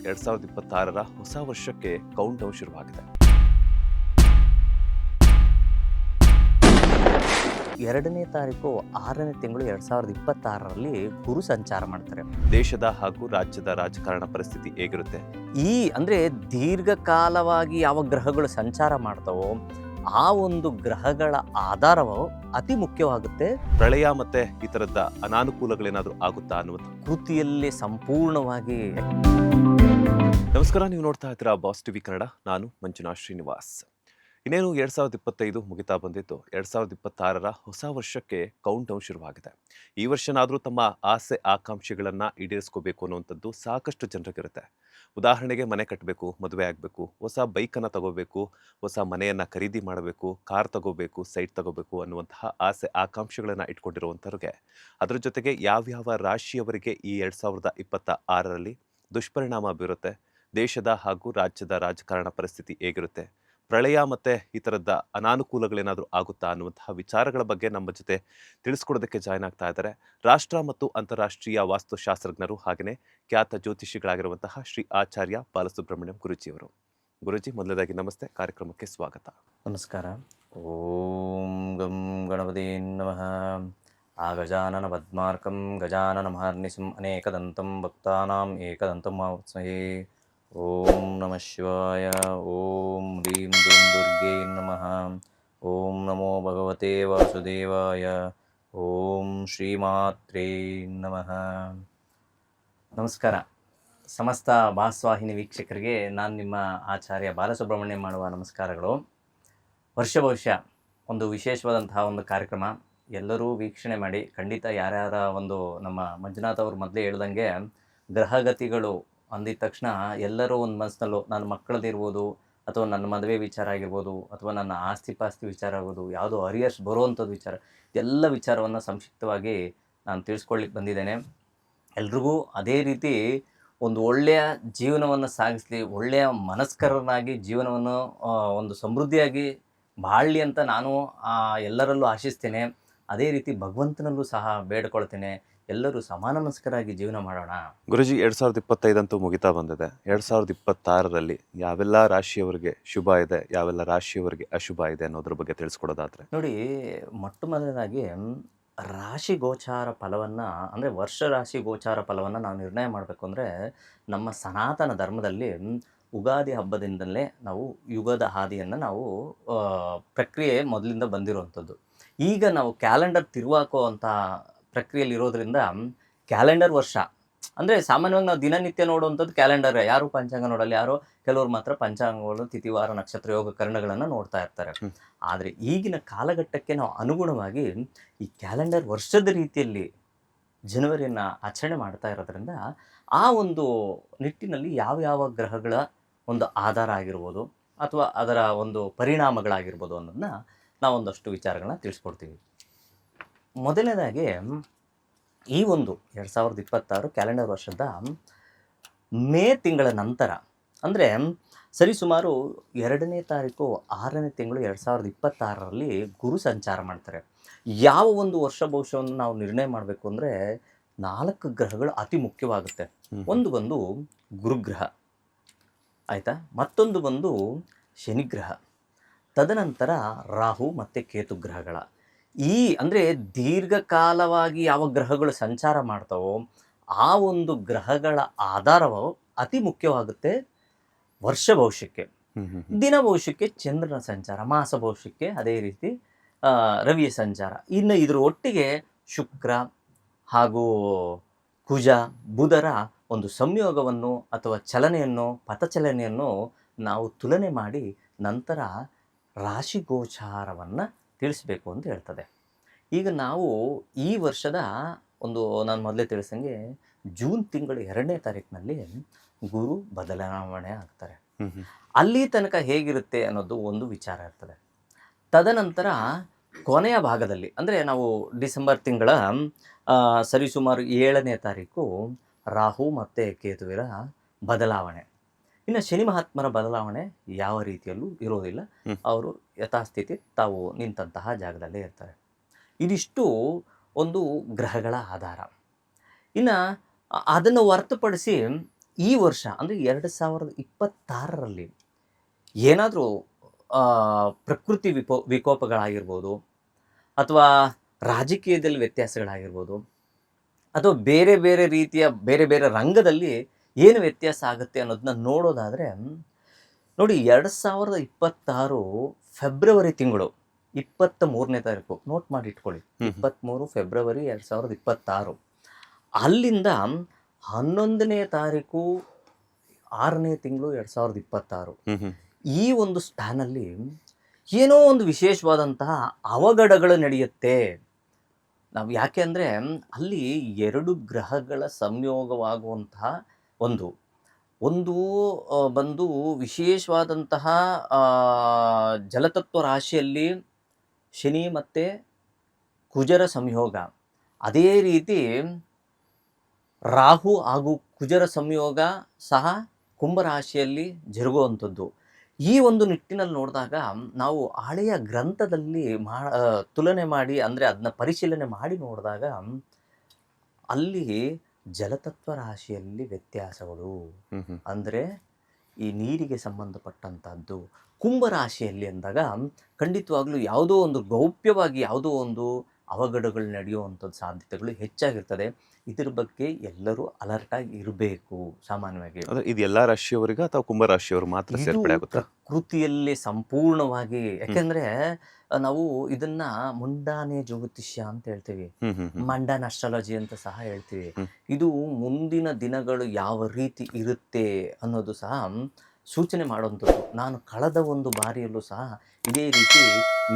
2026ರ ಹೊಸ ವರ್ಷಕ್ಕೆ count down ಶುರುವಾಗಿದೆ. 2ನೇ ತಾರೀಕು 6ನೇ ತಿಂಗಳು 2026ರಲ್ಲಿ ಗುರು ಸಂಚಾರ ಮಾಡ್ತಾರೆ. ದೇಶದ ಹಾಗೂ ರಾಜ್ಯದ ರಾಜಕಾರಣ ಪರಿಸ್ಥಿತಿ ಹೇಗಿರುತ್ತೆ? ಅಂದರೆ ದೀರ್ಘಕಾಲವಾಗಿ ಯಾವ ಗ್ರಹಗಳು ಸಂಚಾರ ಮಾಡ್ತಾವೋ ಆ ಒಂದು ಗ್ರಹಗಳ ಆಧಾರವು ಅತಿ ಮುಖ್ಯವಾಗುತ್ತೆ. ಪ್ರಳಯ ಮತ್ತೆ ಈ ಥರದ ಅನಾನುಕೂಲಗಳೇನಾದರೂ ಆಗುತ್ತಾ ಅನ್ನುವಂಥ ಕೃತಿಯಲ್ಲಿ ಸಂಪೂರ್ಣವಾಗಿ. ನಮಸ್ಕಾರ, ನೀವು ನೋಡ್ತಾ ಇದ್ದೀರಾ ಬಾಸ್ ಟಿವಿ ಕನ್ನಡ. ನಾನು ಮಂಜುನಾಥ್ ಶ್ರೀನಿವಾಸ್. ಇನ್ನೇನು 2025 ಮುಗಿತಾ ಬಂದಿತ್ತು. 2026ರ ಹೊಸ ವರ್ಷಕ್ಕೆ ಕೌಂಟ್ ಡೌನ್ ಶುರುವಾಗಿದೆ. ಈ ವರ್ಷನಾದರೂ ತಮ್ಮ ಆಸೆ ಆಕಾಂಕ್ಷೆಗಳನ್ನು ಈಡೇರಿಸ್ಕೋಬೇಕು ಅನ್ನುವಂಥದ್ದು ಸಾಕಷ್ಟು ಜನರಿಗಿರುತ್ತೆ. ಉದಾಹರಣೆಗೆ ಮನೆ ಕಟ್ಟಬೇಕು, ಮದುವೆ ಆಗಬೇಕು, ಹೊಸ ಬೈಕನ್ನು ತಗೋಬೇಕು, ಹೊಸ ಮನೆಯನ್ನು ಖರೀದಿ ಮಾಡಬೇಕು, ಕಾರ್ ತಗೋಬೇಕು, ಸೈಟ್ ತಗೋಬೇಕು ಅನ್ನುವಂತಹ ಆಸೆ ಆಕಾಂಕ್ಷೆಗಳನ್ನು ಇಟ್ಕೊಂಡಿರುವಂಥವ್ರಿಗೆ ಅದರ ಜೊತೆಗೆ ಯಾವ್ಯಾವ ರಾಶಿಯವರಿಗೆ ಈ 2026ರಲ್ಲಿ ದುಷ್ಪರಿಣಾಮ ಬೀರುತ್ತೆ, ದೇಶದ ಹಾಗೂ ರಾಜ್ಯದ ರಾಜಕಾರಣ ಪರಿಸ್ಥಿತಿ ಹೇಗಿರುತ್ತೆ, ಪ್ರಳಯ ಮತ್ತು ಈ ಥರದ ಅನಾನುಕೂಲಗಳೇನಾದರೂ ಆಗುತ್ತಾ ಅನ್ನುವಂತಹ ವಿಚಾರಗಳ ಬಗ್ಗೆ ನಮ್ಮ ಜೊತೆ ತಿಳಿಸ್ಕೊಡೋದಕ್ಕೆ ಜಾಯ್ನ್ ಆಗ್ತಾ ಇದ್ದಾರೆ ರಾಷ್ಟ್ರ ಮತ್ತು ಅಂತಾರಾಷ್ಟ್ರೀಯ ವಾಸ್ತುಶಾಸ್ತ್ರಜ್ಞರು ಹಾಗೆಯೇ ಖ್ಯಾತ ಜ್ಯೋತಿಷಿಗಳಾಗಿರುವಂತಹ ಶ್ರೀ ಆಚಾರ್ಯ ಬಾಲಸುಬ್ರಹ್ಮಣ್ಯಂ ಗುರೂಜಿಯವರು. ಗುರೂಜಿ, ಮೊದಲನೇದಾಗಿ ನಮಸ್ತೆ, ಕಾರ್ಯಕ್ರಮಕ್ಕೆ ಸ್ವಾಗತ. ನಮಸ್ಕಾರ. ಓಂ ಗಂ ಗಣಪತಿ ನಮಃ. ಆ ಗಜಾನನ ಪದ್ಮಾರ್ಕಂ ಗಜಾನನ ಮಹರ್ನಿಶಂ ಅನೇಕದಂತಂ ಭಕ್ತಾನಾಂ ಏಕದಂತಂ ಮಹೋತ್ಸಹೇ. ಓಂ ನಮಃ ಶಿವಾಯ. ಓಂ ಹ್ರೀಂ ದುಂ ದುರ್ಗೇ ನಮಃ. ಓಂ ನಮೋ ಭಗವತೆ ವಾಸುದೇವಾಯ. ಓಂ ಶ್ರೀಮಾತ್ರೇ ನಮಃ. ನಮಸ್ಕಾರ. ಸಮಸ್ತ ಭಾಸ್ವಾಹಿನಿ ವೀಕ್ಷಕರಿಗೆ ನಾನು ನಿಮ್ಮ ಆಚಾರ್ಯ ಬಾಲಸುಬ್ರಹ್ಮಣ್ಯಂ ಮಾಡುವ ನಮಸ್ಕಾರಗಳು. ವರ್ಷ ಭವಿಷ್ಯ ಒಂದು ವಿಶೇಷವಾದಂತಹ ಒಂದು ಕಾರ್ಯಕ್ರಮ. ಎಲ್ಲರೂ ವೀಕ್ಷಣೆ ಮಾಡಿ. ಖಂಡಿತ ಯಾರ್ಯಾರ ಒಂದು ನಮ್ಮ ಮಂಜುನಾಥ್ ಅವರು ಮೊದಲೇ ಹೇಳ್ದಂಗೆ ಗ್ರಹಗತಿಗಳು ಅಂದಿದ ತಕ್ಷಣ ಎಲ್ಲರೂ ಒಂದು ಮನಸ್ಸಿನಲ್ಲೂ ನನ್ನ ಮಕ್ಕಳದಿರ್ಬೋದು, ಅಥವಾ ನನ್ನ ಮದುವೆ ವಿಚಾರ ಆಗಿರ್ಬೋದು, ಅಥವಾ ನನ್ನ ಆಸ್ತಿ ಪಾಸ್ತಿ ವಿಚಾರ ಆಗ್ಬೋದು, ಯಾವುದೋ ಅರಿಯರ್ಸ್ ಬರುವಂಥದ್ದು ವಿಚಾರ, ಎಲ್ಲ ವಿಚಾರವನ್ನು ಸಂಕ್ಷಿಪ್ತವಾಗಿ ನಾನು ತಿಳಿಸ್ಕೊಳ್ಳಿಕ್ಕೆ ಬಂದಿದ್ದೇನೆ. ಎಲ್ರಿಗೂ ಅದೇ ರೀತಿ ಒಂದು ಒಳ್ಳೆಯ ಜೀವನವನ್ನು ಸಾಗಿಸಲಿ, ಒಳ್ಳೆಯ ಮನಸ್ಕರನಾಗಿ ಜೀವನವನ್ನು ಒಂದು ಸಮೃದ್ಧಿಯಾಗಿ ಬಾಳಲಿ ಅಂತ ನಾನು ಎಲ್ಲರಲ್ಲೂ ಆಶಿಸ್ತೇನೆ. ಅದೇ ರೀತಿ ಭಗವಂತನಲ್ಲೂ ಸಹ ಬೇಡ್ಕೊಳ್ತೇನೆ, ಎಲ್ಲರೂ ಸಮಾನ ಮನಸ್ಕರಾಗಿ ಜೀವನ ಮಾಡೋಣ. ಗುರುಜಿ, 2025 ಅಂತೂ ಮುಗಿತಾ ಬಂದಿದೆ. 2026ರಲ್ಲಿ ಯಾವೆಲ್ಲ ರಾಶಿಯವರಿಗೆ ಶುಭ ಇದೆ, ಯಾವೆಲ್ಲ ರಾಶಿಯವರಿಗೆ ಅಶುಭ ಇದೆ ಅನ್ನೋದ್ರ ಬಗ್ಗೆ ತಿಳಿಸ್ಕೊಡೋದಾದ್ರೆ ನೋಡಿ, ಮೊಟ್ಟ ಮೊದಲನೇದಾಗಿ ರಾಶಿ ಗೋಚಾರ ಫಲವನ್ನು, ಅಂದರೆ ವರ್ಷ ರಾಶಿ ಗೋಚಾರ ಫಲವನ್ನು ನಾವು ನಿರ್ಣಯ ಮಾಡಬೇಕು ಅಂದರೆ ನಮ್ಮ ಸನಾತನ ಧರ್ಮದಲ್ಲಿ ಉಗಾದಿ ಹಬ್ಬದಿಂದಲೇ ನಾವು ಯುಗದ ಹಾದಿಯನ್ನು ನಾವು ಪ್ರಕ್ರಿಯೆ ಮೊದಲಿಂದ ಬಂದಿರುವಂಥದ್ದು. ಈಗ ನಾವು ಕ್ಯಾಲೆಂಡರ್ ತಿರುವಾಕೋ ಅಂಥ ಪ್ರಕ್ರಿಯೆಯಲ್ಲಿ ಇರೋದ್ರಿಂದ ಕ್ಯಾಲೆಂಡರ್ ವರ್ಷ ಅಂದರೆ ಸಾಮಾನ್ಯವಾಗಿ ನಾವು ದಿನನಿತ್ಯ ನೋಡುವಂಥದ್ದು ಕ್ಯಾಲೆಂಡರ್. ಯಾರು ಪಂಚಾಂಗ ನೋಡಲ್ಲ, ಯಾರೋ ಕೆಲವರು ಮಾತ್ರ ಪಂಚಾಂಗಗಳು, ತಿಥಿವಾರ, ನಕ್ಷತ್ರ, ಯೋಗ ಕರಣಗಳನ್ನು ನೋಡ್ತಾ ಇರ್ತಾರೆ. ಆದರೆ ಈಗಿನ ಕಾಲಘಟ್ಟಕ್ಕೆ ನಾವು ಅನುಗುಣವಾಗಿ ಈ ಕ್ಯಾಲೆಂಡರ್ ವರ್ಷದ ರೀತಿಯಲ್ಲಿ ಜನವರಿಯನ್ನು ಆಚರಣೆ ಮಾಡ್ತಾ ಇರೋದ್ರಿಂದ ಆ ಒಂದು ನಿಟ್ಟಿನಲ್ಲಿ ಯಾವ್ಯಾವ ಗ್ರಹಗಳ ಒಂದು ಆಧಾರ ಆಗಿರ್ಬೋದು ಅಥವಾ ಅದರ ಒಂದು ಪರಿಣಾಮಗಳಾಗಿರ್ಬೋದು ಅನ್ನೋದನ್ನ ನಾವೊಂದಷ್ಟು ವಿಚಾರಗಳನ್ನ ತಿಳಿಸ್ಕೊಡ್ತೀವಿ. ಮೊದಲನೇದಾಗಿ ಈ ಒಂದು 2026 ಕ್ಯಾಲೆಂಡರ್ ವರ್ಷದ ಮೇ ತಿಂಗಳ ನಂತರ, ಅಂದರೆ ಸರಿಸುಮಾರು 2ನೇ ತಾರೀಕು 6ನೇ ತಿಂಗಳು 2026ರಲ್ಲಿ ಗುರು ಸಂಚಾರ ಮಾಡ್ತಾರೆ. ಯಾವ ಒಂದು ವರ್ಷ ಭವಿಷ್ಯವನ್ನು ನಾವು ನಿರ್ಣಯ ಮಾಡಬೇಕು ಅಂದರೆ 4 ಗ್ರಹಗಳು ಅತಿ ಮುಖ್ಯವಾಗುತ್ತೆ. ಒಂದು ಬಂದು ಗುರುಗ್ರಹ, ಆಯಿತಾ, ಮತ್ತೊಂದು ಬಂದು ಶನಿಗ್ರಹ, ತದನಂತರ ರಾಹು ಮತ್ತು ಕೇತು ಗ್ರಹಗಳ. ಅಂದರೆ ದೀರ್ಘಕಾಲವಾಗಿ ಯಾವ ಗ್ರಹಗಳು ಸಂಚಾರ ಮಾಡ್ತಾವೋ ಆ ಒಂದು ಗ್ರಹಗಳ ಆಧಾರವು ಅತಿ ಮುಖ್ಯವಾಗುತ್ತೆ ವರ್ಷ ಭವಿಷ್ಯಕ್ಕೆ. ದಿನ ಭವಿಷ್ಯಕ್ಕೆ ಚಂದ್ರನ ಸಂಚಾರ, ಮಾಸ ಭವಿಷ್ಯಕ್ಕೆ ಅದೇ ರೀತಿ ರವಿಯ ಸಂಚಾರ. ಇನ್ನು ಇದರ ಒಟ್ಟಿಗೆ ಶುಕ್ರ ಹಾಗೂ ಕುಜ, ಬುಧರ ಒಂದು ಸಂಯೋಗವನ್ನು ಅಥವಾ ಚಲನೆಯನ್ನು, ಪಥಚಲನೆಯನ್ನು ನಾವು ತುಲನೆ ಮಾಡಿ ನಂತರ ರಾಶಿ ಗೋಚಾರವನ್ನು ತಿಳಿಸಬೇಕು ಅಂತ ಹೇಳ್ತದೆ. ಈಗ ನಾವು ಈ ವರ್ಷದ ಒಂದು, ನಾನು ಮೊದಲೇ ತಿಳಿಸಂಗೆ ಜೂನ್ ತಿಂಗಳು 2ನೇ ತಾರೀಕಿನಲ್ಲಿ ಗುರು ಬದಲಾವಣೆ ಆಗ್ತಾರೆ. ಅಲ್ಲಿ ತನಕ ಹೇಗಿರುತ್ತೆ ಅನ್ನೋದು ಒಂದು ವಿಚಾರ ಇರ್ತದೆ. ತದನಂತರ ಕೊನೆಯ ಭಾಗದಲ್ಲಿ, ಅಂದರೆ ನಾವು ಡಿಸೆಂಬರ್ ತಿಂಗಳ ಸರಿಸುಮಾರು 7ನೇ ತಾರೀಕು ರಾಹು ಮತ್ತು ಕೇತುವಿನ ಬದಲಾವಣೆ. ಇನ್ನು ಶನಿ ಮಹಾತ್ಮರ ಬದಲಾವಣೆ ಯಾವ ರೀತಿಯಲ್ಲೂ ಇರೋದಿಲ್ಲ. ಅವರು ಯಥಾಸ್ಥಿತಿ ತಾವು ನಿಂತಹ ಜಾಗದಲ್ಲೇ ಇರ್ತಾರೆ. ಇದಿಷ್ಟು ಒಂದು ಗ್ರಹಗಳ ಆಧಾರ. ಇನ್ನು ಅದನ್ನು ಹೊರತುಪಡಿಸಿ ಈ ವರ್ಷ ಅಂದರೆ 2026ರಲ್ಲಿ ಏನಾದರೂ ಪ್ರಕೃತಿ ವಿಕೋಪಗಳಾಗಿರ್ಬೋದು, ಅಥವಾ ರಾಜಕೀಯದಲ್ಲಿ ವ್ಯತ್ಯಾಸಗಳಾಗಿರ್ಬೋದು, ಅಥವಾ ಬೇರೆ ಬೇರೆ ರೀತಿಯ ಬೇರೆ ಬೇರೆ ರಂಗದಲ್ಲಿ ಏನು ವ್ಯತ್ಯಾಸ ಆಗುತ್ತೆ ಅನ್ನೋದನ್ನ ನೋಡೋದಾದರೆ, ನೋಡಿ 2026 ಫೆಬ್ರವರಿ ತಿಂಗಳು 23ನೇ ತಾರೀಕು, ನೋಟ್ ಮಾಡಿ ಇಟ್ಕೊಳ್ಳಿ, 23 ಫೆಬ್ರವರಿ 2026. ಅಲ್ಲಿಂದ 11ನೇ ತಾರೀಕು 6ನೇ ತಿಂಗಳು 2026, ಈ ಒಂದು ಸ್ಪ್ಯಾನಲ್ಲಿ ಏನೋ ಒಂದು ವಿಶೇಷವಾದಂತಹ ಅವಘಡಗಳು ನಡೆಯುತ್ತೆ. ನಾವು ಯಾಕೆ ಅಂದರೆ ಅಲ್ಲಿ 2 ಗ್ರಹಗಳ ಸಂಯೋಗವಾಗುವಂತಹ ಒಂದು ಒಂದು ಬಂದು ವಿಶೇಷವಾದಂತಹ ಜಲತತ್ವ ರಾಶಿಯಲ್ಲಿ ಶನಿ ಮತ್ತು ಕುಜರ ಸಂಯೋಗ, ಅದೇ ರೀತಿ ರಾಹು ಹಾಗೂ ಕುಜರ ಸಂಯೋಗ ಸಹ ಕುಂಭರಾಶಿಯಲ್ಲಿ ಜರುಗುವಂಥದ್ದು. ಈ ಒಂದು ನಿಟ್ಟಿನಲ್ಲಿ ನೋಡಿದಾಗ ನಾವು ಹಳೆಯ ಗ್ರಂಥದಲ್ಲಿ ತುಲನೆ ಮಾಡಿ, ಅಂದರೆ ಅದನ್ನ ಪರಿಶೀಲನೆ ಮಾಡಿ ನೋಡಿದಾಗ ಅಲ್ಲಿ ಜಲತತ್ವ ರಾಶಿಯಲ್ಲಿ ವ್ಯತ್ಯಾಸಗಳು, ಅಂದರೆ ಈ ನೀರಿಗೆ ಸಂಬಂಧಪಟ್ಟಂಥದ್ದು. ಕುಂಭರಾಶಿಯಲ್ಲಿ ಅಂದಾಗ ಖಂಡಿತವಾಗ್ಲೂ ಯಾವುದೋ ಒಂದು ಗೌಪ್ಯವಾಗಿ ಯಾವುದೋ ಒಂದು ಅವಘಡಗಳು ನಡೆಯುವಂಥದ್ದು ಸಾಧ್ಯತೆಗಳು ಹೆಚ್ಚಾಗಿರ್ತದೆ. ಇದ್ರ ಬಗ್ಗೆ ಎಲ್ಲರೂ ಅಲರ್ಟ್ ಆಗಿ ಇರಬೇಕು. ಸಾಮಾನ್ಯವಾಗಿ ಇದು ಎಲ್ಲಾ ರಾಶಿಯವರಿಗೆ ಅಥವಾ ಕುಂಭ ರಾಶಿಯವರು ಮಾತ್ರ ಸೇರ್ಪಡೆ ಆಗುತ್ತೆ? ಪ್ರಕೃತಿಯಲ್ಲಿ ಸಂಪೂರ್ಣವಾಗಿ, ಯಾಕೆಂದ್ರೆ ನಾವು ಇದನ್ನ ಮುಂಡಾನೆ ಜ್ಯೋತಿಷ್ಯ ಅಂತ ಹೇಳ್ತೀವಿ, ಮಂಡಾನ್ ಅಸ್ಟ್ರಾಲಜಿ ಅಂತ ಸಹ ಹೇಳ್ತೀವಿ. ಇದು ಮುಂದಿನ ದಿನಗಳು ಯಾವ ರೀತಿ ಇರುತ್ತೆ ಅನ್ನೋದು ಸಹ ಸೂಚನೆ ಮಾಡುವಂಥದ್ದು. ನಾನು ಕಳೆದ ಒಂದು ಬಾರಿಯಲ್ಲೂ ಸಹ ಇದೇ ರೀತಿ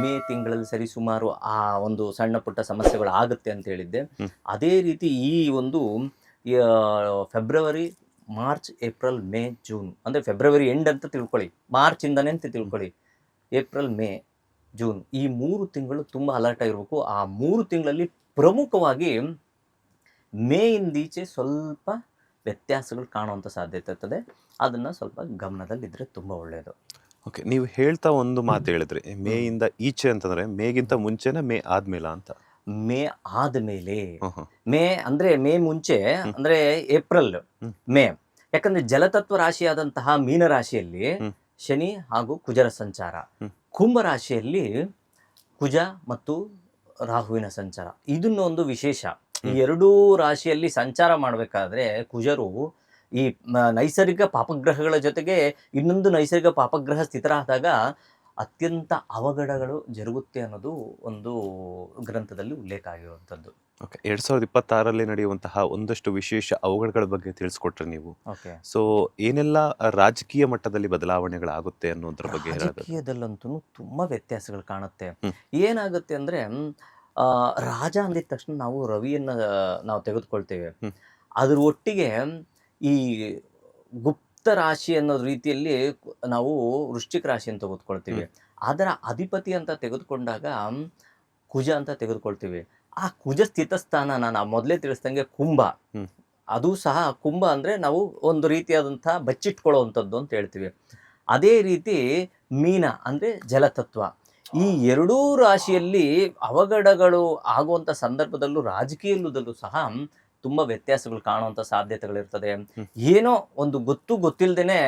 ಮೇ ತಿಂಗಳಲ್ಲಿ ಸರಿಸುಮಾರು ಆ ಒಂದು ಸಣ್ಣ ಪುಟ್ಟ ಸಮಸ್ಯೆಗಳು ಆಗುತ್ತೆ ಅಂತ ಹೇಳಿದ್ದೆ. ಅದೇ ರೀತಿ ಈ ಒಂದು February, March, April, May, June, ಅಂದರೆ ಫೆಬ್ರವರಿ ಎಂಡ್ ಅಂತ ತಿಳ್ಕೊಳ್ಳಿ, ಮಾರ್ಚ್ ಇಂದಾನೆ ಅಂತ ತಿಳ್ಕೊಳ್ಳಿ, ಏಪ್ರಿಲ್, ಮೇ, ಜೂನ್, ಈ 3 ತಿಂಗಳು ತುಂಬ ಅಲರ್ಟ್ ಆಗಿರ್ಬೇಕು. ಆ 3 ತಿಂಗಳಲ್ಲಿ ಪ್ರಮುಖವಾಗಿ ಮೇ ಇಂದೀಚೆ ಸ್ವಲ್ಪ ವ್ಯತ್ಯಾಸಗಳು ಕಾಣುವಂಥ ಸಾಧ್ಯತೆ ಇರ್ತದೆ. ಅದನ್ನು ಸ್ವಲ್ಪ ಗಮನದಲ್ಲಿದ್ದರೆ ತುಂಬ ಒಳ್ಳೆಯದು. ಓಕೆ, ನೀವು ಹೇಳ್ತಾ ಒಂದು ಮಾತು ಹೇಳಿದ್ರಿ, ಮೇಯಿಂದ ಈಚೆ ಅಂತಂದ್ರೆ ಮೇಗಿಂತ ಮುಂಚೆನ ಮೇ ಆದ್ಮೇಲ ಅಂತ? ಮೇ ಆದ್ಮೇಲೆ, ಮೇ ಅಂದ್ರೆ ಮೇ ಮುಂಚೆ ಅಂದ್ರೆ ಏಪ್ರಿಲ್, ಮೇ. ಯಾಕಂದ್ರೆ ಜಲತತ್ವ ರಾಶಿಯಾದಂತಹ ಮೀನ ರಾಶಿಯಲ್ಲಿ ಶನಿ ಹಾಗೂ ಕುಜರ ಸಂಚಾರ, ಕುಂಭ ರಾಶಿಯಲ್ಲಿ ಕುಜ ಮತ್ತು ರಾಹುವಿನ ಸಂಚಾರ. ಇದನ್ನೊಂದು ವಿಶೇಷ. ಈ ಎರಡೂ ರಾಶಿಯಲ್ಲಿ ಸಂಚಾರ ಮಾಡಬೇಕಾದ್ರೆ ಕುಜರು ಈ ನೈಸರ್ಗಿಕ ಪಾಪಗ್ರಹಗಳ ಜೊತೆಗೆ ಇನ್ನೊಂದು ನೈಸರ್ಗಿಕ ಪಾಪಗ್ರಹ ಸ್ಥಿತರಾದಾಗ ಅತ್ಯಂತ ಅವಘಡಗಳು ಜರುಗುತ್ತೆ ಅನ್ನೋದು ಒಂದು ಗ್ರಂಥದಲ್ಲಿ ಉಲ್ಲೇಖ ಆಗಿರುವಂಥದ್ದು. ಓಕೆ, 2026ರಲ್ಲಿ ನಡೆಯುವಂತಹ ಒಂದಷ್ಟು ವಿಶೇಷ ಅವಘಡಗಳ ಬಗ್ಗೆ ತಿಳಿಸ್ಕೊಟ್ರೆ ನೀವು. ಓಕೆ, ಸೊ ಏನೆಲ್ಲ ರಾಜಕೀಯ ಮಟ್ಟದಲ್ಲಿ ಬದಲಾವಣೆಗಳಾಗುತ್ತೆ ಅನ್ನೋದ್ರ ಬಗ್ಗೆ? ರಾಜಕೀಯದಲ್ಲಂತೂ ತುಂಬಾ ವ್ಯತ್ಯಾಸಗಳು ಕಾಣುತ್ತೆ. ಏನಾಗುತ್ತೆ ಅಂದ್ರೆ ರಾಜ ಅಂದಿದ ತಕ್ಷಣ ನಾವು ರವಿಯನ್ನ ನಾವು ತೆಗೆದುಕೊಳ್ತೇವೆ. ಅದ್ರ ಒಟ್ಟಿಗೆ ಈ ಗುಪ್ತ ರಾಶಿ ಅನ್ನೋ ರೀತಿಯಲ್ಲಿ ನಾವು ವೃಶ್ಚಿಕ ರಾಶಿ ಅಂತ ತೆಗೆದುಕೊಳ್ತೀವಿ. ಅದರ ಅಧಿಪತಿ ಅಂತ ತೆಗೆದುಕೊಂಡಾಗ ಕುಜ ಅಂತ ತೆಗೆದುಕೊಳ್ತೀವಿ. ಆ ಕುಜ ಸ್ಥಿತಸ್ಥಾನ ನಾನು ಮೊದಲೇ ತಿಳಿಸ್ದಂಗೆ ಕುಂಭ. ಅದು ಸಹ ಕುಂಭ ಅಂದ್ರೆ ನಾವು ಒಂದು ರೀತಿಯಾದಂತಹ ಬಚ್ಚಿಟ್ಕೊಳ್ಳುವಂಥದ್ದು ಅಂತ ಹೇಳ್ತೀವಿ. ಅದೇ ರೀತಿ ಮೀನ ಅಂದ್ರೆ ಜಲತತ್ವ. ಈ ಎರಡೂ ರಾಶಿಯಲ್ಲಿ ಅವಘಡಗಳು ಆಗುವಂಥ ಸಂದರ್ಭದಲ್ಲೂ ರಾಜಕೀಯದಲ್ಲೂ ಸಹ ತುಂಬ ವ್ಯತ್ಯಾಸಗಳು ಕಾಣುವಂಥ ಸಾಧ್ಯತೆಗಳಿರ್ತದೆ. ಏನೋ ಒಂದು ಗೊತ್ತಿಲ್ಲದೇನೆ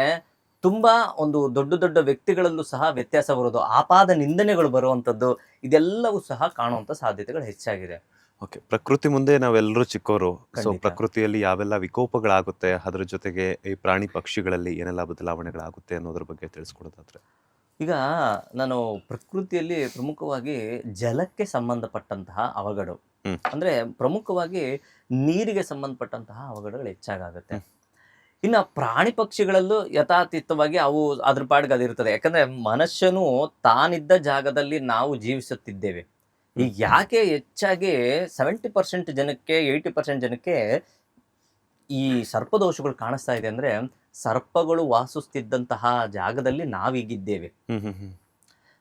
ತುಂಬ ಒಂದು ದೊಡ್ಡ ದೊಡ್ಡ ವ್ಯಕ್ತಿಗಳಲ್ಲೂ ಸಹ ವ್ಯತ್ಯಾಸ ಬರೋದು, ಆಪಾದ ನಿಂದನೆಗಳು ಬರುವಂಥದ್ದು, ಇದೆಲ್ಲವೂ ಸಹ ಕಾಣುವಂಥ ಸಾಧ್ಯತೆಗಳು ಹೆಚ್ಚಾಗಿದೆ. ಓಕೆ, ಪ್ರಕೃತಿ ಮುಂದೆ ನಾವೆಲ್ಲರೂ ಚಿಕ್ಕವರು. ಸೊ ಪ್ರಕೃತಿಯಲ್ಲಿ ಯಾವೆಲ್ಲ ವಿಕೋಪಗಳಾಗುತ್ತೆ, ಅದರ ಜೊತೆಗೆ ಈ ಪ್ರಾಣಿ ಪಕ್ಷಿಗಳಲ್ಲಿ ಏನೆಲ್ಲ ಬದಲಾವಣೆಗಳಾಗುತ್ತೆ ಅನ್ನೋದ್ರ ಬಗ್ಗೆ ತಿಳಿಸ್ಕೊಡೋದಾದ್ರೆ? ಈಗ ನಾನು ಪ್ರಕೃತಿಯಲ್ಲಿ ಪ್ರಮುಖವಾಗಿ ಜಲಕ್ಕೆ ಸಂಬಂಧಪಟ್ಟಂತಹ ಅವಘಡ, ಅಂದ್ರೆ ಪ್ರಮುಖವಾಗಿ ನೀರಿಗೆ ಸಂಬಂಧಪಟ್ಟಂತಹ ಅವಘಡಗಳು ಹೆಚ್ಚಾಗುತ್ತೆ. ಇನ್ನು ಪ್ರಾಣಿ ಪಕ್ಷಿಗಳಲ್ಲೂ ಯಥಾತೀತವಾಗಿ ಅವು ಅದ್ರ ಪಾಡಿಗೆ ಅದಿರ್ತದೆ. ಯಾಕಂದ್ರೆ ಮನುಷ್ಯನು ತಾನಿದ್ದ ಜಾಗದಲ್ಲಿ ನಾವು ಜೀವಿಸುತ್ತಿದ್ದೇವೆ. ಈಗ ಯಾಕೆ ಹೆಚ್ಚಾಗಿ 70% ಜನಕ್ಕೆ 80% ಜನಕ್ಕೆ ಈ ಸರ್ಪದೋಷಗಳು ಕಾಣಿಸ್ತಾ ಇದೆ ಅಂದ್ರೆ, ಸರ್ಪಗಳು ವಾಸಿಸ್ತಿದ್ದಂತಹ ಜಾಗದಲ್ಲಿ ನಾವೀಗಿದ್ದೇವೆ.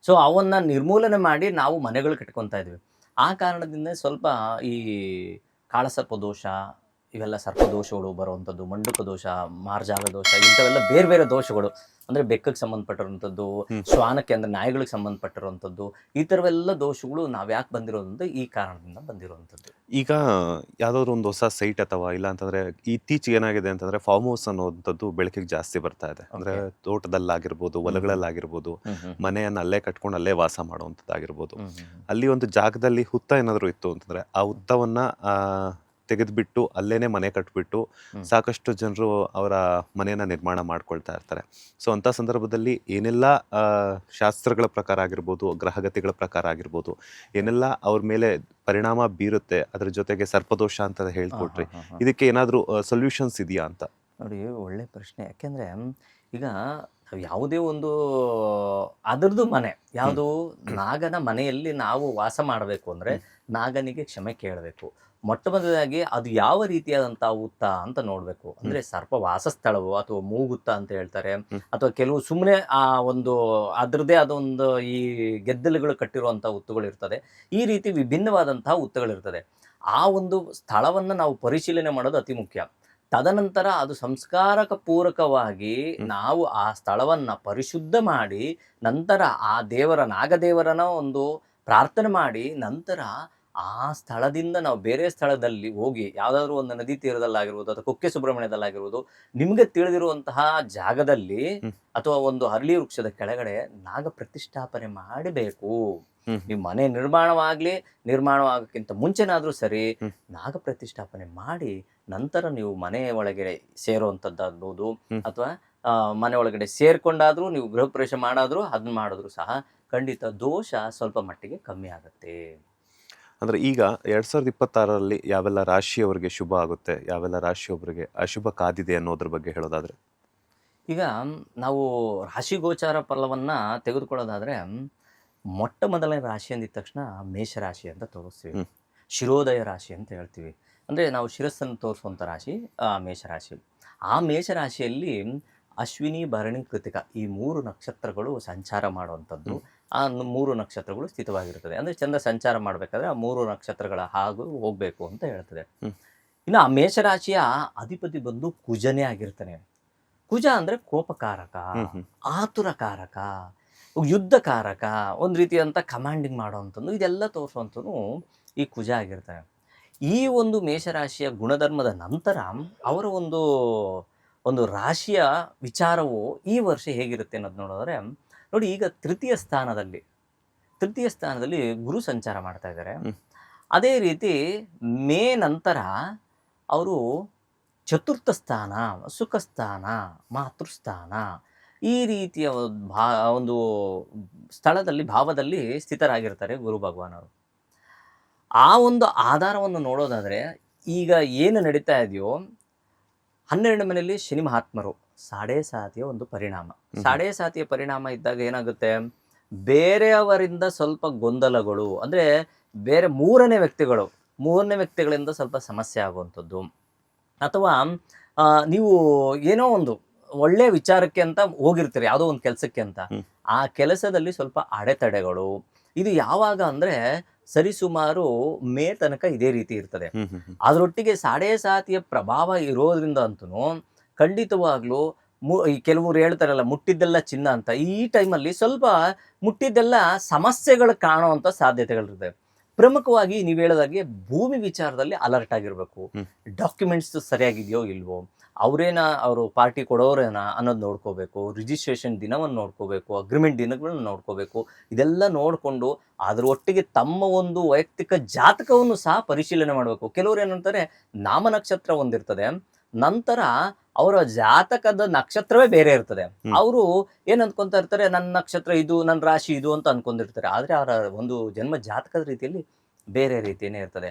ಸೊ ಅವನ್ನ ನಿರ್ಮೂಲನೆ ಮಾಡಿ ನಾವು ಮನೆಗಳು ಕಟ್ಕೊತಾ ಇದ್ವಿ. ಆ ಕಾರಣದಿಂದ ಸ್ವಲ್ಪ ಈ ಕಾಳಸರ್ಪ ದೋಷ, ಇವೆಲ್ಲ ಸರ್ಪದೋಷಗಳು ಬರುವಂಥದ್ದು, ಮಂಡುಕ ದೋಷ, ಮಾರ್ಜಾಲ ದೋಷ, ಇಂಥವೆಲ್ಲ ಬೇರೆ ಬೇರೆ ದೋಷಗಳು. ಅಂದರೆ ಬೆಕ್ಕಕ್ಕೆ ಸಂಬಂಧಪಟ್ಟಿರುವಂಥದ್ದು, ಹ್ಮ್. ಶ್ವಾನಕ್ಕೆ ಅಂದರೆ ನಾಯಿಗಳಿಗೆ ಸಂಬಂಧಪಟ್ಟಿರುವಂಥದ್ದು, ಈ ಥರವೆಲ್ಲ ದೋಷಗಳು ನಾವು ಯಾಕೆ ಬಂದಿರೋದಂದ್ರೆ ಈ ಕಾರಣದಿಂದ ಬಂದಿರುವಂಥದ್ದು. ಈಗ ಯಾವ್ದಾದ್ರು ಒಂದು ಹೊಸ ಸೈಟ್ ಅಥವಾ ಇಲ್ಲ ಅಂತಂದ್ರೆ ಇತ್ತೀಚೆಗೆ ಏನಾಗಿದೆ ಅಂತಂದ್ರೆ ಫಾರ್ಮ್ ಹೌಸ್ ಅನ್ನೋವಂಥದ್ದು ಬೆಳಕಿಗೆ ಜಾಸ್ತಿ ಬರ್ತಾ ಇದೆ. ಅಂದ್ರೆ Okay. ತೋಟದಲ್ಲಾಗಿರ್ಬೋದು, ಹೊಲಗಳಲ್ಲಾಗಿರ್ಬೋದು, ಮನೆಯನ್ನ ಅಲ್ಲೇ ಕಟ್ಕೊಂಡು ಅಲ್ಲೇ ವಾಸ ಮಾಡುವಂಥದ್ದಾಗಿರ್ಬೋದು. ಅಲ್ಲಿ ಒಂದು ಜಾಗದಲ್ಲಿ ಹುತ್ತ ಏನಾದ್ರು ಇತ್ತು ಅಂತಂದ್ರೆ ಆ ಹುತ್ತವನ್ನ ತೆಗೆದ್ಬಿಟ್ಟು ಅಲ್ಲೇನೆ ಮನೆ ಕಟ್ಬಿಟ್ಟು ಸಾಕಷ್ಟು ಜನರು ಅವರ ಮನೆಯನ್ನ ನಿರ್ಮಾಣ ಮಾಡ್ಕೊಳ್ತಾ ಇರ್ತಾರೆ. ಸೊ ಅಂತ ಸಂದರ್ಭದಲ್ಲಿ ಏನೆಲ್ಲ ಶಾಸ್ತ್ರಗಳ ಪ್ರಕಾರ ಆಗಿರ್ಬೋದು, ಗ್ರಹಗತಿಗಳ ಪ್ರಕಾರ ಆಗಿರ್ಬೋದು, ಏನೆಲ್ಲ ಅವ್ರ ಮೇಲೆ ಪರಿಣಾಮ ಬೀರುತ್ತೆ, ಅದ್ರ ಜೊತೆಗೆ ಸರ್ಪದೋಷ ಅಂತ ಹೇಳ್ಕೊಟ್ರಿ, ಇದಕ್ಕೆ ಏನಾದ್ರೂ ಸೊಲ್ಯೂಷನ್ಸ್ ಇದೆಯಾ ಅಂತ? ನೋಡಿ, ಒಳ್ಳೆ ಪ್ರಶ್ನೆ. ಯಾಕೆಂದರೆ ಈಗ ನಾವು ಯಾವುದೇ ಒಂದು ಅದರದ್ದು ಮನೆ ಯಾವುದು, ನಾಗನ ಮನೆಯಲ್ಲಿ ನಾವು ವಾಸ ಮಾಡಬೇಕು ಅಂದರೆ ನಾಗನಿಗೆ ಕ್ಷಮೆ ಕೇಳಬೇಕು. ಮೊಟ್ಟ ಮೊದಲಾಗಿ ಅದು ಯಾವ ರೀತಿಯಾದಂಥ ಹುತ್ತ ಅಂತ ನೋಡಬೇಕು. ಅಂದರೆ ಸರ್ಪ ವಾಸಸ್ಥಳವೋ ಅಥವಾ ಮೂಗುತ್ತ ಅಂತ ಹೇಳ್ತಾರೆ, ಅಥವಾ ಕೆಲವು ಸುಮ್ಮನೆ ಆ ಒಂದು ಅದರದ್ದೇ ಅದೊಂದು ಈ ಗೆದ್ದಲುಗಳು ಕಟ್ಟಿರುವಂಥ ಹುತ್ತುಗಳು ಇರ್ತದೆ. ಈ ರೀತಿ ವಿಭಿನ್ನವಾದಂತಹ ಹುತ್ತಗಳಿರ್ತದೆ. ಆ ಒಂದು ಸ್ಥಳವನ್ನು ನಾವು ಪರಿಶೀಲನೆ ಮಾಡೋದು ಅತಿ ಮುಖ್ಯ. ತದನಂತರ ಅದು ಸಂಸ್ಕಾರಕ ಪೂರಕವಾಗಿ ನಾವು ಆ ಸ್ಥಳವನ್ನ ಪರಿಶುದ್ಧ ಮಾಡಿ, ನಂತರ ಆ ನಾಗದೇವರನ ಒಂದು ಪ್ರಾರ್ಥನೆ ಮಾಡಿ, ನಂತರ ಆ ಸ್ಥಳದಿಂದ ನಾವು ಬೇರೆ ಸ್ಥಳದಲ್ಲಿ ಹೋಗಿ ಯಾವುದಾದ್ರೂ ಒಂದು ನದಿ ತೀರದಲ್ಲಾಗಿರ್ಬೋದು ಅಥವಾ ಕುಕ್ಕೆ ಸುಬ್ರಹ್ಮಣ್ಯದಲ್ಲಾಗಿರ್ಬೋದು, ನಿಮಗೆ ತಿಳಿದಿರುವಂತಹ ಜಾಗದಲ್ಲಿ ಅಥವಾ ಒಂದು ಅರಳಿ ವೃಕ್ಷದ ಕೆಳಗಡೆ ನಾಗ ಪ್ರತಿಷ್ಠಾಪನೆ ಮಾಡಬೇಕು. ನೀವು ಮನೆ ನಿರ್ಮಾಣವಾಗಕ್ಕಿಂತ ಮುಂಚೆನಾದ್ರೂ ಸರಿ ನಾಗ ಪ್ರತಿಷ್ಠಾಪನೆ ಮಾಡಿ ನಂತರ ನೀವು ಮನೆ ಒಳಗಡೆ ಸೇರುವಂಥದ್ದಾಗ್ಬೋದು, ಅಥವಾ ಮನೆ ಒಳಗಡೆ ಸೇರ್ಕೊಂಡಾದ್ರೂ ನೀವು ಗೃಹ ಪ್ರವೇಶ ಮಾಡಾದ್ರೂ ಅದನ್ನ ಮಾಡಿದ್ರು ಸಹ ಖಂಡಿತ ದೋಷ ಸ್ವಲ್ಪ ಮಟ್ಟಿಗೆ ಕಮ್ಮಿ ಆಗುತ್ತೆ. ಅಂದ್ರೆ ಈಗ 2026ರಲ್ಲಿ ಯಾವೆಲ್ಲ ರಾಶಿಯವರಿಗೆ ಶುಭ ಆಗುತ್ತೆ, ಯಾವೆಲ್ಲ ರಾಶಿಯವರಿಗೆ ಅಶುಭ ಕಾದಿದೆ ಅನ್ನೋದ್ರ ಬಗ್ಗೆ ಹೇಳೋದಾದ್ರೆ? ಈಗ ನಾವು ರಾಶಿ ಗೋಚಾರ ಫಲವನ್ನ ತೆಗೆದುಕೊಳ್ಳೋದಾದ್ರೆ, ಮೊಟ್ಟ ಮೊದಲನೇ ರಾಶಿ ಅಂದಿದ ತಕ್ಷಣ ಮೇಷರಾಶಿ ಅಂತ ತೋರಿಸ್ತೀವಿ. ಶಿರೋದಯ ರಾಶಿ ಅಂತ ಹೇಳ್ತೀವಿ. ಅಂದರೆ ನಾವು ಶಿರಸ್ಸನ್ನು ತೋರಿಸುವಂಥ ರಾಶಿ ಮೇಷರಾಶಿ. ಆ ಮೇಷರಾಶಿಯಲ್ಲಿ ಅಶ್ವಿನಿ, ಭರಣಿ, ಕೃತಿಕ ಈ 3 ನಕ್ಷತ್ರಗಳು ಸಂಚಾರ ಮಾಡುವಂಥದ್ದು. ಆ 3 ನಕ್ಷತ್ರಗಳು ಸ್ಥಿತವಾಗಿರ್ತದೆ. ಅಂದರೆ ಚಂದ್ರ ಸಂಚಾರ ಮಾಡಬೇಕಾದ್ರೆ ಆ 3 ನಕ್ಷತ್ರಗಳ ಹಾಗೂ ಹೋಗಬೇಕು ಅಂತ ಹೇಳ್ತದೆ. ಇನ್ನು ಆ ಮೇಷರಾಶಿಯ ಅಧಿಪತಿ ಬಂದು ಕುಜನೇ ಆಗಿರ್ತಾನೆ. ಕುಜ ಅಂದರೆ ಕೋಪಕಾರಕ, ಆತುರಕಾರಕ, ಯುದ್ಧಕಾರಕ, ಒಂದು ರೀತಿಯಾದಂಥ ಕಮಾಂಡಿಂಗ್ ಮಾಡೋವಂಥದ್ದು, ಇದೆಲ್ಲ ತೋರಿಸುವಂಥದ್ದು ಈ ಕುಜ ಆಗಿರ್ತಾನೆ. ಈ ಒಂದು ಮೇಷರಾಶಿಯ ಗುಣಧರ್ಮದ ನಂತರ ಅವರ ಒಂದು ರಾಶಿಯ ವಿಚಾರವು ಈ ವರ್ಷ ಹೇಗಿರುತ್ತೆ ಅನ್ನೋದು ನೋಡಿದ್ರೆ, ನೋಡಿ, ಈಗ ತೃತೀಯ ಸ್ಥಾನದಲ್ಲಿ ಗುರು ಸಂಚಾರ ಮಾಡ್ತಾ ಇದ್ದಾರೆ. ಅದೇ ರೀತಿ ಮೇ ನಂತರ ಅವರು ಚತುರ್ಥ ಸ್ಥಾನ, ಸುಖ ಸ್ಥಾನ, ಮಾತೃಸ್ಥಾನ ಈ ರೀತಿಯ ಒಂದು ಸ್ಥಳದಲ್ಲಿ ಭಾವದಲ್ಲಿ ಸ್ಥಿತರಾಗಿರ್ತಾರೆ ಗುರು ಭಗವಾನರು. ಆ ಒಂದು ಆಧಾರವನ್ನು ನೋಡೋದಾದರೆ, ಈಗ ಏನು ನಡೀತಾ ಇದೆಯೋ 12ನೇ ಮನೆಯಲ್ಲಿ ಶನಿ ಮಹಾತ್ಮರು, ಸಾಡೆ ಸಾತಿಯ ಒಂದು ಪರಿಣಾಮ. ಸಾಡೆ ಸಾತಿಯ ಪರಿಣಾಮ ಇದ್ದಾಗ ಏನಾಗುತ್ತೆ, ಬೇರೆಯವರಿಂದ ಸ್ವಲ್ಪ ಗೊಂದಲಗಳು, ಅಂದರೆ ಬೇರೆ ಮೂರನೇ ವ್ಯಕ್ತಿಗಳಿಂದ ಸ್ವಲ್ಪ ಸಮಸ್ಯೆ ಆಗುವಂಥದ್ದು, ಅಥವಾ ನೀವು ಏನೋ ಒಂದು ಒಳ್ಳೆಯ ವಿಚಾರಕ್ಕೆ ಅಂತ ಹೋಗಿರ್ತೀರಿ, ಯಾವುದೋ ಒಂದು ಕೆಲಸಕ್ಕೆ ಅಂತ, ಆ ಕೆಲಸದಲ್ಲಿ ಸ್ವಲ್ಪ ಅಡೆತಡೆಗಳು. ಇದು ಯಾವಾಗ ಅಂದರೆ ಸರಿಸುಮಾರು ಮೇ ತನಕ ಇದೇ ರೀತಿ ಇರ್ತದೆ. ಅದರೊಟ್ಟಿಗೆ ಸಾಡೆ ಸಾತಿಯ ಪ್ರಭಾವ ಇರೋದ್ರಿಂದ ಅಂತೂ ಖಂಡಿತವಾಗ್ಲೂ ಕೆಲವರು ಹೇಳ್ತಾರಲ್ಲ, ಮುಟ್ಟಿದ್ದೆಲ್ಲ ಚಿನ್ನ ಅಂತ. ಈ ಟೈಮಲ್ಲಿ ಸ್ವಲ್ಪ ಮುಟ್ಟಿದ್ದೆಲ್ಲ ಸಮಸ್ಯೆಗಳು ಕಾಣುವಂಥ ಸಾಧ್ಯತೆಗಳಿರ್ತದೆ. ಪ್ರಮುಖವಾಗಿ ನೀವು ಹೇಳೋದಾಗೆ ಭೂಮಿ ವಿಚಾರದಲ್ಲಿ ಅಲರ್ಟ್ ಆಗಿರಬೇಕು. ಡಾಕ್ಯುಮೆಂಟ್ಸ್ ಸರಿಯಾಗಿದೆಯೋ ಇಲ್ವೋ, ಅವರು ಪಾರ್ಟಿ ಕೊಡೋರೇನ ಅನ್ನೋದು ನೋಡ್ಕೋಬೇಕು, ರಿಜಿಸ್ಟ್ರೇಷನ್ ದಿನವನ್ನು ನೋಡ್ಕೋಬೇಕು, ಅಗ್ರಿಮೆಂಟ್ ದಿನಗಳನ್ನು ನೋಡ್ಕೋಬೇಕು. ಇದೆಲ್ಲ ನೋಡಿಕೊಂಡು ಅದರ ಒಟ್ಟಿಗೆ ತಮ್ಮ ಒಂದು ವೈಯಕ್ತಿಕ ಜಾತಕವನ್ನು ಸಹ ಪರಿಶೀಲನೆ ಮಾಡಬೇಕು. ಕೆಲವರು ಏನಂತಾರೆ, ನಾಮ ನಕ್ಷತ್ರ ಒಂದಿರ್ತದೆ, ನಂತರ ಅವರ ಜಾತಕದ ನಕ್ಷತ್ರವೇ ಬೇರೆ ಇರ್ತದೆ. ಅವರು ಏನ್ ಅನ್ಕೊಂತ ಇರ್ತಾರೆ, ನನ್ನ ನಕ್ಷತ್ರ ಇದು, ನನ್ನ ರಾಶಿ ಇದು ಅಂತ ಅನ್ಕೊಂಡಿರ್ತಾರೆ. ಆದ್ರೆ ಅವರ ಒಂದು ಜನ್ಮ ಜಾತಕದ ರೀತಿಯಲ್ಲಿ ಬೇರೆ ರೀತಿಯೇ ಇರ್ತದೆ.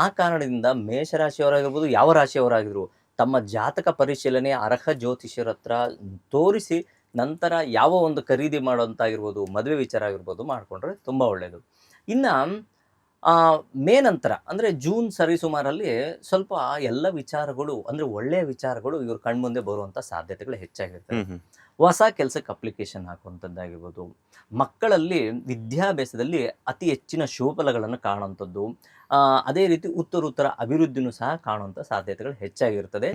ಆ ಕಾರಣದಿಂದ ಮೇಷರಾಶಿಯವರಾಗಿರ್ಬೋದು, ಯಾವ ರಾಶಿಯವರಾಗಿದ್ರು, ತಮ್ಮ ಜಾತಕ ಪರಿಶೀಲನೆ ಅರ್ಹ ಜ್ಯೋತಿಷ್ಯರ ಹತ್ರ ತೋರಿಸಿ ನಂತರ ಯಾವ ಒಂದು ಖರೀದಿ ಮಾಡೋಂತಾಗಿರ್ಬೋದು, ಮದುವೆ ವಿಚಾರ ಆಗಿರ್ಬೋದು ಮಾಡ್ಕೊಂಡ್ರೆ ತುಂಬ ಒಳ್ಳೆಯದು. ಇನ್ನು ಮೇ ನಂತರ ಅಂದರೆ ಜೂನ್ ಸರಿಸುಮಾರಲ್ಲಿ ಸ್ವಲ್ಪ ಎಲ್ಲ ವಿಚಾರಗಳು ಅಂದರೆ ಒಳ್ಳೆಯ ವಿಚಾರಗಳು ಇವ್ರ ಕಣ್ಮುಂದೆ ಬರುವಂಥ ಸಾಧ್ಯತೆಗಳು ಹೆಚ್ಚಾಗಿರ್ತವೆ. ಹೊಸ ಕೆಲಸಕ್ಕೆ ಅಪ್ಲಿಕೇಶನ್ ಹಾಕುವಂಥದ್ದಾಗಿರ್ಬೋದು, ಮಕ್ಕಳಲ್ಲಿ ವಿದ್ಯಾಭ್ಯಾಸದಲ್ಲಿ ಅತಿ ಹೆಚ್ಚಿನ ಶುಭಫಲಗಳನ್ನು ಕಾಣುವಂಥದ್ದು, ಅದೇ ರೀತಿ ಉತ್ತರೋತ್ತರ ಅಭಿವೃದ್ಧಿನೂ ಸಹ ಕಾಣುವಂಥ ಸಾಧ್ಯತೆಗಳು ಹೆಚ್ಚಾಗಿರ್ತದೆ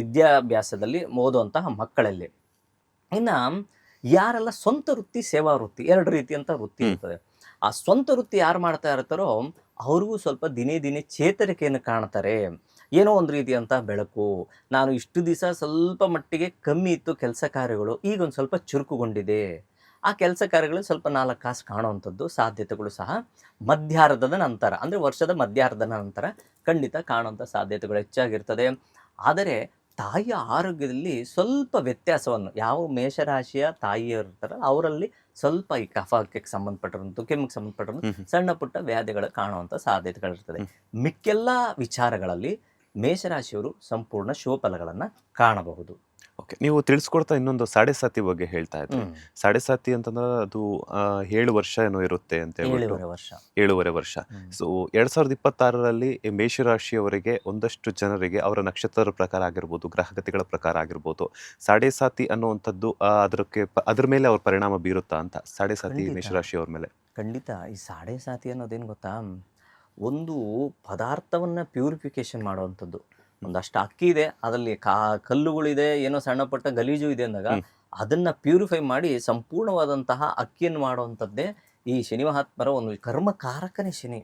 ವಿದ್ಯಾಭ್ಯಾಸದಲ್ಲಿ ಓದುವಂತಹ ಮಕ್ಕಳಲ್ಲಿ. ಇನ್ನು ಯಾರೆಲ್ಲ ಸ್ವಂತ ವೃತ್ತಿ ಸೇವಾ ವೃತ್ತಿ ಎರಡು ರೀತಿಯಂಥ ವೃತ್ತಿ ಇರ್ತದೆ. ಆ ಸ್ವಂತ ವೃತ್ತಿ ಯಾರು ಮಾಡ್ತಾ ಇರ್ತಾರೋ ಅವ್ರಿಗೂ ಸ್ವಲ್ಪ ದಿನೇ ದಿನೇ ಚೇತರಿಕೆಯನ್ನು ಕಾಣ್ತಾರೆ. ಏನೋ ಒಂದು ರೀತಿಯಂಥ ಬೆಳಕು, ನಾನು ಇಷ್ಟು ದಿವಸ ಸ್ವಲ್ಪ ಮಟ್ಟಿಗೆ ಕಮ್ಮಿ ಇತ್ತು ಕೆಲಸ ಕಾರ್ಯಗಳು, ಈಗ ಒಂದು ಸ್ವಲ್ಪ ಚುರುಕುಗೊಂಡಿದೆ, ಆ ಕೆಲಸ ಕಾರ್ಯಗಳು ಸ್ವಲ್ಪ 4 ಕಾಸು ಕಾಣುವಂಥದ್ದು ಸಾಧ್ಯತೆಗಳು ಸಹ ಮಧ್ಯಾರ್ಧದ ನಂತರ ಅಂದರೆ ವರ್ಷದ ಮಧ್ಯಾರ್ಧದ ನಂತರ ಖಂಡಿತ ಕಾಣುವಂಥ ಸಾಧ್ಯತೆಗಳು ಹೆಚ್ಚಾಗಿರ್ತದೆ. ಆದರೆ ತಾಯಿಯ ಆರೋಗ್ಯದಲ್ಲಿ ಸ್ವಲ್ಪ ವ್ಯತ್ಯಾಸವನ್ನು, ಯಾವ ಮೇಷರಾಶಿಯ ತಾಯಿಯರು ಇರ್ತಾರಲ್ಲ ಅವರಲ್ಲಿ ಸ್ವಲ್ಪ ಈ ಕಫಕ್ಕೆ ಸಂಬಂಧಪಟ್ಟಿರೋದು, ಕೆಮ್ಮಿಗೆ ಸಂಬಂಧಪಟ್ಟಿರೋದು ಸಣ್ಣ ಪುಟ್ಟ ವ್ಯಾಧಿಗಳು ಕಾಣುವಂಥ ಸಾಧ್ಯತೆಗಳಿರ್ತದೆ. ಮಿಕ್ಕೆಲ್ಲ ವಿಚಾರಗಳಲ್ಲಿ ಮೇಷರಾಶಿಯವರು ಸಂಪೂರ್ಣ ಶುಭಫಲಗಳನ್ನು ಕಾಣಬಹುದು. ಓಕೆ, ನೀವು ತಿಳಿಸ್ಕೊಡ್ತಾ ಇನ್ನೊಂದು ಸಾಡೆ ಸಾತಿ ಬಗ್ಗೆ ಹೇಳ್ತಾ ಇದ್ರಿ. ಸಾಡೆ ಸಾತಿ ಅಂತಂದ್ರೆ ಅದು 7 ವರ್ಷ ಏನೋ ಇರುತ್ತೆ ಅಂತ ಹೇಳ್ಬಿಟ್ಟು 7.5 ವರ್ಷ. ಸೊ 2026ರಲ್ಲಿ ಮೇಷರಾಶಿಯವರಿಗೆ ಒಂದಷ್ಟು ಜನರಿಗೆ ಅವರ ನಕ್ಷತ್ರದ ಪ್ರಕಾರ ಆಗಿರ್ಬೋದು, ಗ್ರಹಗತಿಗಳ ಪ್ರಕಾರ ಆಗಿರ್ಬೋದು, ಸಾಡೆ ಸಾತಿ ಅನ್ನುವಂಥದ್ದು ಅದ್ರ ಮೇಲೆ ಅವ್ರ ಪರಿಣಾಮ ಬೀರುತ್ತಾ ಅಂತ, ಸಾಡೆ ಸಾತಿ ಮೇಷರಾಶಿಯವ್ರ ಮೇಲೆ? ಖಂಡಿತ. ಈ ಸಾಡೆ ಸಾತಿ ಅನ್ನೋದೇನು ಗೊತ್ತಾ, ಒಂದು ಪದಾರ್ಥವನ್ನು ಪ್ಯೂರಿಫಿಕೇಶನ್ ಮಾಡುವಂಥದ್ದು. ಒಂದಷ್ಟು ಅಕ್ಕಿ ಇದೆ, ಅದರಲ್ಲಿ ಕಲ್ಲುಗಳಿದೆ, ಏನೋ ಸಣ್ಣ ಪುಟ್ಟ ಗಲೀಜು ಇದೆ ಅಂದಾಗ ಅದನ್ನು ಪ್ಯೂರಿಫೈ ಮಾಡಿ ಸಂಪೂರ್ಣವಾದಂತಹ ಅಕ್ಕಿಯನ್ನು ಮಾಡುವಂಥದ್ದೇ ಈ ಶನಿ ಮಹಾತ್ಮರ ಒಂದು ಕರ್ಮಕಾರಕನೇ ಶನಿ.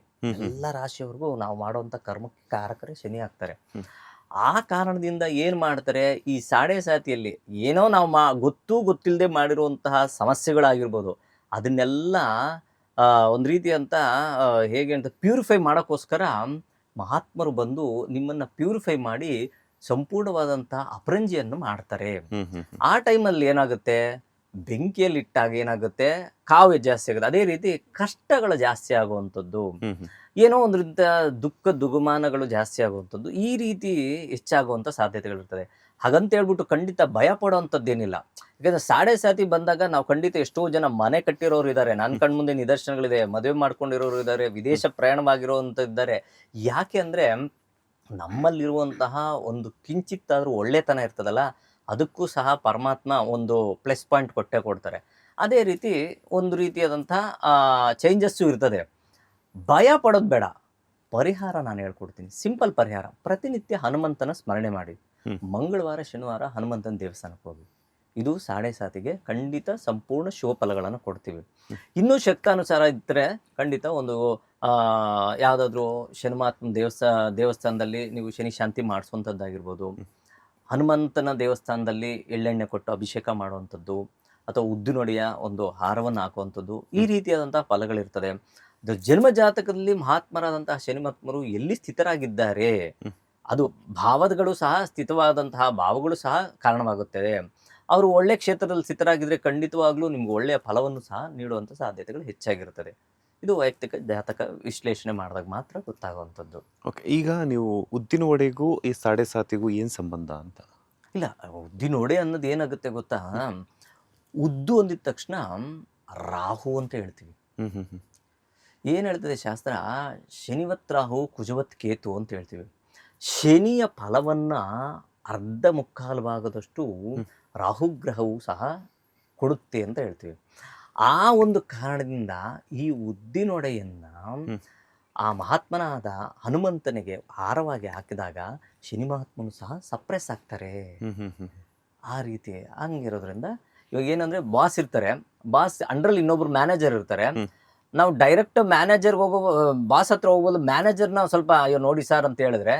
ಎಲ್ಲ ರಾಶಿಯವ್ರಿಗೂ ನಾವು ಮಾಡುವಂಥ ಕರ್ಮಕಾರಕರೇ ಶನಿ ಆಗ್ತಾರೆ. ಆ ಕಾರಣದಿಂದ ಏನು ಮಾಡ್ತಾರೆ, ಈ ಸಾಡೆ ಸಾತಿಯಲ್ಲಿ ಏನೋ ನಾವು ಗೊತ್ತಿಲ್ಲದೆ ಮಾಡಿರುವಂತಹ ಸಮಸ್ಯೆಗಳಾಗಿರ್ಬೋದು, ಅದನ್ನೆಲ್ಲ ಒಂದು ರೀತಿಯಂತ ಹೇಗೆ ಅಂತ ಪ್ಯೂರಿಫೈ ಮಾಡೋಕ್ಕೋಸ್ಕರ ಮಹಾತ್ಮರು ಬಂದು ನಿಮ್ಮನ್ನು ಪ್ಯೂರಿಫೈ ಮಾಡಿ ಸಂಪೂರ್ಣವಾದಂಥ ಅಪರಂಜಿಯನ್ನು ಮಾಡ್ತಾರೆ. ಆ ಟೈಮಲ್ಲಿ ಏನಾಗುತ್ತೆ, ಬೆಂಕಿಯಲ್ಲಿ ಇಟ್ಟಾಗ ಏನಾಗುತ್ತೆ, ಕಾವ್ಯ ಜಾಸ್ತಿ ಆಗುತ್ತೆ. ಅದೇ ರೀತಿ ಕಷ್ಟಗಳು ಜಾಸ್ತಿ ಆಗುವಂಥದ್ದು, ಏನೋ ಒಂದು ರೀತಿಯ ದುಃಖ ದುಗುಮಾನಗಳು ಜಾಸ್ತಿ ಆಗುವಂಥದ್ದು, ಈ ರೀತಿ ಹೆಚ್ಚಾಗುವಂಥ ಸಾಧ್ಯತೆಗಳಿರ್ತದೆ. ಹಾಗಂತ ಹೇಳ್ಬಿಟ್ಟು ಖಂಡಿತ ಭಯ ಪಡೋವಂಥದ್ದೇನಿಲ್ಲ. ಯಾಕಂದರೆ ಸಾಡೆ ಸಾತಿ ಬಂದಾಗ ನಾವು ಖಂಡಿತ ಎಷ್ಟೋ ಜನ ಮನೆ ಕಟ್ಟಿರೋರು ಇದ್ದಾರೆ, ನನ್ನ ಕಣ್ಮುಂದೆ ನಿದರ್ಶನಗಳಿದೆ, ಮದುವೆ ಮಾಡ್ಕೊಂಡಿರೋರು ಇದ್ದಾರೆ, ವಿದೇಶ ಪ್ರಯಾಣವಾಗಿರುವಂಥದ್ದಿದ್ದಾರೆ. ಯಾಕೆ ಅಂದರೆ ನಮ್ಮಲ್ಲಿರುವಂತಹ ಒಂದು ಕಿಂಚಿತ್ತಾದರೂ ಒಳ್ಳೆತನ ಇರ್ತದಲ್ಲ, ಅದಕ್ಕೂ ಸಹ ಪರಮಾತ್ಮ ಒಂದು ಪ್ಲಸ್ ಪಾಯಿಂಟ್ ಕೊಟ್ಟೇ ಕೊಡ್ತಾರೆ. ಅದೇ ರೀತಿ ಒಂದು ರೀತಿಯಾದಂಥ ಚೇಂಜಸ್ಸು ಇರ್ತದೆ. ಭಯ ಪಡೋದು ಬೇಡ. ಪರಿಹಾರ ನಾನು ಹೇಳ್ಕೊಡ್ತೀನಿ, ಸಿಂಪಲ್ ಪರಿಹಾರ. ಪ್ರತಿನಿತ್ಯ ಹನುಮಂತನ ಸ್ಮರಣೆ ಮಾಡಿ, ಮಂಗಳವಾರ ಶನಿವಾರ ಹನುಮಂತನ ದೇವಸ್ಥಾನಕ್ಕೆ ಹೋಗಿ. ಇದು ಸಾಡೆ ಸಾತಿಗೆ ಖಂಡಿತ ಸಂಪೂರ್ಣ ಶುಭ ಫಲಗಳನ್ನು ಕೊಡ್ತೀವಿ. ಇನ್ನೂ ಶಕ್ತಾನುಸಾರ ಇದ್ದರೆ ಖಂಡಿತ ಒಂದು ಯಾವುದಾದ್ರೂ ಶನಿಮಾತ್ಮ ದೇವಸ್ಥಾನದಲ್ಲಿ ನೀವು ಶನಿ ಶಾಂತಿ ಮಾಡಿಸುವಂಥದ್ದಾಗಿರ್ಬೋದು, ಹನುಮಂತನ ದೇವಸ್ಥಾನದಲ್ಲಿ ಎಳ್ಳೆಣ್ಣೆ ಕೊಟ್ಟು ಅಭಿಷೇಕ ಮಾಡುವಂಥದ್ದು, ಅಥವಾ ಉದ್ದಿನೊಡೆಯ ಒಂದು ಹಾರವನ್ನು ಹಾಕುವಂಥದ್ದು, ಈ ರೀತಿಯಾದಂಥ ಫಲಗಳಿರ್ತದೆ. ಜನ್ಮ ಜಾತಕದಲ್ಲಿ ಮಹಾತ್ಮರಾದಂತಹ ಶನಿ ಮಹಾತ್ಮರು ಎಲ್ಲಿ ಸ್ಥಿತರಾಗಿದ್ದಾರೆ, ಅದು ಭಾವಗಳು ಸಹ ಸ್ಥಿತವಾದಂತಹ ಭಾವಗಳು ಸಹ ಕಾರಣವಾಗುತ್ತದೆ. ಅವರು ಒಳ್ಳೆ ಕ್ಷೇತ್ರದಲ್ಲಿ ಸ್ಥಿತರಾಗಿದ್ದರೆ ಖಂಡಿತವಾಗ್ಲೂ ನಿಮ್ಗೆ ಒಳ್ಳೆಯ ಫಲವನ್ನು ಸಹ ನೀಡುವಂಥ ಸಾಧ್ಯತೆಗಳು ಹೆಚ್ಚಾಗಿರುತ್ತದೆ. ಇದು ವೈಯಕ್ತಿಕ ಜಾತಕ ವಿಶ್ಲೇಷಣೆ ಮಾಡಿದಾಗ ಮಾತ್ರ ಗೊತ್ತಾಗುವಂಥದ್ದು. ಓಕೆ, ಈಗ ನೀವು ಉದ್ದಿನ ವಡೆಗೂ ಈ ಸಾಡೆ ಸಾತಿಗೂ ಏನು ಸಂಬಂಧ ಅಂತ? ಇಲ್ಲ, ಉದ್ದಿನ ವಡೆ ಅನ್ನೋದು ಏನಾಗುತ್ತೆ ಗೊತ್ತಾ, ಉದ್ದು ಅಂದಿದ ತಕ್ಷಣ ರಾಹು ಅಂತ ಹೇಳ್ತೀವಿ. ಏನು ಹೇಳ್ತದೆ ಶಾಸ್ತ್ರ, ಶನಿವತ್ ರಾಹು ಕುಜವತ್ ಕೇತು ಅಂತ ಹೇಳ್ತೀವಿ. ಶನಿಯ ಫಲವನ್ನು ಅರ್ಧ ಮುಕ್ಕಾಲು ಭಾಗದಷ್ಟು ರಾಹುಗ್ರಹವು ಸಹ ಕೊಡುತ್ತೆ ಅಂತ ಹೇಳ್ತೀವಿ. ಆ ಒಂದು ಕಾರಣದಿಂದ ಈ ಉದ್ದಿನೊಡೆಯನ್ನು ಆ ಮಹಾತ್ಮನಾದ ಹನುಮಂತನಿಗೆ ಹಾರವಾಗಿ ಹಾಕಿದಾಗ ಶನಿ ಮಹಾತ್ಮನು ಸಹ ಸಪ್ರೆಸ್ ಆಗ್ತಾರೆ. ಆ ರೀತಿ ಹಂಗಿರೋದ್ರಿಂದ ಇವಾಗ ಏನಂದರೆ ಬಾಸ್ ಇರ್ತಾರೆ, ಬಾಸ್ ಅಂಡ್ರಲ್ಲಿ ಇನ್ನೊಬ್ರು ಮ್ಯಾನೇಜರ್ ಇರ್ತಾರೆ. ನಾವು ಡೈರೆಕ್ಟ್ ಮ್ಯಾನೇಜರ್ಗೆ ಹೋಗೋ, ಬಾಸ್ ಹತ್ರ ಹೋಗೋದು, ಮ್ಯಾನೇಜರ್ನ ಸ್ವಲ್ಪ ಅಯ್ಯೋ ನೋಡಿ ಸರ್ ಅಂತ ಹೇಳಿದ್ರೆ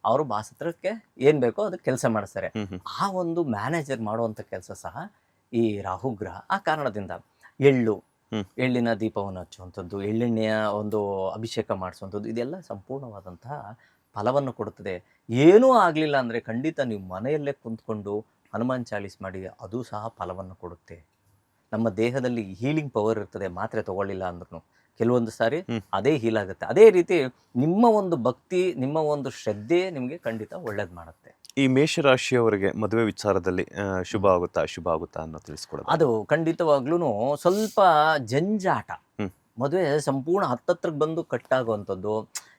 ಅವರು ಬಾಸ್ ಹತ್ರಕ್ಕೆ ಏನು ಬೇಕೋ ಅದಕ್ಕೆ ಕೆಲಸ ಮಾಡಿಸ್ತಾರೆ. ಆ ಒಂದು ಮ್ಯಾನೇಜರ್ ಮಾಡುವಂಥ ಕೆಲಸ ಸಹ ಈ ರಾಹುಗ್ರಹ. ಆ ಕಾರಣದಿಂದ ಎಳ್ಳಿನ ದೀಪವನ್ನು ಹಚ್ಚುವಂಥದ್ದು, ಎಳ್ಳೆಣ್ಣೆಯ ಒಂದು ಅಭಿಷೇಕ ಮಾಡಿಸುವಂಥದ್ದು, ಇದೆಲ್ಲ ಸಂಪೂರ್ಣವಾದಂತಹ ಫಲವನ್ನು ಕೊಡುತ್ತದೆ. ಏನೂ ಆಗಲಿಲ್ಲ ಅಂದರೆ ಖಂಡಿತ ನೀವು ಮನೆಯಲ್ಲೇ ಕುಂತ್ಕೊಂಡು ಹನುಮಾನ್ ಚಾಲೀಸ್ ಮಾಡಿ, ಅದು ಸಹ ಫಲವನ್ನು ಕೊಡುತ್ತೆ. ನಮ್ಮ ದೇಹದಲ್ಲಿ ಹೀಲಿಂಗ್ ಪವರ್ ಇರ್ತದೆ, ಮಾತ್ರೆ ತಗೊಳ್ಳಿಲ್ಲ ಅಂದ್ರೂ ಕೆಲವೊಂದು ಸಾರಿ ಅದೇ ಹೀಲ್ ಆಗುತ್ತೆ. ಅದೇ ರೀತಿ ನಿಮ್ಮ ಒಂದು ಭಕ್ತಿ, ನಿಮ್ಮ ಒಂದು ಶ್ರದ್ಧೆ ನಿಮಗೆ ಖಂಡಿತ ಒಳ್ಳೇದು ಮಾಡುತ್ತೆ. ಈ ಮೇಷರಾಶಿಯವರಿಗೆ ಮದುವೆ ವಿಚಾರದಲ್ಲಿ ಶುಭ ಆಗುತ್ತಾ ಅಶುಭ ಆಗುತ್ತಾ ಅನ್ನೋ ತಿಳಿಸ್ಕೊಡೋದು? ಅದು ಖಂಡಿತವಾಗ್ಲೂ ಸ್ವಲ್ಪ ಜಂಜಾಟ, ಮದುವೆ ಸಂಪೂರ್ಣ ಹತ್ತತ್ರಕ್ಕೆ ಬಂದು ಕಟ್ಟಾಗುವಂಥದ್ದು,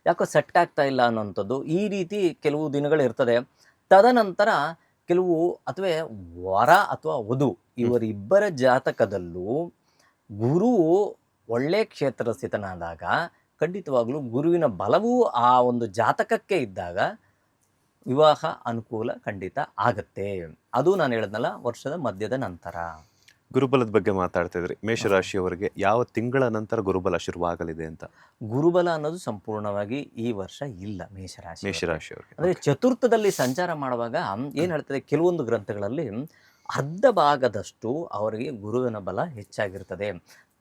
ಯಾಕೋ ಸೆಟ್ ಆಗ್ತಾ ಇಲ್ಲ ಅನ್ನೋಂಥದ್ದು, ಈ ರೀತಿ ಕೆಲವು ದಿನಗಳು ಇರ್ತದೆ. ತದನಂತರ ಕೆಲವು ಅಥವಾ ವರ ಅಥವಾ ವಧು ಇವರಿಬ್ಬರ ಜಾತಕದಲ್ಲೂ ಗುರು ಒಳ್ಳೆ ಕ್ಷೇತ್ರ ಸ್ಥಿತನಾದಾಗ ಖಂಡಿತವಾಗ್ಲೂ ಗುರುವಿನ ಬಲವೂ ಆ ಒಂದು ಜಾತಕಕ್ಕೆ ಇದ್ದಾಗ ವಿವಾಹ ಅನುಕೂಲ ಖಂಡಿತ ಆಗತ್ತೆ. ಅದು ನಾನು ಹೇಳಿದ್ನಲ್ಲ, ವರ್ಷದ ಮಧ್ಯದ ನಂತರ. ಗುರುಬಲದ ಬಗ್ಗೆ ಮಾತಾಡ್ತಿದ್ರಿ. ಮೇಷರಾಶಿಯವರಿಗೆ ಯಾವ ತಿಂಗಳ ನಂತರ ಗುರುಬಲ ಶುರುವಾಗಲಿದೆ ಅಂತ? ಗುರುಬಲ ಅನ್ನೋದು ಸಂಪೂರ್ಣವಾಗಿ ಈ ವರ್ಷ ಇಲ್ಲ ಮೇಷರಾಶಿ. ಮೇಷರಾಶಿಯವರಿಗೆ ಅಂದರೆ ಚತುರ್ಥದಲ್ಲಿ ಸಂಚಾರ ಮಾಡುವಾಗ ಏನು ಹೇಳ್ತದೆ, ಕೆಲವೊಂದು ಗ್ರಂಥಗಳಲ್ಲಿ ಅರ್ಧ ಭಾಗದಷ್ಟು ಅವರಿಗೆ ಗುರುವಿನ ಬಲ ಹೆಚ್ಚಾಗಿರ್ತದೆ.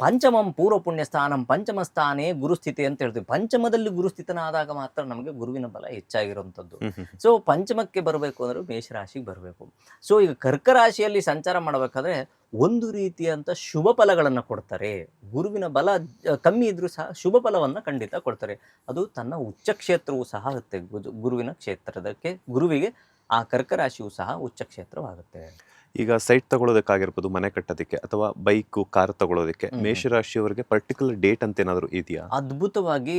ಪಂಚಮಂ ಪೂರ್ವ ಪುಣ್ಯ ಸ್ಥಾನಂ ಪಂಚಮ ಸ್ಥಾನೇ ಗುರುಸ್ಥಿತಿ ಅಂತ ಹೇಳ್ತೀವಿ. ಪಂಚಮದಲ್ಲಿ ಗುರುಸ್ಥಿತನಾದಾಗ ಮಾತ್ರ ನಮಗೆ ಗುರುವಿನ ಬಲ ಹೆಚ್ಚಾಗಿರುವಂಥದ್ದು. ಸೊ ಪಂಚಮಕ್ಕೆ ಬರಬೇಕು ಅಂದರೆ ಮೇಷರಾಶಿಗೆ ಬರಬೇಕು. ಸೊ ಈಗ ಕರ್ಕ ರಾಶಿಯಲ್ಲಿ ಸಂಚಾರ ಮಾಡಬೇಕಾದ್ರೆ ಒಂದು ರೀತಿಯಂಥ ಶುಭ ಫಲಗಳನ್ನು ಕೊಡ್ತಾರೆ. ಗುರುವಿನ ಬಲ ಕಮ್ಮಿ ಇದ್ರೂ ಸಹ ಶುಭ ಫಲವನ್ನು ಖಂಡಿತ ಕೊಡ್ತಾರೆ. ಅದು ತನ್ನ ಉಚ್ಚ ಕ್ಷೇತ್ರವೂ ಸಹ ಆಗುತ್ತೆ. ಗುರುವಿನ ಕ್ಷೇತ್ರದಕ್ಕೆ ಗುರುವಿಗೆ ಆ ಕರ್ಕ ರಾಶಿಯೂ ಸಹ ಉಚ್ಚ ಕ್ಷೇತ್ರವಾಗುತ್ತೆ. ಈಗ ಸೈಟ್ ತಗೊಳ್ಳೋದಕ್ಕಾಗಿರ್ಬೋದು, ಮನೆ ಕಟ್ಟೋದಕ್ಕೆ ಅಥವಾ ಬೈಕು ಕಾರ್ ತಗೊಳ್ಳೋದಕ್ಕೆ ಮೇಷರಾಶಿಯವರಿಗೆ ಪರ್ಟಿಕ್ಯುಲರ್ ಡೇಟ್ ಅಂತ ಏನಾದರೂ ಇದೆಯಾ? ಅದ್ಭುತವಾಗಿ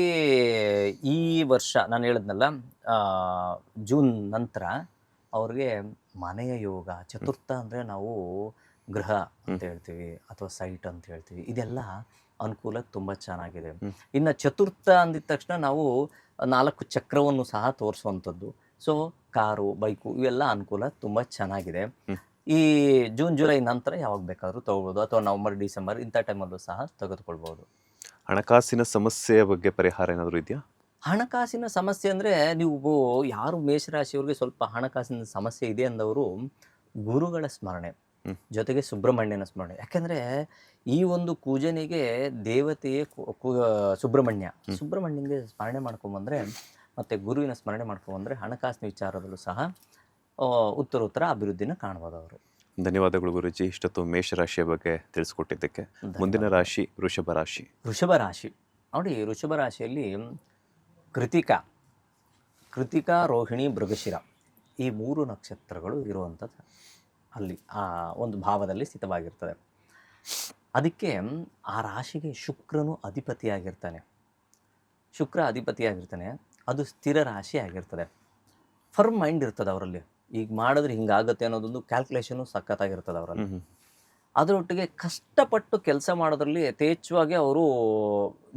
ಈ ವರ್ಷ ನಾನು ಹೇಳಿದ್ನಲ್ಲ, ಜೂನ್ ನಂತರ ಅವ್ರಿಗೆ ಮನೆಯ ಯೋಗ. ಚತುರ್ಥ ಅಂದರೆ ನಾವು ಗೃಹ ಅಂತ ಹೇಳ್ತೀವಿ ಅಥವಾ ಸೈಟ್ ಅಂತ ಹೇಳ್ತೀವಿ. ಇದೆಲ್ಲ ಅನುಕೂಲ ತುಂಬ ಚೆನ್ನಾಗಿದೆ. ಇನ್ನು ಚತುರ್ಥ ಅಂದಿದ ತಕ್ಷಣ ನಾವು 4 ಚಕ್ರವನ್ನು ಸಹ ತೋರಿಸುವಂಥದ್ದು. ಸೊ ಕಾರು, ಬೈಕು ಇವೆಲ್ಲ ಅನುಕೂಲ ತುಂಬ ಚೆನ್ನಾಗಿದೆ. ಈ ಜೂನ್ ಜುಲೈ ನಂತರ ಯಾವಾಗ ಬೇಕಾದರೂ ತಗೋಬೋದು, ಅಥವಾ ನವಂಬರ್ ಡಿಸೆಂಬರ್ ಇಂಥ ಟೈಮಲ್ಲೂ ಸಹ ತೆಗೆದುಕೊಳ್ಬೋದು. ಹಣಕಾಸಿನ ಸಮಸ್ಯೆಯ ಬಗ್ಗೆ ಪರಿಹಾರ ಏನಾದರೂ ಇದೆಯಾ? ಹಣಕಾಸಿನ ಸಮಸ್ಯೆ ಅಂದರೆ, ನೀವು ಯಾರು ಮೇಷರಾಶಿಯವ್ರಿಗೆ ಸ್ವಲ್ಪ ಹಣಕಾಸಿನ ಸಮಸ್ಯೆ ಇದೆ ಅಂದವರು ಗುರುಗಳ ಸ್ಮರಣೆ ಜೊತೆಗೆ ಸುಬ್ರಹ್ಮಣ್ಯನ ಸ್ಮರಣೆ. ಯಾಕೆಂದರೆ ಈ ಒಂದು ಕೂಜನಿಗೆ ದೇವತೆಯೇ ಸುಬ್ರಹ್ಮಣ್ಯನಿಗೆ ಸ್ಮರಣೆ ಮಾಡ್ಕೊಂಬಂದರೆ ಮತ್ತು ಗುರುವಿನ ಸ್ಮರಣೆ ಮಾಡ್ಕೊಂಬಂದರೆ ಹಣಕಾಸಿನ ವಿಚಾರದಲ್ಲೂ ಸಹ ಉತ್ತರ ಅಭಿವೃದ್ಧಿನ ಕಾಣ್ಬೋದು ಅವರು. ಧನ್ಯವಾದಗಳು ಗುರುಜಿ, ಇಷ್ಟೊತ್ತು ಮೇಷರಾಶಿಯ ಬಗ್ಗೆ ತಿಳಿಸ್ಕೊಟ್ಟಿದ್ದಕ್ಕೆ. ಮುಂದಿನ ರಾಶಿ ವೃಷಭ ರಾಶಿ. ವೃಷಭ ರಾಶಿ ನೋಡಿ, ವೃಷಭ ರಾಶಿಯಲ್ಲಿ ಕೃತಿಕಾ, ರೋಹಿಣಿ, ಮೃಗಶಿರ ಈ 3 ನಕ್ಷತ್ರಗಳು ಇರುವಂಥದ್ದು ಅಲ್ಲಿ ಆ ಒಂದು ಭಾವದಲ್ಲಿ ಸ್ಥಿತವಾಗಿರ್ತದೆ. ಅದಕ್ಕೆ ಆ ರಾಶಿಗೆ ಶುಕ್ರನು ಅಧಿಪತಿಯಾಗಿರ್ತಾನೆ. ಅದು ಸ್ಥಿರ ರಾಶಿ ಆಗಿರ್ತದೆ. ಫರ್ಮ್ ಮೈಂಡ್ ಇರ್ತದೆ ಅವರಲ್ಲಿ. ಈಗ ಮಾಡಿದ್ರೆ ಹಿಂಗಾಗತ್ತೆ ಅನ್ನೋದೊಂದು ಕ್ಯಾಲ್ಕುಲೇಷನು ಸಖತ್ತಾಗಿರ್ತದೆ ಅವರಲ್ಲಿ. ಅದರೊಟ್ಟಿಗೆ ಕಷ್ಟಪಟ್ಟು ಕೆಲಸ ಮಾಡೋದ್ರಲ್ಲಿ ಯಥೇಚ್ಛವಾಗಿ ಅವರು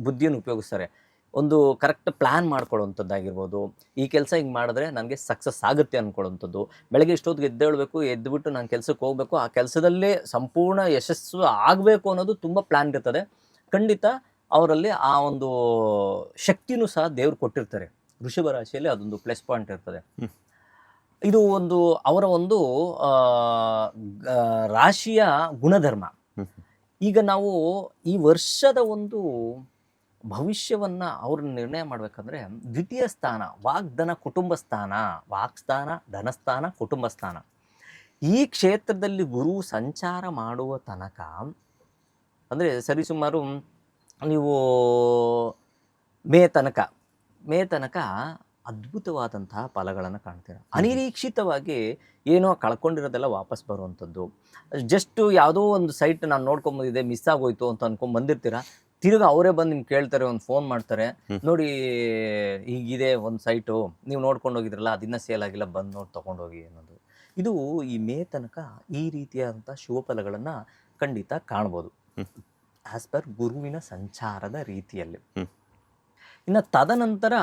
ಬುದ್ಧಿಯನ್ನು ಉಪಯೋಗಿಸ್ತಾರೆ. ಒಂದು ಕರೆಕ್ಟ್ ಪ್ಲ್ಯಾನ್ ಮಾಡ್ಕೊಳ್ಳೋವಂಥದ್ದಾಗಿರ್ಬೋದು. ಈ ಕೆಲಸ ಹಿಂಗೆ ಮಾಡಿದ್ರೆ ನನಗೆ ಸಕ್ಸಸ್ ಆಗುತ್ತೆ ಅಂದ್ಕೊಳ್ಳೋವಂಥದ್ದು. ಬೆಳಗ್ಗೆ ಇಷ್ಟೊತ್ತಿಗೆ ಎದ್ದುಬಿಟ್ಟು ನಾನು ಕೆಲಸಕ್ಕೆ ಹೋಗಬೇಕು, ಆ ಕೆಲಸದಲ್ಲೇ ಸಂಪೂರ್ಣ ಯಶಸ್ಸು ಆಗಬೇಕು ಅನ್ನೋದು ತುಂಬ ಪ್ಲ್ಯಾನ್ ಇರ್ತದೆ. ಖಂಡಿತ ಅವರಲ್ಲಿ ಆ ಒಂದು ಶಕ್ತಿನೂ ಸಹ ದೇವ್ರು ಕೊಟ್ಟಿರ್ತಾರೆ. ವೃಷಭ ರಾಶಿಯಲ್ಲಿ ಅದೊಂದು ಪ್ಲಸ್ ಪಾಯಿಂಟ್ ಇರ್ತದೆ. ಇದು ಒಂದು ಅವರ ಒಂದು ರಾಶಿಯ ಗುಣಧರ್ಮ. ಈಗ ನಾವು ಈ ವರ್ಷದ ಒಂದು ಭವಿಷ್ಯವನ್ನು ಅವ್ರನ್ನ ನಿರ್ಣಯ ಮಾಡಬೇಕಂದ್ರೆ ದ್ವಿತೀಯ ಸ್ಥಾನ ವಾಗ್ಧನ ಕುಟುಂಬ ಸ್ಥಾನ, ವಾಕ್ಸ್ಥಾನ, ಧನಸ್ಥಾನ, ಕುಟುಂಬ ಸ್ಥಾನ, ಈ ಕ್ಷೇತ್ರದಲ್ಲಿ ಗುರು ಸಂಚಾರ ಮಾಡುವ ತನಕ ಅಂದರೆ ಸರಿಸುಮಾರು ನೀವು ಮೇ ತನಕ ಅದ್ಭುತವಾದಂತಹ ಫಲಗಳನ್ನು ಕಾಣ್ತೀರ. ಅನಿರೀಕ್ಷಿತವಾಗಿ ಏನೋ ಕಳ್ಕೊಂಡಿರೋದೆಲ್ಲ ವಾಪಸ್ ಬರುವಂಥದ್ದು. ಜಸ್ಟು ಯಾವುದೋ ಒಂದು ಸೈಟ್ ನಾನು ನೋಡ್ಕೊಂಬಂದಿದ್ದೆ, ಮಿಸ್ ಆಗೋಯ್ತು ಅಂತ ಬಂದಿರ್ತೀರ. ತಿರುಗಿ ಅವರೇ ಬಂದು ನಿಮ್ಗೆ ಕೇಳ್ತಾರೆ, ಒಂದು ಫೋನ್ ಮಾಡ್ತಾರೆ, ನೋಡಿ ಹೀಗಿದೆ ಒಂದು ಸೈಟು, ನೀವು ನೋಡ್ಕೊಂಡು ಹೋಗಿದ್ರಲ್ಲ, ಅದಿನ್ನ ಸೇಲ್ ಆಗಿಲ್ಲ, ಬಂದು ನೋಡಿ ತೊಗೊಂಡೋಗಿ ಅನ್ನೋದು. ಇದು ಈ ಮೇ ತನಕ ಈ ರೀತಿಯಾದಂಥ ಶುಭ ಫಲಗಳನ್ನು ಖಂಡಿತ ಕಾಣ್ಬೋದು ಆಸ್ ಪರ್ ಗುರುವಿನ ಸಂಚಾರದ ರೀತಿಯಲ್ಲಿ. ಇನ್ನು ತದನಂತರ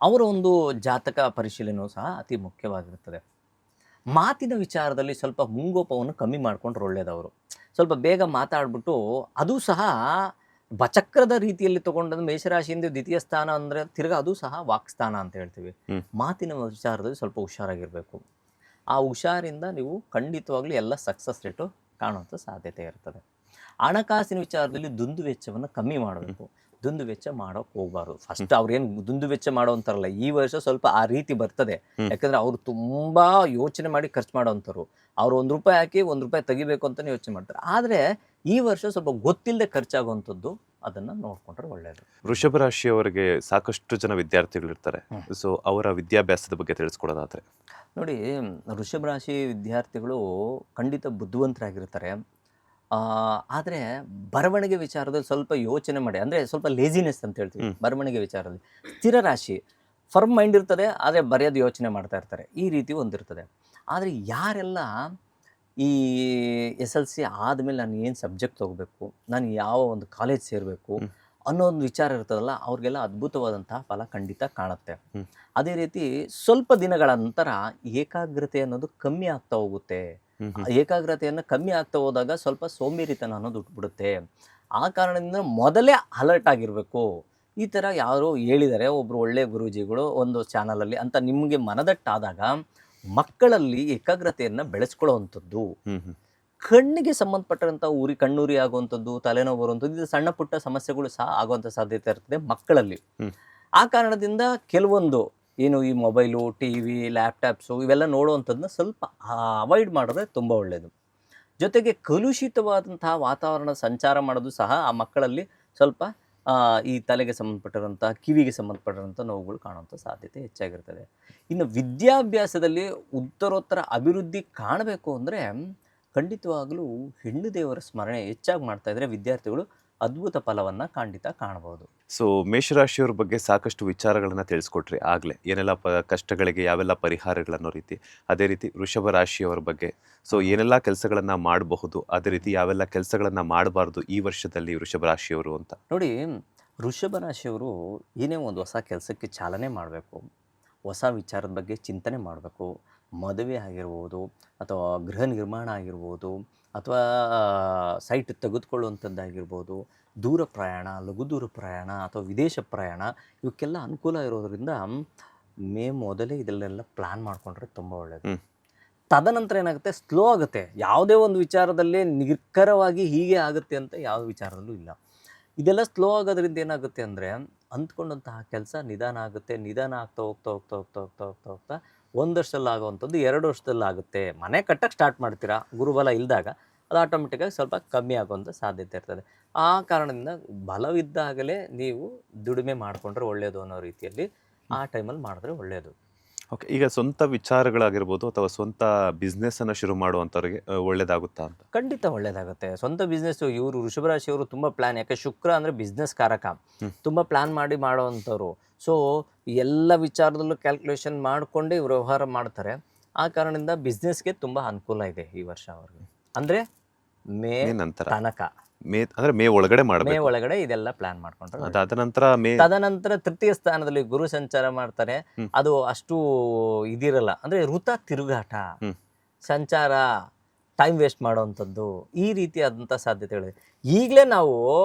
ಅವರ ಒಂದು ಜಾತಕ ಪರಿಶೀಲನೆಯೂ ಸಹ ಅತಿ ಮುಖ್ಯವಾಗಿರುತ್ತದೆ. ಮಾತಿನ ವಿಚಾರದಲ್ಲಿ ಸ್ವಲ್ಪ ಮುಂಗೋಪವನ್ನು ಕಮ್ಮಿ ಮಾಡ್ಕೊಂಡ್ರೆ ಒಳ್ಳೆಯದವರು. ಸ್ವಲ್ಪ ಬೇಗ ಮಾತಾಡ್ಬಿಟ್ಟು ಅದು ಸಹ ಬಚಕ್ರದ ರೀತಿಯಲ್ಲಿ ತೊಗೊಂಡದ್ದು. ಮೇಷರಾಶಿಯಿಂದ ದ್ವಿತೀಯ ಸ್ಥಾನ ಅಂದರೆ ತಿರ್ಗಾ ಅದು ಸಹ ವಾಕ್ಸ್ಥಾನ ಅಂತ ಹೇಳ್ತೀವಿ. ಮಾತಿನ ವಿಚಾರದಲ್ಲಿ ಸ್ವಲ್ಪ ಹುಷಾರಾಗಿರಬೇಕು. ಆ ಹುಷಾರಿಂದ ನೀವು ಖಂಡಿತವಾಗ್ಲೂ ಎಲ್ಲ ಸಕ್ಸಸ್ ರೇಟು ಕಾಣುವಂಥ ಸಾಧ್ಯತೆ ಇರ್ತದೆ. ಹಣಕಾಸಿನ ವಿಚಾರದಲ್ಲಿ ದುಂದು ವೆಚ್ಚವನ್ನು ಕಮ್ಮಿ ಮಾಡಬೇಕು. ದುಂದು ವೆಚ್ಚ ಮಾಡೋಕೆ ಹೋಗ್ಬಾರ್ದು. ಫಸ್ಟ್ ಅವ್ರೇನು ದುಂದು ವೆಚ್ಚ ಮಾಡೋ ಅಂತಾರಲ್ಲ, ಈ ವರ್ಷ ಸ್ವಲ್ಪ ಆ ರೀತಿ ಬರ್ತದೆ. ಯಾಕಂದರೆ ಅವರು ತುಂಬ ಯೋಚನೆ ಮಾಡಿ ಖರ್ಚು ಮಾಡೋವಂಥವ್ರು. ಅವ್ರು ₹1 ಹಾಕಿ ₹1 ತೆಗಿಬೇಕು ಅಂತಲೇ ಯೋಚನೆ ಮಾಡ್ತಾರೆ. ಆದರೆ ಈ ವರ್ಷ ಸ್ವಲ್ಪ ಗೊತ್ತಿಲ್ಲದೆ ಖರ್ಚಾಗುವಂಥದ್ದು, ಅದನ್ನು ನೋಡಿಕೊಂಡ್ರೆ ಒಳ್ಳೆಯದು. ವೃಷಭ ರಾಶಿಯವರಿಗೆ ಸಾಕಷ್ಟು ಜನ ವಿದ್ಯಾರ್ಥಿಗಳಿರ್ತಾರೆ. ಸೊ ಅವರ ವಿದ್ಯಾಭ್ಯಾಸದ ಬಗ್ಗೆ ತಿಳಿಸ್ಕೊಡೋದಾದರೆ ನೋಡಿ, ವೃಷಭ ರಾಶಿ ವಿದ್ಯಾರ್ಥಿಗಳು ಖಂಡಿತ ಬುದ್ಧಿವಂತರಾಗಿರ್ತಾರೆ. ಆದರೆ ಬರವಣಿಗೆ ವಿಚಾರದಲ್ಲಿ ಸ್ವಲ್ಪ ಯೋಚನೆ ಮಾಡಿ, ಅಂದರೆ ಸ್ವಲ್ಪ ಲೇಜಿನೆಸ್ ಅಂತ ಹೇಳ್ತೀವಿ ಬರವಣಿಗೆ ವಿಚಾರದಲ್ಲಿ. ಸ್ಥಿರ ರಾಶಿ, ಫರ್ಮ್ ಮೈಂಡ್ ಇರ್ತದೆ, ಆದರೆ ಬರೆಯೋದು ಯೋಚನೆ ಮಾಡ್ತಾ ಇರ್ತಾರೆ, ಈ ರೀತಿ ಒಂದಿರ್ತದೆ. ಆದರೆ ಯಾರೆಲ್ಲ ಈ SLC ಆದಮೇಲೆ ನಾನು ಏನು ಸಬ್ಜೆಕ್ಟ್ ತೊಗೋಬೇಕು, ನಾನು ಯಾವ ಒಂದು ಕಾಲೇಜ್ ಸೇರಬೇಕು ಅನ್ನೋ ಒಂದು ವಿಚಾರ ಇರ್ತದಲ್ಲ, ಅವ್ರಿಗೆಲ್ಲ ಅದ್ಭುತವಾದಂತಹ ಫಲ ಖಂಡಿತ ಕಾಣುತ್ತೆ. ಅದೇ ರೀತಿ ಸ್ವಲ್ಪ ದಿನಗಳ ನಂತರ ಏಕಾಗ್ರತೆ ಅನ್ನೋದು ಕಮ್ಮಿ ಆಗ್ತಾ ಹೋಗುತ್ತೆ. ಏಕಾಗ್ರತೆಯನ್ನು ಕಮ್ಮಿ ಆಗ್ತಾ ಹೋದಾಗ ಸ್ವಲ್ಪ ಸೋಂಬೇರಿತನ ಅನ್ನೋದು ಉಟ್ಬಿಡುತ್ತೆ. ಆ ಕಾರಣದಿಂದ ಮೊದಲೇ ಅಲರ್ಟ್ ಆಗಿರಬೇಕು. ಈ ಥರ ಯಾರೋ ಹೇಳಿದ್ದಾರೆ ಒಬ್ಬರು ಒಳ್ಳೆ ಗುರೂಜಿಗಳು ಒಂದು ಚಾನಲಲ್ಲಿ ಅಂತ ನಿಮಗೆ ಮನದಟ್ಟಾದಾಗ ಮಕ್ಕಳಲ್ಲಿ ಏಕಾಗ್ರತೆಯನ್ನು ಬೆಳೆಸ್ಕೊಳ್ಳುವಂಥದ್ದು, ಕಣ್ಣಿಗೆ ಸಂಬಂಧಪಟ್ಟಂಥ ಕಣ್ಣೂರಿ ಆಗುವಂಥದ್ದು, ತಲೆನೋವು ಬರುವಂಥದ್ದು, ಇದು ಸಣ್ಣ ಪುಟ್ಟ ಸಮಸ್ಯೆಗಳು ಸಹ ಆಗುವಂಥ ಸಾಧ್ಯತೆ ಇರ್ತದೆ ಮಕ್ಕಳಲ್ಲಿ. ಆ ಕಾರಣದಿಂದ ಕೆಲವೊಂದು ಏನು ಈ ಮೊಬೈಲು, TV, ಲ್ಯಾಪ್ಟಾಪ್ಸು ಇವೆಲ್ಲ ನೋಡುವಂಥದ್ದನ್ನ ಸ್ವಲ್ಪ ಅವಾಯ್ಡ್ ಮಾಡಿದ್ರೆ ತುಂಬ ಒಳ್ಳೆಯದು. ಜೊತೆಗೆ ಕಲುಷಿತವಾದಂತಹ ವಾತಾವರಣ ಸಂಚಾರ ಮಾಡೋದು ಸಹ ಆ ಮಕ್ಕಳಲ್ಲಿ ಸ್ವಲ್ಪ ಈ ತಲೆಗೆ ಸಂಬಂಧಪಟ್ಟಿರೋಂಥ, ಕಿವಿಗೆ ಸಂಬಂಧಪಟ್ಟಿರೋಂಥ ನೋವುಗಳು ಕಾಣುವಂಥ ಸಾಧ್ಯತೆ ಹೆಚ್ಚಾಗಿರ್ತದೆ. ಇನ್ನು ವಿದ್ಯಾಭ್ಯಾಸದಲ್ಲಿ ಉತ್ತರೋತ್ತರ ಅಭಿವೃದ್ಧಿ ಕಾಣಬೇಕು ಅಂದರೆ ಖಂಡಿತವಾಗಲೂ ಹೆಣ್ಣು ದೇವರ ಸ್ಮರಣೆ ಹೆಚ್ಚಾಗಿ ಮಾಡ್ತಾ ಇದ್ರೆ ವಿದ್ಯಾರ್ಥಿಗಳು ಅದ್ಭುತ ಫಲವನ್ನು ಖಂಡಿತ ಕಾಣಬಹುದು. ಸೊ ಮೇಷರಾಶಿಯವ್ರ ಬಗ್ಗೆ ಸಾಕಷ್ಟು ವಿಚಾರಗಳನ್ನ ತಿಳಿಸ್ಕೊಟ್ರಿ ಆಗಲೇ, ಏನೆಲ್ಲ ಕಷ್ಟಗಳಿಗೆ ಯಾವೆಲ್ಲ ಪರಿಹಾರಗಳನ್ನೋ ರೀತಿ. ಅದೇ ರೀತಿ ವೃಷಭ ರಾಶಿಯವರ ಬಗ್ಗೆ, ಸೊ ಏನೆಲ್ಲ ಕೆಲಸಗಳನ್ನ ಮಾಡಬಹುದು, ಅದೇ ರೀತಿ ಯಾವೆಲ್ಲ ಕೆಲಸಗಳನ್ನ ಮಾಡಬಾರ್ದು ಈ ವರ್ಷದಲ್ಲಿ ವೃಷಭ ರಾಶಿಯವರು ಅಂತ. ನೋಡಿ, ವೃಷಭ ರಾಶಿಯವರು ಏನೇ ಒಂದು ಹೊಸ ಕೆಲಸಕ್ಕೆ ಚಾಲನೆ ಮಾಡಬೇಕು, ಹೊಸ ವಿಚಾರದ ಬಗ್ಗೆ ಚಿಂತನೆ ಮಾಡಬೇಕು, ಮದುವೆ ಆಗಿರ್ಬೋದು ಅಥವಾ ಗೃಹ ನಿರ್ಮಾಣ ಆಗಿರ್ಬೋದು ಅಥವಾ ಸೈಟ್ ತೆಗೆದುಕೊಳ್ಳುವಂಥದ್ದಾಗಿರ್ಬೋದು, ದೂರ ಪ್ರಯಾಣ, ಲಘು ದೂರ ಪ್ರಯಾಣ ಅಥವಾ ವಿದೇಶ ಪ್ರಯಾಣ, ಇವಕ್ಕೆಲ್ಲ ಅನುಕೂಲ ಇರೋದರಿಂದ ಮೊದಲೇ ಇದನ್ನೆಲ್ಲ ಪ್ಲ್ಯಾನ್ ಮಾಡಿಕೊಂಡ್ರೆ ತುಂಬ ಒಳ್ಳೆಯದು. ತದನಂತರ ಏನಾಗುತ್ತೆ, ಸ್ಲೋ ಆಗುತ್ತೆ. ಯಾವುದೇ ಒಂದು ವಿಚಾರದಲ್ಲಿ ನಿರ್ಖರವಾಗಿ ಹೀಗೆ ಆಗುತ್ತೆ ಅಂತ ಯಾವ ವಿಚಾರದಲ್ಲೂ ಇಲ್ಲ. ಇದೆಲ್ಲ ಸ್ಲೋ ಆಗೋದ್ರಿಂದ ಏನಾಗುತ್ತೆ ಅಂದರೆ ಅಂದ್ಕೊಂಡಂತಹ ಕೆಲಸ ನಿಧಾನ ಆಗುತ್ತೆ. ನಿಧಾನ ಆಗ್ತಾ ಹೋಗ್ತಾ ಹೋಗ್ತಾ ಹೋಗ್ತಾ ಹೋಗ್ತಾ ಹೋಗ್ತಾ ಹೋಗ್ತಾ 1 ವರ್ಷದಲ್ಲಿ ಆಗುವಂಥದ್ದು 2 ವರ್ಷದಲ್ಲಿ ಆಗುತ್ತೆ. ಮನೆ ಕಟ್ಟಕ್ಕೆ ಸ್ಟಾರ್ಟ್ ಮಾಡ್ತೀರಾ, ಗುರುಬಲ ಇಲ್ದಾಗ ಅದು ಆಟೋಮೆಟಿಕ್ಕಾಗಿ ಸ್ವಲ್ಪ ಕಮ್ಮಿ ಆಗುವಂಥ ಸಾಧ್ಯತೆ ಇರ್ತದೆ. ಆ ಕಾರಣದಿಂದ ಬಲವಿದ್ದಾಗಲೇ ನೀವು ದುಡಿಮೆ ಮಾಡಿಕೊಂಡ್ರೆ ಒಳ್ಳೆಯದು ಅನ್ನೋ ರೀತಿಯಲ್ಲಿ ಆ ಟೈಮಲ್ಲಿ ಮಾಡಿದ್ರೆ ಒಳ್ಳೆಯದು. ಓಕೆ, ಈಗ ಸ್ವಂತ ವಿಚಾರಗಳಾಗಿರ್ಬೋದು ಅಥವಾ ಸ್ವಂತ ಬಿಸ್ನೆಸ್ಸನ್ನು ಶುರು ಮಾಡುವಂಥವ್ರಿಗೆ ಒಳ್ಳೇದಾಗುತ್ತಾ ಅಂತ? ಖಂಡಿತ ಒಳ್ಳೇದಾಗುತ್ತೆ. ಸ್ವಂತ ಬಿಸ್ನೆಸ್ಸು ಇವರು ವೃಷಭರಾಶಿಯವರು ತುಂಬ ಪ್ಲ್ಯಾನ್, ಯಾಕೆ ಶುಕ್ರ ಅಂದರೆ ಬಿಸ್ನೆಸ್ ಕಾರಕ, ತುಂಬ ಪ್ಲ್ಯಾನ್ ಮಾಡಿ ಮಾಡೋವಂಥವ್ರು. ಸೊ ಎಲ್ಲ ವಿಚಾರದಲ್ಲೂ ಕ್ಯಾಲ್ಕುಲೇಷನ್ ಮಾಡಿಕೊಂಡೇ ಇವರು ವ್ಯವಹಾರ ಮಾಡ್ತಾರೆ. ಆ ಕಾರಣದಿಂದ ಬಿಸ್ನೆಸ್ಗೆ ತುಂಬ ಅನುಕೂಲ ಇದೆ ಈ ವರ್ಷ ಅವ್ರಿಗೆ. ಅಂದರೆ ಮೇ ನಂತರ ತನಕ, ಮೇ ಒಳಗಡೆ ಮಾಡಬೇಕು. ಮೇ ಒಳಗಡೆ ಇದೆಲ್ಲ ಪ್ಲಾನ್ ಮಾಡ್ಕೊಂಡ್ರೆ, ತದನಂತರ ತೃತೀಯ ಸ್ಥಾನದಲ್ಲಿ ಗುರು ಸಂಚಾರ ಮಾಡ್ತಾರೆ. ಅದು ಅಷ್ಟು ಇದಿರಲ್ಲ, ಅಂದ್ರೆ ವೃತ ತಿರುಗಾಟ, ಸಂಚಾರ, ಟೈಮ್ ವೇಸ್ಟ್ ಮಾಡೋವಂಥದ್ದು, ಈ ರೀತಿಯಾದಂಥ ಸಾಧ್ಯತೆಗಳಿದೆ. ಈಗಲೇ ನಾವು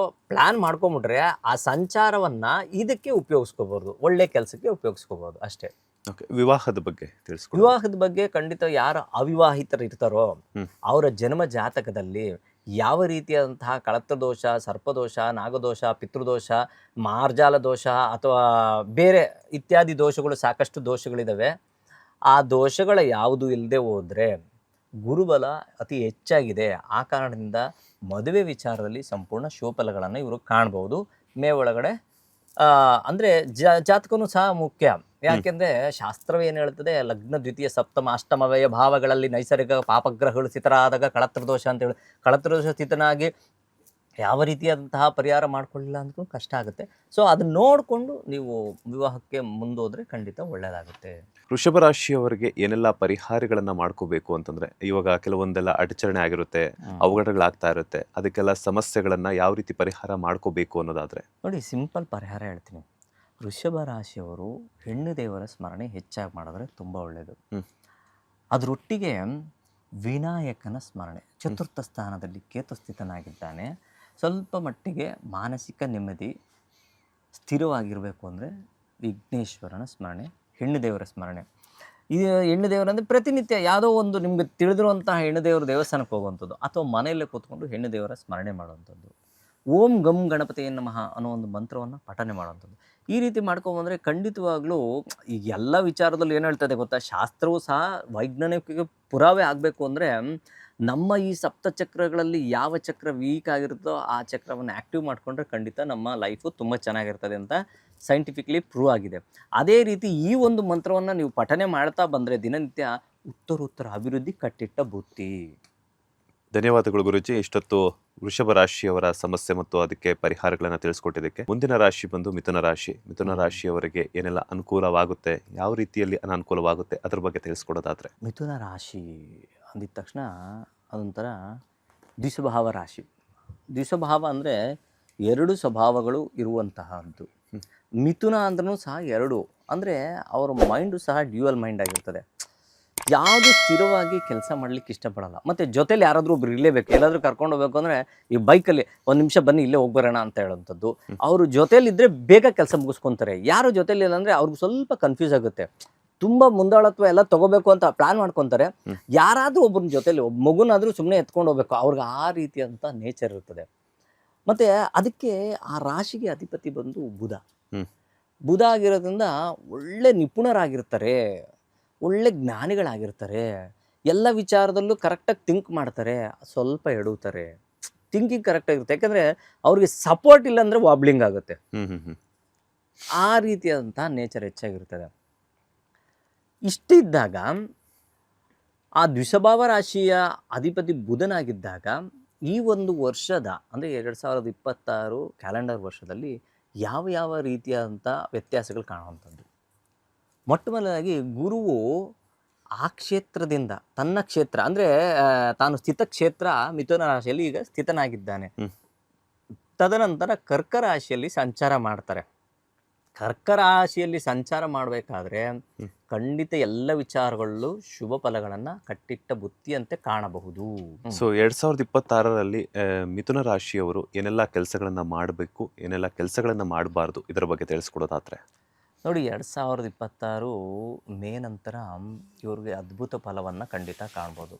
ಪ್ಲಾನ್ ಮಾಡ್ಕೊಂಬಿಟ್ರೆ ಆ ಸಂಚಾರವನ್ನ ಇದಕ್ಕೆ ಉಪಯೋಗಿಸ್ಕೋಬಹುದು, ಒಳ್ಳೆ ಕೆಲಸಕ್ಕೆ ಉಪಯೋಗಿಸ್ಕೋಬಹುದು ಅಷ್ಟೇ. ವಿವಾಹದ ಬಗ್ಗೆ ತಿಳಿಸ್ಕೊಡಿ. ವಿವಾಹದ ಬಗ್ಗೆ ಖಂಡಿತ ಯಾರು ಅವಿವಾಹಿತರು ಇರ್ತಾರೋ ಅವರ ಜನ್ಮ ಜಾತಕದಲ್ಲಿ ಯಾವ ರೀತಿಯಾದಂತಹ ಕಳತ್ರದೋಷ, ಸರ್ಪದೋಷ, ನಾಗದೋಷ, ಪಿತೃದೋಷ, ಮಾರ್ಜಾಲ ದೋಷ ಅಥವಾ ಬೇರೆ ಇತ್ಯಾದಿ ದೋಷಗಳು, ಸಾಕಷ್ಟು ದೋಷಗಳಿದ್ದಾವೆ. ಆ ದೋಷಗಳ ಯಾವುದು ಇಲ್ಲದೆ ಹೋದರೆ ಗುರುಬಲ ಅತಿ ಹೆಚ್ಚಾಗಿದೆ. ಆ ಕಾರಣದಿಂದ ಮದುವೆ ವಿಚಾರದಲ್ಲಿ ಸಂಪೂರ್ಣ ಶುಭಫಲಗಳನ್ನು ಇವರು ಕಾಣ್ಬೋದು ಮೇ ಒಳಗಡೆ. ಅಂದರೆ ಜಾತಕನೂ ಸಹ ಮುಖ್ಯ. ಯಾಕೆಂದರೆ ಶಾಸ್ತ್ರವೇ ಏನು ಹೇಳ್ತದೆ, ಲಗ್ನ, ದ್ವಿತೀಯ, ಸಪ್ತಮ, ಅಷ್ಟಮ ವ್ಯಯ ಭಾವಗಳಲ್ಲಿ ನೈಸರ್ಗಿಕ ಪಾಪಗ್ರಹಗಳು ಸ್ಥಿತರಾದಾಗ ಕಳತ್ರದೋಷ ಅಂತೇಳಿ, ಕಳತ್ರದೋಷ ಸ್ಥಿತನಾಗಿ ಯಾವ ರೀತಿಯಾದಂತಹ ಪರಿಹಾರ ಮಾಡ್ಕೊಳ್ಳಿಲ್ಲ ಅಂದ್ರೂ ಕಷ್ಟ ಆಗುತ್ತೆ. ಸೊ ಅದನ್ನ ನೋಡಿಕೊಂಡು ನೀವು ವಿವಾಹಕ್ಕೆ ಮುಂದೋದ್ರೆ ಖಂಡಿತ ಒಳ್ಳೆಯದಾಗುತ್ತೆ. ವೃಷಭ ರಾಶಿಯವರಿಗೆ ಏನೆಲ್ಲ ಪರಿಹಾರಗಳನ್ನ ಮಾಡ್ಕೋಬೇಕು ಅಂತಂದ್ರೆ, ಇವಾಗ ಕೆಲವೊಂದೆಲ್ಲ ಅಡಚಣೆ ಆಗಿರುತ್ತೆ, ಅವಘಡಗಳಾಗ್ತಾ ಇರುತ್ತೆ, ಅದಕ್ಕೆಲ್ಲ ಸಮಸ್ಯೆಗಳನ್ನ ಯಾವ ರೀತಿ ಪರಿಹಾರ ಮಾಡ್ಕೋಬೇಕು ಅನ್ನೋದಾದ್ರೆ ನೋಡಿ, ಸಿಂಪಲ್ ಪರಿಹಾರ ಹೇಳ್ತೀನಿ. ವೃಷಭ ರಾಶಿಯವರು ಹೆಣ್ಣು ದೇವರ ಸ್ಮರಣೆ ಹೆಚ್ಚಾಗಿ ಮಾಡಿದ್ರೆ ತುಂಬ ಒಳ್ಳೆಯದು. ಅದರೊಟ್ಟಿಗೆ ವಿನಾಯಕನ ಸ್ಮರಣೆ, ಚತುರ್ಥ ಸ್ಥಾನದಲ್ಲಿ ಕೇತು ಸ್ಥಿತನಾಗಿದ್ದಾನೆ. ಸ್ವಲ್ಪ ಮಟ್ಟಿಗೆ ಮಾನಸಿಕ ನೆಮ್ಮದಿ ಸ್ಥಿರವಾಗಿರಬೇಕು ಅಂದರೆ ವಿಘ್ನೇಶ್ವರನ ಸ್ಮರಣೆ, ಹೆಣ್ಣು ದೇವರ ಸ್ಮರಣೆ. ಇದು ಹೆಣ್ಣು ದೇವರಂದರೆ ಪ್ರತಿನಿತ್ಯ ಯಾವುದೋ ಒಂದು ನಿಮಗೆ ತಿಳಿದಿರುವಂತಹ ಹೆಣ್ಣು ದೇವರ ದೇವಸ್ಥಾನಕ್ಕೆ ಹೋಗುವಂಥದ್ದು ಅಥವಾ ಮನೆಯಲ್ಲೇ ಕೂತ್ಕೊಂಡು ಹೆಣ್ಣು ದೇವರ ಸ್ಮರಣೆ ಮಾಡುವಂಥದ್ದು. ಓಂ ಗಂ ಗಣಪತಿಯ ನಮಃ ಅನ್ನೋ ಒಂದು ಮಂತ್ರವನ್ನು ಪಠನೆ ಮಾಡುವಂಥದ್ದು. ಈ ರೀತಿ ಮಾಡ್ಕೊಂಬಂದರೆ ಖಂಡಿತವಾಗ್ಲೂ ಈಗ ಎಲ್ಲ ವಿಚಾರದಲ್ಲಿ ಏನು ಹೇಳ್ತದೆ ಗೊತ್ತಾ, ಶಾಸ್ತ್ರವೂ ಸಹ ವೈಜ್ಞಾನಿಕ ಪುರಾವೆ ಆಗಬೇಕು ಅಂದರೆ ನಮ್ಮ ಈ ಸಪ್ತಚಕ್ರಗಳಲ್ಲಿ ಯಾವ ಚಕ್ರ ವೀಕ್ ಆಗಿರುತ್ತೋ ಆ ಚಕ್ರವನ್ನು ಆ್ಯಕ್ಟಿವ್ ಮಾಡಿಕೊಂಡ್ರೆ ಖಂಡಿತ ನಮ್ಮ ಲೈಫು ತುಂಬ ಚೆನ್ನಾಗಿರ್ತದೆ ಅಂತ ಸೈಂಟಿಫಿಕ್ಲಿ ಪ್ರೂವ್ ಆಗಿದೆ. ಅದೇ ರೀತಿ ಈ ಒಂದು ಮಂತ್ರವನ್ನು ನೀವು ಪಠನೆ ಮಾಡ್ತಾ ಬಂದರೆ ದಿನನಿತ್ಯ ಉತ್ತರೋತ್ತರ ಅಭಿವೃದ್ಧಿ ಕಟ್ಟಿಟ್ಟ ಬುತ್ತಿ. ಧನ್ಯವಾದಗಳು ಗುರುಜಿ. ಇಷ್ಟೊತ್ತು ವೃಷಭ ರಾಶಿಯವರ ಸಮಸ್ಯೆ ಮತ್ತು ಅದಕ್ಕೆ ಪರಿಹಾರಗಳನ್ನ ತಿಳಿಸ್ಕೊಟ್ಟಿದ್ದಕ್ಕೆ. ಮುಂದಿನ ರಾಶಿ ಬಂದು ಮಿಥುನ ರಾಶಿ. ಮಿಥುನ ರಾಶಿಯವರಿಗೆ ಏನೆಲ್ಲ ಅನುಕೂಲವಾಗುತ್ತೆ, ಯಾವ ರೀತಿಯಲ್ಲಿ ಅನಾನುಕೂಲವಾಗುತ್ತೆ ಅದ್ರ ಬಗ್ಗೆ ತಿಳಿಸ್ಕೊಡೋದಾದ್ರೆ. ಮಿಥುನ ರಾಶಿ ಅಂದಿದ ತಕ್ಷಣ ಅದೊಂಥರ ದ್ವಿಸ್ವಭಾವ ರಾಶಿ. ದ್ವಿಸ್ವಭಾವ ಅಂದರೆ ಎರಡು ಸ್ವಭಾವಗಳು ಇರುವಂತಹದ್ದು. ಮಿಥುನ ಅಂದ್ರೂ ಸಹ ಎರಡು, ಅಂದರೆ ಅವ್ರ ಮೈಂಡು ಸಹ ಡ್ಯೂಯಲ್ ಮೈಂಡ್ ಆಗಿರ್ತದೆ. ಯಾವುದು ಸ್ಥಿರವಾಗಿ ಕೆಲಸ ಮಾಡ್ಲಿಕ್ಕೆ ಇಷ್ಟಪಡಲ್ಲ. ಮತ್ತು ಜೊತೇಲಿ ಯಾರಾದರೂ ಒಬ್ರು ಇರಲೇಬೇಕು. ಎಲ್ಲಾದರೂ ಕರ್ಕೊಂಡು ಹೋಗ್ಬೇಕು ಅಂದರೆ ಈ ಬೈಕಲ್ಲಿ ಒಂದು ನಿಮಿಷ ಬನ್ನಿ ಇಲ್ಲೇ ಹೋಗ್ಬರೋಣ ಅಂತ ಹೇಳೋಂಥದ್ದು. ಅವರು ಜೊತೇಲಿದ್ದರೆ ಬೇಗ ಕೆಲಸ ಮುಗಿಸ್ಕೊತಾರೆ. ಯಾರು ಜೊತೇಲಿ ಇಲ್ಲ ಅಂದರೆ ಅವ್ರಿಗೆ ಸ್ವಲ್ಪ ಕನ್ಫ್ಯೂಸ್ ಆಗುತ್ತೆ. ತುಂಬ ಮುಂದಾಳತ್ವ ಎಲ್ಲ ತಗೋಬೇಕು ಅಂತ ಪ್ಲಾನ್ ಮಾಡ್ಕೊತಾರೆ. ಯಾರಾದರೂ ಒಬ್ಬರ ಜೊತೇಲಿ ಒಬ್ಬ ಮಗುನಾದರೂ ಸುಮ್ಮನೆ ಎತ್ಕೊಂಡು ಹೋಗ್ಬೇಕು, ಅವ್ರಿಗೆ ಆ ರೀತಿಯಂಥ ನೇಚರ್ ಇರ್ತದೆ. ಮತ್ತು ಅದಕ್ಕೆ ಆ ರಾಶಿಗೆ ಅಧಿಪತಿ ಬಂದು ಬುಧ. ಬುಧ ಆಗಿರೋದ್ರಿಂದ ಒಳ್ಳೆ ನಿಪುಣರಾಗಿರ್ತಾರೆ, ಒಳ್ಳೆ ಜ್ಞಾನಿಗಳಾಗಿರ್ತಾರೆ, ಎಲ್ಲ ವಿಚಾರದಲ್ಲೂ ಕರೆಕ್ಟಾಗಿ ಥಿಂಕ್ ಮಾಡ್ತಾರೆ, ಸ್ವಲ್ಪ ಎಡುತ್ತಾರೆ. ಥಿಂಕಿಂಗ್ ಕರೆಕ್ಟಾಗಿರುತ್ತೆ. ಯಾಕಂದರೆ ಅವ್ರಿಗೆ ಸಪೋರ್ಟ್ ಇಲ್ಲ ಅಂದರೆ ವಾಬ್ಲಿಂಗ್ ಆಗುತ್ತೆ. ಆ ರೀತಿಯಾದಂಥ ನೇಚರ್ ಹೆಚ್ಚಾಗಿರ್ತದೆ. ಇಷ್ಟಿದ್ದಾಗ ಆ ದ್ವಿಸ್ವಭಾವ ರಾಶಿಯ ಅಧಿಪತಿ ಬುಧನಾಗಿದ್ದಾಗ ಈ ಒಂದು ವರ್ಷದ ಅಂದರೆ 2026 ಕ್ಯಾಲೆಂಡರ್ ವರ್ಷದಲ್ಲಿ ಯಾವ ಯಾವ ರೀತಿಯಾದಂಥ ವ್ಯತ್ಯಾಸಗಳು ಕಾಣುವಂಥದ್ದು. ಮೊಟ್ಟ ಮೊದಲಾಗಿ ಗುರುವು ಆ ಕ್ಷೇತ್ರದಿಂದ ತನ್ನ ಕ್ಷೇತ್ರ ಅಂದರೆ ತಾನು ಸ್ಥಿತ ಕ್ಷೇತ್ರ ಮಿಥುನ ರಾಶಿಯಲ್ಲಿ ಈಗ ಸ್ಥಿತನಾಗಿದ್ದಾನೆ. ತದನಂತರ ಕರ್ಕ ರಾಶಿಯಲ್ಲಿ ಸಂಚಾರ ಮಾಡ್ತಾರೆ. ಕರ್ಕ ರಾಶಿಯಲ್ಲಿ ಸಂಚಾರ ಮಾಡಬೇಕಾದ್ರೆ ಖಂಡಿತ ಎಲ್ಲ ವಿಚಾರಗಳಲ್ಲೂ ಶುಭ ಫಲಗಳನ್ನು ಕಟ್ಟಿಟ್ಟ ಬುತ್ತಿಯಂತೆ ಕಾಣಬಹುದು. ಸೊ 2026ರಲ್ಲಿ ಮಿಥುನ ರಾಶಿಯವರು ಏನೆಲ್ಲ ಕೆಲಸಗಳನ್ನ ಮಾಡಬೇಕು, ಏನೆಲ್ಲ ಕೆಲಸಗಳನ್ನ ಮಾಡಬಾರ್ದು, ಇದರ ಬಗ್ಗೆ ತಿಳಿಸ್ಕೊಡೋದಾದ್ರೆ. ನೋಡಿ, 2026 ಮೇ ನಂತರ ಇವ್ರಿಗೆ ಅದ್ಭುತ ಫಲವನ್ನು ಖಂಡಿತ ಕಾಣ್ಬೋದು.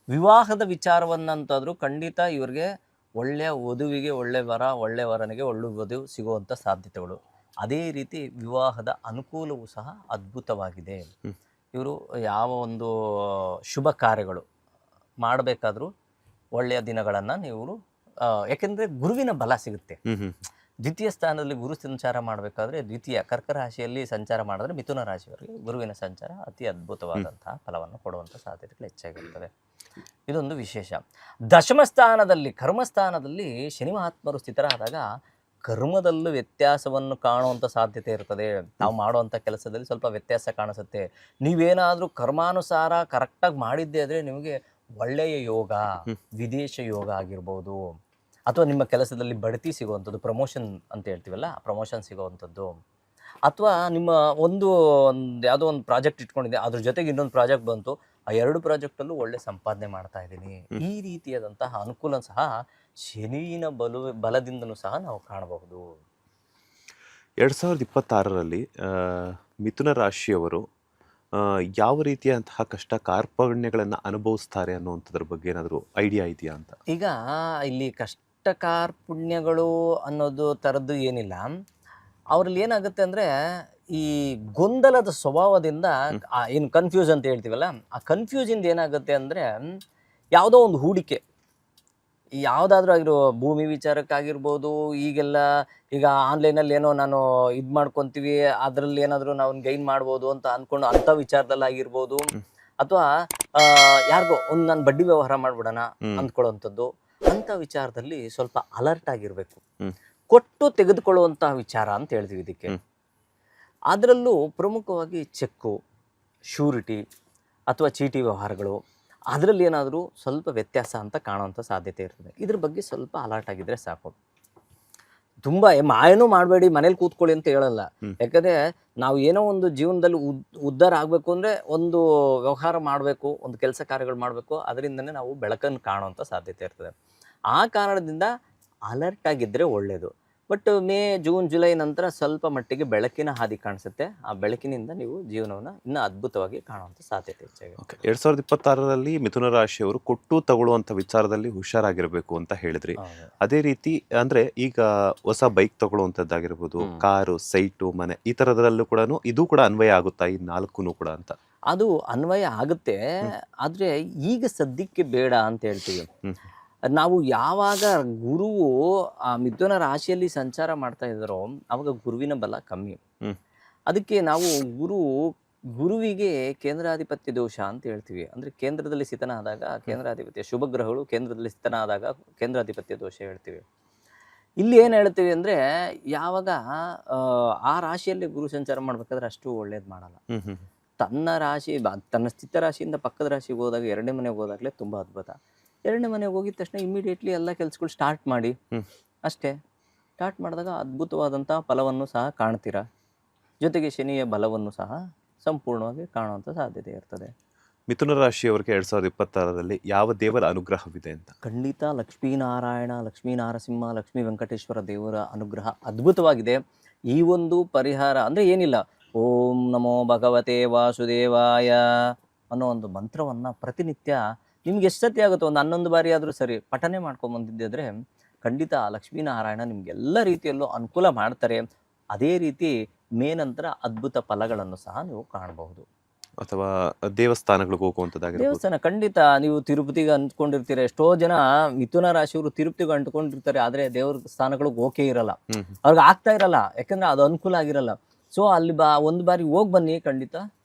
ವಿವಾಹದ ವಿಚಾರವನ್ನಂತಾದರೂ ಖಂಡಿತ ಇವ್ರಿಗೆ ಒಳ್ಳೆಯ ವಧುವಿಗೆ ಒಳ್ಳೆ ವರ, ಒಳ್ಳೆ ವರನಿಗೆ ಒಳ್ಳೆ ವಧು ಸಿಗುವಂಥ ಸಾಧ್ಯತೆಗಳು. ಅದೇ ರೀತಿ ವಿವಾಹದ ಅನುಕೂಲವೂ ಸಹ ಅದ್ಭುತವಾಗಿದೆ. ಇವರು ಯಾವ ಒಂದು ಶುಭ ಕಾರ್ಯಗಳು ಮಾಡಬೇಕಾದ್ರೂ ಒಳ್ಳೆಯ ದಿನಗಳನ್ನು ನೀವು ಯಾಕೆಂದರೆ ಗುರುವಿನ ಬಲ ಸಿಗುತ್ತೆ. ದ್ವಿತೀಯ ಸ್ಥಾನದಲ್ಲಿ ಗುರು ಸಂಚಾರ ಮಾಡಬೇಕಾದ್ರೆ ದ್ವಿತೀಯ ಕರ್ಕ ರಾಶಿಯಲ್ಲಿ ಸಂಚಾರ ಮಾಡಿದ್ರೆ ಮಿಥುನ ರಾಶಿಯವರಿಗೆ ಗುರುವಿನ ಸಂಚಾರ ಅತಿ ಅದ್ಭುತವಾದಂತಹ ಫಲವನ್ನು ಕೊಡುವಂಥ ಸಾಧ್ಯತೆಗಳು ಹೆಚ್ಚಾಗಿರ್ತವೆ. ಇದೊಂದು ವಿಶೇಷ. ದಶಮ ಸ್ಥಾನದಲ್ಲಿ ಕರ್ಮಸ್ಥಾನದಲ್ಲಿ ಶನಿ ಮಹಾತ್ಮರು ಸ್ಥಿತರಾದಾಗ ಕರ್ಮದಲ್ಲೂ ವ್ಯತ್ಯಾಸವನ್ನು ಕಾಣುವಂಥ ಸಾಧ್ಯತೆ ಇರ್ತದೆ. ನಾವು ಮಾಡುವಂಥ ಕೆಲಸದಲ್ಲಿ ಸ್ವಲ್ಪ ವ್ಯತ್ಯಾಸ ಕಾಣಿಸುತ್ತೆ. ನೀವೇನಾದರೂ ಕರ್ಮಾನುಸಾರ ಕರೆಕ್ಟಾಗಿ ಮಾಡಿದ್ದೇ ಆದರೆ ನಿಮಗೆ ಒಳ್ಳೆಯ ಯೋಗ, ವಿದೇಶ ಯೋಗ ಆಗಿರ್ಬೋದು, ಅಥವಾ ನಿಮ್ಮ ಕೆಲಸದಲ್ಲಿ ಬಡ್ತಿ ಸಿಗುವಂಥದ್ದು, ಪ್ರಮೋಷನ್ ಅಂತ ಹೇಳ್ತೀವಲ್ಲ, ಪ್ರಮೋಷನ್ ಸಿಗುವಂಥದ್ದು, ಅಥವಾ ನಿಮ್ಮ ಒಂದು ಯಾವುದೋ ಒಂದು ಪ್ರಾಜೆಕ್ಟ್ ಇಟ್ಕೊಂಡಿದೆ, ಅದ್ರ ಜೊತೆಗೆ ಇನ್ನೊಂದು ಪ್ರಾಜೆಕ್ಟ್ ಬಂತು, ಆ ಎರಡು ಪ್ರಾಜೆಕ್ಟಲ್ಲೂ ಒಳ್ಳೆ ಸಂಪಾದನೆ ಮಾಡ್ತಾ ಇದ್ದೀನಿ. ಈ ರೀತಿಯಾದಂತಹ ಅನುಕೂಲ ಸಹ ಶನಿಯ ಬಲದಿಂದನೂ ಸಹ ನಾವು ಕಾಣಬಹುದು. 2026ರಲ್ಲಿ ಮಿಥುನ ರಾಶಿಯವರು ಯಾವ ರೀತಿಯಂತಹ ಕಷ್ಟ ಕಾರ್ಪಣ್ಯಗಳನ್ನು ಅನುಭವಿಸ್ತಾರೆ ಅನ್ನುವಂಥದ್ರ ಬಗ್ಗೆ ಏನಾದರೂ ಐಡಿಯಾ ಇದೆಯಾ ಅಂತ? ಈಗ ಇಲ್ಲಿ ಕಷ್ಟ ಕಾರ್ಪಣ್ಯಗಳು ಅನ್ನೋದು ಥರದ್ದು ಏನಿಲ್ಲ. ಅವರಲ್ಲಿ ಏನಾಗುತ್ತೆ ಅಂದರೆ ಈ ಗೊಂದಲದ ಸ್ವಭಾವದಿಂದ ಏನು ಕನ್ಫ್ಯೂಸ್ ಅಂತ ಹೇಳ್ತೀವಲ್ಲ, ಆ ಕನ್ಫ್ಯೂಸಿಂದ ಏನಾಗುತ್ತೆ ಅಂದರೆ ಯಾವುದೋ ಒಂದು ಹೂಡಿಕೆ, ಯಾವುದಾದ್ರೂ ಆಗಿರೋ ಭೂಮಿ ವಿಚಾರಕ್ಕಾಗಿರ್ಬೋದು, ಈಗ ಆನ್ಲೈನಲ್ಲಿ ಏನೋ ನಾನು ಇದು ಮಾಡ್ಕೊತೀವಿ, ಅದರಲ್ಲಿ ಏನಾದರೂ ನಾವು ಗೈನ್ ಮಾಡ್ಬೋದು ಅಂತ ಅಂದ್ಕೊಂಡು ಅಂಥ ವಿಚಾರದಲ್ಲಾಗಿರ್ಬೋದು, ಅಥವಾ ಯಾರಿಗೋ ಒಂದು ನಾನು ಬಡ್ಡಿ ವ್ಯವಹಾರ ಮಾಡ್ಬಿಡೋಣ ಅಂದ್ಕೊಳ್ಳೋವಂಥದ್ದು, ಅಂಥ ವಿಚಾರದಲ್ಲಿ ಸ್ವಲ್ಪ ಅಲರ್ಟ್ ಆಗಿರಬೇಕು. ಕೊಟ್ಟು ತೆಗೆದುಕೊಳ್ಳುವಂತಹ ವಿಚಾರ ಅಂತ ಹೇಳ್ತೀವಿ ಇದಕ್ಕೆ. ಅದರಲ್ಲೂ ಪ್ರಮುಖವಾಗಿ ಚೆಕ್ಕು, ಶ್ಯೂರಿಟಿ ಅಥವಾ ಚೀಟಿ ವ್ಯವಹಾರಗಳು, ಅದರಲ್ಲಿ ಏನಾದರೂ ಸ್ವಲ್ಪ ವ್ಯತ್ಯಾಸ ಅಂತ ಕಾಣುವಂಥ ಸಾಧ್ಯತೆ ಇರ್ತದೆ. ಇದ್ರ ಬಗ್ಗೆ ಸ್ವಲ್ಪ ಅಲರ್ಟ್ ಆಗಿದ್ರೆ ಸಾಕು. ತುಂಬ ಮಾಯನೂ ಮಾಡಬೇಡಿ, ಮನೇಲಿ ಕೂತ್ಕೊಳ್ಳಿ ಅಂತ ಹೇಳಲ್ಲ. ಯಾಕಂದರೆ ನಾವು ಏನೋ ಒಂದು ಜೀವನದಲ್ಲಿ ಉದ್ಧಾರ ಆಗಬೇಕು ಅಂದರೆ ಒಂದು ವ್ಯವಹಾರ ಮಾಡಬೇಕು, ಒಂದು ಕೆಲಸ ಕಾರ್ಯಗಳು ಮಾಡಬೇಕು, ಅದರಿಂದನೇ ನಾವು ಬೆಳಕನ್ನು ಕಾಣುವಂಥ ಸಾಧ್ಯತೆ ಇರ್ತದೆ. ಆ ಕಾರಣದಿಂದ ಅಲರ್ಟ್ ಆಗಿದ್ದರೆ ಒಳ್ಳೆಯದು. ಬಟ್ ಮೇ, ಜೂನ್, ಜುಲೈ ನಂತರ ಸ್ವಲ್ಪ ಮಟ್ಟಿಗೆ ಬೆಳಕಿನ ಹಾದಿ ಕಾಣಿಸುತ್ತೆ. ಆ ಬೆಳಕಿನಿಂದ ನೀವು ಜೀವನವನ್ನು ಇನ್ನೂ ಅದ್ಭುತವಾಗಿ ಕಾಣುವಂಥ ಸಾಧ್ಯತೆ ಹೆಚ್ಚಾಗಿದೆ. 2026ರಲ್ಲಿ ಮಿಥುನ ರಾಶಿಯವರು ಕೊಟ್ಟು ತಗೊಳ್ಳುವಂಥ ವಿಚಾರದಲ್ಲಿ ಹುಷಾರಾಗಿರಬೇಕು ಅಂತ ಹೇಳಿದ್ರಿ. ಅದೇ ರೀತಿ ಅಂದರೆ ಈಗ ಹೊಸ ಬೈಕ್ ತಗೊಳ್ಳುವಂಥದ್ದಾಗಿರ್ಬೋದು, ಕಾರು, ಸೈಟು, ಮನೆ, ಈ ಥರದಲ್ಲೂ ಕೂಡ ಇದು ಕೂಡ ಅನ್ವಯ ಆಗುತ್ತಾ ಈ 4 ಕೂಡ ಅಂತ? ಅದು ಅನ್ವಯ ಆಗುತ್ತೆ, ಆದರೆ ಈಗ ಸದ್ಯಕ್ಕೆ ಬೇಡ ಅಂತ ಹೇಳ್ತೀವಿ. ನಾವು ಯಾವಾಗ ಗುರುವು ಆ ಮಿಥುನ ರಾಶಿಯಲ್ಲಿ ಸಂಚಾರ ಮಾಡ್ತಾ ಇದ್ದಾರೋ ಆವಾಗ ಗುರುವಿನ ಬಲ ಕಮ್ಮಿ. ಅದಕ್ಕೆ ನಾವು ಗುರು ಗುರುವಿಗೆ ಕೇಂದ್ರಾಧಿಪತ್ಯ ದೋಷ ಅಂತ ಹೇಳ್ತೀವಿ. ಅಂದರೆ ಕೇಂದ್ರದಲ್ಲಿ ಸ್ಥಿತನಾದಾಗ ಕೇಂದ್ರಾಧಿಪತ್ಯ, ಶುಭ ಗ್ರಹಗಳು ಕೇಂದ್ರದಲ್ಲಿ ಸ್ಥಿತನಾದಾಗ ಕೇಂದ್ರಾಧಿಪತ್ಯ ದೋಷ ಹೇಳ್ತೀವಿ. ಇಲ್ಲಿ ಏನು ಹೇಳ್ತೀವಿ ಅಂದರೆ, ಯಾವಾಗ ಆ ರಾಶಿಯಲ್ಲಿ ಗುರು ಸಂಚಾರ ಮಾಡಬೇಕಾದ್ರೆ ಅಷ್ಟು ಒಳ್ಳೇದು ಮಾಡಲ್ಲ. ಹ್ಮ್ ಹ್ಮ್ ತನ್ನ ರಾಶಿ ತನ್ನ ಸ್ಥಿತ ರಾಶಿಯಿಂದ ಪಕ್ಕದ ರಾಶಿಗೆ ಹೋದಾಗ, ಎರಡನೇ ಮನೆಗೆ ಹೋದಾಗಲೇ ತುಂಬ ಅದ್ಭುತ. ಎರಡನೇ ಮನೆಗೆ ಹೋಗಿದ ತಕ್ಷಣ ಇಮಿಡಿಯೇಟ್ಲಿ ಎಲ್ಲ ಕೆಲಸಗಳು ಸ್ಟಾರ್ಟ್ ಮಾಡಿ, ಹ್ಮ್. ಅಷ್ಟೇ. ಸ್ಟಾರ್ಟ್ ಮಾಡಿದಾಗ ಅದ್ಭುತವಾದಂಥ ಫಲವನ್ನು ಸಹ ಕಾಣ್ತೀರಾ. ಜೊತೆಗೆ ಶನಿಯ ಬಲವನ್ನು ಸಹ ಸಂಪೂರ್ಣವಾಗಿ ಕಾಣುವಂಥ ಸಾಧ್ಯತೆ ಇರ್ತದೆ. ಮಿಥುನ ರಾಶಿಯವರಿಗೆ 2026ರಲ್ಲಿ ಯಾವ ದೇವರ ಅನುಗ್ರಹವಿದೆ ಅಂತ? ಖಂಡಿತ ಲಕ್ಷ್ಮೀನಾರಾಯಣ, ಲಕ್ಷ್ಮೀ ನಾರಸಿಂಹ, ಲಕ್ಷ್ಮೀ ವೆಂಕಟೇಶ್ವರ ದೇವರ ಅನುಗ್ರಹ ಅದ್ಭುತವಾಗಿದೆ. ಈ ಒಂದು ಪರಿಹಾರ ಅಂದರೆ ಏನಿಲ್ಲ, ಓಂ ನಮೋ ಭಗವತೆ ವಾಸುದೇವಾಯ ಅನ್ನೋ ಒಂದು ಮಂತ್ರವನ್ನು ಪ್ರತಿನಿತ್ಯ ನಿಮ್ಗೆ ಎಷ್ಟು ಸತಿ ಆಗುತ್ತೋ, ಒಂದು 11 ಬಾರಿ ಆದರೂ ಸರಿ ಪಠನೆ ಮಾಡ್ಕೊಂಬಂದಿದ್ದರೆ ಖಂಡಿತ ಲಕ್ಷ್ಮೀನಾರಾಯಣ ನಿಮಗೆಲ್ಲ ರೀತಿಯಲ್ಲೂ ಅನುಕೂಲ ಮಾಡ್ತಾರೆ. ಅದೇ ರೀತಿ ನಂತರ ಅದ್ಭುತ ಫಲಗಳನ್ನು ಸಹ ನೀವು ಕಾಣಬಹುದು. ಅಥವಾ ದೇವಸ್ಥಾನಗಳಿಗೆ ಹೋಗುವಂಥದ್ದಾಗಿರ್ಬೋದು? ದೇವಸ್ಥಾನ ಖಂಡಿತ. ನೀವು ತಿರುಪತಿಗೆ ಅಂದ್ಕೊಂಡಿರ್ತೀರ, ಎಷ್ಟೋ ಜನ ಮಿಥುನ ರಾಶಿಯವರು ತಿರುಪತಿಗೆ ಅಂಟ್ಕೊಂಡಿರ್ತಾರೆ, ಆದರೆ ದೇವ್ರ ಸ್ಥಾನಗಳಿಗೆ ಓಕೆ ಇರಲ್ಲ, ಹ್ಮ್ ಅವ್ರಿಗೆ ಆಗ್ತಾ ಇರಲ್ಲ, ಯಾಕಂದ್ರೆ ಅದು ಅನುಕೂಲ ಆಗಿರಲ್ಲ. ಸೊ ಅಲ್ಲಿ ಒಂದು ಬಾರಿ ಹೋಗಿ ಬನ್ನಿ, ಖಂಡಿತ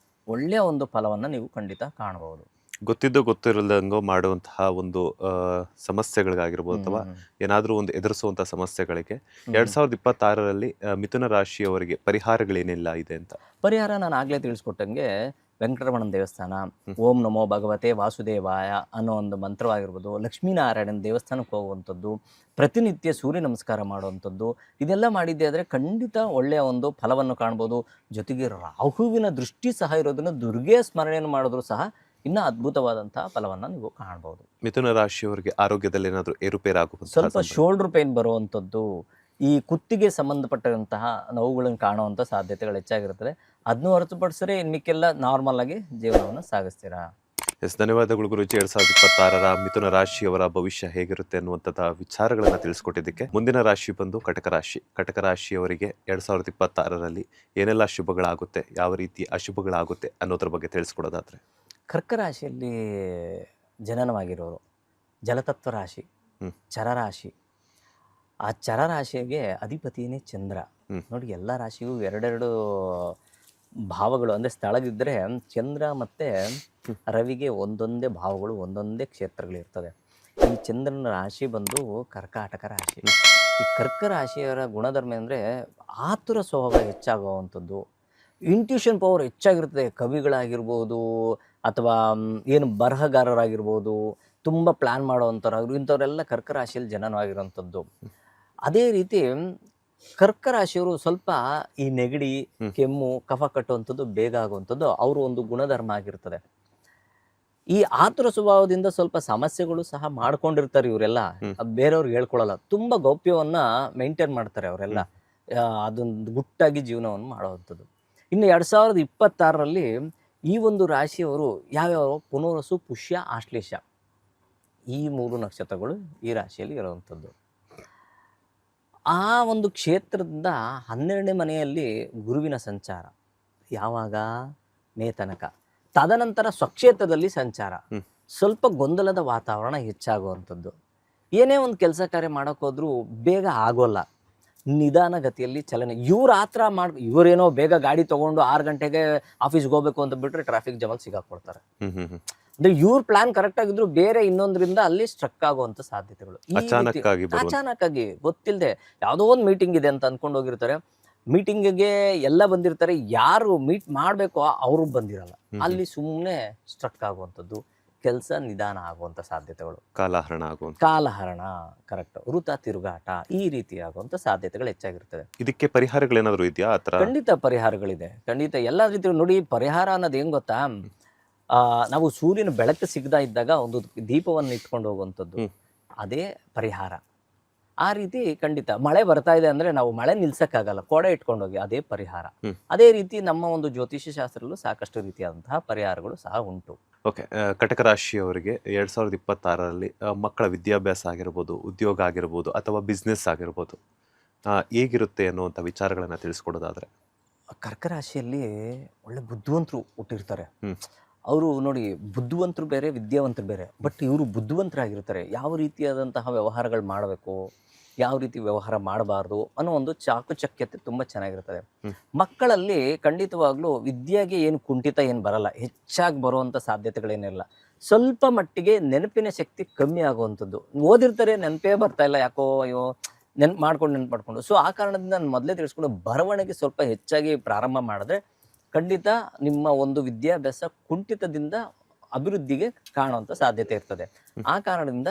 ಒಳ್ಳೆಯ ಒಂದು ಫಲವನ್ನು ನೀವು ಖಂಡಿತ ಕಾಣಬಹುದು. ಗೊತ್ತಿದ್ದು ಗೊತ್ತಿರಲ್ದಂಗೋ ಮಾಡುವಂತಹ ಒಂದು ಸಮಸ್ಯೆಗಳಿಗಾಗಿರ್ಬೋದು, ಅಥವಾ ಏನಾದರೂ ಒಂದು ಎದುರಿಸುವಂತಹ ಸಮಸ್ಯೆಗಳಿಗೆ 2026ರಲ್ಲಿ ಮಿಥುನ ರಾಶಿಯವರಿಗೆ ಪರಿಹಾರಗಳೇನೆಲ್ಲ ಇದೆ ಅಂತ? ಪರಿಹಾರ ನಾನು ಆಗಲೇ ತಿಳಿಸ್ಕೊಟ್ಟಂಗೆ, ವೆಂಕಟರಮಣನ ದೇವಸ್ಥಾನ, ಓಂ ನಮೋ ಭಗವತೆ ವಾಸುದೇವಾಯ ಅನ್ನೋ ಒಂದು ಮಂತ್ರವಾಗಿರ್ಬೋದು, ಲಕ್ಷ್ಮೀನಾರಾಯಣನ ದೇವಸ್ಥಾನಕ್ಕೆ ಹೋಗುವಂಥದ್ದು, ಪ್ರತಿನಿತ್ಯ ಸೂರ್ಯ ನಮಸ್ಕಾರ ಮಾಡುವಂಥದ್ದು, ಇದೆಲ್ಲ ಮಾಡಿದ್ದೆ ಆದರೆ ಖಂಡಿತ ಒಳ್ಳೆಯ ಒಂದು ಫಲವನ್ನು ಕಾಣ್ಬೋದು. ಜೊತೆಗೆ ರಾಹುವಿನ ದೃಷ್ಟಿ ಸಹ ಇರೋದನ್ನು ದುರ್ಗೆ ಸ್ಮರಣೆಯನ್ನು ಮಾಡಿದ್ರು ಸಹ ಇನ್ನೂ ಅದ್ಭುತವಾದಂತಹ ಫಲವನ್ನು ನೀವು ಕಾಣ್ಬೋದು. ಮಿಥುನ ರಾಶಿಯವರಿಗೆ ಆರೋಗ್ಯದಲ್ಲಿ ಏನಾದರೂ ಏರುಪೇರಾಗುವಂತಹ ಸ್ವಲ್ಪ ಶೋಲ್ಡರ್ ಪೇನ್ ಬರುವಂಥದ್ದು, ಈ ಕುತ್ತಿಗೆ ಸಂಬಂಧಪಟ್ಟಂತಹ ನೋವುಗಳನ್ನು ಕಾಣುವಂಥ ಸಾಧ್ಯತೆಗಳು ಹೆಚ್ಚಾಗಿರ್ತದೆ. ಅದನ್ನು ಹೊರತುಪಡಿಸಿದ್ರೆ ಇನ್ಮಿಕ್ಕೆಲ್ಲ ನಾರ್ಮಲ್ ಆಗಿ ಜೀವನವನ್ನು ಸಾಗಿಸ್ತೀರಾ. ಎಸ್, ಧನ್ಯವಾದಗಳು ಗುರುಜಿ. 2026ರ ಮಿಥುನ ರಾಶಿಯವರ ಭವಿಷ್ಯ ಹೇಗಿರುತ್ತೆ ಅನ್ನುವಂಥದ್ದು ವಿಚಾರಗಳನ್ನು ತಿಳಿಸ್ಕೊಟ್ಟಿದ್ದಕ್ಕೆ. ಮುಂದಿನ ರಾಶಿ ಬಂದು ಕಟಕ ರಾಶಿ. ಕಟಕ ರಾಶಿಯವರಿಗೆ 2026ರಲ್ಲಿ ಏನೆಲ್ಲ ಶುಭಗಳಾಗುತ್ತೆ, ಯಾವ ರೀತಿ ಅಶುಭಗಳಾಗುತ್ತೆ ಅನ್ನೋದ್ರ ಬಗ್ಗೆ ತಿಳಿಸ್ಕೊಡೋದಾದ್ರೆ? ಕರ್ಕ ರಾಶಿಯಲ್ಲಿ ಜನನವಾಗಿರೋರು, ಜಲತತ್ವ ರಾಶಿ, ಚರರಾಶಿ. ಆ ಚರರಾಶಿಗೆ ಅಧಿಪತಿಯೇ ಚಂದ್ರ. ನೋಡಿ, ಎಲ್ಲ ರಾಶಿಗೂ ಎರಡೆರಡು ಭಾವಗಳು ಅಂದರೆ ಸ್ಥಳವಿದ್ದರೆ, ಚಂದ್ರ ಮತ್ತು ರವಿಗೆ ಒಂದೊಂದೇ ಭಾವಗಳು, ಒಂದೊಂದೇ ಕ್ಷೇತ್ರಗಳಿರ್ತದೆ. ಈ ಚಂದ್ರನ ರಾಶಿ ಬಂದು ಕರ್ಕಾಟಕ ರಾಶಿ. ಈ ಕರ್ಕ ರಾಶಿಯವರ ಗುಣಧರ್ಮ ಅಂದರೆ ಆತುರ ಸ್ವಭಾವ ಹೆಚ್ಚಾಗುವಂಥದ್ದು, ಇಂಟ್ಯೂಷನ್ ಪವರ್ ಹೆಚ್ಚಾಗಿರ್ತದೆ. ಕವಿಗಳಾಗಿರ್ಬೋದು, ಅಥವಾ ಏನು ಬರಹಗಾರರಾಗಿರ್ಬೋದು, ತುಂಬ ಪ್ಲ್ಯಾನ್ ಮಾಡೋವಂಥವ್ರು, ಇಂಥವರೆಲ್ಲ ಕರ್ಕ ರಾಶಿಯಲ್ಲಿ ಜನನವಾಗಿರೋವಂಥದ್ದು. ಅದೇ ರೀತಿ ಕರ್ಕ ರಾಶಿಯವರು ಸ್ವಲ್ಪ ಈ ನೆಗಡಿ, ಕೆಮ್ಮು, ಕಫ ಕಟ್ಟುವಂಥದ್ದು ಬೇಗ ಆಗುವಂಥದ್ದು ಅವರು ಒಂದು ಗುಣಧರ್ಮ ಆಗಿರ್ತದೆ. ಈ ಆತುರ ಸ್ವಭಾವದಿಂದ ಸ್ವಲ್ಪ ಸಮಸ್ಯೆಗಳು ಸಹ ಮಾಡ್ಕೊಂಡಿರ್ತಾರೆ ಇವರೆಲ್ಲ, ಬೇರೆಯವ್ರಿಗೆ ಹೇಳ್ಕೊಳ್ಳಲ್ಲ. ತುಂಬ ಗೌಪ್ಯವನ್ನ ಮೇಂಟೈನ್ ಮಾಡ್ತಾರೆ ಅವರೆಲ್ಲ, ಅದೊಂದು ಗುಟ್ಟಾಗಿ ಜೀವನವನ್ನು ಮಾಡುವಂಥದ್ದು. ಇನ್ನು 2026ರಲ್ಲಿ ಈ ಒಂದು ರಾಶಿಯವರು ಯಾವ್ಯಾವ, ಪುನರ್ವಸು, ಪುಷ್ಯ, ಆಶ್ಲೇಷ, ಈ 3 ನಕ್ಷತ್ರಗಳು ಈ ರಾಶಿಯಲ್ಲಿ ಇರುವಂಥದ್ದು. ಆ ಒಂದು ಕ್ಷೇತ್ರದಿಂದ 12ನೇ ಮನೆಯಲ್ಲಿ ಗುರುವಿನ ಸಂಚಾರ ಯಾವಾಗ, ಮೇ ತನಕ. ತದನಂತರ ಸ್ವಕ್ಷೇತ್ರದಲ್ಲಿ ಸಂಚಾರ, ಸ್ವಲ್ಪ ಗೊಂದಲದ ವಾತಾವರಣ ಹೆಚ್ಚಾಗುವಂಥದ್ದು. ಏನೇ ಒಂದು ಕೆಲಸ ಕಾರ್ಯ ಮಾಡೋಕ್ಕೋದ್ರೂ ಬೇಗ ಆಗೋಲ್ಲ, ನಿಧಾನಗತಿಯಲ್ಲಿ ಚಲನೆ. ಇವ್ರು ಆ ಥರ ಇವರೇನೋ ಬೇಗ ಗಾಡಿ ತೊಗೊಂಡು 6 ಗಂಟೆಗೆ ಆಫೀಸ್ಗೆ ಹೋಗ್ಬೇಕು ಅಂತ ಬಿಟ್ಟರೆ ಟ್ರಾಫಿಕ್ ಜಾಮಲ್ಲಿ ಸಿಗಾಕೊಡ್ತಾರೆ. ಅಂದರೆ ಇವ್ರ ಪ್ಲಾನ್ ಕರೆಕ್ಟ್ ಆಗಿದ್ರು ಬೇರೆ ಇನ್ನೊಂದರಿಂದ ಅಲ್ಲಿ ಸ್ಟ್ರಕ್ ಆಗುವಂಥ ಸಾಧ್ಯತೆಗಳು. ಅಚಾನಕ್ಕಾಗಿ ಗೊತ್ತಿಲ್ಲದೆ ಯಾವುದೋ ಒಂದು ಮೀಟಿಂಗ್ ಇದೆ ಅಂತ ಅಂದ್ಕೊಂಡು ಹೋಗಿರ್ತಾರೆ. ಮೀಟಿಂಗಿಗೆ ಎಲ್ಲ ಬಂದಿರ್ತಾರೆ, ಯಾರು ಮೀಟ್ ಮಾಡಬೇಕು ಅವರು ಬಂದಿರಲ್ಲ, ಅಲ್ಲಿ ಸುಮ್ಮನೆ ಸ್ಟ್ರಕ್ ಆಗುವಂಥದ್ದು, ಕೆಲಸ ನಿಧಾನ ಆಗುವಂಥ ಸಾಧ್ಯತೆಗಳು, ಕಾಲಹರಣ ಕರೆಕ್ಟ್, ವೃತ ತಿರುಗಾಟ, ಈ ರೀತಿ ಆಗುವಂಥ ಸಾಧ್ಯತೆಗಳು ಹೆಚ್ಚಾಗಿರ್ತದೆ. ಇದಕ್ಕೆ ಪರಿಹಾರಗಳೇನಾದರೂ ಇದೆಯಾ? ಖಂಡಿತ ಪರಿಹಾರಗಳಿದೆ, ಖಂಡಿತ ಎಲ್ಲ ರೀತಿ. ನೋಡಿ, ಪರಿಹಾರ ಅನ್ನೋದು ಹೆಂಗ್ ಗೊತ್ತಾ, ನಾವು ಸೂರ್ಯನ ಬೆಳಕು ಸಿಗದ ಇದ್ದಾಗ ಒಂದು ದೀಪವನ್ನು ಇಟ್ಕೊಂಡು ಹೋಗುವಂಥದ್ದು, ಅದೇ ಪರಿಹಾರ. ಆ ರೀತಿ ಖಂಡಿತ ಮಳೆ ಬರ್ತಾ ಇದೆ ಅಂದ್ರೆ ನಾವು ಮಳೆ ನಿಲ್ಸಕ್ಕಾಗಲ್ಲ, ಕೊಡೆ ಇಟ್ಕೊಂಡು ಹೋಗಿ, ಅದೇ ಪರಿಹಾರ. ಅದೇ ರೀತಿ ನಮ್ಮ ಒಂದು ಜ್ಯೋತಿಷ್ಯ ಶಾಸ್ತ್ರದಲ್ಲೂ ಸಾಕಷ್ಟು ರೀತಿಯಾದಂತಹ ಪರಿಹಾರಗಳು ಸಹ ಉಂಟು. ಓಕೆ, ಕಟಕ ರಾಶಿಯವರಿಗೆ 2026ರಲ್ಲಿ ಮಕ್ಕಳ ವಿದ್ಯಾಭ್ಯಾಸ ಆಗಿರ್ಬೋದು, ಉದ್ಯೋಗ ಆಗಿರ್ಬೋದು, ಅಥವಾ ಬಿಸ್ನೆಸ್ ಆಗಿರ್ಬೋದು, ಹೇಗಿರುತ್ತೆ ಅನ್ನುವಂಥ ವಿಚಾರಗಳನ್ನ ತಿಳಿಸ್ಕೊಡೋದಾದ್ರೆ? ಕರ್ಕ ರಾಶಿಯಲ್ಲಿ ಒಳ್ಳೆ ಬುದ್ಧಿವಂತರು ಹುಟ್ಟಿರ್ತಾರೆ. ಅವರು ನೋಡಿ ಬುದ್ಧಿವಂತರು ಬೇರೆ, ವಿದ್ಯಾವಂತರು ಬೇರೆ. ಬಟ್ ಇವರು ಬುದ್ಧಿವಂತರಾಗಿರ್ತಾರೆ. ಯಾವ ರೀತಿಯಾದಂತಹ ವ್ಯವಹಾರಗಳು ಮಾಡಬೇಕು, ಯಾವ ರೀತಿ ವ್ಯವಹಾರ ಮಾಡಬಾರ್ದು ಅನ್ನೋ ಒಂದು ಚಾಕುಚಕ್ಯತೆ ತುಂಬ ಚೆನ್ನಾಗಿರ್ತದೆ. ಮಕ್ಕಳಲ್ಲಿ ಖಂಡಿತವಾಗ್ಲೂ ವಿದ್ಯೆಗೆ ಏನು ಕುಂಠಿತ ಏನು ಬರಲ್ಲ, ಹೆಚ್ಚಾಗಿ ಬರುವಂಥ ಸಾಧ್ಯತೆಗಳೇನಿಲ್ಲ. ಸ್ವಲ್ಪ ಮಟ್ಟಿಗೆ ನೆನಪಿನ ಶಕ್ತಿ ಕಮ್ಮಿ ಆಗುವಂಥದ್ದು. ಓದಿರ್ತಾರೆ, ನೆನಪೇ ಬರ್ತಾ ಇಲ್ಲ, ಯಾಕೋ ಅಯ್ಯೋ ನೆನ್ಪು ಮಾಡ್ಕೊಂಡು. ಸೊ ಆ ಕಾರಣದಿಂದ ನಾನು ಮೊದಲೇ ತಿಳಿಸ್ಕೊಂಡು ಬರವಣಿಗೆ ಸ್ವಲ್ಪ ಹೆಚ್ಚಾಗಿ ಪ್ರಾರಂಭ ಮಾಡಿದ್ರೆ ಖಂಡಿತ ನಿಮ್ಮ ಒಂದು ವಿದ್ಯಾಭ್ಯಾಸ ಕುಂಠಿತದಿಂದ ಅಭಿವೃದ್ಧಿಗೆ ಕಾಣುವಂಥ ಸಾಧ್ಯತೆ ಇರ್ತದೆ. ಆ ಕಾರಣದಿಂದ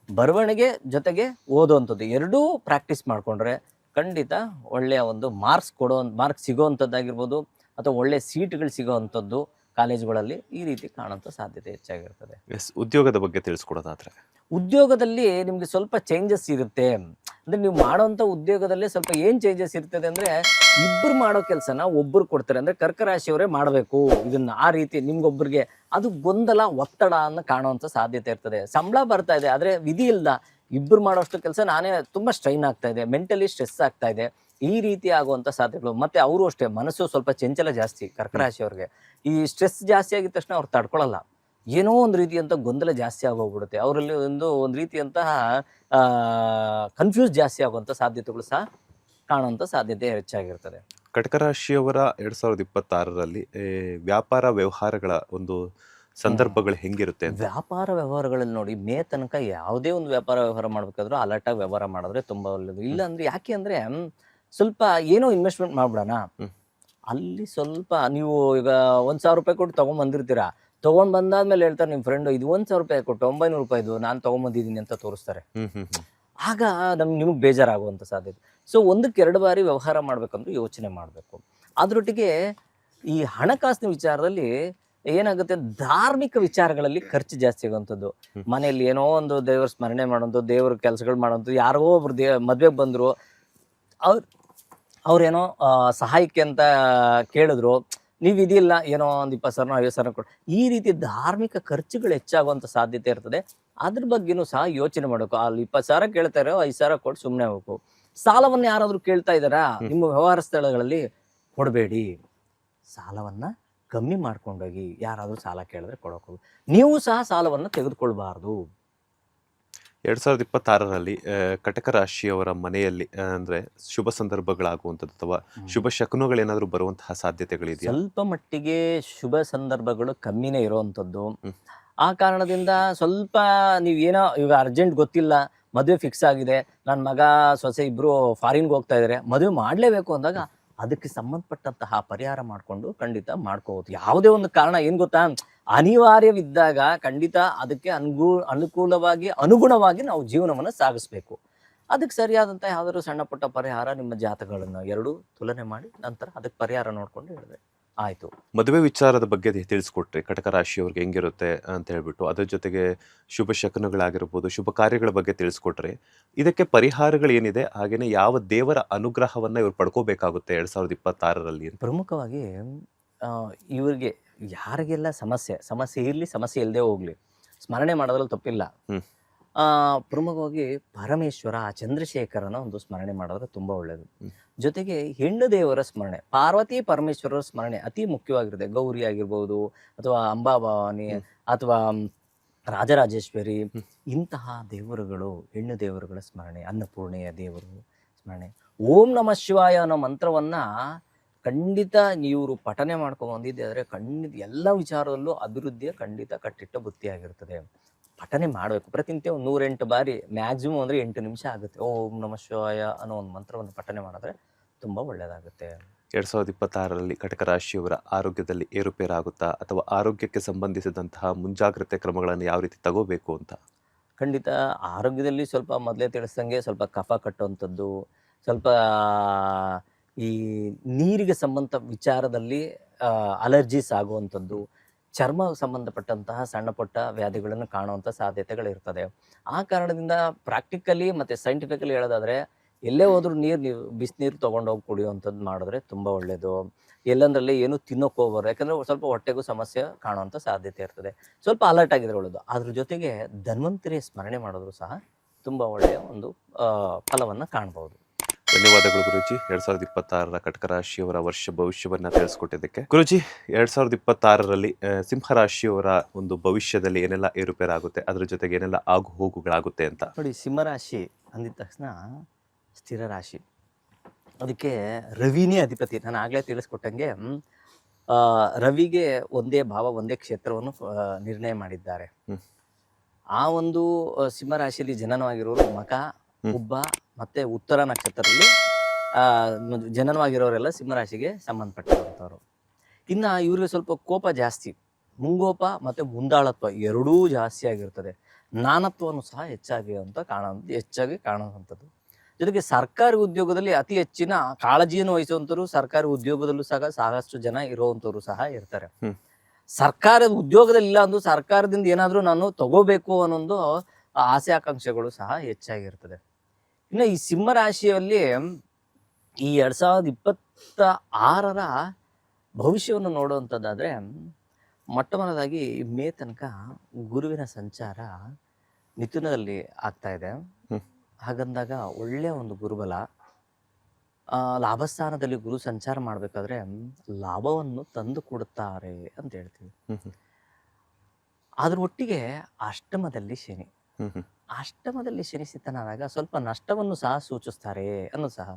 ಬರವಣಿಗೆ ಜೊತೆಗೆ ಓದುವಂಥದ್ದು ಎರಡೂ ಪ್ರಾಕ್ಟೀಸ್ ಮಾಡಿಕೊಂಡ್ರೆ ಖಂಡಿತ ಒಳ್ಳೆಯ ಒಂದು ಮಾರ್ಕ್ಸ್ ಸಿಗೋವಂಥದ್ದಾಗಿರ್ಬೋದು, ಅಥವಾ ಒಳ್ಳೆಯ ಸೀಟ್ಗಳು ಸಿಗೋವಂಥದ್ದು ಕಾಲೇಜುಗಳಲ್ಲಿ ಈ ರೀತಿ ಕಾಣುವಂಥ ಸಾಧ್ಯತೆ ಹೆಚ್ಚಾಗಿರ್ತದೆ. ಉದ್ಯೋಗದ ಬಗ್ಗೆ ತಿಳಿಸ್ಕೊಡೋದಾದ್ರೆ, ಉದ್ಯೋಗದಲ್ಲಿ ನಿಮಗೆ ಸ್ವಲ್ಪ ಚೇಂಜಸ್ ಇರುತ್ತೆ. ಅಂದರೆ ನೀವು ಮಾಡೋವಂಥ ಉದ್ಯೋಗದಲ್ಲಿ ಸ್ವಲ್ಪ ಏನು ಚೇಂಜಸ್ ಇರ್ತದೆ ಅಂದರೆ, ಇಬ್ಬರು ಮಾಡೋ ಕೆಲಸನ ಒಬ್ಬರು ಕೊಡ್ತಾರೆ. ಅಂದರೆ ಕರ್ಕರಾಶಿಯವರೇ ಮಾಡಬೇಕು ಇದನ್ನು, ಆ ರೀತಿ ನಿಮ್ಗೊಬ್ಬರಿಗೆ ಅದು ಗೊಂದಲ, ಒತ್ತಡ ಅನ್ನು ಕಾಣುವಂಥ ಸಾಧ್ಯತೆ ಇರ್ತದೆ. ಸಂಬಳ ಬರ್ತಾ ಇದೆ, ಆದರೆ ವಿಧಿ ಇಲ್ದ ಇಬ್ಬರು ಮಾಡೋಷ್ಟು ಕೆಲಸ ನಾನೇ ತುಂಬ ಸ್ಟ್ರೈನ್ ಆಗ್ತಾ ಇದೆ, ಮೆಂಟಲಿ ಸ್ಟ್ರೆಸ್ ಆಗ್ತಾ ಇದೆ, ಈ ರೀತಿ ಆಗುವಂಥ ಸಾಧ್ಯತೆಗಳು. ಮತ್ತು ಅವರು ಅಷ್ಟೇ, ಮನಸ್ಸು ಸ್ವಲ್ಪ ಚಂಚಲ ಜಾಸ್ತಿ ಕರ್ಕರಾಶಿಯವ್ರಿಗೆ. ಈ ಸ್ಟ್ರೆಸ್ ಜಾಸ್ತಿ ಆಗಿದ ತಕ್ಷಣ ಅವ್ರು ತಡ್ಕೊಳ್ಳಲ್ಲ, ಏನೋ ಒಂದು ರೀತಿಯಂಥ ಗೊಂದಲ ಜಾಸ್ತಿ ಆಗೋಗ್ಬಿಡುತ್ತೆ ಅವರಲ್ಲಿ. ಒಂದು ರೀತಿಯಂತಹ ಕನ್ಫ್ಯೂಸ್ ಜಾಸ್ತಿ ಆಗುವಂಥ ಸಾಧ್ಯತೆಗಳು ಸಹ ಕಾಣುವಂಥ ಸಾಧ್ಯತೆ ಹೆಚ್ಚಾಗಿರ್ತದೆ. ಕಟಕ ರಾಶಿಯವರ 2026ರಲ್ಲಿ ವ್ಯಾಪಾರ ವ್ಯವಹಾರಗಳ ಒಂದು ಸಂದರ್ಭಗಳು ಹೆಂಗಿರುತ್ತೆ ಅಂತ? ವ್ಯಾಪಾರ ವ್ಯವಹಾರಗಳಲ್ಲಿ ನೋಡಿ, ಮೇ ತನಕ ಯಾವುದೇ ಒಂದು ವ್ಯಾಪಾರ ವ್ಯವಹಾರ ಮಾಡ್ಬೇಕಾದ್ರೂ ಅಲರ್ಟಾಗಿ ವ್ಯವಹಾರ ಮಾಡಿದ್ರೆ ತುಂಬ ಒಳ್ಳೆಯದು. ಇಲ್ಲ ಅಂದರೆ ಯಾಕೆ ಅಂದರೆ, ಸ್ವಲ್ಪ ಏನೋ ಇನ್ವೆಸ್ಟ್ಮೆಂಟ್ ಮಾಡ್ಬಿಡೋಣ, ಅಲ್ಲಿ ಸ್ವಲ್ಪ ನೀವು ಈಗ 1,000 ರೂಪಾಯಿ ಕೊಟ್ಟು ತೊಗೊಂಬಂದಿರ್ತೀರಾ, ತೊಗೊಂಡು ಬಂದಾದ್ಮೇಲೆ ಹೇಳ್ತಾರೆ ನಿಮ್ಮ ಫ್ರೆಂಡು, ಇದು 1,000 ರೂಪಾಯಿ ಕೊಟ್ಟು 900 ರೂಪಾಯಿದು ನಾನು ತೊಗೊಂಬಂದಿದ್ದೀನಿ ಅಂತ ತೋರಿಸ್ತಾರೆ. ಆಗ ನಿಮಗೆ ಬೇಜಾರಾಗುವಂಥ ಸಾಧ್ಯತೆ. ಸೊ 1-2 ಬಾರಿ ವ್ಯವಹಾರ ಮಾಡ್ಬೇಕಂದ್ರೂ ಯೋಚನೆ ಮಾಡಬೇಕು. ಅದರೊಟ್ಟಿಗೆ ಈ ಹಣಕಾಸಿನ ವಿಚಾರದಲ್ಲಿ ಏನಾಗುತ್ತೆ, ಧಾರ್ಮಿಕ ವಿಚಾರಗಳಲ್ಲಿ ಖರ್ಚು ಜಾಸ್ತಿ ಆಗುವಂಥದ್ದು. ಮನೆಯಲ್ಲಿ ಏನೋ ಒಂದು ದೇವರ ಸ್ಮರಣೆ ಮಾಡೋದು, ದೇವ್ರ ಕೆಲಸಗಳು ಮಾಡೋದು, ಯಾರೋ ಒಬ್ರು ಮದುವೆಗೆ ಬಂದರು, ಅವ್ರೇನೋ ಸಹಾಯಕ್ಕೆ ಅಂತ ಕೇಳಿದ್ರು, ನೀವು ಇದಿಲ್ಲ ಏನೋ ಒಂದು 20,000 50,000 ಕೊಡು, ಈ ರೀತಿ ಧಾರ್ಮಿಕ ಖರ್ಚುಗಳು ಹೆಚ್ಚಾಗುವಂಥ ಸಾಧ್ಯತೆ ಇರ್ತದೆ. ಅದ್ರ ಬಗ್ಗೆನೂ ಸಹ ಯೋಚನೆ ಮಾಡಬೇಕು. ಅಲ್ಲಿ 20,000 ಕೇಳ್ತಾರೋ 5,000 ಕೊಟ್ಟು ಸುಮ್ಮನೆ ಹೋಗ್ಬೇಕು. ಸಾಲವನ್ನು ಯಾರಾದರೂ ಕೇಳ್ತಾ ಇದ್ದಾರಾ ನಿಮ್ಮ ವ್ಯವಹಾರ ಸ್ಥಳಗಳಲ್ಲಿ, ಕೊಡಬೇಡಿ, ಸಾಲವನ್ನ ಕಮ್ಮಿ ಮಾಡ್ಕೊಂಡೋಗಿ. ಯಾರಾದರೂ ಸಾಲ ಕೇಳಿದ್ರೆ ಕೊಡೋಕೆ, ನೀವು ಸಹ ಸಾಲವನ್ನು ತೆಗೆದುಕೊಳ್ಬಾರ್ದು. 2026ರಲ್ಲಿ ಕಟಕ ರಾಶಿಯವರ ಮನೆಯಲ್ಲಿ ಅಂದ್ರೆ ಶುಭ ಸಂದರ್ಭಗಳಾಗುವಂಥದ್ದು ಅಥವಾ ಶುಭ ಶಕುನಗಳೇನಾದರೂ ಬರುವಂತಹ ಸಾಧ್ಯತೆಗಳಿದೆಯಾ? ಸ್ವಲ್ಪ ಮಟ್ಟಿಗೆ ಶುಭ ಸಂದರ್ಭಗಳು ಕಮ್ಮಿನೇ ಇರುವಂಥದ್ದು. ಆ ಕಾರಣದಿಂದ ಸ್ವಲ್ಪ ನೀವು ಏನೋ ಈಗ ಅರ್ಜೆಂಟ್ ಗೊತ್ತಿಲ್ಲ, ಮದುವೆ ಫಿಕ್ಸ್ ಆಗಿದೆ, ನನ್ನ ಮಗ ಸೊಸೆ ಇಬ್ಬರು ಫಾರಿನ್ಗೆ ಹೋಗ್ತಾ ಇದ್ದಾರೆ, ಮದುವೆ ಮಾಡಲೇಬೇಕು ಅಂದಾಗ ಅದಕ್ಕೆ ಸಂಬಂಧಪಟ್ಟಂತಹ ಪರಿಹಾರ ಮಾಡಿಕೊಂಡು ಖಂಡಿತ ಮಾಡ್ಕೋಬೋದು. ಯಾವುದೇ ಒಂದು ಕಾರಣ ಏನು ಗೊತ್ತಾ, ಅನಿವಾರ್ಯವಿದ್ದಾಗ ಖಂಡಿತ ಅದಕ್ಕೆ ಅನುಗುಣವಾಗಿ ನಾವು ಜೀವನವನ್ನು ಸಾಗಿಸ್ಬೇಕು. ಅದಕ್ಕೆ ಸರಿಯಾದಂಥ ಯಾವುದಾದ್ರು ಸಣ್ಣ ಪುಟ್ಟ ಪರಿಹಾರ ನಿಮ್ಮ ಜಾತಕಗಳನ್ನು ಎರಡೂ ತುಲನೆ ಮಾಡಿ ನಂತರ ಅದಕ್ಕೆ ಪರಿಹಾರ ನೋಡ್ಕೊಂಡು ಹೇಳಿದ್ರೆ ಆಯಿತು. ಮದುವೆ ವಿಚಾರದ ಬಗ್ಗೆ ತಿಳಿಸ್ಕೊಟ್ರಿ, ಕಟಕ ರಾಶಿಯವ್ರಿಗೆ ಹೆಂಗಿರುತ್ತೆ ಅಂತ ಹೇಳ್ಬಿಟ್ಟು, ಅದ್ರ ಜೊತೆಗೆ ಶುಭ ಶಕುನಗಳಾಗಿರ್ಬೋದು, ಶುಭ ಕಾರ್ಯಗಳ ಬಗ್ಗೆ ತಿಳಿಸ್ಕೊಟ್ರಿ. ಇದಕ್ಕೆ ಪರಿಹಾರಗಳು ಏನಿದೆ, ಹಾಗೇನೆ ಯಾವ ದೇವರ ಅನುಗ್ರಹವನ್ನ ಇವ್ರು ಪಡ್ಕೋಬೇಕಾಗುತ್ತೆ 2026ರಲ್ಲಿ? ಪ್ರಮುಖವಾಗಿ ಇವರಿಗೆ ಯಾರಿಗೆಲ್ಲ ಸಮಸ್ಯೆ ಇರಲಿ, ಸಮಸ್ಯೆ ಇಲ್ಲದೆ ಹೋಗ್ಲಿ, ಸ್ಮರಣೆ ಮಾಡೋದ್ರಲ್ಲಿ ತಪ್ಪಿಲ್ಲ. ಪ್ರಮುಖವಾಗಿ ಪರಮೇಶ್ವರ ಚಂದ್ರಶೇಖರನ ಒಂದು ಸ್ಮರಣೆ ಮಾಡಿದ್ರೆ ತುಂಬ ಒಳ್ಳೆಯದು. ಜೊತೆಗೆ ಹೆಣ್ಣು ದೇವರ ಸ್ಮರಣೆ, ಪಾರ್ವತಿ ಪರಮೇಶ್ವರರ ಸ್ಮರಣೆ ಅತಿ ಮುಖ್ಯವಾಗಿರುತ್ತೆ. ಗೌರಿ ಆಗಿರ್ಬೋದು, ಅಥವಾ ಅಂಬಾಭವಾನಿ, ಅಥವಾ ರಾಜರಾಜೇಶ್ವರಿ, ಇಂತಹ ದೇವರುಗಳು, ಹೆಣ್ಣು ದೇವರುಗಳ ಸ್ಮರಣೆ, ಅನ್ನಪೂರ್ಣೆಯ ದೇವರು ಸ್ಮರಣೆ, ಓಂ ನಮಃ ಶಿವಾಯ ಅನ್ನೋ ಮಂತ್ರವನ್ನ ಖಂಡಿತ ಇವರು ಪಠನೆ ಮಾಡ್ಕೊಂಡು ಬಂದಿದ್ದೆ ಆದರೆ ಖಂಡಿತ ಎಲ್ಲ ವಿಚಾರದಲ್ಲೂ ಅಭಿವೃದ್ಧಿಯ ಖಂಡಿತ ಕಟ್ಟಿಟ್ಟ ಬುತ್ತಿಯಾಗಿರ್ತದೆ. ಪಠನೆ ಮಾಡಬೇಕು ಪ್ರತಿನಿತ್ಯ 108 ಬಾರಿ, ಮ್ಯಾಕ್ಸಿಮಮ್ ಅಂದರೆ 8 ನಿಮಿಷ ಆಗುತ್ತೆ. ಓಂ ನಮಃ ಶಿವಾಯ ಅನ್ನೋ ಒಂದು ಮಂತ್ರವನ್ನು ಪಠನೆ ಮಾಡಿದ್ರೆ ತುಂಬ ಒಳ್ಳೆಯದಾಗುತ್ತೆ. 2026ರಲ್ಲಿ ಕಟಕ ರಾಶಿಯವರ ಆರೋಗ್ಯದಲ್ಲಿ ಏರುಪೇರಾಗುತ್ತಾ, ಅಥವಾ ಆರೋಗ್ಯಕ್ಕೆ ಸಂಬಂಧಿಸಿದಂತಹ ಮುಂಜಾಗ್ರತೆ ಕ್ರಮಗಳನ್ನು ಯಾವ ರೀತಿ ತಗೋಬೇಕು ಅಂತ? ಖಂಡಿತ ಆರೋಗ್ಯದಲ್ಲಿ ಸ್ವಲ್ಪ ಮೊದಲೇ ತಿಳಿಸ್ದಂಗೆ ಸ್ವಲ್ಪ ಕಫ ಕಟ್ಟುವಂಥದ್ದು, ಸ್ವಲ್ಪ ಈ ನೀರಿಗೆ ಸಂಬಂಧ ವಿಚಾರದಲ್ಲಿ ಅಲರ್ಜೀಸ್ ಆಗುವಂಥದ್ದು, ಚರ್ಮ ಸಂಬಂಧಪಟ್ಟಂತಹ ಸಣ್ಣ ಪುಟ್ಟ ವ್ಯಾಧಿಗಳನ್ನು ಕಾಣುವಂಥ ಸಾಧ್ಯತೆಗಳಿರ್ತದೆ. ಆ ಕಾರಣದಿಂದ ಪ್ರಾಕ್ಟಿಕಲಿ ಮತ್ತು ಸೈಂಟಿಫಿಕಲಿ ಹೇಳೋದಾದರೆ, ಎಲ್ಲೇ ಹೋದ್ರೂ ನೀವು ಬಿಸಿನೀರು ತೊಗೊಂಡೋಗಿ ಕುಡಿಯುವಂಥದ್ದು ಮಾಡಿದ್ರೆ ತುಂಬ ಒಳ್ಳೆಯದು. ಎಲ್ಲಂದ್ರಲ್ಲಿ ಏನು ತಿನ್ನೋಕೆ ಹೋಗ್ಬಾರ್ದು, ಯಾಕಂದರೆ ಸ್ವಲ್ಪ ಹೊಟ್ಟೆಗೂ ಸಮಸ್ಯೆ ಕಾಣುವಂಥ ಸಾಧ್ಯತೆ ಇರ್ತದೆ. ಸ್ವಲ್ಪ ಅಲರ್ಟ್ ಆಗಿದ್ರೆ ಒಳ್ಳೆಯದು. ಅದ್ರ ಜೊತೆಗೆ ಧನ್ವಂತರಿ ಸ್ಮರಣೆ ಮಾಡಿದ್ರು ಸಹ ತುಂಬ ಒಳ್ಳೆಯ ಒಂದು ಫಲವನ್ನು ಕಾಣ್ಬೋದು. ಧನ್ಯವಾದಗಳು ಗುರುಜಿ. 2026ರ ಕಟಕ ರಾಶಿಯವರ ವರ್ಷ ಭವಿಷ್ಯವನ್ನ ತಿಳಿಸ್ಕೊಟ್ಟಿದ್ದಕ್ಕೆ. ಗುರುಜಿ, 2026ರಲ್ಲಿ ಸಿಂಹರಾಶಿಯವರ ಒಂದು ಭವಿಷ್ಯದಲ್ಲಿ ಏನೆಲ್ಲ ಏರುಪೇರಾಗುತ್ತೆ, ಅದ್ರ ಜೊತೆಗೆ ಏನೆಲ್ಲ ಆಗು ಹೋಗುಗಳಾಗುತ್ತೆ ಅಂತ ನೋಡಿ. ಸಿಂಹರಾಶಿ ಅಂದಿದ ತಕ್ಷಣ ಸ್ಥಿರ ರಾಶಿ, ಅದಕ್ಕೆ ರವಿನೇ ಅಧಿಪತಿ. ನಾನು ಆಗಲೇ ತಿಳಿಸ್ಕೊಟ್ಟಂಗೆ ರವಿಗೆ ಒಂದೇ ಭಾವ ಒಂದೇ ಕ್ಷೇತ್ರವನ್ನು ನಿರ್ಣಯ ಮಾಡಿದ್ದಾರೆ. ಆ ಒಂದು ಸಿಂಹರಾಶಿಯಲ್ಲಿ ಜನನವಾಗಿರೋರು ಮಕ, ಹುಬ್ಬ ಮತ್ತೆ ಉತ್ತರ ನಕ್ಷತ್ರದಲ್ಲಿ ಜನನವಾಗಿರೋರೆಲ್ಲ ಸಿಂಹರಾಶಿಗೆ ಸಂಬಂಧಪಟ್ಟಿರುವಂಥವ್ರು. ಇನ್ನು ಇವ್ರಿಗೆ ಸ್ವಲ್ಪ ಕೋಪ ಜಾಸ್ತಿ, ಮುಂಗೋಪ ಮತ್ತು ಮುಂದಾಳತ್ವ ಎರಡೂ ಜಾಸ್ತಿ ಆಗಿರ್ತದೆ. ನಾನತ್ವವನ್ನು ಸಹ ಹೆಚ್ಚಾಗಿ ಕಾಣುವಂಥದ್ದು. ಜೊತೆಗೆ ಸರ್ಕಾರಿ ಉದ್ಯೋಗದಲ್ಲಿ ಅತಿ ಹೆಚ್ಚಿನ ಕಾಳಜಿಯನ್ನು ವಹಿಸುವಂಥವ್ರು ಸರ್ಕಾರಿ ಉದ್ಯೋಗದಲ್ಲೂ ಸಹ ಸಾಕಷ್ಟು ಜನ ಇರುವಂಥವ್ರು ಸಹ ಇರ್ತಾರೆ. ಸರ್ಕಾರದ ಉದ್ಯೋಗದಲ್ಲಿ ಇಲ್ಲ ಅಂದ್ರೂ ಸರ್ಕಾರದಿಂದ ಏನಾದರೂ ನಾನು ತಗೋಬೇಕು ಅನ್ನೊಂದು ಆಸೆ ಆಕಾಂಕ್ಷೆಗಳು ಸಹ ಹೆಚ್ಚಾಗಿರ್ತದೆ. ಇನ್ನು ಈ ಸಿಂಹರಾಶಿಯಲ್ಲಿ ಈ 2026ರ ಭವಿಷ್ಯವನ್ನು ನೋಡುವಂಥದ್ದಾದರೆ, ಮೊಟ್ಟ ಮೊದಲಾಗಿ ಮೇ ತನಕ ಗುರುವಿನ ಸಂಚಾರ ಮಿಥುನದಲ್ಲಿ ಆಗ್ತಾ ಇದೆ. ಹಾಗಂದಾಗ ಒಳ್ಳೆಯ ಒಂದು ಗುರುಬಲ. ಲಾಭಸ್ಥಾನದಲ್ಲಿ ಗುರು ಸಂಚಾರ ಮಾಡಬೇಕಾದ್ರೆ ಲಾಭವನ್ನು ತಂದು ಕೊಡುತ್ತಾರೆ ಅಂತ ಹೇಳ್ತೀವಿ. ಅದ್ರ ಒಟ್ಟಿಗೆ ಅಷ್ಟಮದಲ್ಲಿ ಶನಿ, ಅಷ್ಟಮದಲ್ಲಿ ಶನಿ ಸ್ಥಿತನಾದಾಗ ಸ್ವಲ್ಪ ನಷ್ಟವನ್ನು ಸಹ ಸೂಚಿಸ್ತಾರೆ ಅನ್ನೋದು ಸಹ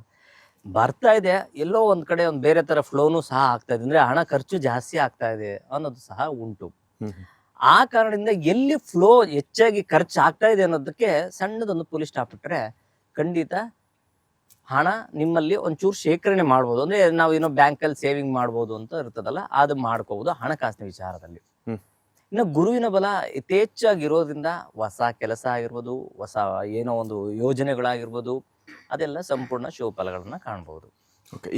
ಬರ್ತಾ ಇದೆ. ಎಲ್ಲೋ ಒಂದ್ ಕಡೆ ಒಂದು ಬೇರೆ ತರ ಫ್ಲೋನು ಸಹ ಆಗ್ತಾ ಇದೆ, ಅಂದ್ರೆ ಹಣ ಖರ್ಚು ಜಾಸ್ತಿ ಆಗ್ತಾ ಇದೆ ಅನ್ನೋದು ಸಹ ಉಂಟು. ಆ ಕಾರಣದಿಂದ ಎಲ್ಲಿ ಫ್ಲೋ ಹೆಚ್ಚಾಗಿ ಖರ್ಚು ಆಗ್ತಾ ಇದೆ ಅನ್ನೋದಕ್ಕೆ ಸಣ್ಣದೊಂದು ಪೊಲೀಸ್ ಸ್ಟಾಪ್ ಇಟ್ಟರೆ ಖಂಡಿತ ಹಣ ನಿಮ್ಮಲ್ಲಿ ಒಂಚೂರು ಶೇಖರಣೆ ಮಾಡ್ಬೋದು. ಅಂದ್ರೆ ನಾವು ಏನೋ ಬ್ಯಾಂಕಲ್ಲಿ ಸೇವಿಂಗ್ ಮಾಡ್ಬೋದು ಅಂತ ಇರ್ತದಲ್ಲ, ಅದು ಮಾಡ್ಕೋಬಹುದು ಹಣಕಾಸಿನ ವಿಚಾರದಲ್ಲಿ. ಇನ್ನು ಗುರುವಿನ ಬಲ ಯಥೇಚ್ಛಾಗಿರೋದ್ರಿಂದ ಹೊಸ ಕೆಲಸ ಆಗಿರ್ಬೋದು, ಹೊಸ ಏನೋ ಒಂದು ಯೋಜನೆಗಳಾಗಿರ್ಬೋದು, ಅದೆಲ್ಲ ಸಂಪೂರ್ಣ ಶುಭಫಲಗಳನ್ನ ಕಾಣ್ಬೋದು.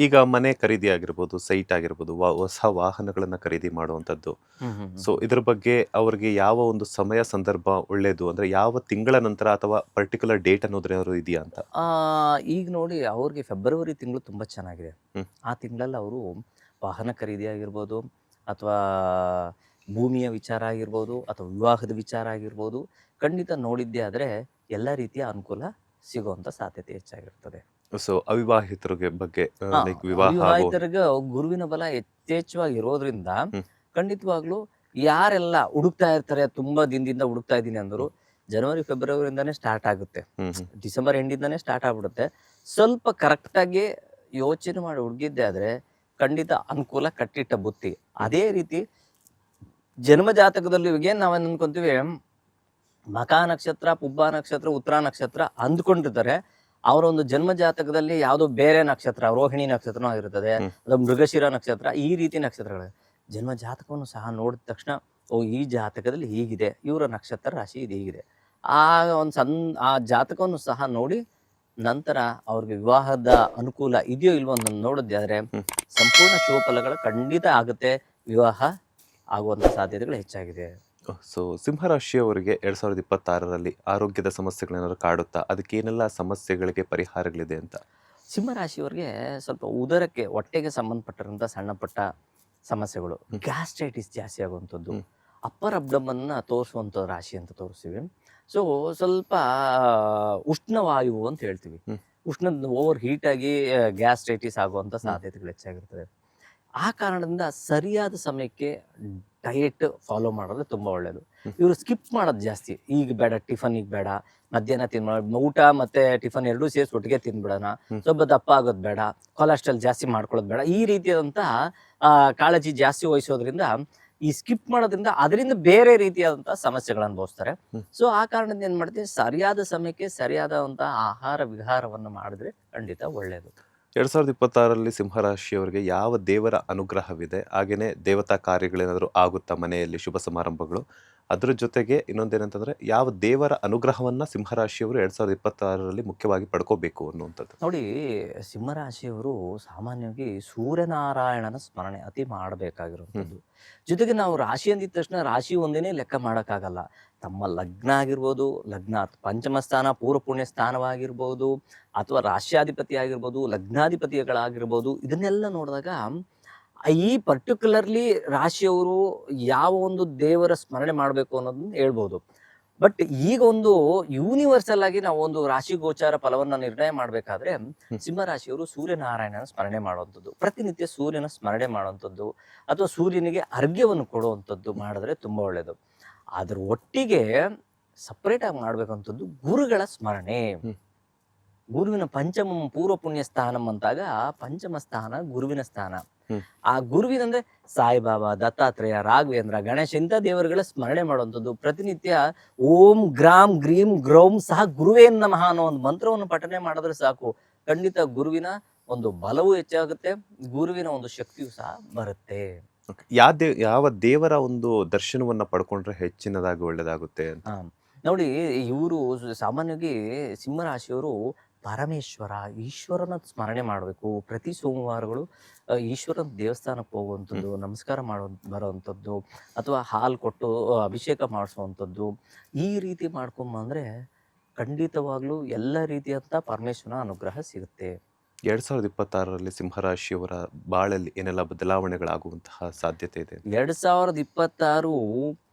ಈಗ ಮನೆ ಖರೀದಿ ಆಗಿರ್ಬೋದು, ಸೈಟ್ ಆಗಿರ್ಬೋದು, ಹೊಸ ವಾಹನಗಳನ್ನ ಖರೀದಿ ಮಾಡುವಂಥದ್ದು. ಸೊ ಇದ್ರ ಬಗ್ಗೆ ಅವ್ರಿಗೆ ಯಾವ ಒಂದು ಸಮಯ ಸಂದರ್ಭ ಒಳ್ಳೇದು, ಅಂದ್ರೆ ಯಾವ ತಿಂಗಳ ನಂತರ ಅಥವಾ ಪರ್ಟಿಕ್ಯುಲರ್ ಡೇಟ್ ಅನ್ನೋದ್ರೇನಾದ್ರು ಇದೆಯಾ ಅಂತ? ಈಗ ನೋಡಿ, ಅವ್ರಿಗೆ ಫೆಬ್ರವರಿ ತಿಂಗಳು ತುಂಬಾ ಚೆನ್ನಾಗಿದೆ. ಆ ತಿಂಗಳಲ್ಲಿ ಅವರು ವಾಹನ ಖರೀದಿ ಆಗಿರ್ಬೋದು, ಅಥವಾ ಭೂಮಿಯ ವಿಚಾರ ಆಗಿರ್ಬೋದು, ಅಥವಾ ವಿವಾಹದ ವಿಚಾರ ಆಗಿರ್ಬೋದು, ಖಂಡಿತ ನೋಡಿದ್ದೇ ಆದ್ರೆ ಎಲ್ಲ ರೀತಿಯ ಅನುಕೂಲ ಸಿಗುವಂತ ಸಾಧ್ಯತೆ ಹೆಚ್ಚಾಗಿರ್ತದೆ. ಸೊ ಅವಿವಾಹಿತರಿಗೆ ಬಗ್ಗೆ ಅವಿವಾಹಿತರಿಗೆ ಗುರುವಿನ ಬಲ ಯಥೇಚ್ಛವಾಗಿ ಇರೋದ್ರಿಂದ ಖಂಡಿತವಾಗ್ಲೂ ಯಾರೆಲ್ಲ ಹುಡುಕ್ತಾ ಇರ್ತಾರೆ, ತುಂಬಾ ದಿನದಿಂದ ಹುಡುಕ್ತಾ ಇದ್ದೀನಿ ಅಂದರು, ಜನವರಿ ಫೆಬ್ರವರಿಯಿಂದಾನೇ ಸ್ಟಾರ್ಟ್ ಆಗುತ್ತೆ. ಡಿಸೆಂಬರ್ ಎಂಡಿಂದಾನೇ ಸ್ಟಾರ್ಟ್ ಆಗ್ಬಿಡುತ್ತೆ. ಸ್ವಲ್ಪ ಕರೆಕ್ಟಾಗಿ ಯೋಚನೆ ಮಾಡಿ ಹುಡುಗಿದ್ದೆ ಆದ್ರೆ ಖಂಡಿತ ಅನುಕೂಲ ಕಟ್ಟಿಟ್ಟ ಬುತ್ತಿ. ಅದೇ ರೀತಿ ಜನ್ಮ ಜಾತಕದಲ್ಲಿ ಏನ್ ನಾವ್ ಅನ್ಕೊಂತೀವಿ, ಮಕ ನಕ್ಷತ್ರ, ಪುಬ್ಬ ನಕ್ಷತ್ರ, ಉತ್ತರ ನಕ್ಷತ್ರ ಅಂದ್ಕೊಂಡಿರ್ತಾರೆ. ಅವರ ಒಂದು ಜನ್ಮ ಜಾತಕದಲ್ಲಿ ಯಾವುದೋ ಬೇರೆ ನಕ್ಷತ್ರ, ರೋಹಿಣಿ ನಕ್ಷತ್ರನೂ ಆಗಿರ್ತದೆ, ಅದು ಮೃಗಶಿರ ನಕ್ಷತ್ರ, ಈ ರೀತಿ ನಕ್ಷತ್ರಗಳು. ಜನ್ಮ ಜಾತಕವನ್ನು ಸಹ ನೋಡಿದ ತಕ್ಷಣ ಓ ಈ ಜಾತಕದಲ್ಲಿ ಹೀಗಿದೆ, ಇವರ ನಕ್ಷತ್ರ ರಾಶಿ ಇದು ಹೀಗಿದೆ, ಆ ಒಂದು ಆ ಜಾತಕವನ್ನು ಸಹ ನೋಡಿ ನಂತರ ಅವ್ರಿಗೆ ವಿವಾಹದ ಅನುಕೂಲ ಇದೆಯೋ ಇಲ್ವೋ ಅನ್ನೋದು ನೋಡಿದ್ರೆ ಸಂಪೂರ್ಣ ಶುಭ ಫಲಗಳು ಖಂಡಿತ ಆಗುತ್ತೆ. ವಿವಾಹ ಆಗುವಂತ ಸಾಧ್ಯತೆಗಳು ಹೆಚ್ಚಾಗಿದೆ. ಸೊ ಸಿಂಹರಾಶಿಯವರಿಗೆ 2026ರಲ್ಲಿ ಆರೋಗ್ಯದ ಸಮಸ್ಯೆಗಳೇನಾದ್ರು ಕಾಡುತ್ತಾ, ಅದಕ್ಕೆ ಏನೆಲ್ಲ ಸಮಸ್ಯೆಗಳಿಗೆ ಪರಿಹಾರಗಳಿದೆ ಅಂತ? ಸಿಂಹರಾಶಿಯವರಿಗೆ ಸ್ವಲ್ಪ ಉದರಕ್ಕೆ, ಹೊಟ್ಟೆಗೆ ಸಂಬಂಧಪಟ್ಟಿರುವಂಥ ಸಣ್ಣ ಪಟ್ಟ ಸಮಸ್ಯೆಗಳು, ಗ್ಯಾಸ್ಟ್ರೈಟಿಸ್ ಜಾಸ್ತಿ ಆಗುವಂಥದ್ದು, ಅಪ್ಪರ್ ಅಬ್ಡಮನ್ನ ತೋರಿಸುವಂಥ ರಾಶಿ ಅಂತ ತೋರಿಸ್ತೀವಿ. ಸೊ ಸ್ವಲ್ಪ ಉಷ್ಣವಾಯು ಅಂತ ಹೇಳ್ತೀವಿ. ಉಷ್ಣದ ಓವರ್ ಹೀಟ್ ಆಗಿ ಗ್ಯಾಸ್ಟ್ರೈಟಿಸ್ ಆಗುವಂಥ ಸಾಧ್ಯತೆಗಳು ಹೆಚ್ಚಾಗಿರ್ತದೆ. ಆ ಕಾರಣದಿಂದ ಸರಿಯಾದ ಸಮಯಕ್ಕೆ ಡಯಟ್ ಫಾಲೋ ಮಾಡೋದು ತುಂಬಾ ಒಳ್ಳೇದು. ಇವರು ಸ್ಕಿಪ್ ಮಾಡೋದು ಜಾಸ್ತಿ. ಈಗ ಬೇಡ, ಟಿಫನ್ ಈಗ ಬೇಡ, ಮಧ್ಯಾಹ್ನ ಊಟ ಮತ್ತೆ ಟಿಫನ್ ಎರಡೂ ಸೇರಿಸಿ ಒಟ್ಟಿಗೆ ತಿನ್ಬಿಡೋಣ, ಸ್ವಲ್ಪ ದಪ್ಪ ಆಗೋದು ಬೇಡ, ಕೊಲೆಸ್ಟ್ರಾಲ್ ಜಾಸ್ತಿ ಮಾಡ್ಕೊಳ್ಳೋದು ಬೇಡ, ಈ ರೀತಿಯಾದಂತಹ ಕಾಳಜಿ ಜಾಸ್ತಿ ವಹಿಸೋದ್ರಿಂದ, ಈ ಸ್ಕಿಪ್ ಮಾಡೋದ್ರಿಂದ ಅದರಿಂದ ಬೇರೆ ರೀತಿಯಾದಂತಹ ಸಮಸ್ಯೆಗಳನ್ನು ಅನುಭವಿಸ್ತಾರೆ. ಸೊ ಆ ಕಾರಣದಿಂದ ಏನ್ ಮಾಡ್ತೀವಿ, ಸರಿಯಾದ ಸಮಯಕ್ಕೆ ಸರಿಯಾದಂತಹ ಆಹಾರ ವಿಹಾರವನ್ನು ಮಾಡಿದ್ರೆ ಖಂಡಿತ ಒಳ್ಳೇದು. 2026ರಲ್ಲಿ ಸಿಂಹರಾಶಿಯವರಿಗೆ ಯಾವ ದೇವರ ಅನುಗ್ರಹವಿದೆ, ಹಾಗೇನೆ ದೇವತಾ ಕಾರ್ಯಗಳೇನಾದರೂ ಆಗುತ್ತಾ ಮನೆಯಲ್ಲಿ, ಶುಭ ಸಮಾರಂಭಗಳು? ಅದ್ರ ಜೊತೆಗೆ ಇನ್ನೊಂದೇನಂತಂದ್ರೆ, ಯಾವ ದೇವರ ಅನುಗ್ರಹವನ್ನ ಸಿಂಹರಾಶಿಯವರು 2026ರಲ್ಲಿ ಮುಖ್ಯವಾಗಿ ಪಡ್ಕೋಬೇಕು ಅನ್ನುವಂಥದ್ದು? ನೋಡಿ, ಸಿಂಹರಾಶಿಯವರು ಸಾಮಾನ್ಯವಾಗಿ ಸೂರ್ಯನಾರಾಯಣನ ಸ್ಮರಣೆ ಅತಿ ಮಾಡಬೇಕಾಗಿರುವಂಥದ್ದು. ಜೊತೆಗೆ ನಾವು ರಾಶಿ ಅಂದಿದ ತಕ್ಷಣ ರಾಶಿ ಒಂದೇನೆ ಲೆಕ್ಕ ಮಾಡೋಕ್ಕಾಗಲ್ಲ. ತಮ್ಮ ಲಗ್ನ ಆಗಿರ್ಬೋದು, ಲಗ್ನ ಪಂಚಮ ಸ್ಥಾನ, ಪೂರ್ವ ಪುಣ್ಯ ಸ್ಥಾನವಾಗಿರ್ಬೋದು, ಅಥವಾ ರಾಶ್ಯಾಧಿಪತಿ ಆಗಿರ್ಬೋದು, ಲಗ್ನಾಧಿಪತಿಗಳಾಗಿರ್ಬೋದು, ಇದನ್ನೆಲ್ಲ ನೋಡಿದಾಗ ಈ ಪರ್ಟಿಕ್ಯುಲರ್ಲಿ ರಾಶಿಯವರು ಯಾವ ಒಂದು ದೇವರ ಸ್ಮರಣೆ ಮಾಡಬೇಕು ಅನ್ನೋದನ್ನ ಹೇಳ್ಬೋದು. ಬಟ್ ಈಗ ಒಂದು ಯೂನಿವರ್ಸಲ್ ಆಗಿ ನಾವು ಒಂದು ರಾಶಿ ಗೋಚಾರ ಫಲವನ್ನ ನಿರ್ಣಯ ಮಾಡ್ಬೇಕಾದ್ರೆ ಸಿಂಹರಾಶಿಯವರು ಸೂರ್ಯನಾರಾಯಣನ ಸ್ಮರಣೆ ಮಾಡುವಂಥದ್ದು, ಪ್ರತಿನಿತ್ಯ ಸೂರ್ಯನ ಸ್ಮರಣೆ ಮಾಡುವಂಥದ್ದು ಅಥವಾ ಸೂರ್ಯನಿಗೆ ಅರ್ಘ್ಯವನ್ನು ಕೊಡುವಂಥದ್ದು ಮಾಡಿದ್ರೆ ತುಂಬಾ ಒಳ್ಳೇದು. ಅದ್ರ ಒಟ್ಟಿಗೆ ಸಪ್ರೇಟ್ ಆಗಿ ಮಾಡ್ಬೇಕಂತದ್ದು ಗುರುಗಳ ಸ್ಮರಣೆ. ಗುರುವಿನ ಪಂಚಮ ಪೂರ್ವ ಪುಣ್ಯ ಸ್ಥಾನಂ ಅಂತಾಗ ಪಂಚಮ ಸ್ಥಾನ ಗುರುವಿನ ಸ್ಥಾನ. ಆ ಗುರುವಿನಂದ್ರೆ ಸಾಯಿಬಾಬಾ, ದತ್ತಾತ್ರೇಯ, ರಾಘವೇಂದ್ರ, ಗಣೇಶ ಇಂಥ ದೇವರುಗಳ ಸ್ಮರಣೆ ಮಾಡುವಂಥದ್ದು. ಪ್ರತಿನಿತ್ಯ ಓಂ ಗ್ರಾಂ ಗ್ರೀಂ ಗ್ರೌಂ ಸಹ ಗುರುವೇ ನಮಃ ಅನ್ನೋ ಒಂದು ಮಂತ್ರವನ್ನು ಪಠನೆ ಮಾಡಿದ್ರೆ ಸಾಕು, ಖಂಡಿತ ಗುರುವಿನ ಒಂದು ಬಲವೂ ಹೆಚ್ಚಾಗುತ್ತೆ, ಗುರುವಿನ ಒಂದು ಶಕ್ತಿಯೂ ಸಹ ಬರುತ್ತೆ. ಯಾವ ದೇವರ ಒಂದು ದರ್ಶನವನ್ನ ಪಡ್ಕೊಂಡ್ರೆ ಹೆಚ್ಚಿನದಾಗಿ ಒಳ್ಳೇದಾಗುತ್ತೆ ಅಂತ? ನೋಡಿ, ಇವರು ಸಾಮಾನ್ಯವಾಗಿ ಸಿಂಹರಾಶಿಯವರು ಪರಮೇಶ್ವರ, ಈಶ್ವರನ ಸ್ಮರಣೆ ಮಾಡಬೇಕು. ಪ್ರತಿ ಸೋಮವಾರಗಳು ಈಶ್ವರನ ದೇವಸ್ಥಾನಕ್ಕೆ ಹೋಗುವಂಥದ್ದು, ನಮಸ್ಕಾರ ಬರುವಂಥದ್ದು ಅಥವಾ ಹಾಲು ಕೊಟ್ಟು ಅಭಿಷೇಕ ಮಾಡಿಸುವಂಥದ್ದು, ಈ ರೀತಿ ಮಾಡ್ಕೊಂಬಂದ್ರೆ ಖಂಡಿತವಾಗ್ಲೂ ಎಲ್ಲ ರೀತಿಯಂಥ ಪರಮೇಶ್ವರನ ಅನುಗ್ರಹ ಸಿಗುತ್ತೆ. 2026ರಲ್ಲಿ ಸಿಂಹರಾಶಿಯವರ ಬಾಳಲ್ಲಿ ಏನೆಲ್ಲ ಬದಲಾವಣೆಗಳಾಗುವಂತಹ ಸಾಧ್ಯತೆ ಇದೆ? 2026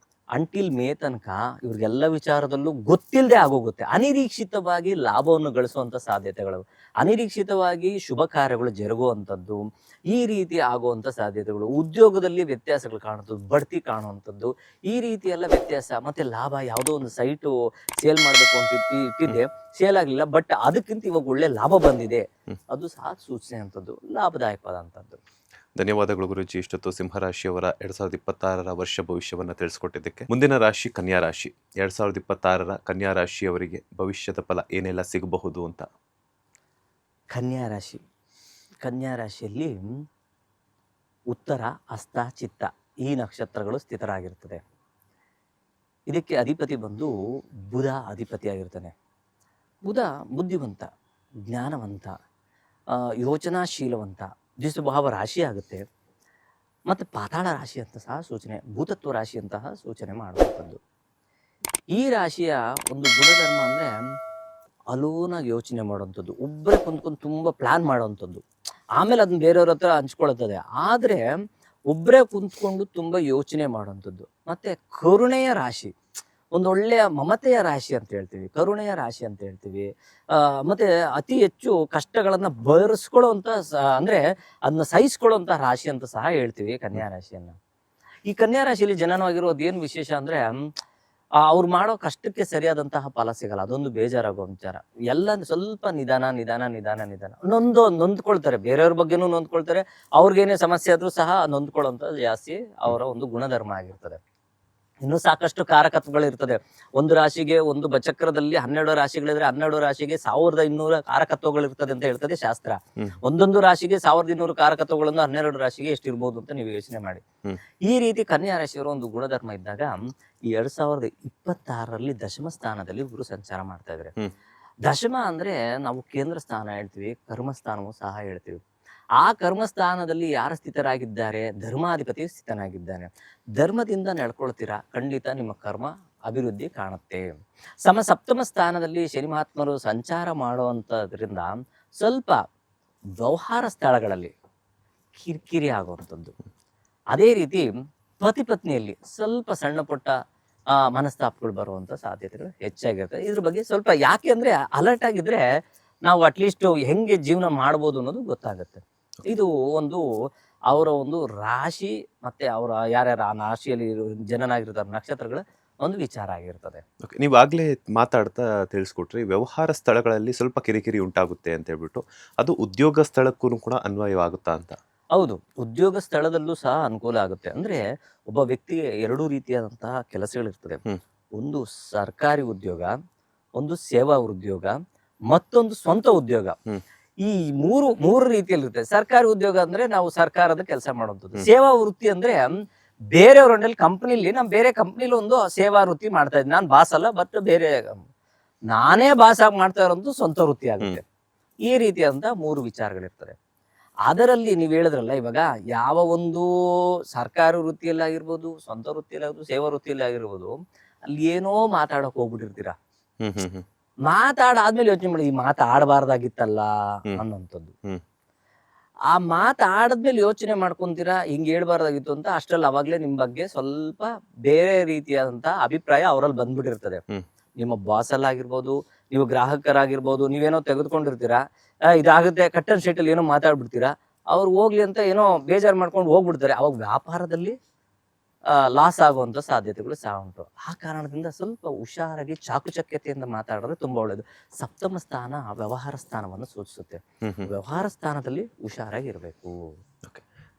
ಅಂಟಿಲ್ ಮೇ ತನಕ ಇವ್ರಿಗೆಲ್ಲ ವಿಚಾರದಲ್ಲೂ ಗೊತ್ತಿಲ್ಲದೆ ಆಗೋಗುತ್ತೆ. ಅನಿರೀಕ್ಷಿತವಾಗಿ ಲಾಭವನ್ನು ಗಳಿಸುವಂತ ಸಾಧ್ಯತೆಗಳು, ಅನಿರೀಕ್ಷಿತವಾಗಿ ಶುಭ ಕಾರ್ಯಗಳು ಜರುಗುವಂಥದ್ದು, ಈ ರೀತಿ ಆಗುವಂತ ಸಾಧ್ಯತೆಗಳು, ಉದ್ಯೋಗದಲ್ಲಿ ವ್ಯತ್ಯಾಸಗಳು ಕಾಣುವಂಥದ್ದು, ಬಡ್ತಿ ಕಾಣುವಂಥದ್ದು, ಈ ರೀತಿ ಎಲ್ಲ ವ್ಯತ್ಯಾಸ. ಮತ್ತೆ ಲಾಭ, ಯಾವುದೋ ಒಂದು ಸೈಟು ಸೇಲ್ ಮಾಡಬೇಕು ಅಂತ ಇಟ್ಟಿದ್ದೆ, ಸೇಲ್ ಆಗಲಿಲ್ಲ, ಬಟ್ ಅದಕ್ಕಿಂತ ಇವಾಗ ಒಳ್ಳೆ ಲಾಭ ಬಂದಿದೆ, ಅದು ಸಹ ಸೂಚನೆ ಅಂತದ್ದು, ಲಾಭದಾಯಕವಾದಂಥದ್ದು. ಧನ್ಯವಾದಗಳು ಗುರುಜಿ. ಇಷ್ಟೊತ್ತು ಸಿಂಹರಾಶಿಯವರ 2026ರ ವರ್ಷ ಭವಿಷ್ಯವನ್ನು ತಿಳಿಸ್ಕೊಟ್ಟಿದ್ದಕ್ಕೆ. ಮುಂದಿನ ರಾಶಿ ಕನ್ಯಾ ರಾಶಿ. 2026ರ ಕನ್ಯಾ ರಾಶಿಯವರಿಗೆ ಭವಿಷ್ಯದ ಫಲ ಏನೆಲ್ಲ ಸಿಗಬಹುದು ಅಂತ? ಕನ್ಯಾ ರಾಶಿ, ಕನ್ಯಾ ರಾಶಿಯಲ್ಲಿ ಉತ್ತರ, ಹಸ್ತ, ಚಿತ್ತ ಈ ನಕ್ಷತ್ರಗಳು ಸ್ಥಿತರಾಗಿರ್ತದೆ. ಇದಕ್ಕೆ ಅಧಿಪತಿ ಬಂದು ಬುಧ ಅಧಿಪತಿಯಾಗಿರ್ತಾನೆ. ಬುಧ ಬುದ್ಧಿವಂತ, ಜ್ಞಾನವಂತ, ಯೋಚನಾಶೀಲವಂತ, ದ್ವಿಸ್ವಭಾವ ರಾಶಿ ಆಗುತ್ತೆ. ಮತ್ತು ಪಾತಾಳ ರಾಶಿ ಅಂತ ಸಹ ಸೂಚನೆ, ಭೂತತ್ವ ರಾಶಿ ಅಂತಹ ಸೂಚನೆ ಮಾಡುವಂಥದ್ದು. ಈ ರಾಶಿಯ ಒಂದು ಗುಣಧರ್ಮ ಅಂದರೆ ಅಲೋನಾಗಿ ಯೋಚನೆ ಮಾಡುವಂಥದ್ದು, ಒಬ್ಬರೇ ಕುಂತ್ಕೊಂಡು ತುಂಬ ಪ್ಲ್ಯಾನ್ ಮಾಡುವಂಥದ್ದು, ಆಮೇಲೆ ಅದನ್ನ ಬೇರೆಯವ್ರ ಹತ್ರ ಹಂಚ್ಕೊಳ್ತದೆ. ಆದರೆ ಒಬ್ಬರೇ ಕುಂತ್ಕೊಂಡು ತುಂಬ ಯೋಚನೆ ಮಾಡುವಂಥದ್ದು. ಮತ್ತು ಕರುಣೆಯ ರಾಶಿ, ಒಂದೊಳ್ಳೆಯ ಮಮತೆಯ ರಾಶಿ ಅಂತ ಹೇಳ್ತೀವಿ, ಕರುಣೆಯ ರಾಶಿ ಅಂತ ಹೇಳ್ತೀವಿ. ಮತ್ತು ಅತಿ ಹೆಚ್ಚು ಕಷ್ಟಗಳನ್ನು ಭರಿಸ್ಕೊಳ್ಳೋವಂಥ ಅಂದರೆ ಅದನ್ನ ಸಹಿಸ್ಕೊಳ್ಳೋವಂಥ ರಾಶಿ ಅಂತ ಸಹ ಹೇಳ್ತೀವಿ ಕನ್ಯಾ ರಾಶಿಯನ್ನು. ಈ ಕನ್ಯಾ ರಾಶಿಯಲ್ಲಿ ಜನನವಾಗಿರೋದು ಏನು ವಿಶೇಷ ಅಂದರೆ ಅವ್ರು ಮಾಡೋ ಕಷ್ಟಕ್ಕೆ ಸರಿಯಾದಂತಹ ಫಲ ಸಿಗಲ್ಲ, ಅದೊಂದು ಬೇಜಾರಾಗೋ ವಿಚಾರ. ಎಲ್ಲ ಸ್ವಲ್ಪ ನಿಧಾನ ನಿಧಾನ ನಿಧಾನ ನಿಧಾನ ನೊಂದ್ಕೊಳ್ತಾರೆ, ಬೇರೆಯವ್ರ ಬಗ್ಗೆನೂ ನೊಂದ್ಕೊಳ್ತಾರೆ, ಅವ್ರಿಗೇನೇ ಸಮಸ್ಯೆ ಆದರೂ ಸಹ ನೊಂದ್ಕೊಳ್ಳೋಂಥ ಜಾಸ್ತಿ ಅವರ ಒಂದು ಗುಣಧರ್ಮ ಆಗಿರ್ತದೆ. ಇನ್ನೂ ಸಾಕಷ್ಟು ಕಾರಕತ್ವಗಳಿರ್ತದೆ. ಒಂದು ರಾಶಿಗೆ ಒಂದು ಚಕ್ರದಲ್ಲಿ 12 ರಾಶಿಗಳಿದ್ರೆ 12 ರಾಶಿಗೆ 1200 ಕಾರಕತ್ವಗಳಿರ್ತದೆ ಅಂತ ಹೇಳ್ತದೆ ಶಾಸ್ತ್ರ. ಒಂದೊಂದು ರಾಶಿಗೆ 1200 ಕಾರಕತ್ವಗಳನ್ನು 12 ರಾಶಿಗೆ ಎಷ್ಟಿರ್ಬೋದು ಅಂತ ನೀವು ಯೋಚನೆ ಮಾಡಿ. ಈ ರೀತಿ ಕನ್ಯಾ ರಾಶಿಯವರ ಒಂದು ಗುಣಧರ್ಮ ಇದ್ದಾಗ ಈ 2026ರಲ್ಲಿ ದಶಮ ಸ್ಥಾನದಲ್ಲಿ ಗುರು ಸಂಚಾರ ಮಾಡ್ತಾ ಇದ್ದಾರೆ. ದಶಮ ಅಂದ್ರೆ ನಾವು ಕೇಂದ್ರ ಸ್ಥಾನ ಹೇಳ್ತೀವಿ, ಕರ್ಮಸ್ಥಾನವೂ ಸಹ ಹೇಳ್ತೀವಿ. ಆ ಕರ್ಮಸ್ಥಾನದಲ್ಲಿ ಯಾರು ಸ್ಥಿತರಾಗಿದ್ದಾರೆ? ಧರ್ಮಾಧಿಪತಿ ಸ್ಥಿತನಾಗಿದ್ದಾನೆ. ಧರ್ಮದಿಂದ ನಡ್ಕೊಳ್ತೀರಾ, ಖಂಡಿತ ನಿಮ್ಮ ಕರ್ಮ ಅಭಿವೃದ್ಧಿ ಕಾಣುತ್ತೆ. ಸಪ್ತಮ ಸ್ಥಾನದಲ್ಲಿ ಶನಿ ಮಹಾತ್ಮರು ಸಂಚಾರ ಮಾಡುವಂಥದ್ರಿಂದ ಸ್ವಲ್ಪ ವ್ಯವಹಾರ ಸ್ಥಳಗಳಲ್ಲಿ ಕಿರಿಕಿರಿ ಆಗುವಂಥದ್ದು. ಅದೇ ರೀತಿ ಪತಿ ಪತ್ನಿಯಲ್ಲಿ ಸ್ವಲ್ಪ ಸಣ್ಣ ಪುಟ್ಟ ಮನಸ್ತಾಪಗಳು ಬರುವಂಥ ಸಾಧ್ಯತೆಗಳು ಹೆಚ್ಚಾಗಿರ್ತದೆ. ಇದ್ರ ಬಗ್ಗೆ ಸ್ವಲ್ಪ ಯಾಕೆ ಅಂದರೆ ಅಲರ್ಟ್ ಆಗಿದ್ರೆ ನಾವು ಅಟ್ಲೀಸ್ಟ್ ಹೆಂಗೆ ಜೀವನ ಮಾಡ್ಬೋದು ಅನ್ನೋದು ಗೊತ್ತಾಗುತ್ತೆ. ಇದು ಒಂದು ಅವರ ಒಂದು ರಾಶಿ ಮತ್ತೆ ಅವರ ಯಾರ್ಯಾರ ಆ ರಾಶಿಯಲ್ಲಿ ಜನನಾಗಿರ್ತಾರೆ ನಕ್ಷತ್ರಗಳ ಒಂದು ವಿಚಾರ ಆಗಿರ್ತದೆ. ನೀವು ಆಗ್ಲೇ ಮಾತಾಡ್ತಾ ತಿಳಿಸ್ಕೊಟ್ರಿ ವ್ಯವಹಾರ ಸ್ಥಳಗಳಲ್ಲಿ ಸ್ವಲ್ಪ ಕಿರಿಕಿರಿ ಉಂಟಾಗುತ್ತೆ ಅಂತ ಹೇಳ್ಬಿಟ್ಟು, ಅದು ಉದ್ಯೋಗ ಸ್ಥಳಕ್ಕೂ ಕೂಡ ಅನ್ವಯವಾಗುತ್ತಾ ಅಂತ? ಹೌದು, ಉದ್ಯೋಗ ಸ್ಥಳದಲ್ಲೂ ಸಹ ಅನುಕೂಲ ಆಗುತ್ತೆ. ಅಂದ್ರೆ ಒಬ್ಬ ವ್ಯಕ್ತಿಗೆ 2 ರೀತಿಯಾದಂತಹ ಕೆಲಸಗಳಿರ್ತದೆ. ಒಂದು ಸರ್ಕಾರಿ ಉದ್ಯೋಗ, ಒಂದು ಸೇವಾ ಉದ್ಯೋಗ, ಮತ್ತೊಂದು ಸ್ವಂತ ಉದ್ಯೋಗ. ಈ ಮೂರು ರೀತಿಯಲ್ಲಿ ಇರುತ್ತೆ. ಸರ್ಕಾರಿ ಉದ್ಯೋಗ ಅಂದ್ರೆ ನಾವು ಸರ್ಕಾರದ ಕೆಲಸ ಮಾಡುವಂಥದ್ದು. ಸೇವಾ ವೃತ್ತಿ ಅಂದ್ರೆ ಬೇರೆಯವ್ರ ಕಂಪ್ನಿಲಿ ನಾನು ಬೇರೆ ಕಂಪ್ನಿಲಿ ಒಂದು ಸೇವಾ ವೃತ್ತಿ ಮಾಡ್ತಾ ಇದ್ದೀನಿ, ನಾನು ಬಾಸ್ ಅಲ್ಲ, ಬಟ್ ಬೇರೆ ನಾನೇ ಬಾಸ್ ಆಗಿ ಮಾಡ್ತಾ ಇರೋದು ಸ್ವಂತ ವೃತ್ತಿ ಆಗುತ್ತೆ. ಈ ರೀತಿಯಾದಂತ 3 ವಿಚಾರಗಳಿರ್ತದೆ. ಅದರಲ್ಲಿ ನೀವು ಹೇಳಿದ್ರಲ್ಲ, ಇವಾಗ ಯಾವ ಒಂದು ಸರ್ಕಾರಿ ವೃತ್ತಿಯಲ್ಲಾಗಿರ್ಬೋದು, ಸ್ವಂತ ವೃತ್ತಿಯಲ್ಲಾಗಿರ್ಬೋದು, ಸೇವಾ ವೃತ್ತಿಯಲ್ಲಿ ಆಗಿರ್ಬೋದು, ಅಲ್ಲಿ ಏನೋ ಮಾತಾಡಕ್ ಹೋಗ್ಬಿಟ್ಟಿರ್ತೀರಾ. ಮಾತಾಡಾದ್ಮೇಲೆ ಯೋಚನೆ ಮಾಡಿ ಈ ಮಾತಾಡಬಾರ್ದಾಗಿತ್ತಲ್ಲ ಅನ್ನೋಂಥದ್ದು. ಆ ಮಾತಾಡಿದ್ಮೇಲೆ ಯೋಚನೆ ಮಾಡ್ಕೊಂತೀರಾ ಹಿಂಗ್ ಹೇಳ್ಬಾರ್ದಾಗಿತ್ತು ಅಂತ, ಅಷ್ಟ್ರಲ್ಲಿ ಅವಾಗ್ಲೇ ನಿಮ್ ಬಗ್ಗೆ ಸ್ವಲ್ಪ ಬೇರೆ ರೀತಿಯಾದಂತ ಅಭಿಪ್ರಾಯ ಅವರಲ್ಲಿ ಬಂದ್ಬಿಟ್ಟಿರ್ತದೆ. ಹ್ಮ್. ನಿಮ್ಮ ಬಾಸ್ ಆಗಿರ್ಬೋದು, ನೀವು ಗ್ರಾಹಕರಾಗಿರ್ಬೋದು, ನೀವೇನೋ ತೆಗೆದುಕೊಂಡಿರ್ತೀರಾ, ಇದಾಗುತ್ತೆ ಕಟ್ ಅಂಡ್ ಶೀಟ್ ಅಲ್ಲಿ ಏನೋ ಮಾತಾಡ್ಬಿಡ್ತೀರಾ, ಅವ್ರು ಹೋಗ್ಲಿ ಅಂತ ಏನೋ ಬೇಜಾರ್ ಮಾಡ್ಕೊಂಡು ಹೋಗ್ಬಿಡ್ತಾರೆ. ಅವಾಗ ವ್ಯಾಪಾರದಲ್ಲಿ ಲಾಸ್ ಆಗುವಂತ ಸಾಧ್ಯತೆಗಳು ಸಹ ಉಂಟು. ಆ ಕಾರಣದಿಂದ ಸ್ವಲ್ಪ ಹುಷಾರಾಗಿ ಚಾಕುಚಕ್ಯತೆಯಿಂದ ಮಾತಾಡಿದ್ರೆ ತುಂಬಾ ಒಳ್ಳೇದು. ಸಪ್ತಮ ಸ್ಥಾನ ವ್ಯವಹಾರ ಸ್ಥಾನವನ್ನು ಸೂಚಿಸುತ್ತೆ. ವ್ಯವಹಾರ ಸ್ಥಾನದಲ್ಲಿ ಹುಷಾರಾಗಿ ಇರಬೇಕು.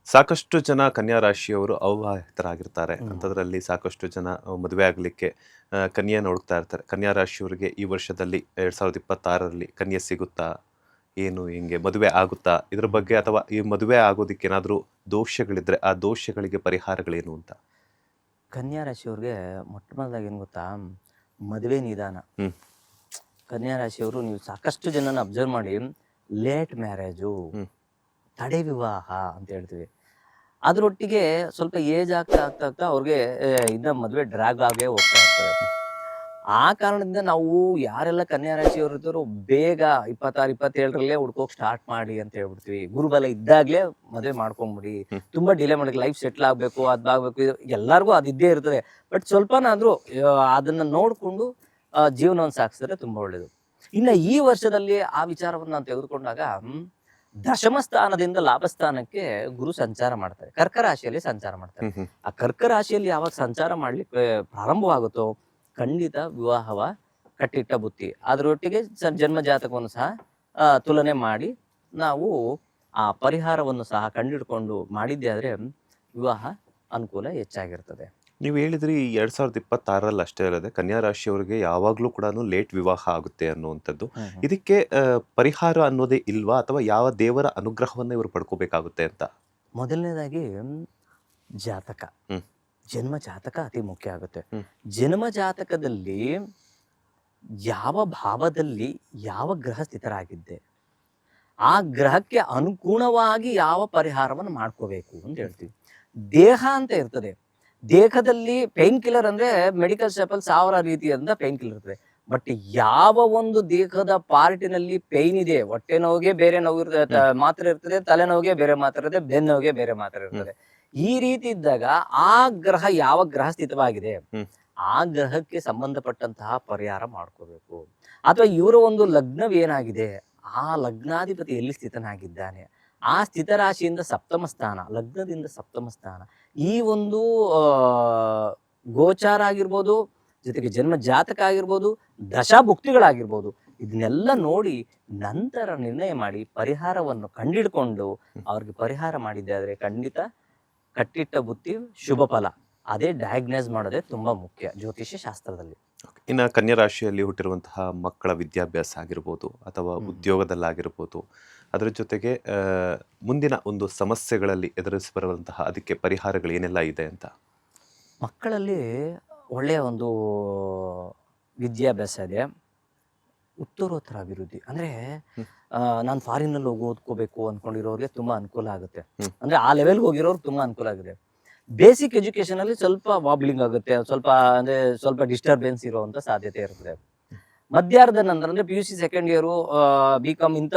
ಸಾಕಷ್ಟು ಜನ ಕನ್ಯಾ ರಾಶಿಯವರು ಅವಿವಾಹಿತರಾಗಿರ್ತಾರೆ. ಅಂಥದ್ರಲ್ಲಿ ಸಾಕಷ್ಟು ಜನ ಮದುವೆ ಆಗಲಿಕ್ಕೆ ಕನ್ಯೆಯನ್ನು ಹುಡುಕ್ತಾ ಇರ್ತಾರೆ. ಕನ್ಯಾ ರಾಶಿಯವರಿಗೆ ಈ ವರ್ಷದಲ್ಲಿ 2026ರಲ್ಲಿ ಕನ್ಯೆ ಸಿಗುತ್ತಾ, ಏನು ಹಿಂಗೆ ಮದುವೆ ಆಗುತ್ತಾ, ಇದ್ರ ಬಗ್ಗೆ, ಅಥವಾ ಈ ಮದುವೆ ಆಗೋದಕ್ಕೆ ಏನಾದರೂ ದೋಷಗಳಿದ್ರೆ ಆ ದೋಷಗಳಿಗೆ ಪರಿಹಾರಗಳೇನು ಅಂತ? ಕನ್ಯಾ ರಾಶಿಯವ್ರಿಗೆ ಮೊಟ್ಟ ಮೊದಲಾಗಿ ಏನ್ ಗೊತ್ತಾ, ಮದುವೆ ನಿಧಾನ. ಕನ್ಯಾ ರಾಶಿಯವರು ನೀವು ಸಾಕಷ್ಟು ಜನನ ಅಬ್ಸರ್ವ್ ಮಾಡಿ, ಲೇಟ್ ಮ್ಯಾರೇಜು, ತಡೆ ವಿವಾಹ ಅಂತ ಹೇಳ್ತೀವಿ. ಅದ್ರೊಟ್ಟಿಗೆ ಸ್ವಲ್ಪ ಏಜ್ ಆಗ್ತಾ ಆಗ್ತಾ ಆಗ್ತಾ ಅವ್ರಿಗೆ ಇನ್ನ ಮದುವೆ ಡ್ರ್ಯಾಗ್ ಆಗೇ ಹೋಗ್ತಾ ಇರ್ತದೆ. ಆ ಕಾರಣದಿಂದ ನಾವು ಯಾರೆಲ್ಲ ಕನ್ಯಾ ರಾಶಿಯವರು ಇರ್ತಾರೋ ಬೇಗ 26, 27ರಲ್ಲೇ ಹುಡ್ಕೋಕ್ ಸ್ಟಾರ್ಟ್ ಮಾಡಿ ಅಂತ ಹೇಳ್ಬಿಡ್ತೀವಿ. ಗುರುಬಲ ಇದ್ದಾಗ್ಲೇ ಮದುವೆ ಮಾಡ್ಕೊಂಬಿಡಿ. ತುಂಬಾ ಡಿಲೇ ಮಾಡಿ, ಲೈಫ್ ಸೆಟ್ಲ್ ಆಗ್ಬೇಕು, ಅದಾಗ್ಬೇಕು, ಎಲ್ಲಾರ್ಗು ಅದಿದ್ದೇ ಇರ್ತದೆ. ಬಟ್ ಸ್ವಲ್ಪನಾದ್ರೂ ಅದನ್ನ ನೋಡ್ಕೊಂಡು ಜೀವನವನ್ನು ಸಾಗಿಸಿದ್ರೆ ತುಂಬಾ ಒಳ್ಳೇದು. ಇನ್ನ ಈ ವರ್ಷದಲ್ಲಿ ಆ ವಿಚಾರವನ್ನು ನಾವು ತೆಗೆದುಕೊಂಡಾಗ, ದಶಮ ಸ್ಥಾನದಿಂದ ಲಾಭಸ್ಥಾನಕ್ಕೆ ಗುರು ಸಂಚಾರ ಮಾಡ್ತಾರೆ. ಕರ್ಕ ರಾಶಿಯಲ್ಲಿ ಸಂಚಾರ ಮಾಡ್ತಾರೆ. ಆ ಕರ್ಕ ರಾಶಿಯಲ್ಲಿ ಯಾವಾಗ ಸಂಚಾರ ಮಾಡ್ಲಿಕ್ಕೆ ಪ್ರಾರಂಭವಾಗುತ್ತೋ ಖಂಡಿತ ವಿವಾಹವ ಕಟ್ಟಿಟ್ಟ ಬುತ್ತಿ. ಅದರೊಟ್ಟಿಗೆ ಜನ್ಮ ಜಾತಕವನ್ನು ಸಹ ತುಲನೆ ಮಾಡಿ ನಾವು ಆ ಪರಿಹಾರವನ್ನು ಸಹ ಕಂಡಿಡ್ಕೊಂಡು ಮಾಡಿದ್ದೆ ಆದ್ರೆ ವಿವಾಹ ಅನುಕೂಲ ಹೆಚ್ಚಾಗಿರ್ತದೆ. ನೀವು ಹೇಳಿದ್ರಿ 2026ರಲ್ಲಿ ಅಷ್ಟೇ ಅಲ್ಲದೆ ಕನ್ಯಾ ರಾಶಿಯವರಿಗೆ ಯಾವಾಗಲೂ ಕೂಡ ಲೇಟ್ ವಿವಾಹ ಆಗುತ್ತೆ ಅನ್ನುವಂಥದ್ದು. ಇದಕ್ಕೆ ಪರಿಹಾರ ಅನ್ನೋದೇ ಇಲ್ವಾ, ಅಥವಾ ಯಾವ ದೇವರ ಅನುಗ್ರಹವನ್ನ ಇವರು ಪಡ್ಕೋಬೇಕಾಗುತ್ತೆ ಅಂತ? ಮೊದಲನೇದಾಗಿ ಜಾತಕ, ಜನ್ಮ ಜಾತಕ ಅತಿ ಮುಖ್ಯ ಆಗುತ್ತೆ. ಜನ್ಮ ಜಾತಕದಲ್ಲಿ ಯಾವ ಭಾವದಲ್ಲಿ ಯಾವ ಗ್ರಹ ಸ್ಥಿತರಾಗಿದ್ದೆ, ಆ ಗ್ರಹಕ್ಕೆ ಅನುಗುಣವಾಗಿ ಯಾವ ಪರಿಹಾರವನ್ನು ಮಾಡ್ಕೋಬೇಕು ಅಂತ ಹೇಳ್ತೀವಿ. ದೇಹ ಅಂತ ಇರ್ತದೆ. ದೇಹದಲ್ಲಿ ಪೇನ್ ಕಿಲ್ಲರ್ ಅಂದ್ರೆ ಮೆಡಿಕಲ್ ಶಾಪ್ ಅಲ್ಲಿ 1000 ರೀತಿಯಿಂದ ಪೇನ್ ಕಿಲ್ಲರ್ ಇರ್ತದೆ. ಬಟ್ ಯಾವ ಒಂದು ದೇಹದ ಪಾರ್ಟಿನಲ್ಲಿ ಪೇನ್ ಇದೆ, ಹೊಟ್ಟೆ ನೋವಿಗೆ ಬೇರೆ ನೋವು ಇರ್ತದೆ, ಮಾತ್ರೆ ಇರ್ತದೆ, ತಲೆನೋವಿಗೆ ಬೇರೆ ಮಾತ್ರೆ ಇರ್ತದೆ, ಬೆನ್ನೋವಿಗೆ ಬೇರೆ ಮಾತ್ರೆ ಇರ್ತದೆ. ಈ ರೀತಿ ಇದ್ದಾಗ ಆ ಗ್ರಹ ಯಾವ ಗ್ರಹ ಸ್ಥಿತವಾಗಿದೆ, ಆ ಗ್ರಹಕ್ಕೆ ಸಂಬಂಧಪಟ್ಟಂತಹ ಪರಿಹಾರ ಮಾಡ್ಕೋಬೇಕು. ಅಥವಾ ಇವರ ಒಂದು ಲಗ್ನವೇನಾಗಿದೆ, ಆ ಲಗ್ನಾಧಿಪತಿ ಎಲ್ಲಿ ಸ್ಥಿತನಾಗಿದ್ದಾನೆ, ಆ ಸ್ಥಿತರಾಶಿಯಿಂದ ಸಪ್ತಮ ಸ್ಥಾನ, ಲಗ್ನದಿಂದ ಸಪ್ತಮ ಸ್ಥಾನ, ಈ ಒಂದು ಗೋಚಾರ ಆಗಿರ್ಬೋದು, ಜೊತೆಗೆ ಜನ್ಮ ಜಾತಕ ಆಗಿರ್ಬೋದು, ದಶಾಭುಕ್ತಿಗಳಾಗಿರ್ಬೋದು, ಇದನ್ನೆಲ್ಲ ನೋಡಿ ನಂತರ ನಿರ್ಣಯ ಮಾಡಿ ಪರಿಹಾರವನ್ನು ಕಂಡಿಡ್ಕೊಂಡು ಅವ್ರಿಗೆ ಪರಿಹಾರ ಮಾಡಿದ್ದೆ ಆದ್ರೆ ಖಂಡಿತ ಕಟ್ಟಿಟ್ಟ ಬುತ್ತಿ ಶುಭ ಫಲ. ಅದೇ ಡಯಾಗ್ನೈಸ್ ಮಾಡೋದೇ ತುಂಬಾ ಮುಖ್ಯ ಜ್ಯೋತಿಷ್ಯ ಶಾಸ್ತ್ರದಲ್ಲಿ. ಇನ್ನು ಕನ್ಯಾ ರಾಶಿಯಲ್ಲಿ ಹುಟ್ಟಿರುವಂತಹ ಮಕ್ಕಳ ವಿದ್ಯಾಭ್ಯಾಸ ಆಗಿರ್ಬೋದು, ಅಥವಾ ಉದ್ಯೋಗದಲ್ಲಾಗಿರ್ಬೋದು, ಅದರ ಜೊತೆಗೆ ಮುಂದಿನ ಒಂದು ಸಮಸ್ಯೆಗಳಲ್ಲಿ ಎದುರಿಸಿ ಬರುವಂತಹ ಅದಕ್ಕೆ ಪರಿಹಾರಗಳು ಏನೆಲ್ಲ ಇದೆ ಅಂತ? ಮಕ್ಕಳಲ್ಲಿ ಒಳ್ಳೆಯ ಒಂದು ವಿದ್ಯಾಭ್ಯಾಸ ಇದೆ, ಉತ್ತರೋತ್ತರ ಅಭಿವೃದ್ಧಿ. ಅಂದ್ರೆ ನಾನು ಫಾರಿನಲ್ಲಿ ಹೋಗಿ ಓದ್ಕೋಬೇಕು ಅನ್ಕೊಂಡಿರೋರಿಗೆ ತುಂಬಾ ಅನುಕೂಲ ಆಗುತ್ತೆ. ಅಂದ್ರೆ ಆ ಲೆವೆಲ್ಗೆ ಹೋಗಿರೋರು ತುಂಬಾ ಅನುಕೂಲ ಆಗಿದೆ. ಬೇಸಿಕ್ ಎಜುಕೇಶನ್ ಅಲ್ಲಿ ಸ್ವಲ್ಪ ವಾಬ್ಲಿಂಗ್ ಆಗುತ್ತೆ, ಸ್ವಲ್ಪ ಡಿಸ್ಟರ್ಬೆನ್ಸ್ ಇರುವಂತ ಸಾಧ್ಯತೆ ಇರ್ತದೆ. ಮಧ್ಯಾಹ್ನದ ನಂತರ ಅಂದ್ರೆ PUC ಸೆಕೆಂಡ್ ಇಯರ್, BCom ಇಂತ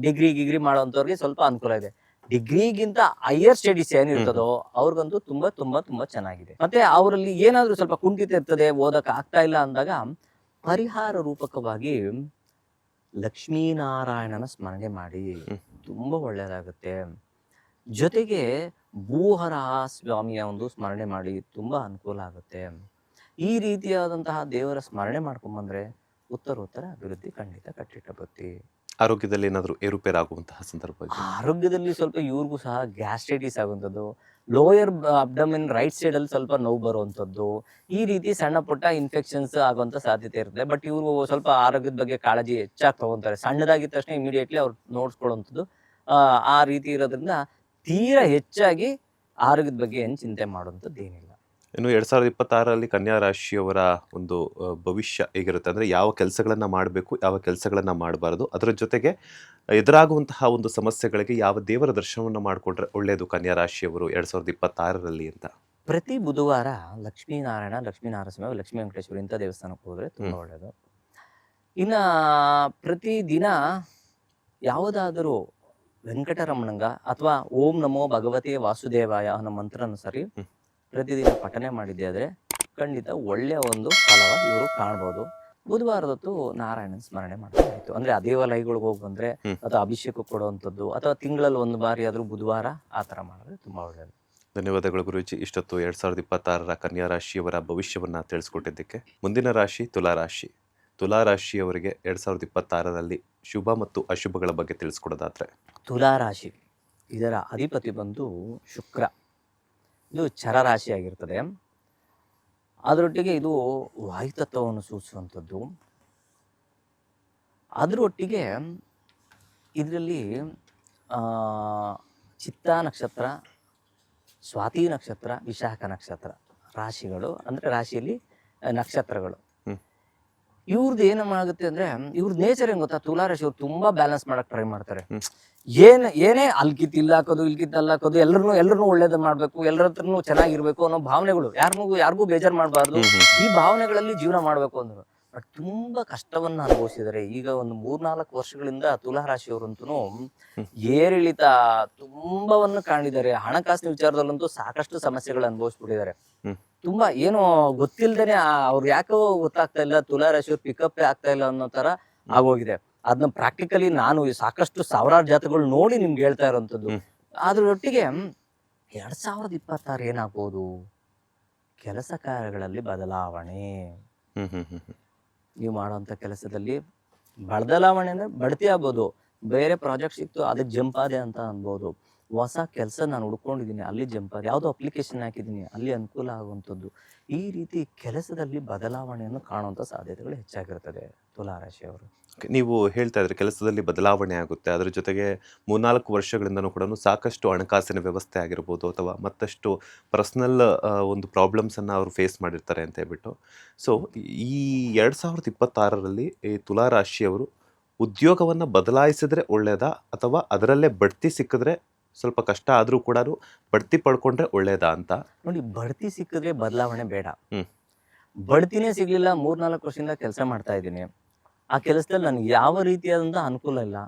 ಡಿಗ್ರಿ ಮಾಡುವಂತವ್ರಿಗೆ ಸ್ವಲ್ಪ ಅನುಕೂಲ ಇದೆ. ಡಿಗ್ರಿಗಿಂತ ಹೈಯರ್ ಸ್ಟಡೀಸ್ ಏನಿರ್ತದೋ ಅವ್ರಿಗಂತೂ ತುಂಬಾ ತುಂಬಾ ತುಂಬಾ ಚೆನ್ನಾಗಿದೆ. ಮತ್ತೆ ಅವರಲ್ಲಿ ಏನಾದ್ರೂ ಸ್ವಲ್ಪ ಕುಂಠಿತ ಇರ್ತದೆ, ಓದಕ್ ಆಗ್ತಾ ಇಲ್ಲ ಅಂದಾಗ ಪರಿಹಾರ ರೂಪಕವಾಗಿ ಲಕ್ಷ್ಮೀನಾರಾಯಣನ ಸ್ಮರಣೆ ಮಾಡಿ, ತುಂಬಾ ಒಳ್ಳೇದಾಗುತ್ತೆ. ಜೊತೆಗೆ ಭೂಹರ ಸ್ವಾಮಿಯ ಒಂದು ಸ್ಮರಣೆ ಮಾಡಿ, ತುಂಬಾ ಅನುಕೂಲ ಆಗುತ್ತೆ. ಈ ರೀತಿಯಾದಂತಹ ದೇವರ ಸ್ಮರಣೆ ಮಾಡ್ಕೊಂಡ್ಬಂದ್ರೆ ಉತ್ತರೋತ್ತರ ಅಭಿವೃದ್ಧಿ ಖಂಡಿತ ಕಟ್ಟಿಟ್ಟ ಬುತ್ತಿ. ಆರೋಗ್ಯದಲ್ಲಿ ಏನಾದರೂ ಏರುಪೇರಾಗುವಂತಹ ಸಂದರ್ಭ? ಆರೋಗ್ಯದಲ್ಲಿ ಸ್ವಲ್ಪ ಇವ್ರಿಗೂ ಸಹ ಗ್ಯಾಸ್ಟ್ರೈಟಿಸ್ ಆಗುವಂಥದ್ದು, ಲೋಯರ್ ಅಬ್ಡಮಿನ್ ರೈಟ್ ಸೈಡ್ ಅಲ್ಲಿ ಸ್ವಲ್ಪ ನೋವು ಬರುವಂಥದ್ದು, ಈ ರೀತಿ ಸಣ್ಣ ಪುಟ್ಟ ಇನ್ಫೆಕ್ಷನ್ಸ್ ಆಗುವಂತ ಸಾಧ್ಯತೆ ಇರುತ್ತೆ. ಬಟ್ ಇವರು ಸ್ವಲ್ಪ ಆರೋಗ್ಯದ ಬಗ್ಗೆ ಕಾಳಜಿ ಹೆಚ್ಚಾಗಿ ತಗೊಂತಾರೆ. ಸಣ್ಣದಾಗಿದ್ದ ತಕ್ಷಣ ಇಮಿಡಿಯೇಟ್ಲಿ ಅವ್ರು ನೋಡ್ಸ್ಕೊಳ್ಳುವಂಥದ್ದು. ಆ ರೀತಿ ಇರೋದ್ರಿಂದ ತೀರಾ ಹೆಚ್ಚಾಗಿ ಆರೋಗ್ಯದ ಬಗ್ಗೆ ಏನು ಚಿಂತೆ ಮಾಡುವಂಥದ್ದು ಏನಿಲ್ಲ. ಇನ್ನು 2026ರಲ್ಲಿ ಕನ್ಯಾ ರಾಶಿಯವರ ಒಂದು ಭವಿಷ್ಯ ಹೇಗಿರುತ್ತೆ ಅಂದರೆ, ಯಾವ ಕೆಲಸಗಳನ್ನು ಮಾಡಬೇಕು, ಯಾವ ಕೆಲಸಗಳನ್ನು ಮಾಡಬಾರ್ದು, ಅದರ ಜೊತೆಗೆ ಎದುರಾಗುವಂತಹ ಒಂದು ಸಮಸ್ಯೆಗಳಿಗೆ ಯಾವ ದೇವರ ದರ್ಶನವನ್ನು ಮಾಡಿಕೊಂಡ್ರೆ ಒಳ್ಳೆಯದು ಕನ್ಯಾ ರಾಶಿಯವರು 2026ರಲ್ಲಿ ಅಂತ? ಪ್ರತಿ ಬುಧವಾರ ಲಕ್ಷ್ಮೀನಾರಾಯಣ, ಲಕ್ಷ್ಮೀ ನರಸಿಂಹ, ಲಕ್ಷ್ಮೀ ವೆಂಕಟೇಶ್ವರ ಇಂಥ ದೇವಸ್ಥಾನಕ್ಕೆ ಹೋದ್ರೆ ತುಂಬಾ ಒಳ್ಳೆಯದು. ಇನ್ನ ಪ್ರತಿ ದಿನ ಯಾವುದಾದರೂ ವೆಂಕಟರಮಣಂಗ ಅಥವಾ ಓಂ ನಮೋ ಭಗವತೆ ವಾಸುದೇವಾಯ ಅನ್ನೋ ಮಂತ್ರನ ಸರಿ ಹ್ಮ್. ಪ್ರತಿದಿನ ಪಠನೆ ಮಾಡಿದ್ದೆ ಆದರೆ ಖಂಡಿತ ಒಳ್ಳೆಯ ಒಂದು ಫಲವ ಇವರು ಕಾಣ್ಬೋದು. ಬುಧವಾರದೊತ್ತು ನಾರಾಯಣನ ಸ್ಮರಣೆ ಮಾಡಬೇಕಾಯ್ತು. ಅಂದ್ರೆ ಆ ದೇವಾಲಯಗಳಿಗೆ ಹೋಗಿ ಬಂದ್ರೆ ಹ್ಮ್. ಅಥವಾ ಅಭಿಷೇಕ ಕೊಡುವಂಥದ್ದು ಅಥವಾ ತಿಂಗಳಲ್ಲಿ ಒಂದು ಬಾರಿ ಆದ್ರೂ ಬುಧವಾರ ಆ ಥರ ಮಾಡಿದ್ರೆ ತುಂಬಾ ಒಳ್ಳೆಯದು. ಧನ್ಯವಾದಗಳು ಗುರೂಜಿ. ಇಷ್ಟೊತ್ತು 2026 ಕನ್ಯಾ ರಾಶಿಯವರ ಭವಿಷ್ಯವನ್ನ ತಿಳಿಸ್ಕೊಟ್ಟಿದ್ದಕ್ಕೆ. ಮುಂದಿನ ರಾಶಿ ತುಲಾ ರಾಶಿ. ತುಲಾ ರಾಶಿಯವರಿಗೆ 2026ರಲ್ಲಿ ಶುಭ ಮತ್ತು ಅಶುಭಗಳ ಬಗ್ಗೆ ತಿಳಿಸ್ಕೊಡೋದಾದ್ರೆ. ತುಲಾ ರಾಶಿ ಇದರ ಅಧಿಪತಿ ಬಂದು ಶುಕ್ರ. ಇದು ಚರರಾಶಿ ಆಗಿರ್ತದೆ. ಅದರೊಟ್ಟಿಗೆ ಇದು ವಾಯುತತ್ವವನ್ನು ಸೂಚಿಸುವಂಥದ್ದು. ಅದರೊಟ್ಟಿಗೆ ಇದರಲ್ಲಿ ಚಿತ್ತಾ ನಕ್ಷತ್ರ, ಸ್ವಾತಿ ನಕ್ಷತ್ರ, ವಿಶಾಖ ನಕ್ಷತ್ರ ರಾಶಿಗಳು, ಅಂದರೆ ರಾಶಿಯಲ್ಲಿ ನಕ್ಷತ್ರಗಳು. ಇವ್ರದ್ದು ಏನಮಾಗುತ್ತೆ ಅಂದರೆ ಇವ್ರದ್ದು ನೇಚರ್ ಏನು ಗೊತ್ತಾ, ತುಲಾ ರಾಶಿಯವ್ರು ತುಂಬ ಬ್ಯಾಲೆನ್ಸ್ ಮಾಡೋಕ್ಕೆ ಟ್ರೈ ಮಾಡ್ತಾರೆ. ಏನೇ ಅಲ್ಕಿತ್ ಇಲ್ಲ ಹಾಕೋದು, ಇಲ್ಕಿತ್ ಅಲ್ಲ ಹಾಕೋದು, ಎಲ್ಲರನ್ನೂ ಒಳ್ಳೇದು ಮಾಡಬೇಕು, ಎಲ್ಲರ ಹತ್ರನೂ ಚೆನ್ನಾಗಿರ್ಬೇಕು ಅನ್ನೋ ಭಾವನೆಗಳು, ಯಾರಿಗೂ ಬೇಜಾರು ಮಾಡಬಾರ್ದು, ಈ ಭಾವನೆಗಳಲ್ಲಿ ಜೀವನ ಮಾಡಬೇಕು ಅಂದರು. ಬಟ್ ತುಂಬ ಕಷ್ಟವನ್ನು ಅನುಭವಿಸಿದ್ದಾರೆ. ಈಗ ಒಂದು 3-4 ವರ್ಷಗಳಿಂದ ತುಲಾ ರಾಶಿಯವರಂತೂ ಏರಿಳಿತ ತುಂಬವನ್ನು ಕಾಣಿದ್ದಾರೆ. ಹಣಕಾಸಿನ ವಿಚಾರದಲ್ಲಂತೂ ಸಾಕಷ್ಟು ಸಮಸ್ಯೆಗಳು ಅನುಭವಿಸ್ಬಿಟ್ಟಿದ್ದಾರೆ. ತುಂಬಾ ಏನೋ ಗೊತ್ತಿಲ್ದೇನೆ ಅವ್ರು ಯಾಕೋ ಗೊತ್ತಾಗ್ತಾ ಇಲ್ಲ, ತುಲಾ ರಾಶಿಯವ್ರು ಪಿಕಪ್ ಆಗ್ತಾ ಇಲ್ಲ ಅನ್ನೋ ತರ ಆಗೋಗಿದೆ. ಅದನ್ನ ಪ್ರಾಕ್ಟಿಕಲಿ ನಾನು ಸಾಕಷ್ಟು ಸಾವಿರಾರು ಜಾತಕಗಳು ನೋಡಿ ನಿಮ್ಗೆ ಹೇಳ್ತಾ ಇರೋಂಥದ್ದು. ಅದ್ರೊಟ್ಟಿಗೆ 2026 ಏನಾಗ್ಬೋದು, ಕೆಲಸ ಕಾರ್ಯಗಳಲ್ಲಿ ಬದಲಾವಣೆ. ನೀವು ಮಾಡುವಂತ ಕೆಲಸದಲ್ಲಿ ಬದಲಾವಣೆ ಅಂದ್ರೆ ಬಡ್ತಿ ಆಗ್ಬೋದು, ಬೇರೆ ಪ್ರಾಜೆಕ್ಟ್ ಸಿಕ್ತು ಅದಕ್ಕೆ ಜಂಪ್ ಆದೆ ಅಂತ ಅನ್ಬೋದು, ಹೊಸ ಕೆಲಸ ನಾನು ಹುಡ್ಕೊಂಡಿದ್ದೀನಿ ಅಲ್ಲಿ ಜಂಪ್ ಆದೆ, ಯಾವುದೋ ಅಪ್ಲಿಕೇಶನ್ ಹಾಕಿದ್ದೀನಿ ಅಲ್ಲಿ ಅನುಕೂಲ ಆಗುವಂಥದ್ದು. ಈ ರೀತಿ ಕೆಲಸದಲ್ಲಿ ಬದಲಾವಣೆಯನ್ನು ಕಾಣುವಂಥ ಸಾಧ್ಯತೆಗಳು ಹೆಚ್ಚಾಗಿರ್ತದೆ ತುಲಾ ರಾಶಿಯವರು. ನೀವು ಹೇಳ್ತಾ ಇದ್ರೆ ಕೆಲಸದಲ್ಲಿ ಬದಲಾವಣೆ ಆಗುತ್ತೆ, ಅದ್ರ ಜೊತೆಗೆ 3-4 ವರ್ಷಗಳಿಂದನೂ ಕೂಡ ಸಾಕಷ್ಟು ಹಣಕಾಸಿನ ವ್ಯವಸ್ಥೆ ಆಗಿರ್ಬೋದು ಅಥವಾ ಮತ್ತಷ್ಟು ಪರ್ಸ್ನಲ್ ಒಂದು ಪ್ರಾಬ್ಲಮ್ಸನ್ನು ಅವರು ಫೇಸ್ ಮಾಡಿರ್ತಾರೆ ಅಂತ ಹೇಳ್ಬಿಟ್ಟು. ಸೊ ಈ 2026ರಲ್ಲಿ ಈ ತುಲಾ ರಾಶಿಯವರು ಉದ್ಯೋಗವನ್ನು ಬದಲಾಯಿಸಿದ್ರೆ ಒಳ್ಳೆಯದಾ ಅಥವಾ ಅದರಲ್ಲೇ ಬಡ್ತಿ ಸಿಕ್ಕಿದ್ರೆ ಸ್ವಲ್ಪ ಕಷ್ಟ ಆದರೂ ಕೂಡ ಬಡ್ತಿ ಪಡ್ಕೊಂಡ್ರೆ ಒಳ್ಳೇದಾ ಅಂತ? ನೋಡಿ, ಬಡ್ತಿ ಸಿಕ್ಕಿದ್ರೆ ಬದಲಾವಣೆ ಬೇಡ. ಬಡ್ತಿನೇ ಸಿಗ್ಲಿಲ್ಲ, 3-4 ವರ್ಷದಿಂದ ಕೆಲಸ ಮಾಡ್ತಾ ಇದ್ದೀನಿ, ಆ ಕೆಲಸದಲ್ಲಿ ನನಗೆ ಯಾವ ರೀತಿಯಾದಂಥ ಅನುಕೂಲ ಇಲ್ಲ,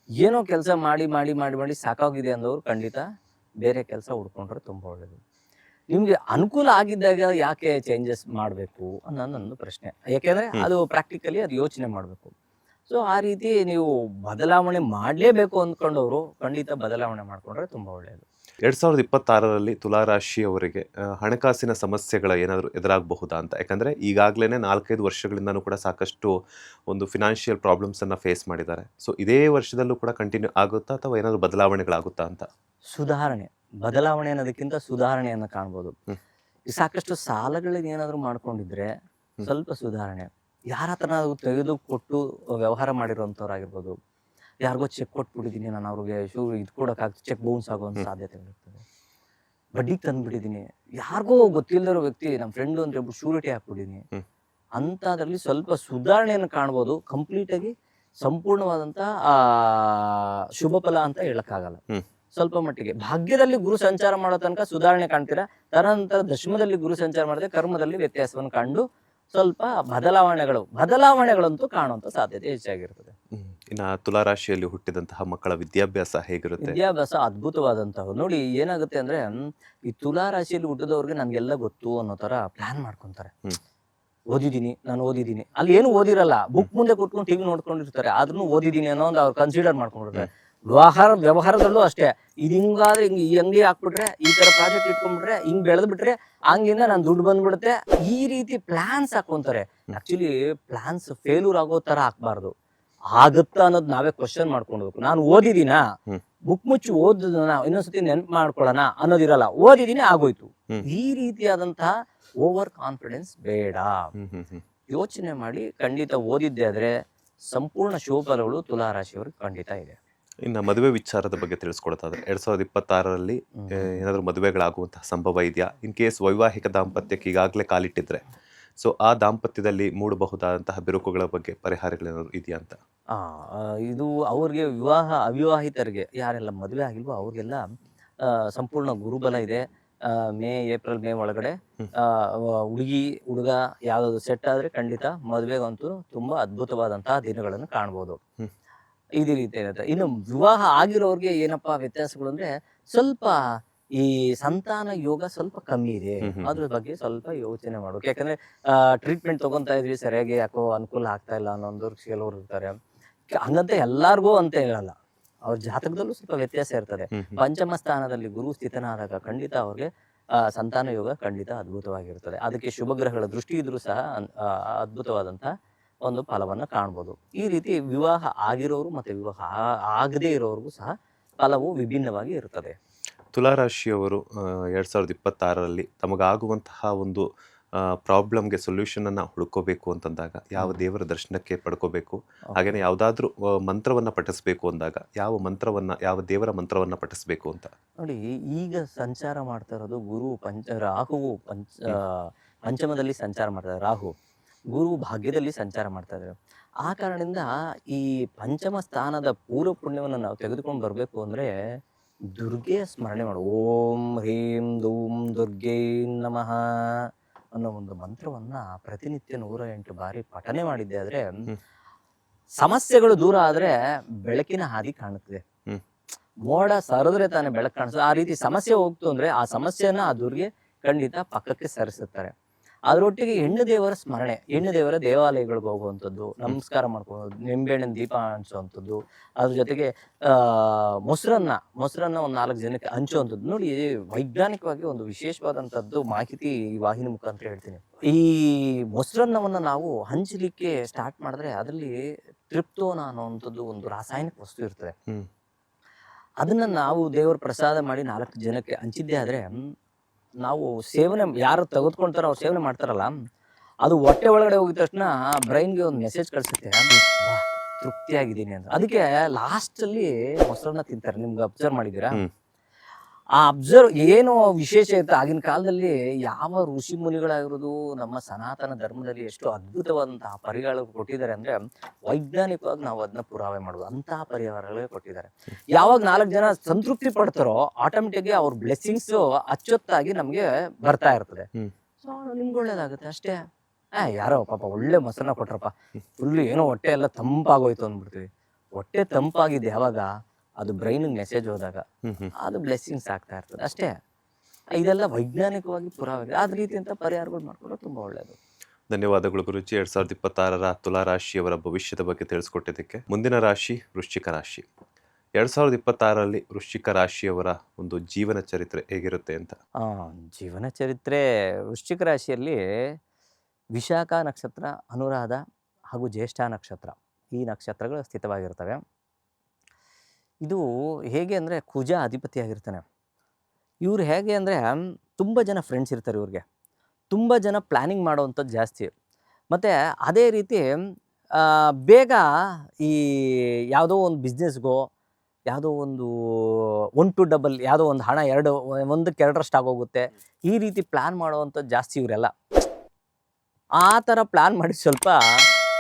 ಏನೋ ಕೆಲಸ ಮಾಡಿ ಮಾಡಿ ಮಾಡಿ ಮಾಡಿ ಸಾಕಾಗಿದೆ ಅಂದವರು ಖಂಡಿತ ಬೇರೆ ಕೆಲಸ ಹುಡ್ಕೊಂಡ್ರೆ ತುಂಬ ಒಳ್ಳೆಯದು. ನಿಮಗೆ ಅನುಕೂಲ ಆಗಿದ್ದಾಗ ಯಾಕೆ ಚೇಂಜಸ್ ಮಾಡಬೇಕು ಅನ್ನೋದು ನನ್ನ ಪ್ರಶ್ನೆ. ಯಾಕೆಂದರೆ ಅದು ಪ್ರಾಕ್ಟಿಕಲಿ ಅದು ಯೋಚನೆ ಮಾಡಬೇಕು. ಸೊ ಆ ರೀತಿ ನೀವು ಬದಲಾವಣೆ ಮಾಡಲೇಬೇಕು ಅಂದ್ಕೊಂಡವರು ಖಂಡಿತ ಬದಲಾವಣೆ ಮಾಡಿಕೊಂಡ್ರೆ ತುಂಬ ಒಳ್ಳೆಯದು. 2026ರಲ್ಲಿ ತುಲಾ ರಾಶಿಯವರಿಗೆ ಹಣಕಾಸಿನ ಸಮಸ್ಯೆಗಳ ಏನಾದರೂ ಎದುರಾಗಬಹುದಾ ಅಂತ? ಯಾಕಂದರೆ ಈಗಾಗಲೇ 4-5 ವರ್ಷಗಳಿಂದನೂ ಕೂಡ ಸಾಕಷ್ಟು ಒಂದು ಫಿನಾನ್ಷಿಯಲ್ ಪ್ರಾಬ್ಲಮ್ಸನ್ನು ಫೇಸ್ ಮಾಡಿದ್ದಾರೆ. ಸೊ ಇದೇ ವರ್ಷದಲ್ಲೂ ಕೂಡ ಕಂಟಿನ್ಯೂ ಆಗುತ್ತಾ ಅಥವಾ ಏನಾದರೂ ಬದಲಾವಣೆಗಳಾಗುತ್ತಾ ಅಂತ? ಸುಧಾರಣೆ, ಬದಲಾವಣೆ ಅನ್ನೋದಕ್ಕಿಂತ ಸುಧಾರಣೆಯನ್ನು ಕಾಣ್ಬೋದು. ಸಾಕಷ್ಟು ಸಾಲಗಳನ್ನ ಏನಾದರೂ ಮಾಡ್ಕೊಂಡಿದ್ರೆ ಸ್ವಲ್ಪ ಸುಧಾರಣೆ. ಯಾರ ಹತ್ರ ನಾವು ತೆಗೆದು ಕೊಟ್ಟು ವ್ಯವಹಾರ ಮಾಡಿರೋಂಥವ್ರಾಗಿರ್ಬೋದು, ಯಾರಿಗೋ ಚೆಕ್ ಕೊಟ್ಬಿಟ್ಟಿದ್ದೀನಿ ನಾನು, ಅವ್ರಿಗೆ ಇದು ಕೊಡೋಕ್ಕಾಗ್ತದೆ, ಚೆಕ್ ಬೌನ್ಸ್ ಆಗುವಂಥ ಸಾಧ್ಯತೆಗಳಿರ್ತದೆ. ಬಡ್ಡಿಗೆ ತಂದುಬಿಟ್ಟಿದ್ದೀನಿ, ಯಾರಿಗೋ ಗೊತ್ತಿಲ್ಲದಿರೋ ವ್ಯಕ್ತಿ ನಮ್ಮ ಫ್ರೆಂಡು ಅಂತ ಹೇಳ್ಬಿಟ್ಟು ಶೂರಿಟಿ ಹಾಕ್ಬಿಟ್ಟಿದ್ದೀನಿ, ಅಂಥದ್ರಲ್ಲಿ ಸ್ವಲ್ಪ ಸುಧಾರಣೆಯನ್ನು ಕಾಣ್ಬೋದು. ಕಂಪ್ಲೀಟಾಗಿ ಸಂಪೂರ್ಣವಾದಂಥ ಶುಭ ಫಲ ಅಂತ ಹೇಳೋಕ್ಕಾಗಲ್ಲ. ಸ್ವಲ್ಪ ಮಟ್ಟಿಗೆ ಭಾಗ್ಯದಲ್ಲಿ ಗುರು ಸಂಚಾರ ಮಾಡೋ ತನಕ ಸುಧಾರಣೆ ಕಾಣ್ತೀರಾ, ತದನಂತರ ದಶಮದಲ್ಲಿ ಗುರು ಸಂಚಾರ ಮಾಡಿದ್ರೆ ಕರ್ಮದಲ್ಲಿ ವ್ಯತ್ಯಾಸವನ್ನು ಕಂಡು ಸ್ವಲ್ಪ ಬದಲಾವಣೆಗಳಂತೂ ಕಾಣುವಂಥ ಸಾಧ್ಯತೆ ಹೆಚ್ಚಾಗಿರ್ತದೆ. ಇನ್ನು ತುಲಾ ರಾಶಿಯಲ್ಲಿ ಹುಟ್ಟಿದಂತಹ ಮಕ್ಕಳ ವಿದ್ಯಾಭ್ಯಾಸ ಹೇಗಿರುತ್ತೆ? ವಿದ್ಯಾಭ್ಯಾಸ ಅದ್ಭುತವಾದಂತಹ. ನೋಡಿ, ಏನಾಗುತ್ತೆ ಅಂದ್ರೆ ಈ ತುಲಾ ರಾಶಿಯಲ್ಲಿ ಹುಟ್ಟಿದವ್ರಿಗೆ ನನ್ಗೆಲ್ಲ ಗೊತ್ತು ಅನ್ನೋ ತರ ಪ್ಲಾನ್ ಮಾಡ್ಕೊಂತಾರೆ. ನಾನು ಓದಿದ್ದೀನಿ, ಅಲ್ಲಿ ಏನು ಓದಿರಲ್ಲ, ಬುಕ್ ಮುಂದೆ ಕೂತ್ಕೊಂಡು ಟಿವಿ ನೋಡ್ಕೊಂಡಿರ್ತಾರೆ, ಆದ್ರೂ ಓದಿದ್ದೀನಿ ಅನ್ನೋ ಒಂದು ಅವ್ರು ಕನ್ಸಿಡರ್ ಮಾಡ್ಕೊಂಡಿರ್ತಾರೆ. ವ್ಯವಹಾರದಲ್ಲೂ ಅಷ್ಟೇ, ಇದು ಹಿಂಗಾದ್ರೆ ಹಿಂಗೆ ಈ ಅಂಗಡಿ ಹಾಕ್ಬಿಟ್ರೆ, ಈ ತರ ಪ್ರಾಜೆಕ್ಟ್ ಇಟ್ಕೊಂಡ್ಬಿಟ್ರೆ, ಹಿಂಗ್ ಬೆಳೆದ್ಬಿಟ್ರೆ ಹಂಗಿಂದ ನಾನು ದುಡ್ಡು ಬಂದ್ಬಿಡುತ್ತೆ, ಈ ರೀತಿ ಪ್ಲಾನ್ಸ್ ಹಾಕೊಂತಾರೆ. ಆಕ್ಚುಲಿ ಪ್ಲಾನ್ಸ್ ಫೇಲ್ಯೂರ್ ಆಗೋ ತರ ಹಾಕ್ಬಾರ್ದು. ಆಗುತ್ತಾ ಅನ್ನೋದು ನಾವೇ ಕ್ವಶನ್ ಮಾಡ್ಕೊಳ್ಬೇಕು. ನಾನು ಓದಿದ್ದೀನಾ, ಬುಕ್ ಮುಚ್ಚಿ ಓದೋದನ್ನ ಇನ್ನೊಂದ್ಸತಿ ನೆನ್ಪು ಮಾಡ್ಕೊಳ್ಳೋಣ ಅನ್ನೋದಿರಲ್ಲ, ಓದಿದ್ದೀನಿ ಆಗೋಯ್ತು. ಈ ರೀತಿಯಾದಂತಹ ಓವರ್ ಕಾನ್ಫಿಡೆನ್ಸ್ ಬೇಡ. ಯೋಚನೆ ಮಾಡಿ ಖಂಡಿತ ಓದಿದ್ದೆ ಆದ್ರೆ ಸಂಪೂರ್ಣ ಶುಭಫಲಗಳು ತುಲಾ ರಾಶಿಯವ್ರಿಗೆ ಖಂಡಿತ ಇದೆ. ಇನ್ನು ಮದುವೆ ವಿಚಾರದ ಬಗ್ಗೆ ತಿಳಿಸ್ಕೊಡ್ತಾದ್ರೆ 2026ರಲ್ಲಿ ಏನಾದರೂ ಮದುವೆಗಳಾಗುವಂತಹ ಸಂಭವ ಇದೆಯಾ? ಇನ್ ಕೇಸ್ ವೈವಾಹಿಕ ದಾಂಪತ್ಯಕ್ಕೆ ಈಗಾಗಲೇ ಕಾಲಿಟ್ಟಿದ್ರೆ, ಸೊ ಆ ದಾಂಪತ್ಯದಲ್ಲಿ ಮೂಡಬಹುದಾದಂತಹ ಬಿರುಕುಗಳ ಬಗ್ಗೆ ಪರಿಹಾರಗಳೇನಾದ್ರು ಇದೆಯಾ ಅಂತ? ಇದು ಅವ್ರಿಗೆ ಅವಿವಾಹಿತರಿಗೆ ಯಾರೆಲ್ಲ ಮದುವೆ ಆಗಿಲ್ವೋ ಅವ್ರಿಗೆಲ್ಲ ಸಂಪೂರ್ಣ ಗುರುಬಲ ಇದೆ. ಏಪ್ರಿಲ್ ಮೇ ಒಳಗಡೆ ಹುಡುಗ ಯಾವ್ದಾದ್ರು ಸೆಟ್ ಆದ್ರೆ ಖಂಡಿತ ಮದುವೆಗಂತೂ ತುಂಬಾ ಅದ್ಭುತವಾದಂತಹ ದಿನಗಳನ್ನು ಕಾಣ್ಬೋದು. ಇದೇ ರೀತಿ ಇರುತ್ತೆ. ಇನ್ನು ವಿವಾಹ ಆಗಿರೋರ್ಗೆ ಏನಪ್ಪಾ ವ್ಯತ್ಯಾಸಗಳು ಅಂದ್ರೆ ಸ್ವಲ್ಪ ಈ ಸಂತಾನ ಯೋಗ ಸ್ವಲ್ಪ ಕಮ್ಮಿ ಇದೆ. ಹ್ಮ್ ಹ್ಮ್ ಅದ್ರ ಬಗ್ಗೆ ಸ್ವಲ್ಪ ಯೋಚನೆ ಮಾಡ್ಬೇಕು. ಯಾಕಂದ್ರೆ ಟ್ರೀಟ್ಮೆಂಟ್ ತಗೊಂತಾ ಇದ್ವಿ, ಸರಿಯಾಗಿ ಯಾಕೋ ಅನುಕೂಲ ಆಗ್ತಾ ಇಲ್ಲ ಅನ್ನೋದವ್ರು ಕೆಲವ್ರು ಇರ್ತಾರೆ. ಹಂಗಂತ ಎಲ್ಲಾರ್ಗೂ ಅಂತ ಹೇಳಲ್ಲ. ಅವ್ರ ಜಾತಕದಲ್ಲೂ ಸ್ವಲ್ಪ ವ್ಯತ್ಯಾಸ ಇರ್ತದೆ. ಹ್ಮ್ ಹ್ಮ್ ಪಂಚಮ ಸ್ಥಾನದಲ್ಲಿ ಗುರು ಸ್ಥಿತನಾದಾಗ ಖಂಡಿತ ಅವ್ರಿಗೆ ಸಂತಾನ ಯೋಗ ಖಂಡಿತ ಅದ್ಭುತವಾಗಿರ್ತದೆ. ಅದಕ್ಕೆ ಶುಭ ಗ್ರಹಗಳ ದೃಷ್ಟಿ ಇದ್ರೂ ಸಹ ಅದ್ಭುತವಾದಂತಹ ಒಂದು ಫಲವನ್ನ ಕಾಣ್ಬೋದು. ಈ ರೀತಿ ವಿವಾಹ ಆಗಿರೋರು ಮತ್ತೆ ವಿವಾಹ ಆಗದೇ ಇರೋರ್ಗೂ ಸಹ ಫಲವು ವಿಭಿನ್ನವಾಗಿ ಇರ್ತದೆ. ತುಲಾರಾಶಿಯವರು 2026ರಲ್ಲಿ ತಮಗಾಗುವಂತಹ ಒಂದು ಪ್ರಾಬ್ಲಮ್ಗೆ ಸೊಲ್ಯೂಷನನ್ನು ಹುಡ್ಕೋಬೇಕು ಅಂತಂದಾಗ ಯಾವ ದೇವರ ದರ್ಶನಕ್ಕೆ ಪಡ್ಕೋಬೇಕು, ಹಾಗೆಯೇ ಯಾವುದಾದ್ರೂ ಮಂತ್ರವನ್ನು ಪಠಿಸಬೇಕು ಅಂದಾಗ ಯಾವ ದೇವರ ಮಂತ್ರವನ್ನು ಪಠಿಸಬೇಕು ಅಂತ? ನೋಡಿ, ಈಗ ಸಂಚಾರ ಮಾಡ್ತಾ ಇರೋದು ಗುರು ರಾಹುವು ಪಂಚಮದಲ್ಲಿ ಸಂಚಾರ ಮಾಡ್ತಾರೆ. ರಾಹು ಗುರು ಭಾಗ್ಯದಲ್ಲಿ ಸಂಚಾರ ಮಾಡ್ತಾ ಇದ್ದಾರೆ. ಆ ಕಾರಣದಿಂದ ಈ ಪಂಚಮ ಸ್ಥಾನದ ಪೂರ್ವ ಪುಣ್ಯವನ್ನು ನಾವು ತೆಗೆದುಕೊಂಡು ಬರಬೇಕು ಅಂದ್ರೆ ದುರ್ಗೆಯ ಸ್ಮರಣೆ ಮಾಡು. ಓಂ ಹ್ರೀಂ ಧೂಂ ದುರ್ಗೇ ನಮಃ ಅನ್ನೋ ಒಂದು ಮಂತ್ರವನ್ನ ಪ್ರತಿನಿತ್ಯ 108 ಬಾರಿ ಪಠನೆ ಮಾಡಿದ್ದೆ ಆದ್ರೆ ಸಮಸ್ಯೆಗಳು ದೂರ ಆದ್ರೆ ಬೆಳಕಿನ ಹಾದಿ ಕಾಣುತ್ತದೆ. ಹ್ಮ್. ಮೋಡ ಸರಿದ್ರೆ ತಾನೇ ಬೆಳಕು ಕಾಣಿಸ್ತದೆ. ಆ ರೀತಿ ಸಮಸ್ಯೆ ಹೋಗ್ತು ಅಂದ್ರೆ ಆ ಸಮಸ್ಯೆನ ಆ ದುರ್ಗೆ ಖಂಡಿತ ಪಕ್ಕಕ್ಕೆ ಸರಿಸುತ್ತಾರೆ. ಅದರೊಟ್ಟಿಗೆ ಹೆಣ್ಣು ದೇವರ ಸ್ಮರಣೆ, ಹೆಣ್ಣು ದೇವರ ದೇವಾಲಯಗಳಿಗೆ ಹೋಗುವಂಥದ್ದು, ನಮಸ್ಕಾರ ಮಾಡ್ಕೊಳ್ಳೋದು, ನಿಂಬೆಹಣ್ಣಿನ ದೀಪ ಹಂಚುವಂಥದ್ದು, ಅದ್ರ ಜೊತೆಗೆ ಮೊಸರನ್ನ ಒಂದು 4 ಜನಕ್ಕೆ ಹಂಚುವಂಥದ್ದು. ನೋಡಿ, ವೈಜ್ಞಾನಿಕವಾಗಿ ಒಂದು ವಿಶೇಷವಾದಂಥದ್ದು ಮಾಹಿತಿ ಈ ವಾಹಿನಿ ಮುಖಾಂತರ ಹೇಳ್ತೀನಿ. ಈ ಮೊಸರನ್ನವನ್ನ ನಾವು ಹಂಚಲಿಕ್ಕೆ ಸ್ಟಾರ್ಟ್ ಮಾಡಿದ್ರೆ ಅದರಲ್ಲಿ ಟ್ರಿಪ್ಟೋನ ಅನ್ನುವಂಥದ್ದು ಒಂದು ರಾಸಾಯನಿಕ ವಸ್ತು ಇರ್ತದೆ. ಅದನ್ನ ನಾವು ದೇವರ ಪ್ರಸಾದ ಮಾಡಿ 4 ಜನಕ್ಕೆ ಹಂಚಿದ್ದೇ ಆದ್ರೆ ನಾವು ಸೇವನೆ ಯಾರು ತೆಗೆದುಕೊಳ್ತಾರೋ ಅವ್ರು ಸೇವನೆ ಮಾಡ್ತಾರಲ್ಲ, ಅದು ಹೊಟ್ಟೆ ಒಳಗಡೆ ಹೋಗಿದ ತಕ್ಷಣ ಬ್ರೈನ್ಗೆ ಒಂದು ಮೆಸೇಜ್ ಕಳಿಸುತ್ತೆ, ತೃಪ್ತಿಯಾಗಿದ್ದೀನಿ ಅಂತ. ಅದಕ್ಕೆ ಲಾಸ್ಟ್ ಅಲ್ಲಿ ಮೊಸರನ್ನ ತಿಂತಾರೆ. ನಿಮ್ಗೆ ಅಬ್ಸರ್ವ್ ಮಾಡಿದ್ದೀರಾ? ಆ ಏನು ವಿಶೇಷ ಇರುತ್ತೆ ಆಗಿನ ಕಾಲದಲ್ಲಿ, ಯಾವ ಋಷಿ ಮುನಿಗಳಾಗಿರೋದು ನಮ್ಮ ಸನಾತನ ಧರ್ಮದಲ್ಲಿ ಎಷ್ಟು ಅದ್ಭುತವಾದಂತಹ ಪರಿಹಾರಗಳು ಕೊಟ್ಟಿದ್ದಾರೆ ಅಂದ್ರೆ ವೈಜ್ಞಾನಿಕವಾಗಿ ನಾವು ಅದನ್ನ ಪುರಾವೆ ಮಾಡುದು ಅಂತಹ ಪರಿಹಾರಗಳೇ ಕೊಟ್ಟಿದ್ದಾರೆ. ಯಾವಾಗ 4 ಜನ ಸಂತೃಪ್ತಿ ಪಡ್ತಾರೋ ಆಟೋಮೆಟಿಕ್ ಅವ್ರ ಬ್ಲೆಸ್ಸಿಂಗ್ಸ್ ಅಚ್ಚೊತ್ತಾಗಿ ನಮ್ಗೆ ಬರ್ತಾ ಇರ್ತದೆ. ಸೊ ನಿಮ್ಗೆ ಒಳ್ಳೇದಾಗುತ್ತೆ ಅಷ್ಟೇ. ಯಾರೋ ಪಾಪ ಒಳ್ಳೆ ಮೊಸರನ್ನ ಕೊಟ್ರಪ್ಪ, ಫುಲ್ ಏನೋ ಹೊಟ್ಟೆ ಎಲ್ಲ ತಂಪಾಗೋಯ್ತು ಅಂದ್ಬಿಡ್ತೀವಿ. ಹೊಟ್ಟೆ ತಂಪಾಗಿದೆ ಯಾವಾಗ ಅದು ಬ್ರೈನ್ ಮೆಸೇಜ್ ಹೋದಾಗ ಅದು ಬ್ಲೆಸ್ಸಿಂಗ್ಸ್ ಆಗ್ತಾ ಇರ್ತದೆ ಅಷ್ಟೇ. ಇದೆಲ್ಲ ವೈಜ್ಞಾನಿಕವಾಗಿ ಪುರಾವೆ. ಅದ ರೀತಿಯಂತ ಪರಿಹಾರಗಳು ಮಾಡ್ಕೊಂಡ್ರೆ ತುಂಬಾ ಒಳ್ಳೇದು. ಧನ್ಯವಾದಗಳು ಗುರುಜಿ. 2026ರ ತುಲಾ ರಾಶಿಯವರ ಭವಿಷ್ಯದ ಬಗ್ಗೆ ತಿಳಿಸ್ಕೊಟ್ಟಿದ್ದಕ್ಕೆ. ಮುಂದಿನ ರಾಶಿ ವೃಶ್ಚಿಕ ರಾಶಿ. 2026ರಲ್ಲಿ ವೃಶ್ಚಿಕ ರಾಶಿಯವರ ಒಂದು ಜೀವನ ಚರಿತ್ರೆ ಹೇಗಿರುತ್ತೆ ಅಂತ? ಜೀವನ ಚರಿತ್ರೆ ವೃಶ್ಚಿಕ ರಾಶಿಯಲ್ಲಿ ವಿಶಾಖ ನಕ್ಷತ್ರ, ಅನುರಾಧ ಹಾಗೂ ಜ್ಯೇಷ್ಠ ನಕ್ಷತ್ರ, ಈ ನಕ್ಷತ್ರಗಳು ಸ್ಥಿತವಾಗಿರ್ತವೆ. ಇದು ಹೇಗೆ ಅಂದರೆ ಕುಜ ಅಧಿಪತಿಯಾಗಿರ್ತಾನೆ. ಇವ್ರು ಹೇಗೆ ಅಂದರೆ ತುಂಬ ಜನ ಫ್ರೆಂಡ್ಸ್ ಇರ್ತಾರೆ ಇವ್ರಿಗೆ, ತುಂಬ ಜನ ಪ್ಲ್ಯಾನಿಂಗ್ ಮಾಡೋವಂಥದ್ದು ಜಾಸ್ತಿ. ಮತ್ತು ಅದೇ ರೀತಿ ಬೇಗ ಈ ಯಾವುದೋ ಒಂದು ಬಿಸ್ನೆಸ್ಗೋ, ಯಾವುದೋ ಒಂದು 1 to double, ಯಾವುದೋ ಒಂದು ಹಣ 1ಕ್ಕೆ 2ರಷ್ಟು ಆಗೋಗುತ್ತೆ, ಈ ರೀತಿ ಪ್ಲ್ಯಾನ್ ಮಾಡೋವಂಥದ್ದು ಜಾಸ್ತಿ ಇವರೆಲ್ಲ. ಆ ಥರ ಪ್ಲ್ಯಾನ್ ಮಾಡಿ ಸ್ವಲ್ಪ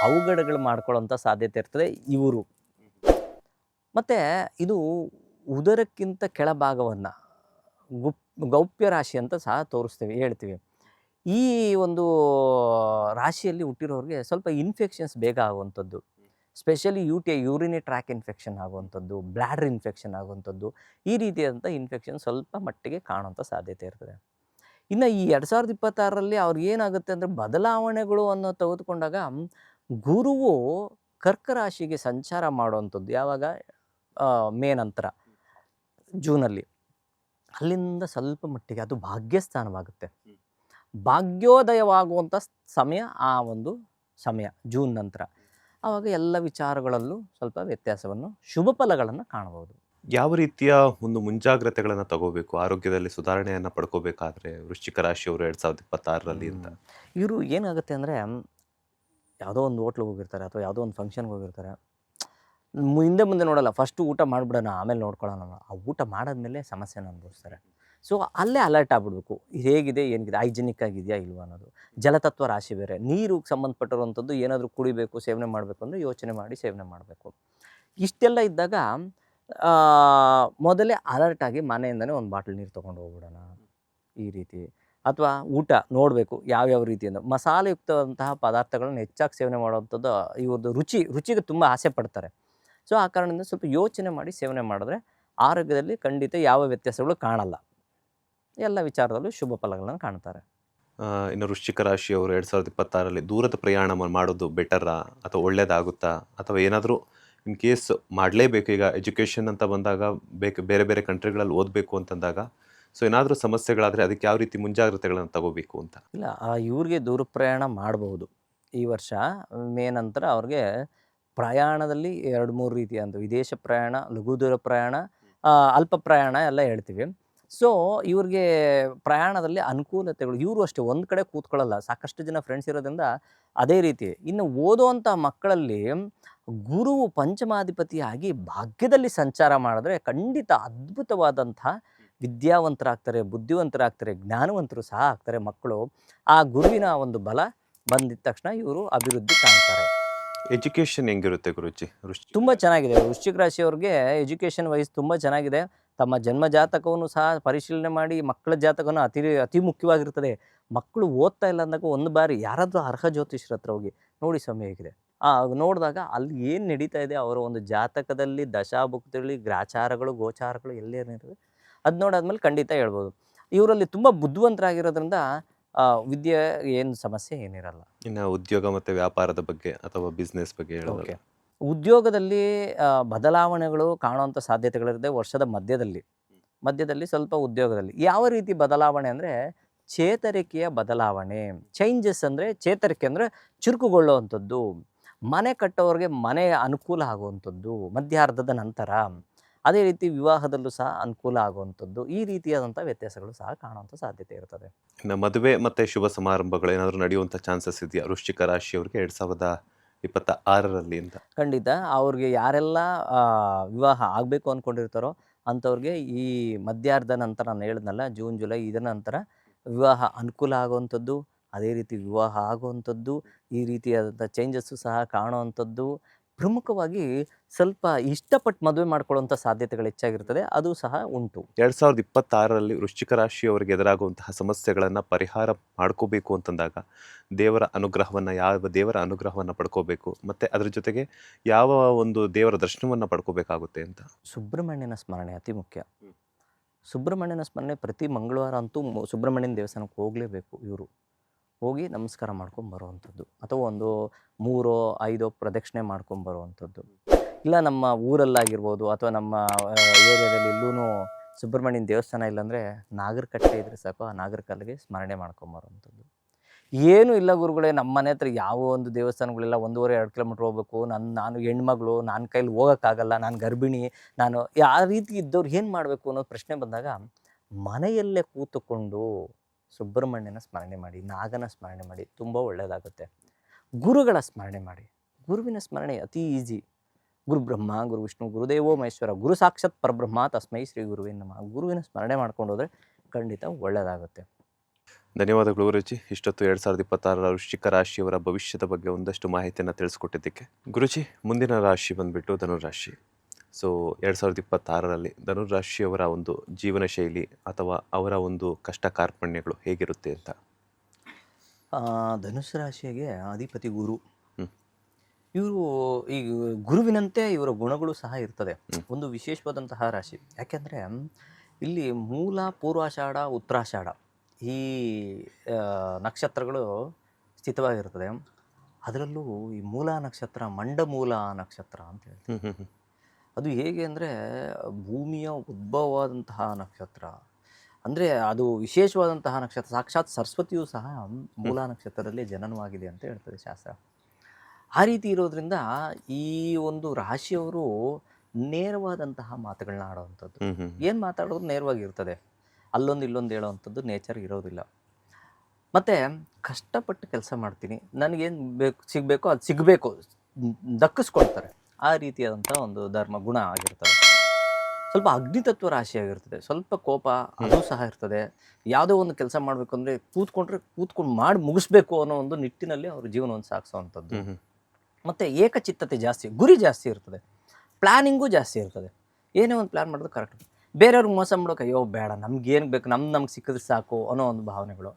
ಅವಘಡಗಳು ಮಾಡ್ಕೊಳ್ಳೋಂಥ ಸಾಧ್ಯತೆ ಇರ್ತದೆ ಇವರು. ಮತ್ತು ಇದು ಉದರಕ್ಕಿಂತ ಕೆಳಭಾಗವನ್ನು ಗೌಪ್ಯ ರಾಶಿ ಅಂತ ಸಹ ಹೇಳ್ತೀವಿ. ಈ ಒಂದು ರಾಶಿಯಲ್ಲಿ ಹುಟ್ಟಿರೋರಿಗೆ ಸ್ವಲ್ಪ ಇನ್ಫೆಕ್ಷನ್ಸ್ ಬೇಗ ಆಗುವಂಥದ್ದು, ಸ್ಪೆಷಲಿ ಯೂರಿನಿ ಟ್ರ್ಯಾಕ್ ಇನ್ಫೆಕ್ಷನ್ ಆಗುವಂಥದ್ದು, ಬ್ಲ್ಯಾಡರ್ ಇನ್ಫೆಕ್ಷನ್ ಆಗುವಂಥದ್ದು, ಈ ರೀತಿಯಾದಂಥ ಇನ್ಫೆಕ್ಷನ್ ಸ್ವಲ್ಪ ಮಟ್ಟಿಗೆ ಕಾಣುವಂಥ ಸಾಧ್ಯತೆ ಇರ್ತದೆ. ಇನ್ನು ಈ 2026ರಲ್ಲಿ ಅವ್ರಿಗೆ ಏನಾಗುತ್ತೆ ಅಂದರೆ ಬದಲಾವಣೆಗಳು ಅನ್ನೋ ತೆಗೆದುಕೊಂಡಾಗ ಗುರುವು ಕರ್ಕ ರಾಶಿಗೆ ಸಂಚಾರ ಮಾಡುವಂಥದ್ದು ಯಾವಾಗ ಮೇ ನಂತರ ಜೂನಲ್ಲಿ, ಅಲ್ಲಿಂದ ಸ್ವಲ್ಪ ಮಟ್ಟಿಗೆ ಅದು ಭಾಗ್ಯಸ್ಥಾನವಾಗುತ್ತೆ. ಭಾಗ್ಯೋದಯವಾಗುವಂಥ ಸಮಯ ಆ ಒಂದು ಸಮಯ ಜೂನ್ ನಂತರ. ಆವಾಗ ಎಲ್ಲ ವಿಚಾರಗಳಲ್ಲೂ ಸ್ವಲ್ಪ ವ್ಯತ್ಯಾಸವನ್ನು, ಶುಭ ಫಲಗಳನ್ನು ಕಾಣಬಹುದು. ಯಾವ ರೀತಿಯ ಒಂದು ಮುಂಜಾಗ್ರತೆಗಳನ್ನು ತಗೋಬೇಕು ಆರೋಗ್ಯದಲ್ಲಿ ಸುಧಾರಣೆಯನ್ನು ಪಡ್ಕೋಬೇಕಾದ್ರೆ ವೃಶ್ಚಿಕ ರಾಶಿಯವರು 2026ರಲ್ಲಿ ಅಂತ? ಇವರು ಏನಾಗುತ್ತೆ ಅಂದರೆ ಯಾವುದೋ ಒಂದು ಹೋಟ್ಲಿಗೆ ಹೋಗಿರ್ತಾರೆ ಅಥವಾ ಯಾವುದೋ ಒಂದು ಫಂಕ್ಷನ್ಗೆ ಹೋಗಿರ್ತಾರೆ, ಹಿಂದೆ ಮುಂದೆ ನೋಡಲ್ಲ, ಫಸ್ಟು ಊಟ ಮಾಡಿಬಿಡೋಣ ಆಮೇಲೆ ನೋಡ್ಕೊಳ್ಳೋಣ. ಆ ಊಟ ಮಾಡಾದ್ಮೇಲೆ ಸಮಸ್ಯೆನ ಅನುಭವಿಸ್ತಾರೆ. ಸೊ ಅಲ್ಲೇ ಅಲರ್ಟ್ ಆಗ್ಬಿಡ್ಬೇಕು, ಹೇಗಿದೆ ಏನಿದೆ, ಹೈಜಿನಿಕ್ ಆಗಿದೆಯಾ ಇಲ್ವಾ ಅನ್ನೋದು. ಜಲತತ್ವ ರಾಶಿ ಬೇರೆ, ನೀರಿಗೆ ಸಂಬಂಧಪಟ್ಟಿರುವಂಥದ್ದು ಏನಾದರೂ ಕುಡಿಬೇಕು, ಸೇವನೆ ಮಾಡಬೇಕು ಅಂದರೆ ಯೋಚನೆ ಮಾಡಿ ಸೇವನೆ ಮಾಡಬೇಕು. ಇಷ್ಟೆಲ್ಲ ಇದ್ದಾಗ ಮೊದಲೇ ಅಲರ್ಟ್ ಆಗಿ ಮನೆಯಿಂದನೇ ಒಂದು ಬಾಟಲ್ ನೀರು ತೊಗೊಂಡು ಹೋಗ್ಬಿಡೋಣ ಈ ರೀತಿ. ಅಥವಾ ಊಟ ನೋಡಬೇಕು ಯಾವ್ಯಾವ ರೀತಿಯಿಂದ, ಮಸಾಲೆಯುಕ್ತವಂತಹ ಪದಾರ್ಥಗಳನ್ನು ಹೆಚ್ಚಾಗಿ ಸೇವನೆ ಮಾಡುವಂಥದ್ದು. ಇವ್ರದ್ದು ರುಚಿಗೆ ತುಂಬ ಆಸೆ ಪಡ್ತಾರೆ. ಸೊ ಆ ಕಾರಣದಿಂದ ಸ್ವಲ್ಪ ಯೋಚನೆ ಮಾಡಿ ಸೇವನೆ ಮಾಡಿದ್ರೆ ಆರೋಗ್ಯದಲ್ಲಿ ಖಂಡಿತ ಯಾವ ವ್ಯತ್ಯಾಸಗಳು ಕಾಣಲ್ಲ. ಎಲ್ಲ ವಿಚಾರದಲ್ಲೂ ಶುಭ ಫಲಗಳನ್ನು ಕಾಣ್ತಾರೆ. ಇನ್ನು ವೃಶ್ಚಿಕ ರಾಶಿಯವರು 2026ರಲ್ಲಿ ದೂರದ ಪ್ರಯಾಣ ಮಾಡೋದು ಬೆಟರಾ ಅಥವಾ ಒಳ್ಳೇದಾಗುತ್ತಾ, ಅಥವಾ ಏನಾದರೂ ಇನ್ ಕೇಸ್ ಮಾಡಲೇಬೇಕು, ಈಗ ಎಜುಕೇಷನ್ ಅಂತ ಬಂದಾಗ ಬೇರೆ ಬೇರೆ ಕಂಟ್ರಿಗಳಲ್ಲಿ ಓದಬೇಕು ಅಂತಂದಾಗ ಸೊ ಏನಾದರೂ ಸಮಸ್ಯೆಗಳಾದರೆ ಅದಕ್ಕೆ ಯಾವ ರೀತಿ ಮುಂಜಾಗ್ರತೆಗಳನ್ನು ತಗೋಬೇಕು ಅಂತ? ಇಲ್ಲ, ಇವ್ರಿಗೆ ದೂರ ಪ್ರಯಾಣ ಮಾಡಬಹುದು ಈ ವರ್ಷ. ಮೇ ನಂತರ ಅವ್ರಿಗೆ ಪ್ರಯಾಣದಲ್ಲಿ 2-3 ರೀತಿಯಾದ ವಿದೇಶ ಪ್ರಯಾಣ, ಲಘು ದೂರ ಪ್ರಯಾಣ, ಅಲ್ಪ ಪ್ರಯಾಣ ಎಲ್ಲ ಹೇಳ್ತೀವಿ. ಸೊ ಇವ್ರಿಗೆ ಪ್ರಯಾಣದಲ್ಲಿ ಅನುಕೂಲತೆಗಳು, ಇವರು ಅಷ್ಟೇ ಒಂದು ಕಡೆ ಕೂತ್ಕೊಳ್ಳಲ್ಲ, ಸಾಕಷ್ಟು ಜನ ಫ್ರೆಂಡ್ಸ್ ಇರೋದ್ರಿಂದ ಅದೇ ರೀತಿ. ಇನ್ನು ಓದುವಂಥ ಮಕ್ಕಳಲ್ಲಿ ಗುರುವು ಪಂಚಮಾಧಿಪತಿಯಾಗಿ ಭಾಗ್ಯದಲ್ಲಿ ಸಂಚಾರ ಮಾಡಿದ್ರೆ ಖಂಡಿತ ಅದ್ಭುತವಾದಂಥ ವಿದ್ಯಾವಂತರಾಗ್ತಾರೆ, ಬುದ್ಧಿವಂತರಾಗ್ತಾರೆ, ಜ್ಞಾನವಂತರು ಸಹ ಆಗ್ತಾರೆ ಮಕ್ಕಳು. ಆ ಗುರುವಿನ ಒಂದು ಬಲ ಬಂದಿದ ತಕ್ಷಣ ಇವರು ಅಭಿವೃದ್ಧಿ ಕಾಣ್ತಾರೆ. ಎಜುಕೇಷನ್ ಹೆಂಗಿರುತ್ತೆ ಗುರುಜಿ? ತುಂಬ ಚೆನ್ನಾಗಿದೆ. ವೃಶ್ಚಿಕ ರಾಶಿಯವ್ರಿಗೆ ಎಜುಕೇಷನ್ ವೈಸ್ ತುಂಬ ಚೆನ್ನಾಗಿದೆ. ತಮ್ಮ ಜನ್ಮ ಜಾತಕವನ್ನು ಸಹ ಪರಿಶೀಲನೆ ಮಾಡಿ, ಮಕ್ಕಳ ಜಾತಕವನ್ನು ಅತಿ ಮುಖ್ಯವಾಗಿರ್ತದೆ. ಮಕ್ಕಳು ಓದ್ತಾ ಇಲ್ಲ ಅಂದಾಗ ಒಂದು ಬಾರಿ ಯಾರಾದರೂ ಅರ್ಹ ಜ್ಯೋತಿಷ್ಯರ ಹತ್ರ ಹೋಗಿ ನೋಡಿ ಸ್ವಾಮಿ ಹೇಗಿದೆ, ನೋಡಿದಾಗ ಅಲ್ಲಿ ಏನು ನಡೀತಾ ಇದೆ ಅವರ ಒಂದು ಜಾತಕದಲ್ಲಿ, ದಶಾಭುಕ್ತಿಗಳಲ್ಲಿ ಗ್ರಾಚಾರಗಳು ಗೋಚಾರಗಳು ಎಲ್ಲೇನಿರ್ತದೆ ಅದು ನೋಡಾದ್ಮೇಲೆ ಖಂಡಿತ ಹೇಳ್ಬೋದು. ಇವರಲ್ಲಿ ತುಂಬ ಬುದ್ಧಿವಂತರಾಗಿರೋದ್ರಿಂದ ವಿದ್ಯೆ ಏನು ಸಮಸ್ಯೆ ಏನಿರಲ್ಲ. ಇನ್ನು ಉದ್ಯೋಗ ಮತ್ತು ವ್ಯಾಪಾರದ ಬಗ್ಗೆ ಅಥವಾ ಬಿಸ್ನೆಸ್ ಬಗ್ಗೆ ಹೇಳೋಕೆ, ಉದ್ಯೋಗದಲ್ಲಿ ಬದಲಾವಣೆಗಳು ಕಾಣುವಂಥ ಸಾಧ್ಯತೆಗಳಿರುತ್ತೆ ವರ್ಷದ ಮಧ್ಯದಲ್ಲಿ ಸ್ವಲ್ಪ ಉದ್ಯೋಗದಲ್ಲಿ. ಯಾವ ರೀತಿ ಬದಲಾವಣೆ ಅಂದರೆ ಚೇತರಿಕೆಯ ಬದಲಾವಣೆ. ಚೇಂಜಸ್ ಅಂದರೆ ಚೇತರಿಕೆ ಅಂದರೆ ಚುರುಕುಗೊಳ್ಳುವಂಥದ್ದು. ಮನೆ ಕಟ್ಟೋರಿಗೆ ಮನೆ ಅನುಕೂಲ ಆಗುವಂಥದ್ದು ಮಧ್ಯಾರ್ಧದ ನಂತರ. ಅದೇ ರೀತಿ ವಿವಾಹದಲ್ಲೂ ಸಹ ಅನುಕೂಲ ಆಗುವಂಥದ್ದು. ಈ ರೀತಿಯಾದಂಥ ವ್ಯತ್ಯಾಸಗಳು ಸಹ ಕಾಣುವಂಥ ಸಾಧ್ಯತೆ ಇರ್ತದೆ. ಇನ್ನು ಮದುವೆ ಮತ್ತು ಶುಭ ಸಮಾರಂಭಗಳು ಏನಾದರೂ ನಡೆಯುವಂಥ ಚಾನ್ಸಸ್ ಇದೆಯಾ ವೃಶ್ಚಿಕ ರಾಶಿಯವರಿಗೆ 2026ರಲ್ಲಿ ಅಂತ? ಖಂಡಿತ. ಅವ್ರಿಗೆ ಯಾರೆಲ್ಲ ವಿವಾಹ ಆಗಬೇಕು ಅಂದ್ಕೊಂಡಿರ್ತಾರೋ ಅಂಥವ್ರಿಗೆ ಈ ಮಧ್ಯಾರ್ಧ ನಂತರ ನಾನು ಹೇಳಿದ್ನಲ್ಲ, ಜೂನ್ ಜುಲೈ ಇದರ ನಂತರ ವಿವಾಹ ಅನುಕೂಲ ಆಗುವಂಥದ್ದು, ಅದೇ ರೀತಿ ವಿವಾಹ ಆಗುವಂಥದ್ದು, ಈ ರೀತಿಯಾದಂಥ ಚೇಂಜಸ್ಸು ಸಹ ಕಾಣುವಂಥದ್ದು. ಪ್ರಮುಖವಾಗಿ ಸ್ವಲ್ಪ ಇಷ್ಟಪಟ್ಟು ಮದುವೆ ಮಾಡ್ಕೊಳ್ಳುವಂಥ ಸಾಧ್ಯತೆಗಳು ಹೆಚ್ಚಾಗಿರ್ತದೆ, ಅದು ಸಹ ಉಂಟು. 2026ರಲ್ಲಿ ವೃಶ್ಚಿಕ ರಾಶಿಯವರಿಗೆ ಎದುರಾಗುವಂತಹ ಸಮಸ್ಯೆಗಳನ್ನು ಪರಿಹಾರ ಮಾಡ್ಕೋಬೇಕು ಅಂತಂದಾಗ ಯಾವ ದೇವರ ಅನುಗ್ರಹವನ್ನು ಪಡ್ಕೋಬೇಕು, ಮತ್ತು ಅದ್ರ ಜೊತೆಗೆ ಯಾವ ಒಂದು ದೇವರ ದರ್ಶನವನ್ನು ಪಡ್ಕೋಬೇಕಾಗುತ್ತೆ ಅಂತ? ಸುಬ್ರಹ್ಮಣ್ಯನ ಸ್ಮರಣೆ ಅತಿ ಮುಖ್ಯ. ಸುಬ್ರಹ್ಮಣ್ಯನ ಸ್ಮರಣೆ ಪ್ರತಿ ಮಂಗಳವಾರ ಅಂತೂ ಸುಬ್ರಹ್ಮಣ್ಯನ ದೇವಸ್ಥಾನಕ್ಕೆ ಹೋಗಲೇಬೇಕು. ಇವರು ಹೋಗಿ ನಮಸ್ಕಾರ ಮಾಡ್ಕೊಂಬರುವಂಥದ್ದು, ಅಥವಾ ಒಂದು 3-5 ಪ್ರದಕ್ಷಿಣೆ ಮಾಡ್ಕೊಂಬರುವಂಥದ್ದು. ಇಲ್ಲ ನಮ್ಮ ಊರಲ್ಲಾಗಿರ್ಬೋದು ಅಥವಾ ನಮ್ಮ ಏರಿಯಾದಲ್ಲಿ ಎಲ್ಲೂ ಸುಬ್ರಹ್ಮಣ್ಯನ ದೇವಸ್ಥಾನ ಇಲ್ಲಾಂದರೆ ನಾಗರಕಟ್ಟೆ ಇದ್ರೆ ಸಾಕು, ಆ ನಾಗರಕಲ್ಲಿಗೆ ಸ್ಮರಣೆ ಮಾಡ್ಕೊಂಬರುವಂಥದ್ದು. ಏನೂ ಇಲ್ಲ ಗುರುಗಳೇ, ನಮ್ಮ ಮನೆ ಹತ್ರ ಯಾವ ಒಂದು ದೇವಸ್ಥಾನಗಳಿಲ್ಲ, 1.5-2 ಕಿಲೋಮೀಟ್ರ್ ಹೋಗ್ಬೇಕು, ನಾನು ಹೆಣ್ಮಗಳು, ನನ್ನ ಕೈಲಿ ಹೋಗೋಕ್ಕಾಗಲ್ಲ, ನಾನು ಗರ್ಭಿಣಿ, ನಾನು ಆ ರೀತಿ ಇದ್ದವ್ರು ಏನು ಮಾಡಬೇಕು ಅನ್ನೋ ಪ್ರಶ್ನೆ ಬಂದಾಗ ಮನೆಯಲ್ಲೇ ಕೂತುಕೊಂಡು ಸುಬ್ರಹ್ಮಣ್ಯನ ಸ್ಮರಣೆ ಮಾಡಿ, ನಾಗನ ಸ್ಮರಣೆ ಮಾಡಿ, ತುಂಬ ಒಳ್ಳೆಯದಾಗುತ್ತೆ. ಗುರುಗಳ ಸ್ಮರಣೆ ಮಾಡಿ. ಗುರುವಿನ ಸ್ಮರಣೆ ಅತಿ ಈಸಿ. ಗುರು ಬ್ರಹ್ಮ, ಗುರು ವಿಷ್ಣು, ಗುರುದೇವೋ ಮಹೇಶ್ವರ, ಗುರು ಸಾಕ್ಷಾತ್ ಪರಬ್ರಹ್ಮ, ತಸ್ಮೈ ಶ್ರೀ ಗುರುವೇ ನಮಃ. ಗುರುವಿನ ಸ್ಮರಣೆ ಮಾಡ್ಕೊಂಡು ಹೋದರೆ ಖಂಡಿತ ಒಳ್ಳೆಯದಾಗುತ್ತೆ. ಧನ್ಯವಾದಗಳು ಗುರುಜಿ. ಇಷ್ಟೊತ್ತು 2026ರ ವೃಶ್ಚಿಕ ರಾಶಿಯವರ ಭವಿಷ್ಯದ ಬಗ್ಗೆ ಒಂದಷ್ಟು ಮಾಹಿತಿಯನ್ನು ತಿಳಿಸ್ಕೊಟ್ಟಿದ್ದಕ್ಕೆ. ಗುರುಜಿ, ಮುಂದಿನ ರಾಶಿ ಬಂದುಬಿಟ್ಟು ಧನುರಾಶಿ. ಸೊ 2026ರಲ್ಲಿ ಧನುರಾಶಿಯವರ ಒಂದು ಜೀವನ ಶೈಲಿ ಅಥವಾ ಅವರ ಒಂದು ಕಷ್ಟ ಕಾರ್ಪಣ್ಯಗಳು ಹೇಗಿರುತ್ತೆ ಅಂತ? ಧನುಸ್ಸು ರಾಶಿಗೆ ಅಧಿಪತಿ ಗುರು. ಇವರು ಈ ಗುರುವಿನಂತೆ ಇವರ ಗುಣಗಳು ಸಹ ಇರ್ತದೆ. ಒಂದು ವಿಶೇಷವಾದಂತಹ ರಾಶಿ. ಯಾಕೆಂದರೆ ಇಲ್ಲಿ ಮೂಲ, ಪೂರ್ವಾಷಾಢ, ಉತ್ತರಾಷಾಢ ಈ ನಕ್ಷತ್ರಗಳು ಸ್ಥಿತವಾಗಿರ್ತದೆ. ಅದರಲ್ಲೂ ಈ ಮೂಲ ನಕ್ಷತ್ರ ಮಂಡಮೂಲ ನಕ್ಷತ್ರ ಅಂತ ಹೇಳ್ತೀವಿ. ಅದು ಹೇಗೆ ಅಂದರೆ ಭೂಮಿಯ ಉದ್ಭವವಾದಂತಹ ನಕ್ಷತ್ರ. ಅಂದರೆ ಅದು ವಿಶೇಷವಾದಂತಹ ನಕ್ಷತ್ರ. ಸಾಕ್ಷಾತ್ ಸರಸ್ವತಿಯೂ ಸಹ ಮೂಲ ನಕ್ಷತ್ರದಲ್ಲಿ ಜನನವಾಗಿದೆ ಅಂತ ಹೇಳ್ತದೆ ಶಾಸ್ತ್ರ. ಆ ರೀತಿ ಇರೋದ್ರಿಂದ ಈ ಒಂದು ರಾಶಿಯವರು ನೇರವಾದಂತಹ ಮಾತುಗಳನ್ನ ಆಡೋವಂಥದ್ದು. ಏನು ಮಾತಾಡೋದು ನೇರವಾಗಿರ್ತದೆ. ಅಲ್ಲೊಂದು ಇಲ್ಲೊಂದು ಹೇಳೋವಂಥದ್ದು ನೇಚರ್ ಇರೋದಿಲ್ಲ. ಮತ್ತು ಕಷ್ಟಪಟ್ಟು ಕೆಲಸ ಮಾಡ್ತೀನಿ, ನನಗೇನು ಸಿಗಬೇಕೋ ಅದು ಸಿಗಬೇಕು, ದಕ್ಕಿಸ್ಕೊಳ್ತಾರೆ. ಆ ರೀತಿಯಾದಂಥ ಒಂದು ಧರ್ಮ ಗುಣ ಆಗಿರ್ತದೆ. ಸ್ವಲ್ಪ ಅಗ್ನಿತತ್ವ ರಾಶಿಯಾಗಿರ್ತದೆ. ಸ್ವಲ್ಪ ಕೋಪ ಅದು ಸಹ ಇರ್ತದೆ. ಯಾವುದೋ ಒಂದು ಕೆಲಸ ಮಾಡಬೇಕು ಅಂದರೆ ಕೂತ್ಕೊಂಡು ಮಾಡಿ ಮುಗಿಸ್ಬೇಕು ಅನ್ನೋ ಒಂದು ನಿಟ್ಟಿನಲ್ಲಿ ಅವ್ರ ಜೀವನವನ್ನು ಸಾಗಿಸೋವಂಥದ್ದು. ಮತ್ತು ಏಕಚಿತ್ತತೆ ಜಾಸ್ತಿ, ಗುರಿ ಜಾಸ್ತಿ ಇರ್ತದೆ, ಪ್ಲ್ಯಾನಿಂಗೂ ಜಾಸ್ತಿ ಇರ್ತದೆ. ಏನೇ ಒಂದು ಪ್ಲ್ಯಾನ್ ಮಾಡೋದು ಕರೆಕ್ಟ್. ಬೇರೆಯವ್ರಿಗೆ ಮೋಸ ಮಾಡೋಕೆ ಅಯ್ಯೋ ಬೇಡ, ನಮ್ಗೇನು ಬೇಕು, ನಮ್ಗೆ ಸಿಕ್ಕಿದ್ರೆ ಸಾಕು ಅನ್ನೋ ಒಂದು ಭಾವನೆಗಳು.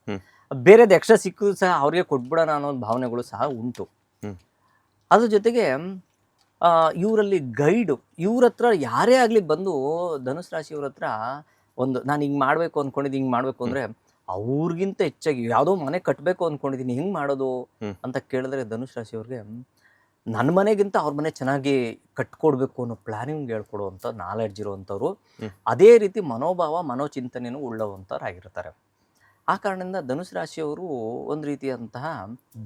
ಬೇರೆದು ಎಕ್ಸ್ಟ್ರಾ ಸಿಕ್ಕಿದ್ರು ಸಹ ಅವ್ರಿಗೆ ಕೊಟ್ಬಿಡೋಣ ಅನ್ನೋ ಒಂದು ಭಾವನೆಗಳು ಸಹ ಉಂಟು. ಅದ್ರ ಜೊತೆಗೆ ಇವರಲ್ಲಿ ಗೈಡು ಇವ್ರ ಹತ್ರ ಯಾರೇ ಆಗಲಿ ಬಂದು ಧನುಸ್ ರಾಶಿಯವ್ರ ಹತ್ರ ಒಂದು ನಾನು ಹಿಂಗೆ ಮಾಡಬೇಕು ಅಂದ್ಕೊಂಡಿದ್ದೀನಿ, ಹಿಂಗೆ ಮಾಡಬೇಕು ಅಂದರೆ ಅವ್ರಿಗಿಂತ ಹೆಚ್ಚಾಗಿ ಯಾವುದೋ ಮನೆ ಕಟ್ಟಬೇಕು ಅಂದ್ಕೊಂಡಿದ್ದೀನಿ, ಹಿಂಗೆ ಮಾಡೋದು ಅಂತ ಕೇಳಿದ್ರೆ ಧನುಸ್ ರಾಶಿಯವ್ರಿಗೆ ನನ್ನ ಮನೆಗಿಂತ ಅವ್ರ ಮನೆ ಚೆನ್ನಾಗಿ ಕಟ್ಕೊಡ್ಬೇಕು ಅನ್ನೋ ಪ್ಲಾನಿಂಗ್ ಹೇಳ್ಕೊಡುವಂಥ ನಾಲೆಡ್ಜ್ ಇರುವಂಥವ್ರು, ಅದೇ ರೀತಿ ಮನೋಭಾವ ಮನೋಚಿಂತನೆಯೂ ಉಳ್ಳವಂಥವ್ರಾಗಿರ್ತಾರೆ. ಆ ಕಾರಣದಿಂದ ಧನುಸ್ ರಾಶಿಯವರು ಒಂದು ರೀತಿಯಂತಹ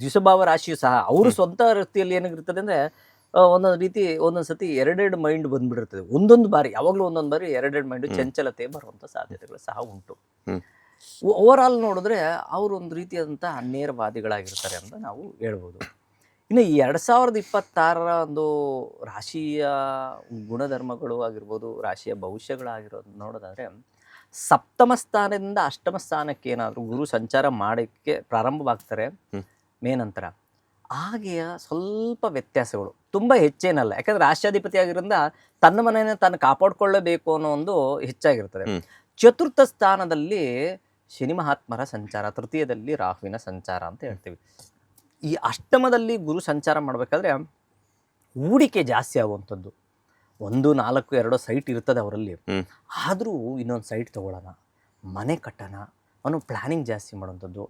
ದ್ವಿಸ್ವಭಾವ ರಾಶಿಯು ಸಹ ಅವರು ಸ್ವಂತ ವೃತ್ತಿಯಲ್ಲಿ ಏನಾಗಿರ್ತದೆ ಅಂದರೆ ಒಂದೊಂದು ರೀತಿ ಒಂದೊಂದು ಸತಿ ಎರಡೆರಡು ಮೈಂಡ್ ಬಂದ್ಬಿಟ್ಟಿರ್ತದೆ. ಒಂದೊಂದು ಬಾರಿ ಯಾವಾಗಲೂ ಒಂದೊಂದು ಬಾರಿ ಎರಡೆರಡು ಮೈಂಡು ಚಂಚಲತೆ ಬರುವಂಥ ಸಾಧ್ಯತೆಗಳು ಸಹ ಉಂಟು. ಓವರ್ ಆಲ್ ನೋಡಿದ್ರೆ ಅವರು ಒಂದು ರೀತಿಯಾದಂಥ ನೇರವಾದಿಗಳಾಗಿರ್ತಾರೆ ಅಂತ ನಾವು ಹೇಳ್ಬೋದು. ಇನ್ನು ಈ 2026 ಒಂದು ರಾಶಿಯ ಗುಣಧರ್ಮಗಳು ಆಗಿರ್ಬೋದು, ರಾಶಿಯ ಭವಿಷ್ಯಗಳಾಗಿರೋದು ನೋಡೋದಾದರೆ, ಸಪ್ತಮ ಸ್ಥಾನದಿಂದ ಅಷ್ಟಮ ಸ್ಥಾನಕ್ಕೆ ಏನಾದರೂ ಗುರು ಸಂಚಾರ ಮಾಡೋಕ್ಕೆ ಪ್ರಾರಂಭವಾಗ್ತಾರೆ ಮೇ ನಂತರ, ಹಾಗೆಯೇ ಸ್ವಲ್ಪ ವ್ಯತ್ಯಾಸಗಳು ತುಂಬ ಹೆಚ್ಚೇನಲ್ಲ. ಯಾಕಂದರೆ ರಾಷ್ಟ್ರಾಧಿಪತಿ ಆಗಿರೋದ್ರಿಂದ ತನ್ನ ಮನೆಯನ್ನು ತಾನು ಕಾಪಾಡಿಕೊಳ್ಳಬೇಕು ಅನ್ನೋ ಒಂದು ಹೆಚ್ಚಾಗಿರ್ತದೆ. ಚತುರ್ಥ ಸ್ಥಾನದಲ್ಲಿ ಶನಿ ಮಹಾತ್ಮರ ಸಂಚಾರ, ತೃತೀಯದಲ್ಲಿ ರಾಹುವಿನ ಸಂಚಾರ ಅಂತ ಹೇಳ್ತೀವಿ. ಈ ಅಷ್ಟಮದಲ್ಲಿ ಗುರು ಸಂಚಾರ ಮಾಡಬೇಕಾದ್ರೆ ಹೂಡಿಕೆ ಜಾಸ್ತಿ ಆಗುವಂಥದ್ದು. 1, 4, 2 ಸೈಟ್ ಇರ್ತದೆ ಅವರಲ್ಲಿ, ಆದರೂ ಇನ್ನೊಂದು ಸೈಟ್ ತೊಗೊಳ್ಳೋಣ, ಮನೆ ಕಟ್ಟೋಣ ಅನ್ನೋ ಪ್ಲ್ಯಾನಿಂಗ್ ಜಾಸ್ತಿ ಮಾಡುವಂಥದ್ದು,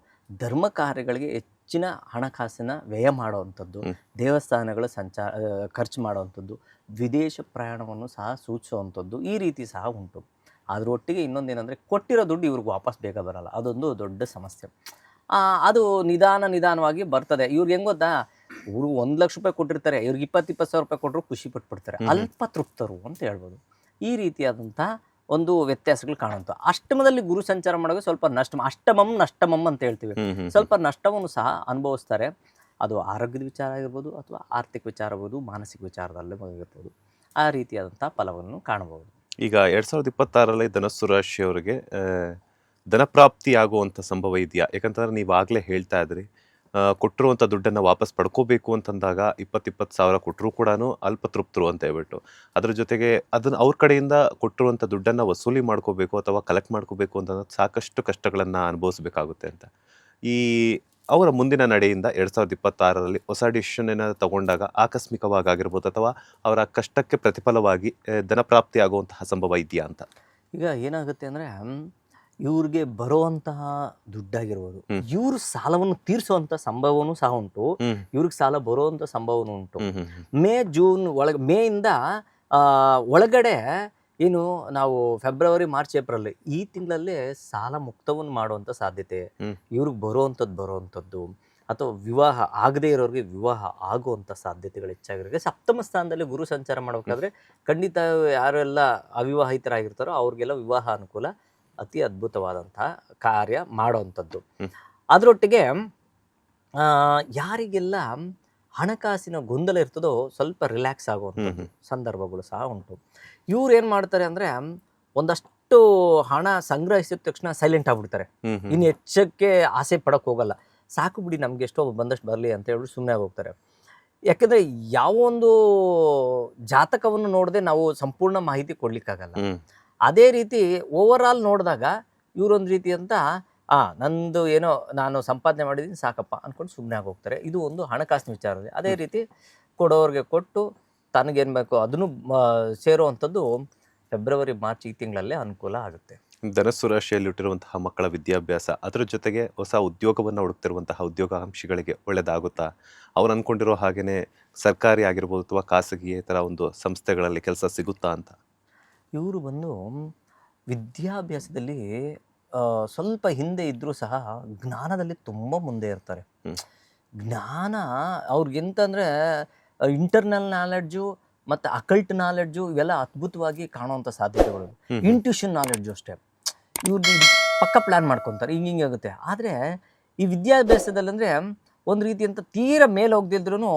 ಧರ್ಮ ಕಾರ್ಯಗಳಿಗೆ ಹೆಚ್ಚಿನ ಹಣಕಾಸಿನ ವ್ಯಯ ಮಾಡುವಂಥದ್ದು, ದೇವಸ್ಥಾನಗಳ ಖರ್ಚು ಮಾಡುವಂಥದ್ದು, ವಿದೇಶ ಪ್ರಯಾಣವನ್ನು ಸಹ ಸೂಚಿಸುವಂಥದ್ದು, ಈ ರೀತಿ ಸಹ ಉಂಟು. ಅದರೊಟ್ಟಿಗೆ ಇನ್ನೊಂದೇನೆಂದರೆ ಕೊಟ್ಟಿರೋ ದುಡ್ಡು ಇವ್ರಿಗೆ ವಾಪಸ್ ಬೇಗ ಬರಲ್ಲ, ಅದೊಂದು ದೊಡ್ಡ ಸಮಸ್ಯೆ. ಅದು ನಿಧಾನವಾಗಿ ಬರ್ತದೆ. ಇವ್ರಿಗೆ ಹೆಂಗೆ ಗೊತ್ತಾ, ಇವರು 1 ಲಕ್ಷ ರೂಪಾಯಿ ಕೊಟ್ಟಿರ್ತಾರೆ, ಇವ್ರಿಗೆ 20,000 ರೂಪಾಯಿ ಕೊಟ್ಟರು ಖುಷಿ ಪಟ್ಬಿಡ್ತಾರೆ, ಅಲ್ಪ ತೃಪ್ತರು ಅಂತ ಹೇಳ್ಬೋದು. ಈ ರೀತಿಯಾದಂಥ ಒಂದು ವ್ಯತ್ಯಾಸಗಳು ಕಾಣುವಂಥ. ಅಷ್ಟಮದಲ್ಲಿ ಗುರು ಸಂಚಾರ ಮಾಡೋದು ಸ್ವಲ್ಪ ನಷ್ಟಮಂ ಅಂತ ಹೇಳ್ತೀವಿ, ಸ್ವಲ್ಪ ನಷ್ಟವನ್ನು ಸಹ ಅನುಭವಿಸ್ತಾರೆ. ಅದು ಆರೋಗ್ಯದ ವಿಚಾರ ಆಗಿರ್ಬೋದು, ಅಥವಾ ಆರ್ಥಿಕ ವಿಚಾರ ಆಗ್ಬೋದು, ಮಾನಸಿಕ ವಿಚಾರದಲ್ಲೇ ಆಗಿರ್ಬೋದು, ಆ ರೀತಿಯಾದಂಥ ಫಲವನ್ನು ಕಾಣಬಹುದು. ಈಗ 2026ರಲ್ಲಿ ಧನಸ್ಸು ರಾಶಿಯವರಿಗೆ ಧನಪ್ರಾಪ್ತಿ ಆಗುವಂಥ ಸಂಭವ ಇದೆಯಾ? ಯಾಕಂತಂದ್ರೆ ನೀವು ಆಗಲೇ ಹೇಳ್ತಾ ಇದ್ರಿ, ಕೊಟ್ಟಿರುವಂಥ ದುಡ್ಡನ್ನು ವಾಪಸ್ ಪಡ್ಕೋಬೇಕು ಅಂತಂದಾಗ 20,000 ಸಾವಿರ ಕೊಟ್ಟರು ಕೂಡ ಅಲ್ಪತೃಪ್ತರು ಅಂತ ಹೇಳ್ಬಿಟ್ಟು, ಅದ್ರ ಜೊತೆಗೆ ಅದನ್ನು ಅವ್ರ ಕಡೆಯಿಂದ ಕೊಟ್ಟಿರುವಂಥ ದುಡ್ಡನ್ನು ವಸೂಲಿ ಮಾಡ್ಕೋಬೇಕು ಅಥವಾ ಕಲೆಕ್ಟ್ ಮಾಡ್ಕೋಬೇಕು ಅಂತ ಸಾಕಷ್ಟು ಕಷ್ಟಗಳನ್ನು ಅನುಭವಿಸ್ಬೇಕಾಗುತ್ತೆ ಅಂತ. ಈ ಅವರ ಮುಂದಿನ ನಡೆಯಿಂದ 2026ರಲ್ಲಿ ಹೊಸ ಡಿಸಿಷನ್ ಏನಾದ್ರು ತಗೊಂಡಾಗ ಆಕಸ್ಮಿಕವಾಗಿ ಆಗಿರ್ಬೋದು, ಅಥವಾ ಅವರ ಕಷ್ಟಕ್ಕೆ ಪ್ರತಿಫಲವಾಗಿ ಧನಪ್ರಾಪ್ತಿ ಆಗುವಂತಹ ಸಂಭವ ಇದೆಯಾ ಅಂತ? ಈಗ ಏನಾಗುತ್ತೆ ಅಂದರೆ, ಇವ್ರಿಗೆ ಬರುವಂತಹ ದುಡ್ಡಾಗಿರ್ಬೋದು, ಇವ್ರ ಸಾಲವನ್ನು ತೀರಿಸುವಂಥ ಸಂಭವನೂ ಸಹ ಉಂಟು, ಇವ್ರಿಗೆ ಸಾಲ ಬರುವಂಥ ಸಂಭವನೂ ಉಂಟು. ಮೇ ಜೂನ್ ಮೇಯಿಂದ ಒಳಗಡೆ ಏನು ನಾವು ಫೆಬ್ರವರಿ, ಮಾರ್ಚ್, ಏಪ್ರಿಲ್ ಈ ತಿಂಗಳಲ್ಲೇ ಸಾಲ ಮುಕ್ತವನ್ನು ಮಾಡುವಂಥ ಸಾಧ್ಯತೆ, ಇವ್ರಿಗೆ ಬರುವಂಥದ್ದು, ಅಥವಾ ವಿವಾಹ ಆಗದೇ ಇರೋರಿಗೆ ವಿವಾಹ ಆಗುವಂಥ ಸಾಧ್ಯತೆಗಳು ಹೆಚ್ಚಾಗಿರುತ್ತೆ. ಸಪ್ತಮ ಸ್ಥಾನದಲ್ಲಿ ಗುರು ಸಂಚಾರ ಮಾಡಬೇಕಾದ್ರೆ ಖಂಡಿತ ಯಾರೆಲ್ಲ ಅವಿವಾಹಿತರಾಗಿರ್ತಾರೋ ಅವ್ರಿಗೆಲ್ಲ ವಿವಾಹ ಅನುಕೂಲ, ಅತಿ ಅದ್ಭುತವಾದಂತಹ ಕಾರ್ಯ ಮಾಡೋವಂಥದ್ದು. ಅದರೊಟ್ಟಿಗೆ ಯಾರಿಗೆಲ್ಲ ಹಣಕಾಸಿನ ಗೊಂದಲ ಇರ್ತದೋ ಸ್ವಲ್ಪ ರಿಲ್ಯಾಕ್ಸ್ ಆಗುವಂಥದ್ದು ಸಂದರ್ಭಗಳು ಸಹ ಉಂಟು. ಇವ್ರು ಏನು ಮಾಡ್ತಾರೆ ಅಂದರೆ, ಒಂದಷ್ಟು ಹಣ ಸಂಗ್ರಹಿಸಿದ ತಕ್ಷಣ ಸೈಲೆಂಟ್ ಆಗ್ಬಿಡ್ತಾರೆ, ಇನ್ನು ಹೆಚ್ಚಕ್ಕೆ ಆಸೆ ಪಡಕ್ಕೆ ಹೋಗಲ್ಲ. ಸಾಕು ಬಿಡಿ, ನಮ್ಗೆ ಎಷ್ಟೋ ಬಂದಷ್ಟು ಬರಲಿ ಅಂತ ಹೇಳಿ ಸುಮ್ಮನೆ ಹೋಗ್ತಾರೆ. ಯಾಕೆಂದರೆ ಯಾವೊಂದು ಜಾತಕವನ್ನು ನೋಡದೆ ನಾವು ಸಂಪೂರ್ಣ ಮಾಹಿತಿ ಕೊಡ್ಲಿಕ್ಕಾಗಲ್ಲ. ಅದೇ ರೀತಿ ಓವರ್ ಆಲ್ ನೋಡಿದಾಗ ಇವರೊಂದು ರೀತಿ ಅಂತ ನಂದು ಏನೋ ನಾನು ಸಂಪಾದನೆ ಮಾಡಿದ್ದೀನಿ ಸಾಕಪ್ಪ ಅಂದ್ಕೊಂಡು ಸುಮ್ಮನೆ ಆಗೋಗ್ತಾರೆ. ಇದು ಒಂದು ಹಣಕಾಸಿನ ವಿಚಾರದಲ್ಲಿ. ಅದೇ ರೀತಿ ಕೊಡೋರಿಗೆ ಕೊಟ್ಟು ತನಗೇನು ಬೇಕೋ ಅದನ್ನು ಸೇರುವಂಥದ್ದು ಫೆಬ್ರವರಿ, ಮಾರ್ಚ್ ಈ ತಿಂಗಳಲ್ಲೇ ಅನುಕೂಲ ಆಗುತ್ತೆ. ಧನಸ್ಸು ರಾಶಿಯಲ್ಲಿ ಹುಟ್ಟಿರುವಂತಹ ಮಕ್ಕಳ ವಿದ್ಯಾಭ್ಯಾಸ, ಅದರ ಜೊತೆಗೆ ಹೊಸ ಉದ್ಯೋಗವನ್ನು ಹುಡುಕ್ತಿರುವಂತಹ ಉದ್ಯೋಗಾಕಾಂಕ್ಷಿಗಳಿಗೆ ಒಳ್ಳೆಯದಾಗುತ್ತಾ? ಅವ್ರು ಅಂದ್ಕೊಂಡಿರೋ ಹಾಗೆಯೇ ಸರ್ಕಾರಿ ಆಗಿರ್ಬೋದು ಅಥವಾ ಖಾಸಗಿಯೇತರ ಒಂದು ಸಂಸ್ಥೆಗಳಲ್ಲಿ ಕೆಲಸ ಸಿಗುತ್ತಾ ಅಂತ? ಇವರು ಬಂದು ವಿದ್ಯಾಭ್ಯಾಸದಲ್ಲಿ ಸ್ವಲ್ಪ ಹಿಂದೆ ಇದ್ದರೂ ಸಹ ಜ್ಞಾನದಲ್ಲಿ ತುಂಬ ಮುಂದೆ ಇರ್ತಾರೆ. ಜ್ಞಾನ ಅವ್ರಿಗೆಂತಂದರೆ ಇಂಟರ್ನಲ್ ನಾಲೆಡ್ಜು ಮತ್ತು ಅಕಲ್ಟ್ ನಾಲೆಡ್ಜು ಇವೆಲ್ಲ ಅದ್ಭುತವಾಗಿ ಕಾಣುವಂಥ ಸಾಧ್ಯತೆಗಳು. ಇಂಟ್ಯೂಷನ್ ನಾಲೆಡ್ಜು ಅಷ್ಟೇ, ಇವ್ರು ಪಕ್ಕ ಪ್ಲ್ಯಾನ್ ಮಾಡ್ಕೊತಾರೆ, ಹಿಂಗೆ ಆಗುತ್ತೆ. ಆದರೆ ಈ ವಿದ್ಯಾಭ್ಯಾಸದಲ್ಲಂದರೆ ಒಂದು ರೀತಿಯಂತ ತೀರ ಮೇಲೆ ಹೋಗ್ದಿದ್ರೂ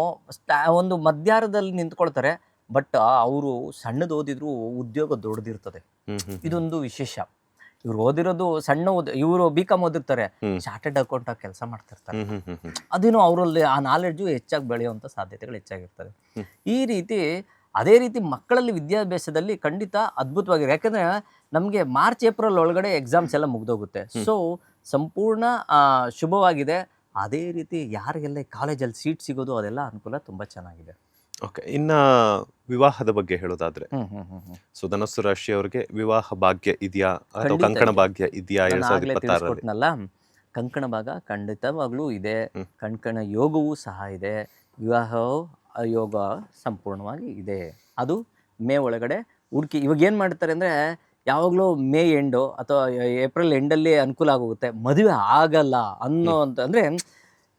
ಒಂದು ಮಧ್ಯಾಹ್ನದಲ್ಲಿ ನಿಂತ್ಕೊಳ್ತಾರೆ. ಬಟ್ ಅವರು ಸಣ್ಣದು ಓದಿದ್ರು ಉದ್ಯೋಗ ದೊಡ್ಡದಿರ್ತದೆ. ಇದೊಂದು ವಿಶೇಷ. ಇವ್ರು ಓದಿರೋದು ಸಣ್ಣ ಇವರು BCom ಓದಿರ್ತಾರೆ, ಚಾರ್ಟೆಡ್ ಅಕೌಂಟ್ ಆಗಿ ಕೆಲಸ ಮಾಡ್ತಿರ್ತಾರೆ. ಅದೇನೋ ಅವರಲ್ಲಿ ಆ ನಾಲೆಡ್ಜು ಹೆಚ್ಚಾಗಿ ಬೆಳೆಯುವಂಥ ಸಾಧ್ಯತೆಗಳು ಹೆಚ್ಚಾಗಿರ್ತದೆ. ಈ ರೀತಿ ಅದೇ ರೀತಿ ಮಕ್ಕಳಲ್ಲಿ ವಿದ್ಯಾಭ್ಯಾಸದಲ್ಲಿ ಖಂಡಿತ ಅದ್ಭುತವಾಗಿದೆ. ಯಾಕಂದರೆ ನಮಗೆ ಮಾರ್ಚ್, ಏಪ್ರಿಲ್ ಒಳಗಡೆ ಎಕ್ಸಾಮ್ಸ್ ಎಲ್ಲ ಮುಗ್ದೋಗುತ್ತೆ. ಸೊ ಸಂಪೂರ್ಣ ಶುಭವಾಗಿದೆ. ಅದೇ ರೀತಿ ಯಾರಿಗೆಲ್ಲ ಕಾಲೇಜಲ್ಲಿ ಸೀಟ್ ಸಿಗೋದು ಅದೆಲ್ಲ ಅನುಕೂಲ ತುಂಬ ಚೆನ್ನಾಗಿದೆ. ಓಕೆ. ಇನ್ನ ವಿವಾಹದ ಬಗ್ಗೆ ಹೇಳೋದಾದ್ರೆ, ಸೊ ಧನಸ್ಸು ರಾಶಿಯವರಿಗೆ ವಿವಾಹ ಭಾಗ್ಯ ಇದೆಯಾ ಅಥವಾ ಖಂಡಿತ ಕಂಕಣ ಇದೆ. ಭಾಗ್ಯ ಇದೆಯಾ ನಾನು 2026ರಲ್ಲಿ? ಆಗ್ಲೇ ತಿಳಿಸ್ಕೊಟ್ನಲ್ಲ, ಕಂಕಣ ಭಾಗ ಖಂಡಿತವಾಗ್ಲೂ ಇದೆ, ಕಂಕಣ ಯೋಗವೂ ಸಹ ಇದೆ, ವಿವಾಹ ಯೋಗ ಸಂಪೂರ್ಣವಾಗಿ ಇದೆ. ಅದು ಮೇ ಒಳಗಡೆ ಹುಡುಕಿ ಇವಾಗ ಏನು ಮಾಡ್ತಾರೆ ಅಂದರೆ, ಯಾವಾಗಲೂ ಮೇ ಎಂಡು ಅಥವಾ ಏಪ್ರಿಲ್ ಎಂಡಲ್ಲಿ ಅನುಕೂಲ ಆಗೋಗುತ್ತೆ, ಮದುವೆ ಆಗಲ್ಲ ಅನ್ನೋ ಅಂತ ಅಂದರೆ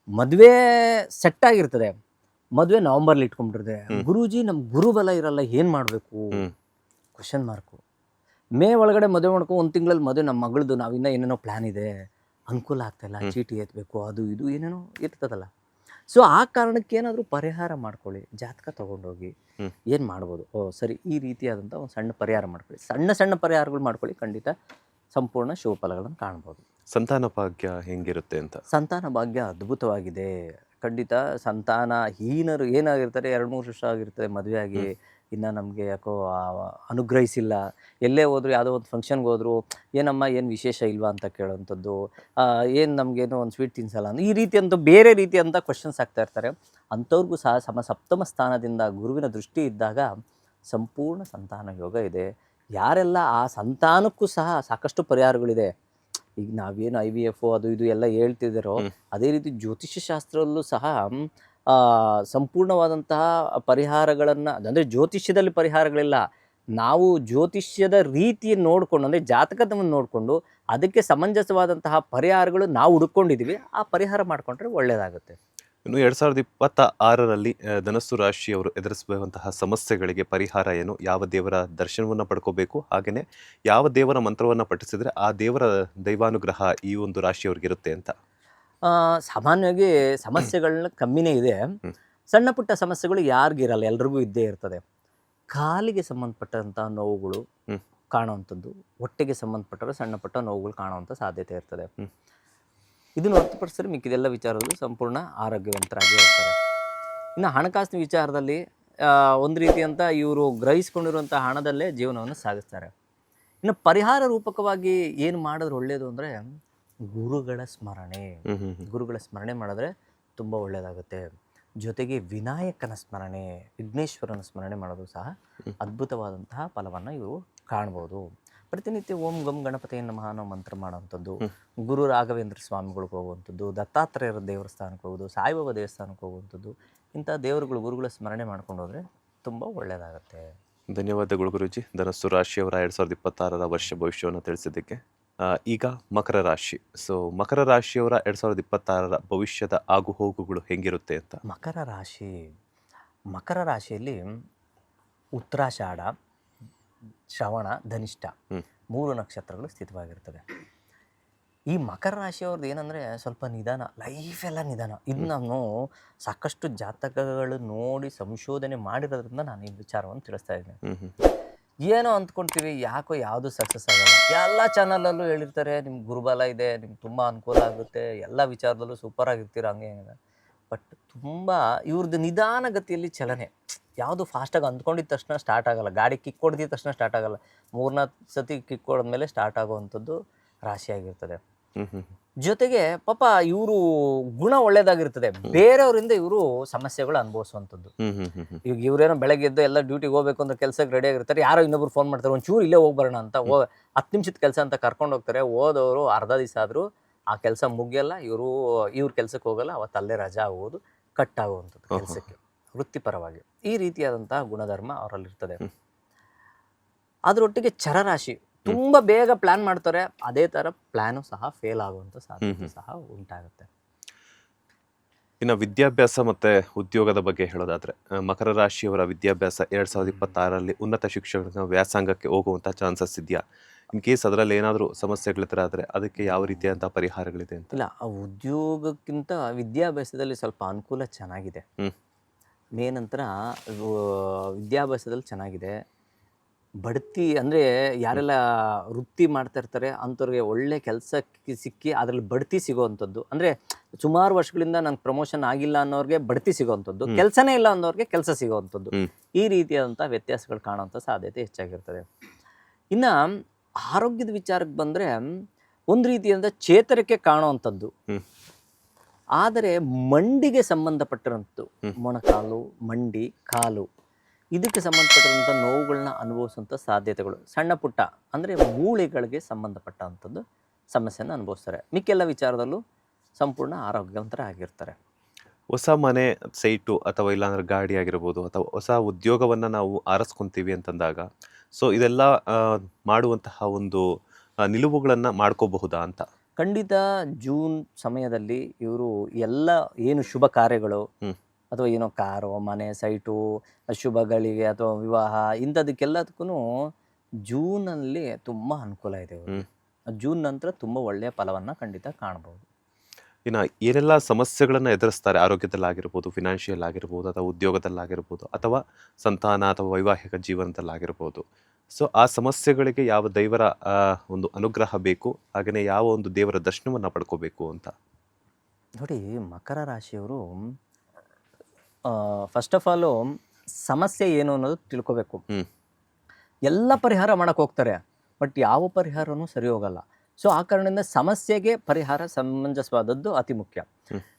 ಮದುವೆ ಸೆಟ್ ಆಗಿರ್ತದೆ, ಮದುವೆ ನವಂಬರ್ಲಿ ಇಟ್ಕೊಂಡ್ಬಿಟ್ಟಿರ್ತದೆ. ಗುರೂಜಿ ನಮ್ಮ ಗುರುಬಲ ಇರಲ್ಲ, ಏನು ಮಾಡಬೇಕು ಕ್ವಶನ್ ಮಾರ್ಕು. ಮೇ ಒಳಗಡೆ ಮದುವೆ ಮಾಡ್ಕೊಂಡು 1 ತಿಂಗಳಲ್ಲಿ ಮದುವೆ, ನಮ್ಮ ಮಗಳದು ನಾವಿನ್ನ ಏನೇನೋ ಪ್ಲ್ಯಾನ್ ಇದೆ, ಅನುಕೂಲ ಆಗ್ತಾಯಿಲ್ಲ, ಚೀಟಿ ಎತ್ತಬೇಕು, ಅದು ಇದು ಏನೇನೋ ಇರ್ತದಲ್ಲ. ಸೊ ಆ ಕಾರಣಕ್ಕೆ ಏನಾದರೂ ಪರಿಹಾರ ಮಾಡ್ಕೊಳ್ಳಿ, ಜಾತಕ ತೊಗೊಂಡೋಗಿ ಏನು ಮಾಡ್ಬೋದು, ಓ ಸರಿ ಈ ರೀತಿಯಾದಂಥ ಒಂದು ಸಣ್ಣ ಪರಿಹಾರ ಮಾಡ್ಕೊಳ್ಳಿ, ಸಣ್ಣ ಸಣ್ಣ ಪರಿಹಾರಗಳು ಮಾಡ್ಕೊಳ್ಳಿ, ಖಂಡಿತ ಸಂಪೂರ್ಣ ಶುಭ ಫಲಗಳನ್ನು ಕಾಣ್ಬೋದು. ಸಂತಾನ ಭಾಗ್ಯ ಹೆಂಗಿರುತ್ತೆ ಅಂತ? ಸಂತಾನ ಭಾಗ್ಯ ಅದ್ಭುತವಾಗಿದೆ, ಖಂಡಿತ. ಸಂತಾನ ಹೀನರು ಏನಾಗಿರ್ತಾರೆ, 2-3 ವರ್ಷ ಆಗಿರ್ತದೆ ಮದುವೆ ಆಗಿ, ಇನ್ನು ನಮಗೆ ಯಾಕೋ ಅನುಗ್ರಹಿಸಿಲ್ಲ, ಎಲ್ಲೇ ಹೋದ್ರು ಯಾವುದೋ ಒಂದು ಫಂಕ್ಷನ್ಗೆ ಹೋದ್ರು, ಏನಮ್ಮ ಏನು ವಿಶೇಷ ಇಲ್ವಾ ಅಂತ ಕೇಳೋವಂಥದ್ದು, ಏನು ನಮಗೇನೋ ಒಂದು ಸ್ವೀಟ್ ತಿನ್ಸಲ್ಲ ಈ ರೀತಿಯಂಥ ಬೇರೆ ರೀತಿಯಂಥ ಕ್ವಶನ್ಸ್ ಆಗ್ತಾ ಇರ್ತಾರೆ. ಅಂಥವ್ರಿಗೂ ಸಹ ಸಪ್ತಮ ಸ್ಥಾನದಿಂದ ಗುರುವಿನ ದೃಷ್ಟಿ ಇದ್ದಾಗ ಸಂಪೂರ್ಣ ಸಂತಾನ ಯೋಗ ಇದೆ. ಯಾರೆಲ್ಲ ಆ ಸಂತಾನಕ್ಕೂ ಸಹ ಸಾಕಷ್ಟು ಪರಿಹಾರಗಳಿದೆ. ಈಗ ನಾವೇನು IVF ಅದು ಇದು ಎಲ್ಲ ಹೇಳ್ತಿದ್ದಾರೋ, ಅದೇ ರೀತಿ ಜ್ಯೋತಿಷ್ಯ ಶಾಸ್ತ್ರದಲ್ಲೂ ಸಹ ಸಂಪೂರ್ಣವಾದಂತಹ ಪರಿಹಾರಗಳನ್ನು, ಅಂದರೆ ಜ್ಯೋತಿಷ್ಯದಲ್ಲಿ ಪರಿಹಾರಗಳಿಲ್ಲ, ನಾವು ಜ್ಯೋತಿಷ್ಯದ ರೀತಿಯನ್ನು ನೋಡಿಕೊಂಡು, ಅಂದರೆ ಜಾತಕದವನ್ನು ನೋಡಿಕೊಂಡು ಅದಕ್ಕೆ ಸಮಂಜಸವಾದಂತಹ ಪರಿಹಾರಗಳು ನಾವು ಹುಡುಕೊಂಡಿದ್ದೀವಿ, ಆ ಪರಿಹಾರ ಮಾಡಿಕೊಂಡ್ರೆ ಒಳ್ಳೆಯದಾಗುತ್ತೆ. ಇನ್ನು 2026ರಲ್ಲಿ ಧನಸ್ಸು ರಾಶಿಯವರು ಎದುರಿಸಬಹುವಂತಹ ಸಮಸ್ಯೆಗಳಿಗೆ ಪರಿಹಾರ ಏನು? ಯಾವ ದೇವರ ದರ್ಶನವನ್ನು ಪಡ್ಕೋಬೇಕು? ಹಾಗೆಯೇ ಯಾವ ದೇವರ ಮಂತ್ರವನ್ನು ಪಠಿಸಿದ್ರೆ ಆ ದೇವರ ದೈವಾನುಗ್ರಹ ಈ ಒಂದು ರಾಶಿಯವ್ರಿಗೆ ಇರುತ್ತೆ ಅಂತ? ಸಾಮಾನ್ಯವಾಗಿ ಸಮಸ್ಯೆಗಳನ್ನ ಕಮ್ಮಿನೇ ಇದೆ. ಸಣ್ಣ ಪುಟ್ಟ ಸಮಸ್ಯೆಗಳು ಯಾರಿಗಿರಲ್ಲ, ಎಲ್ರಿಗೂ ಇದ್ದೇ ಇರ್ತದೆ. ಕಾಲಿಗೆ ಸಂಬಂಧಪಟ್ಟಂಥ ನೋವುಗಳು ಕಾಣುವಂಥದ್ದು, ಹೊಟ್ಟೆಗೆ ಸಂಬಂಧಪಟ್ಟರೆ ಸಣ್ಣ ಪುಟ್ಟ ನೋವುಗಳು ಕಾಣುವಂಥ ಸಾಧ್ಯತೆ ಇರ್ತದೆ. ಇದನ್ನು ಹೊರತುಪಡಿಸಿದ್ರೆ ಮಿಕ್ಕಿದೆಲ್ಲ ವಿಚಾರಗಳು ಸಂಪೂರ್ಣ ಆರೋಗ್ಯವಂತರಾಗಿ ಇರ್ತಾರೆ. ಇನ್ನು ಹಣಕಾಸಿನ ವಿಚಾರದಲ್ಲಿ ಒಂದು ರೀತಿಯಂಥ ಇವರು ಗ್ರಹಿಸ್ಕೊಂಡಿರುವಂಥ ಹಣದಲ್ಲೇ ಜೀವನವನ್ನು ಸಾಗಿಸ್ತಾರೆ. ಇನ್ನು ಪರಿಹಾರ ರೂಪಕವಾಗಿ ಏನು ಮಾಡಿದ್ರೆ ಒಳ್ಳೆಯದು ಅಂದರೆ, ಗುರುಗಳ ಸ್ಮರಣೆ. ಗುರುಗಳ ಸ್ಮರಣೆ ಮಾಡಿದ್ರೆ ತುಂಬ ಒಳ್ಳೆಯದಾಗುತ್ತೆ. ಜೊತೆಗೆ ವಿನಾಯಕನ ಸ್ಮರಣೆ, ವಿಘ್ನೇಶ್ವರನ ಸ್ಮರಣೆ ಮಾಡೋದು ಸಹ ಅದ್ಭುತವಾದಂತಹ ಫಲವನ್ನು ಇವರು ಕಾಣ್ಬೋದು. ಪ್ರತಿನಿತ್ಯ ಓಂ ಗಂ ಗಣಪತಿ ನಮಃ ಅನ್ನೋ ಮಂತ್ರ ಮಾಡೋವಂಥದ್ದು, ಗುರು ರಾಘವೇಂದ್ರ ಸ್ವಾಮಿಗಳಿಗೆ ಹೋಗುವಂಥದ್ದು, ದತ್ತಾತ್ರೇಯರ ದೇವಸ್ಥಾನಕ್ಕೆ ಹೋಗೋದು, ಸಾಯಿಬಾಬಾ ದೇವಸ್ಥಾನಕ್ಕೆ ಹೋಗುವಂಥದ್ದು, ಇಂಥ ದೇವರುಗಳು ಗುರುಗಳ ಸ್ಮರಣೆ ಮಾಡ್ಕೊಂಡು ಹೋದರೆ ತುಂಬ ಒಳ್ಳೆಯದಾಗುತ್ತೆ. ಧನ್ಯವಾದಗಳು ಗುರುಜಿ, ಧನಸ್ಸು ರಾಶಿಯವರ 2026ರ ವರ್ಷ ಭವಿಷ್ಯವನ್ನು ತಿಳಿಸಿದ್ದಕ್ಕೆ. ಈಗ ಮಕರ ರಾಶಿ. ಸೊ ಮಕರ ರಾಶಿಯವರ 2026ರ ಭವಿಷ್ಯದ ಆಗು ಹೋಗುಗಳು ಹೆಂಗಿರುತ್ತೆ ಅಂತ? ಮಕರ ರಾಶಿಯಲ್ಲಿ ಉತ್ತರಾಷಾಢ, ಶ್ರವಣ, ಧನಿಷ್ಠ 3 ನಕ್ಷತ್ರಗಳು ಸ್ಥಿತವಾಗಿರ್ತವೆ. ಈ ಮಕರ ರಾಶಿಯವ್ರದ್ದು ಏನಂದರೆ ಸ್ವಲ್ಪ ನಿಧಾನ, ಲೈಫೆಲ್ಲ ನಿಧಾನ. ಇದು ನಾನು ಸಾಕಷ್ಟು ಜಾತಕಗಳು ನೋಡಿ ಸಂಶೋಧನೆ ಮಾಡಿರೋದ್ರಿಂದ ನಾನು ಈ ವಿಚಾರವನ್ನು ತಿಳಿಸ್ತಾ ಇದ್ದೀನಿ. ಏನೋ ಅಂದ್ಕೊಳ್ತೀವಿ, ಯಾಕೋ ಯಾವುದು ಸಕ್ಸಸ್ ಆಗಲ್ಲ. ಎಲ್ಲ ಚಾನಲಲ್ಲೂ ಹೇಳಿರ್ತಾರೆ ನಿಮ್ಗೆ ಗುರುಬಲ ಇದೆ, ನಿಮ್ಗೆ ತುಂಬ ಅನುಕೂಲ ಆಗುತ್ತೆ, ಎಲ್ಲ ವಿಚಾರದಲ್ಲೂ ಸೂಪರ್ ಆಗಿರ್ತೀರ, ಹಂಗೆ ಏನಿದೆ. ಬಟ್ ತುಂಬ ಇವ್ರದ್ದು ನಿಧಾನಗತಿಯಲ್ಲಿ ಚಲನೆ, ಯಾವುದು ಫಾಸ್ಟಾಗಿ ಅಂದ್ಕೊಂಡಿದ್ದ ತಕ್ಷಣ ಸ್ಟಾರ್ಟ್ ಆಗಲ್ಲ, ಗಾಡಿ ಕಿಕ್ ಹೊಡೆದಿದ್ದ ತಕ್ಷಣ ಸ್ಟಾರ್ಟ್ ಆಗಲ್ಲ, 3-4 ಸತಿ ಕಿಕ್ ಹೊಡೆದ್ಮೇಲೆ ಸ್ಟಾರ್ಟ್ ಆಗುವಂಥದ್ದು ರಾಶಿಯಾಗಿರ್ತದೆ. ಜೊತೆಗೆ ಪಾಪ ಇವರು ಗುಣ ಒಳ್ಳೇದಾಗಿರ್ತದೆ, ಬೇರೆಯವರಿಂದ ಇವರು ಸಮಸ್ಯೆಗಳು ಅನುಭವಿಸುವಂಥದ್ದು. ಈಗ ಇವ್ರೇನೋ ಬೆಳಗ್ಗೆ ಎದ್ದು ಎಲ್ಲ ಡ್ಯೂಟಿಗೆ ಹೋಗ್ಬೇಕು ಅಂದ್ರೆ ಕೆಲಸಕ್ಕೆ ರೆಡಿ ಆಗಿರ್ತಾರೆ, ಯಾರೋ ಇನ್ನೊಬ್ರು ಫೋನ್ ಮಾಡ್ತಾರೆ, ಒಂಚೂರು ಇಲ್ಲೇ ಹೋಗ್ಬರೋಣ ಅಂತ, 10 ನಿಮಿಷದ ಕೆಲಸ ಅಂತ ಕರ್ಕೊಂಡು ಹೋಗ್ತಾರೆ. ಹೋದವರು ಅರ್ಧ ದಿವಸ ಆದರೂ ಆ ಕೆಲಸ ಮುಗಿಯಲ್ಲ, ಇವ್ರ ಕೆಲಸಕ್ಕೆ ಹೋಗಲ್ಲ, ಅವತ್ತು ಅಲ್ಲೇ ರಜಾ ಆಗುವುದು, ಕಟ್ ಆಗುವಂಥದ್ದು ಕೆಲಸಕ್ಕೆ, ವೃತ್ತಿಪರವಾಗಿ. ಈ ರೀತಿಯಾದಂತಹ ಗುಣಧರ್ಮ ಅವರಲ್ಲಿರ್ತದೆ. ಅದರೊಟ್ಟಿಗೆ ಚರರಾಶಿ ತುಂಬ ಬೇಗ ಪ್ಲ್ಯಾನ್ ಮಾಡ್ತಾರೆ, ಅದೇ ಥರ ಪ್ಲ್ಯಾನು ಸಹ ಫೇಲ್ ಆಗುವಂಥ ಸಾಧ್ಯತೆ ಸಹ ಉಂಟಾಗುತ್ತೆ. ಇನ್ನು ವಿದ್ಯಾಭ್ಯಾಸ ಮತ್ತು ಉದ್ಯೋಗದ ಬಗ್ಗೆ ಹೇಳೋದಾದರೆ, ಮಕರ ರಾಶಿಯವರ ವಿದ್ಯಾಭ್ಯಾಸ 2026ರಲ್ಲಿ ಉನ್ನತ ಶಿಕ್ಷಣ ವ್ಯಾಸಂಗಕ್ಕೆ ಹೋಗುವಂಥ ಚಾನ್ಸಸ್ ಇದೆಯಾ? ಇನ್ ಕೇಸ್ ಅದರಲ್ಲಿ ಏನಾದರೂ ಸಮಸ್ಯೆಗಳ ಥರ ಆದರೆ ಅದಕ್ಕೆ ಯಾವ ರೀತಿಯಾದಂಥ ಪರಿಹಾರಗಳಿದೆ ಅಂತ? ಇಲ್ಲ, ಆ ಉದ್ಯೋಗಕ್ಕಿಂತ ವಿದ್ಯಾಭ್ಯಾಸದಲ್ಲಿ ಸ್ವಲ್ಪ ಅನುಕೂಲ ಚೆನ್ನಾಗಿದೆ. ಮೇನಂತರ ವಿದ್ಯಾಭ್ಯಾಸದಲ್ಲಿ ಚೆನ್ನಾಗಿದೆ. ಬಡ್ತಿ ಅಂದರೆ ಯಾರೆಲ್ಲ ವೃತ್ತಿ ಮಾಡ್ತಾ ಇರ್ತಾರೆ ಅಂಥವ್ರಿಗೆ ಒಳ್ಳೆ ಕೆಲಸಕ್ಕೆ ಸಿಕ್ಕಿ ಅದರಲ್ಲಿ ಬಡ್ತಿ ಸಿಗೋವಂಥದ್ದು, ಅಂದರೆ ಸುಮಾರು ವರ್ಷಗಳಿಂದ ನಂಗೆ ಪ್ರಮೋಷನ್ ಆಗಿಲ್ಲ ಅನ್ನೋರಿಗೆ ಬಡ್ತಿ ಸಿಗೋವಂಥದ್ದು, ಕೆಲಸನೇ ಇಲ್ಲ ಅನ್ನೋರಿಗೆ ಕೆಲಸ ಸಿಗೋವಂಥದ್ದು, ಈ ರೀತಿಯಾದಂಥ ವ್ಯತ್ಯಾಸಗಳು ಕಾಣುವಂಥ ಸಾಧ್ಯತೆ ಹೆಚ್ಚಾಗಿರ್ತದೆ. ಇನ್ನು ಆರೋಗ್ಯದ ವಿಚಾರಕ್ಕೆ ಬಂದರೆ ಒಂದು ರೀತಿಯಾದ ಚೇತರಿಕೆ ಕಾಣುವಂಥದ್ದು, ಆದರೆ ಮಂಡಿಗೆ ಸಂಬಂಧಪಟ್ಟಿರೋಂಥದ್ದು ಹ್ಮ್. ಮೊಣಕಾಲು, ಮಂಡಿ, ಕಾಲು ಇದಕ್ಕೆ ಸಂಬಂಧಪಟ್ಟಿರುವಂಥ ನೋವುಗಳನ್ನ ಅನುಭವಿಸುವಂಥ ಸಾಧ್ಯತೆಗಳು ಸಣ್ಣ ಪುಟ್ಟ ಅಂದರೆ ಮೂಳೆಗಳಿಗೆ ಸಂಬಂಧಪಟ್ಟಂಥದ್ದು ಸಮಸ್ಯೆಯನ್ನು ಅನುಭವಿಸ್ತಾರೆ. ಮಿಕ್ಕೆಲ್ಲ ವಿಚಾರದಲ್ಲೂ ಸಂಪೂರ್ಣ ಆರೋಗ್ಯವಂತರ ಆಗಿರ್ತಾರೆ. ಹೊಸ ಮನೆ ಸೈಟು ಅಥವಾ ಇಲ್ಲಾಂದ್ರೆ ಗಾಡಿ ಆಗಿರ್ಬೋದು ಅಥವಾ ಹೊಸ ಉದ್ಯೋಗವನ್ನು ನಾವು ಆರಿಸ್ಕೊಂತೀವಿ ಅಂತಂದಾಗ ಸೊ ಇದೆಲ್ಲ ಮಾಡುವಂತಹ ಒಂದು ನಿಲುವುಗಳನ್ನು ಮಾಡ್ಕೋಬಹುದಾ ಅಂತ. ಖಂಡಿತ ಜೂನ್ ಸಮಯದಲ್ಲಿ ಇವರು ಎಲ್ಲ ಏನು ಶುಭ ಕಾರ್ಯಗಳು ಹ್ಮ್. ಅಥವಾ ಏನೋ ಕಾರು, ಮನೆ, ಸೈಟು, ಶುಭಗಳಿಗೆ ಅಥವಾ ವಿವಾಹ ಇಂಥದಕ್ಕೆಲ್ಲದಕ್ಕೂ ಜೂನಲ್ಲಿ ತುಂಬ ಅನುಕೂಲ ಇದೆ ಇವ್ರಿಗೆ. ಜೂನ್ ನಂತರ ತುಂಬ ಒಳ್ಳೆಯ ಫಲವನ್ನು ಖಂಡಿತ ಕಾಣ್ಬೋದು. ಇನ್ನು ಏನೆಲ್ಲ ಸಮಸ್ಯೆಗಳನ್ನು ಎದುರಿಸ್ತಾರೆ ಆರೋಗ್ಯದಲ್ಲಾಗಿರ್ಬೋದು, ಫಿನಾನ್ಷಿಯಲ್ ಆಗಿರ್ಬೋದು ಅಥವಾ ಉದ್ಯೋಗದಲ್ಲಾಗಿರ್ಬೋದು ಅಥವಾ ಸಂತಾನ ಅಥವಾ ವೈವಾಹಿಕ ಜೀವನದಲ್ಲಾಗಿರ್ಬೋದು. ಸೊ ಆ ಸಮಸ್ಯೆಗಳಿಗೆ ಯಾವ ದೇವರ ಒಂದು ಅನುಗ್ರಹ ಬೇಕು, ಹಾಗೆಯೇ ಯಾವ ಒಂದು ದೇವರ ದರ್ಶನವನ್ನು ಪಡ್ಕೋಬೇಕು ಅಂತ. ನೋಡಿ, ಮಕರ ರಾಶಿಯವರು ಫಸ್ಟ್ ಆಫ್ ಆಲು ಸಮಸ್ಯೆ ಏನು ಅನ್ನೋದು ತಿಳ್ಕೊಬೇಕು. ಹ್ಮ್. ಎಲ್ಲ ಪರಿಹಾರ ಮಾಡಕ್ಕೆ ಹೋಗ್ತಾರೆ, ಬಟ್ ಯಾವ ಪರಿಹಾರನೂ ಸರಿ ಹೋಗಲ್ಲ. ಸೊ ಆ ಕಾರಣದಿಂದ ಸಮಸ್ಯೆಗೆ ಪರಿಹಾರ ಸಮಂಜಸವಾದದ್ದು ಅತಿ ಮುಖ್ಯ.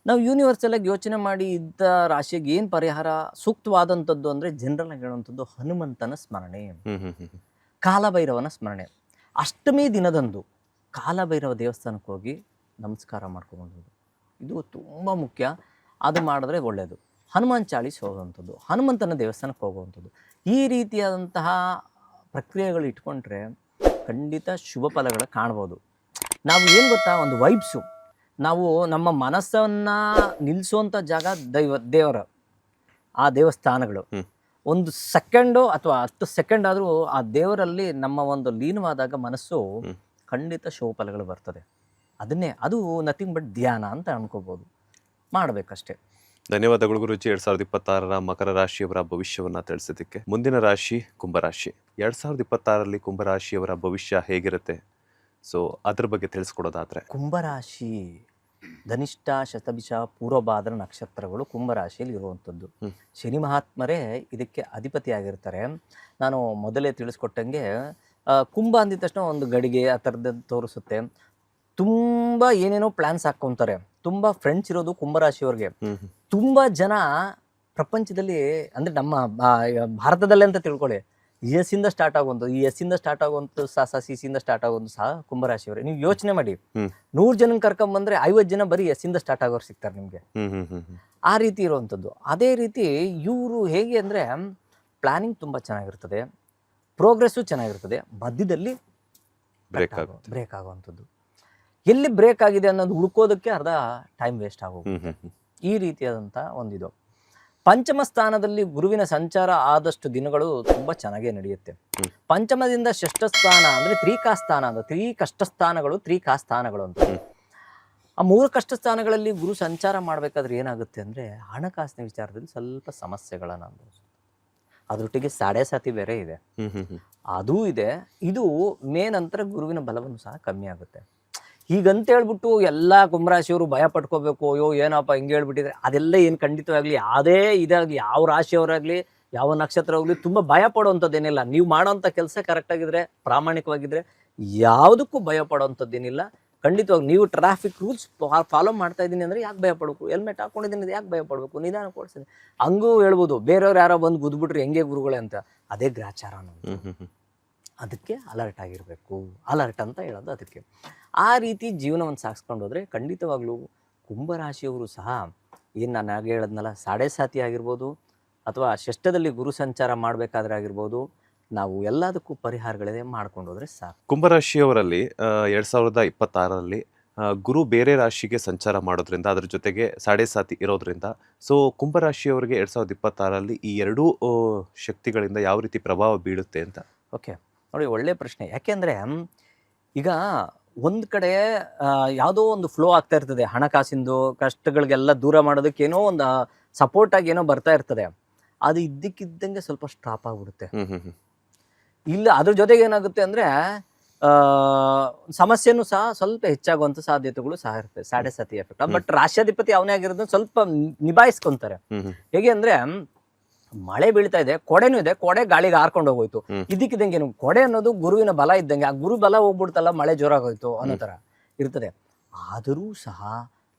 ನಾವು ಯೂನಿವರ್ಸಲ್ ಆಗಿ ಯೋಚನೆ ಮಾಡಿ ಇದ್ದ ರಾಶಿಗೆ ಏನು ಪರಿಹಾರ ಸೂಕ್ತವಾದಂಥದ್ದು ಅಂದರೆ ಜನರಲ್ ಆಗಿ ಹೇಳುವಂಥದ್ದು ಹನುಮಂತನ ಸ್ಮರಣೆ, ಕಾಲಭೈರವನ ಸ್ಮರಣೆ. ಅಷ್ಟಮಿ ದಿನದಂದು ಕಾಲಭೈರವ ದೇವಸ್ಥಾನಕ್ಕೆ ಹೋಗಿ ನಮಸ್ಕಾರ ಮಾಡ್ಕೊಬಂದದ್ದು ಇದು ತುಂಬ ಮುಖ್ಯ. ಅದು ಮಾಡಿದ್ರೆ ಒಳ್ಳೆಯದು. ಹನುಮಾನ್ ಚಾಳೀಸ್ ಹೋಗುವಂಥದ್ದು, ಹನುಮಂತನ ದೇವಸ್ಥಾನಕ್ಕೆ ಹೋಗುವಂಥದ್ದು, ಈ ರೀತಿಯಾದಂತಹ ಪ್ರಕ್ರಿಯೆಗಳು ಇಟ್ಕೊಂಡ್ರೆ ಖಂಡಿತ ಶುಭ ಫಲಗಳ ಕಾಣ್ಬೋದು. ನಾವು ಏನು ಗೊತ್ತಾ, ಒಂದು ವೈಬ್ಸು, ನಾವು ನಮ್ಮ ಮನಸ್ಸನ್ನು ನಿಲ್ಲಿಸುವಂಥ ಜಾಗ ದೇವರ ಆ ದೇವಸ್ಥಾನಗಳು. ಒಂದು ಸೆಕೆಂಡು ಅಥವಾ 10 ಸೆಕೆಂಡ್ ಆದರೂ ಆ ದೇವರಲ್ಲಿ ನಮ್ಮ ಒಂದು ಲೀನವಾದಾಗ ಮನಸ್ಸು ಖಂಡಿತ ಶುಭ ಫಲಗಳು ಬರ್ತದೆ. ಅದು ನಥಿಂಗ್ ಬಟ್ ಧ್ಯಾನ ಅಂತ ಅನ್ಕೋಬೋದು, ಮಾಡಬೇಕಷ್ಟೇ. ಧನ್ಯವಾದಗಳು ಗುರುಜಿ. 2026 ಮಕರ ರಾಶಿಯವರ ಭವಿಷ್ಯವನ್ನು ತಿಳಿಸಿದ್ದಕ್ಕೆ. ಮುಂದಿನ ರಾಶಿ ಕುಂಭರಾಶಿ. 2026 ಕುಂಭರಾಶಿಯವರ ಭವಿಷ್ಯ ಹೇಗಿರುತ್ತೆ, ಸೊ ಅದ್ರ ಬಗ್ಗೆ ತಿಳಿಸ್ಕೊಡೋದಾದ್ರೆ. ಕುಂಭರಾಶಿ ಧನಿಷ್ಠ, ಶತಭಿಷ, ಪೂರ್ವಭಾದ್ರ ನಕ್ಷತ್ರಗಳು ಕುಂಭರಾಶಿಯಲ್ಲಿ ಇರುವಂಥದ್ದು. ಶನಿ ಮಹಾತ್ಮರೇ ಇದಕ್ಕೆ ಅಧಿಪತಿಯಾಗಿರ್ತಾರೆ. ನಾನು ಮೊದಲೇ ತಿಳಿಸ್ಕೊಟ್ಟಂಗೆ ಕುಂಭ ಅಂದಿದ ತಕ್ಷಣ ಒಂದು ಗಡಿಗೆ ಆ ಥರದ್ದು ತೋರಿಸುತ್ತೆ. ತುಂಬ ಏನೇನೋ ಪ್ಲ್ಯಾನ್ಸ್ ಹಾಕ್ಕೊತಾರೆ. ತುಂಬ ಫ್ರೆಂಡ್ಸ್ ಇರೋದು ಕುಂಭರಾಶಿಯವ್ರಿಗೆ. ತುಂಬ ಜನ ಪ್ರಪಂಚದಲ್ಲಿ ಅಂದರೆ ನಮ್ಮ ಭಾರತದಲ್ಲೇ ಅಂತ ತಿಳ್ಕೊಳ್ಳಿ, ಎಸ್ಸಿಂದ ಸ್ಟಾರ್ಟ್ ಆಗುವಂಥದ್ದು, ಈ ಎಸ್ಸಿಂದ ಸ್ಟಾರ್ಟ್ ಆಗುವಂಥದ್ದು ಸಿಸಿಂದ ಸ್ಟಾರ್ಟ್ ಆಗುವಂಥ ಸಹ ಕುಂಭರಾಶಿಯವರೇ. ನೀವು ಯೋಚನೆ ಮಾಡಿ, 100 ಜನ ಕರ್ಕೊಂಬಂದ್ರೆ 50 ಜನ ಬರೀ ಎಸ್ಸಿಂದ ಸ್ಟಾರ್ಟ್ ಆಗೋರು ಸಿಗ್ತಾರೆ ನಿಮಗೆ. ಆ ರೀತಿ ಇರುವಂಥದ್ದು. ಅದೇ ರೀತಿ ಇವರು ಹೇಗೆ ಅಂದರೆ ಪ್ಲಾನಿಂಗ್ ತುಂಬ ಚೆನ್ನಾಗಿರ್ತದೆ, ಪ್ರೋಗ್ರೆಸ್ಸು ಚೆನ್ನಾಗಿರ್ತದೆ, ಮಧ್ಯದಲ್ಲಿ ಬ್ರೇಕ್ ಆಗುವಂಥದ್ದು. ಎಲ್ಲಿ ಬ್ರೇಕ್ ಆಗಿದೆ ಅನ್ನೋದು ಹುಡುಕೋದಕ್ಕೆ ಅರ್ಧ ಟೈಮ್ ವೇಸ್ಟ್ ಆಗೋಗುತ್ತೆ. ಈ ರೀತಿಯಾದಂಥ ಒಂದಿದು. ಪಂಚಮ ಸ್ಥಾನದಲ್ಲಿ ಗುರುವಿನ ಸಂಚಾರ ಆದಷ್ಟು ದಿನಗಳು ತುಂಬ ಚೆನ್ನಾಗೇ ನಡೆಯುತ್ತೆ. ಪಂಚಮದಿಂದ ಷಷ್ಠ ಸ್ಥಾನ ಅಂದರೆ ತ್ರಿಕಾಸ್ಥಾನ ಅಂತ, ತ್ರಿಕಾಸ್ಥಾನಗಳು ಅಂತ. ಆ 3 ಕಷ್ಟ ಸ್ಥಾನಗಳಲ್ಲಿ ಗುರು ಸಂಚಾರ ಮಾಡಬೇಕಾದ್ರೆ ಏನಾಗುತ್ತೆ ಅಂದರೆ ಹಣಕಾಸಿನ ವಿಚಾರದಲ್ಲಿ ಸ್ವಲ್ಪ ಸಮಸ್ಯೆಗಳನ್ನು ಅನುಭವಿಸುತ್ತೆ. ಅದರೊಟ್ಟಿಗೆ ಸಾಡೆ ಬೇರೆ ಇದೆ, ಅದೂ ಇದೆ. ಇದು ನಂತರ ಗುರುವಿನ ಬಲವನ್ನು ಸಹ ಕಮ್ಮಿ ಆಗುತ್ತೆ. ಹೀಗಂತ ಹೇಳ್ಬಿಟ್ಟು ಎಲ್ಲ ಕುಂಭರಾಶಿಯವರು ಭಯ ಪಟ್ಕೋಬೇಕು, ಅಯ್ಯೋ ಏನಪ್ಪ ಹಿಂಗೆ ಹೇಳ್ಬಿಟ್ಟಿದ್ರೆ, ಅದೆಲ್ಲ ಏನು ಖಂಡಿತವಾಗ್ಲಿ ಯಾವುದೇ ಇದಾಗಲಿ, ಯಾವ ರಾಶಿಯವರಾಗಲಿ, ಯಾವ ನಕ್ಷತ್ರ ಹೋಗಲಿ ತುಂಬ ಭಯ ಪಡೋವಂಥದ್ದೇನಿಲ್ಲ. ನೀವು ಮಾಡೋವಂಥ ಕೆಲಸ ಕರೆಕ್ಟಾಗಿದ್ರೆ, ಪ್ರಾಮಾಣಿಕವಾಗಿದ್ದರೆ ಯಾವುದಕ್ಕೂ ಭಯ ಪಡೋವಂಥದ್ದೇನಿಲ್ಲ. ಖಂಡಿತವಾಗಿ ನೀವು ಟ್ರಾಫಿಕ್ ರೂಲ್ಸ್ ಫಾಲೋ ಮಾಡ್ತಾ ಇದ್ದೀನಿ ಅಂದರೆ ಯಾಕೆ ಭಯ ಪಡಬೇಕು, ಹೆಲ್ಮೆಟ್ ಹಾಕೊಂಡಿದ್ದೀನಿ ಯಾಕೆ ಭಯ ಪಡಬೇಕು, ನಿಧಾನ ಕೊಡ್ತೀನಿ. ಹಂಗೂ ಹೇಳ್ಬೋದು, ಬೇರೆಯವ್ರು ಯಾರೋ ಬಂದು ಗುದ್ಬಿಟ್ರೆ ಹೆಂಗೆ ಗುರುಗಳೇ ಅಂತ. ಅದೇ ಗ್ರಾಚಾರ ಅನ್ನೋದು. ಅದಕ್ಕೆ ಅಲರ್ಟ್ ಆಗಿರಬೇಕು. ಅಲರ್ಟ್ ಅಂತ ಹೇಳೋದು ಅದಕ್ಕೆ. ಆ ರೀತಿ ಜೀವನವನ್ನು ಸಾಗಿಸ್ಕೊಂಡು ಹೋದರೆ ಖಂಡಿತವಾಗ್ಲೂ ಕುಂಭರಾಶಿಯವರು ಸಹ ಏನು ನಾನು ಆಗ ಹೇಳದ್ನಲ್ಲ, ಸಾಡೆ ಆಗಿರ್ಬೋದು ಅಥವಾ ಷಷ್ಠದಲ್ಲಿ ಗುರು ಸಂಚಾರ ಮಾಡಬೇಕಾದ್ರೆ ಆಗಿರ್ಬೋದು, ನಾವು ಎಲ್ಲದಕ್ಕೂ ಪರಿಹಾರಗಳಿದೆ ಮಾಡ್ಕೊಂಡು ಹೋದರೆ ಸಾಕು. ಕುಂಭರಾಶಿಯವರಲ್ಲಿ 2026 ಗುರು ಬೇರೆ ರಾಶಿಗೆ ಸಂಚಾರ ಮಾಡೋದ್ರಿಂದ, ಅದ್ರ ಜೊತೆಗೆ ಸಾಡೆ ಇರೋದ್ರಿಂದ, ಸೊ ಕುಂಭರಾಶಿಯವರಿಗೆ 2026 ಈ ಎರಡೂ ಶಕ್ತಿಗಳಿಂದ ಯಾವ ರೀತಿ ಪ್ರಭಾವ ಬೀಳುತ್ತೆ ಅಂತ. ಓಕೆ ನೋಡಿ, ಒಳ್ಳೆ ಪ್ರಶ್ನೆ. ಯಾಕೆಂದರೆ ಈಗ ಒಂದು ಕಡೆ ಯಾವುದೋ ಒಂದು ಫ್ಲೋ ಆಗ್ತಾ ಇರ್ತದೆ, ಹಣಕಾಸಿಂದು ಕಷ್ಟಗಳಿಗೆಲ್ಲ ದೂರ ಮಾಡೋದಕ್ಕೆ ಏನೋ ಒಂದು ಸಪೋರ್ಟಾಗಿ ಏನೋ ಬರ್ತಾ ಇರ್ತದೆ. ಅದು ಇದ್ದಕ್ಕಿದ್ದಂಗೆ ಸ್ವಲ್ಪ ಸ್ಟಾಪ್ ಆಗಿಬಿಡುತ್ತೆ. ಇಲ್ಲ ಅದ್ರ ಜೊತೆಗೆ ಏನಾಗುತ್ತೆ ಅಂದರೆ ಸಮಸ್ಯೆನೂ ಸಹ ಸ್ವಲ್ಪ ಹೆಚ್ಚಾಗುವಂಥ ಸಾಧ್ಯತೆಗಳು ಸಹ ಇರ್ತದೆ. ಸಾಡೆ ಎಫೆಕ್ಟ್. ಬಟ್ ರಾಷ್ಟ್ರಾಧಿಪತಿ ಅವನೇ ಆಗಿರೋದನ್ನ ಸ್ವಲ್ಪ ನಿಭಾಯಿಸ್ಕೊಂತಾರೆ. ಹೇಗೆ ಅಂದರೆ ಮಳೆ ಬೀಳ್ತಾ ಇದೆ, ಕೊಡೆನೂ ಇದೆ, ಕೊಡೆ ಗಾಳಿಗೆ ಹಾರ್ಕೊಂಡು ಹೋಗೋಯ್ತು. ಇದಕ್ಕಿದ್ದಂಗೆ ಕೊಡೆ ಅನ್ನೋದು ಗುರುವಿನ ಬಲ ಇದ್ದಂಗೆ, ಆ ಗುರು ಬಲ ಹೋಗ್ಬಿಡ್ತಲ್ಲ, ಮಳೆ ಜೋರಾಗೋಯ್ತು ಅನ್ನೋ ಥರ ಇರ್ತದೆ. ಆದರೂ ಸಹ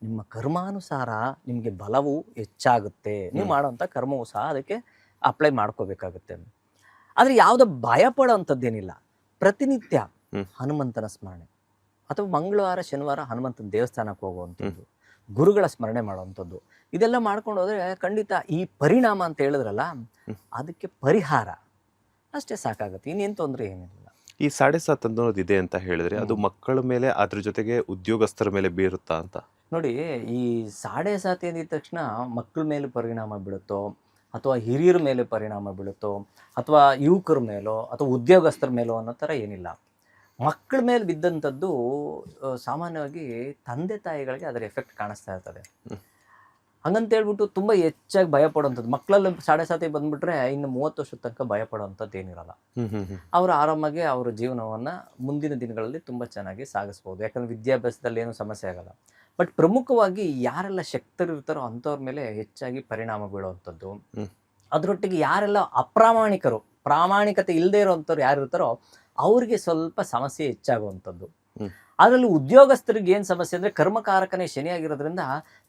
ನಿಮ್ಮ ಕರ್ಮಾನುಸಾರ ನಿಮಗೆ ಬಲವು ಹೆಚ್ಚಾಗುತ್ತೆ, ನೀವು ಮಾಡುವಂಥ ಕರ್ಮವು ಸಹ ಅದಕ್ಕೆ ಅಪ್ಲೈ ಮಾಡ್ಕೋಬೇಕಾಗುತ್ತೆ. ಆದರೆ ಯಾವುದೋ ಭಯ ಪಡೋವಂಥದ್ದೇನಿಲ್ಲ. ಪ್ರತಿನಿತ್ಯ ಹನುಮಂತನ ಸ್ಮರಣೆ ಅಥವಾ ಮಂಗಳವಾರ ಶನಿವಾರ ಹನುಮಂತನ ದೇವಸ್ಥಾನಕ್ಕೆ ಹೋಗುವಂಥದ್ದು, ಗುರುಗಳ ಸ್ಮರಣೆ ಮಾಡುವಂಥದ್ದು, ಇದೆಲ್ಲ ಮಾಡ್ಕೊಂಡು ಹೋದರೆ ಖಂಡಿತ ಈ ಪರಿಣಾಮ ಅಂತ ಹೇಳಿದ್ರಲ್ಲ ಅದಕ್ಕೆ ಪರಿಹಾರ ಅಷ್ಟೇ ಸಾಕಾಗುತ್ತೆ, ಇನ್ನೇನು ತೊಂದರೆ ಏನಿಲ್ಲ. ಈ 7.7 ಅನ್ನೋದು ಇದೆ ಅಂತ ಹೇಳಿದ್ರೆ ಅದು ಮಕ್ಕಳ ಮೇಲೆ ಅದ್ರ ಜೊತೆಗೆ ಉದ್ಯೋಗಸ್ಥರ ಮೇಲೆ ಬೀರುತ್ತಾ ಅಂತ? ನೋಡಿ, ಈ 7.7 ಅಂದಿದ ತಕ್ಷಣ ಮಕ್ಕಳ ಮೇಲೆ ಪರಿಣಾಮ ಬೀಳುತ್ತೋ ಅಥವಾ ಹಿರಿಯರ ಮೇಲೆ ಪರಿಣಾಮ ಬೀಳುತ್ತೋ ಅಥವಾ ಯುವಕರ ಮೇಲೋ ಅಥವಾ ಉದ್ಯೋಗಸ್ಥರ ಮೇಲೋ ಅನ್ನೋ ಥರ ಏನಿಲ್ಲ. ಮಕ್ಕಳ ಮೇಲೆ ಬಿದ್ದಂಥದ್ದು ಸಾಮಾನ್ಯವಾಗಿ ತಂದೆ ತಾಯಿಗಳಿಗೆ ಅದರ ಎಫೆಕ್ಟ್ ಕಾಣಿಸ್ತಾ ಇರ್ತದೆ. ಹಂಗಂತೇಳ್ಬಿಟ್ಟು ತುಂಬ ಹೆಚ್ಚಾಗಿ ಭಯ ಪಡೋವಂಥದ್ದು ಮಕ್ಕಳಲ್ಲಿ 7.7 ಬಂದ್ಬಿಟ್ರೆ ಇನ್ನು 30 ವರ್ಷದ ತನಕ ಭಯ ಪಡೋವಂಥದ್ದು ಏನಿರಲ್ಲ. ಅವರು ಆರಾಮಾಗಿ ಅವರ ಜೀವನವನ್ನು ಮುಂದಿನ ದಿನಗಳಲ್ಲಿ ತುಂಬ ಚೆನ್ನಾಗಿ ಸಾಗಿಸ್ಬೋದು. ಯಾಕಂದರೆ ವಿದ್ಯಾಭ್ಯಾಸದಲ್ಲಿ ಏನೂ ಸಮಸ್ಯೆ ಆಗಲ್ಲ. ಬಟ್ ಪ್ರಮುಖವಾಗಿ ಯಾರೆಲ್ಲ ಶಕ್ತರು ಇರ್ತಾರೋ ಅಂಥವ್ರ ಮೇಲೆ ಹೆಚ್ಚಾಗಿ ಪರಿಣಾಮ ಬೀಳುವಂಥದ್ದು. ಅದರೊಟ್ಟಿಗೆ ಯಾರೆಲ್ಲ ಅಪ್ರಾಮಾಣಿಕರು, ಪ್ರಾಮಾಣಿಕತೆ ಇಲ್ಲದೆ ಇರೋವಂಥವ್ರು ಯಾರು ಇರ್ತಾರೋ ಅವ್ರಿಗೆ ಸ್ವಲ್ಪ ಸಮಸ್ಯೆ ಹೆಚ್ಚಾಗುವಂಥದ್ದು. ಅದರಲ್ಲಿ ಉದ್ಯೋಗಸ್ಥರಿಗೆ ಏನು ಸಮಸ್ಯೆ ಅಂದರೆ ಕರ್ಮಕಾರಕನೇ ಶನಿಯಾಗಿರೋದ್ರಿಂದ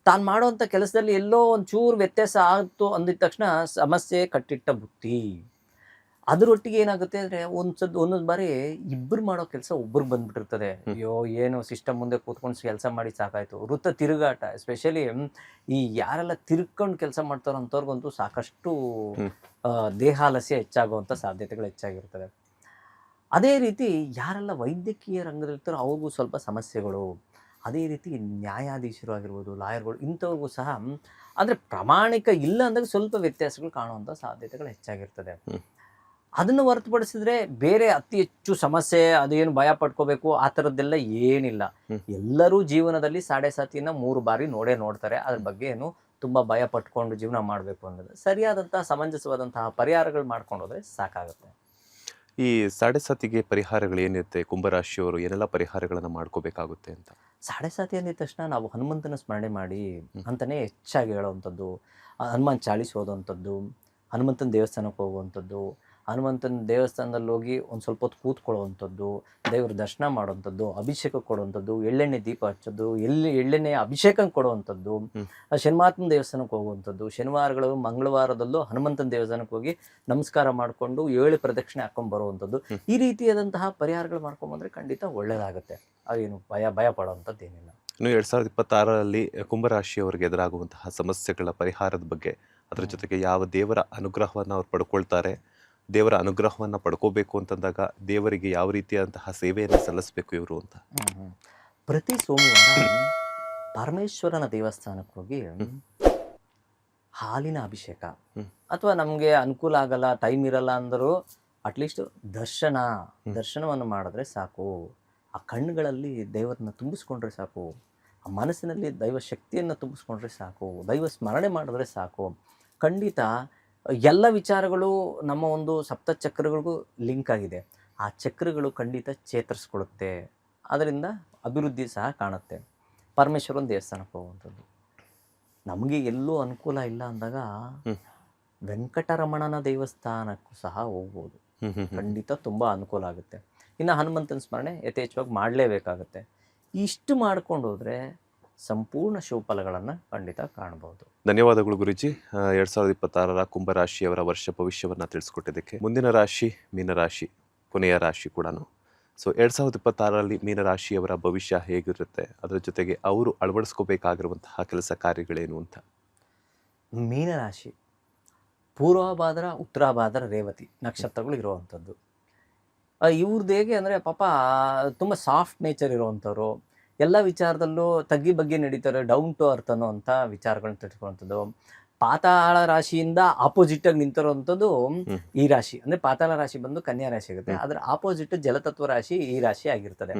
ತಾನು ಮಾಡುವಂಥ ಕೆಲಸದಲ್ಲಿ ಎಲ್ಲೋ ಒಂಚೂರು ವ್ಯತ್ಯಾಸ ಆಯಿತು ಅಂದಿದ ತಕ್ಷಣ ಸಮಸ್ಯೆ ಕಟ್ಟಿಟ್ಟ ಬುತ್ತಿ. ಅದರೊಟ್ಟಿಗೆ ಏನಾಗುತ್ತೆ ಅಂದರೆ ಒಂದೊಂದು ಬಾರಿ ಇಬ್ಬರು ಮಾಡೋ ಕೆಲಸ ಒಬ್ರಿಗೆ ಬಂದ್ಬಿಟ್ಟಿರ್ತದೆ. ಅಯ್ಯೋ ಏನು ಸಿಸ್ಟಮ್ ಮುಂದೆ ಕೂತ್ಕೊಂಡು ಕೆಲಸ ಮಾಡಿ ಸಾಕಾಯಿತು. ವೃತ್ತ ತಿರುಗಾಟ, ಎಸ್ಪೆಷಲಿ ಈ ಯಾರೆಲ್ಲ ತಿರ್ಕೊಂಡು ಕೆಲಸ ಮಾಡ್ತಾರೋ ಅಂಥವ್ರಿಗಂತೂ ಸಾಕಷ್ಟು ದೇಹಾಲಸ್ಯ ಹೆಚ್ಚಾಗುವಂಥ ಸಾಧ್ಯತೆಗಳು ಹೆಚ್ಚಾಗಿರ್ತದೆ. ಅದೇ ರೀತಿ ಯಾರೆಲ್ಲ ವೈದ್ಯಕೀಯ ರಂಗದಲ್ಲಿರ್ತಾರೋ ಅವ್ರಿಗೂ ಸ್ವಲ್ಪ ಸಮಸ್ಯೆಗಳು. ಅದೇ ರೀತಿ ನ್ಯಾಯಾಧೀಶರು ಆಗಿರ್ಬೋದು, ಲಾಯರ್ಗಳು, ಇಂಥವ್ರಿಗೂ ಸಹ ಅಂದರೆ ಪ್ರಾಮಾಣಿಕ ಇಲ್ಲ ಅಂದಾಗ ಸ್ವಲ್ಪ ವ್ಯತ್ಯಾಸಗಳು ಕಾಣುವಂಥ ಸಾಧ್ಯತೆಗಳು ಹೆಚ್ಚಾಗಿರ್ತದೆ. ಅದನ್ನು ಹೊರತುಪಡಿಸಿದ್ರೆ ಬೇರೆ ಅತಿ ಹೆಚ್ಚು ಸಮಸ್ಯೆ ಅದೇನು ಭಯ ಪಡ್ಕೋಬೇಕು ಆ ಥರದ್ದೆಲ್ಲ ಏನಿಲ್ಲ. ಎಲ್ಲರೂ ಜೀವನದಲ್ಲಿ 7.7 3 ಬಾರಿ ನೋಡ್ತಾರೆ. ಅದ್ರ ಬಗ್ಗೆ ಏನು ತುಂಬ ಭಯ ಪಟ್ಕೊಂಡು ಜೀವನ ಮಾಡಬೇಕು ಅನ್ನೋದು ಸರಿಯಾದಂತಹ ಸಮಂಜಸವಾದಂತಹ ಪರಿಹಾರಗಳು ಮಾಡ್ಕೊಂಡು ಹೋದ್ರೆ ಸಾಕಾಗುತ್ತೆ. ಈ 7.7ಗೆ ಪರಿಹಾರಗಳು ಏನಿರುತ್ತೆ? ಕುಂಭರಾಶಿಯವರು ಏನೆಲ್ಲ ಪರಿಹಾರಗಳನ್ನು ಮಾಡ್ಕೋಬೇಕಾಗುತ್ತೆ ಅಂತ? 7.7 ಅಂದಿದ ತಕ್ಷಣ ನಾವು ಹನುಮಂತನ ಸ್ಮರಣೆ ಮಾಡಿ ಅಂತಾನೆ ಹೆಚ್ಚಾಗಿ ಹೇಳೋವಂಥದ್ದು, ಹನುಮಾನ್ ಚಾಲೀಸ್ ಓದೋವಂಥದ್ದು, ಹನುಮಂತನ ದೇವಸ್ಥಾನಕ್ಕೆ ಹೋಗುವಂಥದ್ದು, ಹನುಮಂತನ ದೇವಸ್ಥಾನದಲ್ಲಿ ಹೋಗಿ ಒಂದು ಸ್ವಲ್ಪ ಹೊತ್ತು ಕೂತ್ಕೊಳ್ಳುವಂಥದ್ದು, ದೇವರ ದರ್ಶನ ಮಾಡುವಂಥದ್ದು, ಅಭಿಷೇಕ ಕೊಡುವಂಥದ್ದು, ಎಳ್ಳೆಣ್ಣೆ ದೀಪ ಹಚ್ಚೋದು, ಎಳ್ಳೆಣ್ಣೆ ಅಭಿಷೇಕ ಕೊಡುವಂಥದ್ದು, ಶನಿಮಾತ್ಮನ ದೇವಸ್ಥಾನಕ್ಕೆ ಹೋಗುವಂಥದ್ದು, ಶನಿವಾರಗಳು ಮಂಗಳವಾರದಲ್ಲೂ ಹನುಮಂತನ ದೇವಸ್ಥಾನಕ್ಕೆ ಹೋಗಿ ನಮಸ್ಕಾರ ಮಾಡಿಕೊಂಡು 7 ಪ್ರದಕ್ಷಿಣೆ ಹಾಕೊಂಡು ಬರುವಂಥದ್ದು. ಈ ರೀತಿಯಾದಂತಹ ಪರಿಹಾರಗಳು ಮಾಡ್ಕೊಂಬಂದ್ರೆ ಖಂಡಿತ ಒಳ್ಳೆಯದಾಗುತ್ತೆ. ಅದೇನು ಭಯ ಪಡುವಂಥದ್ದು ಏನಿಲ್ಲ. ಇನ್ನು 2026ರಲ್ಲಿ ಕುಂಭರಾಶಿಯವರಿಗೆ ಎದುರಾಗುವಂತಹ ಸಮಸ್ಯೆಗಳ ಪರಿಹಾರದ ಬಗ್ಗೆ, ಅದರ ಜೊತೆಗೆ ಯಾವ ದೇವರ ಅನುಗ್ರಹವನ್ನು ಅವ್ರು ಪಡ್ಕೊಳ್ತಾರೆ, ದೇವರ ಅನುಗ್ರಹವನ್ನು ಪಡ್ಕೋಬೇಕು ಅಂತಂದಾಗ ದೇವರಿಗೆ ಯಾವ ರೀತಿಯಾದಂತಹ ಸೇವೆಯನ್ನು ಸಲ್ಲಿಸಬೇಕು ಇವರು ಅಂತ? ಪ್ರತಿ ಸೋಮವಾರ ಪರಮೇಶ್ವರನ ದೇವಸ್ಥಾನಕ್ಕೆ ಹೋಗಿ ಹಾಲಿನ ಅಭಿಷೇಕ, ಅಥವಾ ನಮಗೆ ಅನುಕೂಲ ಆಗಲ್ಲ, ಟೈಮ್ ಇರಲ್ಲ ಅಂದರೂ ಅಟ್ಲೀಸ್ಟ್ ದರ್ಶನವನ್ನು ಮಾಡಿದ್ರೆ ಸಾಕು. ಆ ಕಣ್ಣುಗಳಲ್ಲಿ ದೇವರನ್ನ ತುಂಬಿಸ್ಕೊಂಡ್ರೆ ಸಾಕು, ಆ ಮನಸ್ಸಿನಲ್ಲಿ ದೈವ ಶಕ್ತಿಯನ್ನು ತುಂಬಿಸ್ಕೊಂಡ್ರೆ ಸಾಕು, ದೈವ ಸ್ಮರಣೆ ಮಾಡಿದ್ರೆ ಸಾಕು. ಖಂಡಿತ ಎಲ್ಲ ವಿಚಾರಗಳು ನಮ್ಮ ಒಂದು ಸಪ್ತ ಚಕ್ರಗಳಿಗೂ ಲಿಂಕ್ ಆಗಿದೆ. ಆ ಚಕ್ರಗಳು ಖಂಡಿತ ಚೇತರಿಸ್ಕೊಳ್ಳುತ್ತೆ, ಅದರಿಂದ ಅಭಿವೃದ್ಧಿ ಸಹ ಕಾಣುತ್ತೆ. ಪರಮೇಶ್ವರನ ದೇವಸ್ಥಾನಕ್ಕೆ ಹೋಗುವಂಥದ್ದು. ನಮಗೆ ಎಲ್ಲೂ ಅನುಕೂಲ ಇಲ್ಲ ಅಂದಾಗ ವೆಂಕಟರಮಣನ ದೇವಸ್ಥಾನಕ್ಕೂ ಸಹ ಹೋಗ್ಬೋದು. ಖಂಡಿತ ತುಂಬ ಅನುಕೂಲ ಆಗುತ್ತೆ. ಇನ್ನು ಹನುಮಂತನ ಸ್ಮರಣೆ ಯಥೇಚ್ಛವಾಗಿ ಮಾಡಲೇಬೇಕಾಗುತ್ತೆ. ಇಷ್ಟು ಮಾಡ್ಕೊಂಡು ಹೋದರೆ ಸಂಪೂರ್ಣ ಶುಭಫಲಗಳನ್ನು ಖಂಡಿತ ಕಾಣಬಹುದು. ಧನ್ಯವಾದಗಳು ಗುರುಜಿ. 2026ರ ಕುಂಭರಾಶಿಯವರ ವರ್ಷ ಭವಿಷ್ಯವನ್ನು ತಿಳಿಸ್ಕೊಟ್ಟಿದ್ದಕ್ಕೆ. ಮುಂದಿನ ರಾಶಿ ಮೀನರಾಶಿ, ಕೊನೆಯ ರಾಶಿ ಕೂಡ. ಸೊ 2026ರಲ್ಲಿ ಮೀನರಾಶಿಯವರ ಭವಿಷ್ಯ ಹೇಗಿರುತ್ತೆ, ಅದರ ಜೊತೆಗೆ ಅವರು ಅಳವಡಿಸ್ಕೋಬೇಕಾಗಿರುವಂತಹ ಕೆಲಸ ಕಾರ್ಯಗಳೇನು ಅಂತ? ಮೀನರಾಶಿ ಪೂರ್ವಭಾದ್ರ, ಉತ್ತರಾಭಾದ್ರ, ರೇವತಿ ನಕ್ಷತ್ರಗಳು ಇರುವಂಥದ್ದು. ಇವ್ರದ್ದು ಹೇಗೆ ಅಂದರೆ ಪಾಪ ತುಂಬ ಸಾಫ್ಟ್ ನೇಚರ್ ಇರುವಂಥವ್ರು, ಎಲ್ಲ ವಿಚಾರದಲ್ಲೂ ತಗ್ಗಿ ಬಗ್ಗೆ ನಡೀತಾರೆ, ಡೌನ್ ಟು ಅರ್ತ್ ಅನ್ನೋ ಅಂಥ ವಿಚಾರಗಳನ್ನ ತಿಳ್ಕೊಳ್ಳುವಂಥದ್ದು. ಪಾತಾಳ ರಾಶಿಯಿಂದ ಆಪೋಸಿಟಾಗಿ ನಿಂತಿರುವಂಥದ್ದು ಈ ರಾಶಿ. ಅಂದರೆ ಪಾತಾಳ ರಾಶಿ ಬಂದು ಕನ್ಯಾ ರಾಶಿ ಆಗುತ್ತೆ, ಅದರ ಆಪೋಸಿಟ್ ಜಲತತ್ವ ರಾಶಿ ಈ ರಾಶಿ ಆಗಿರ್ತದೆ.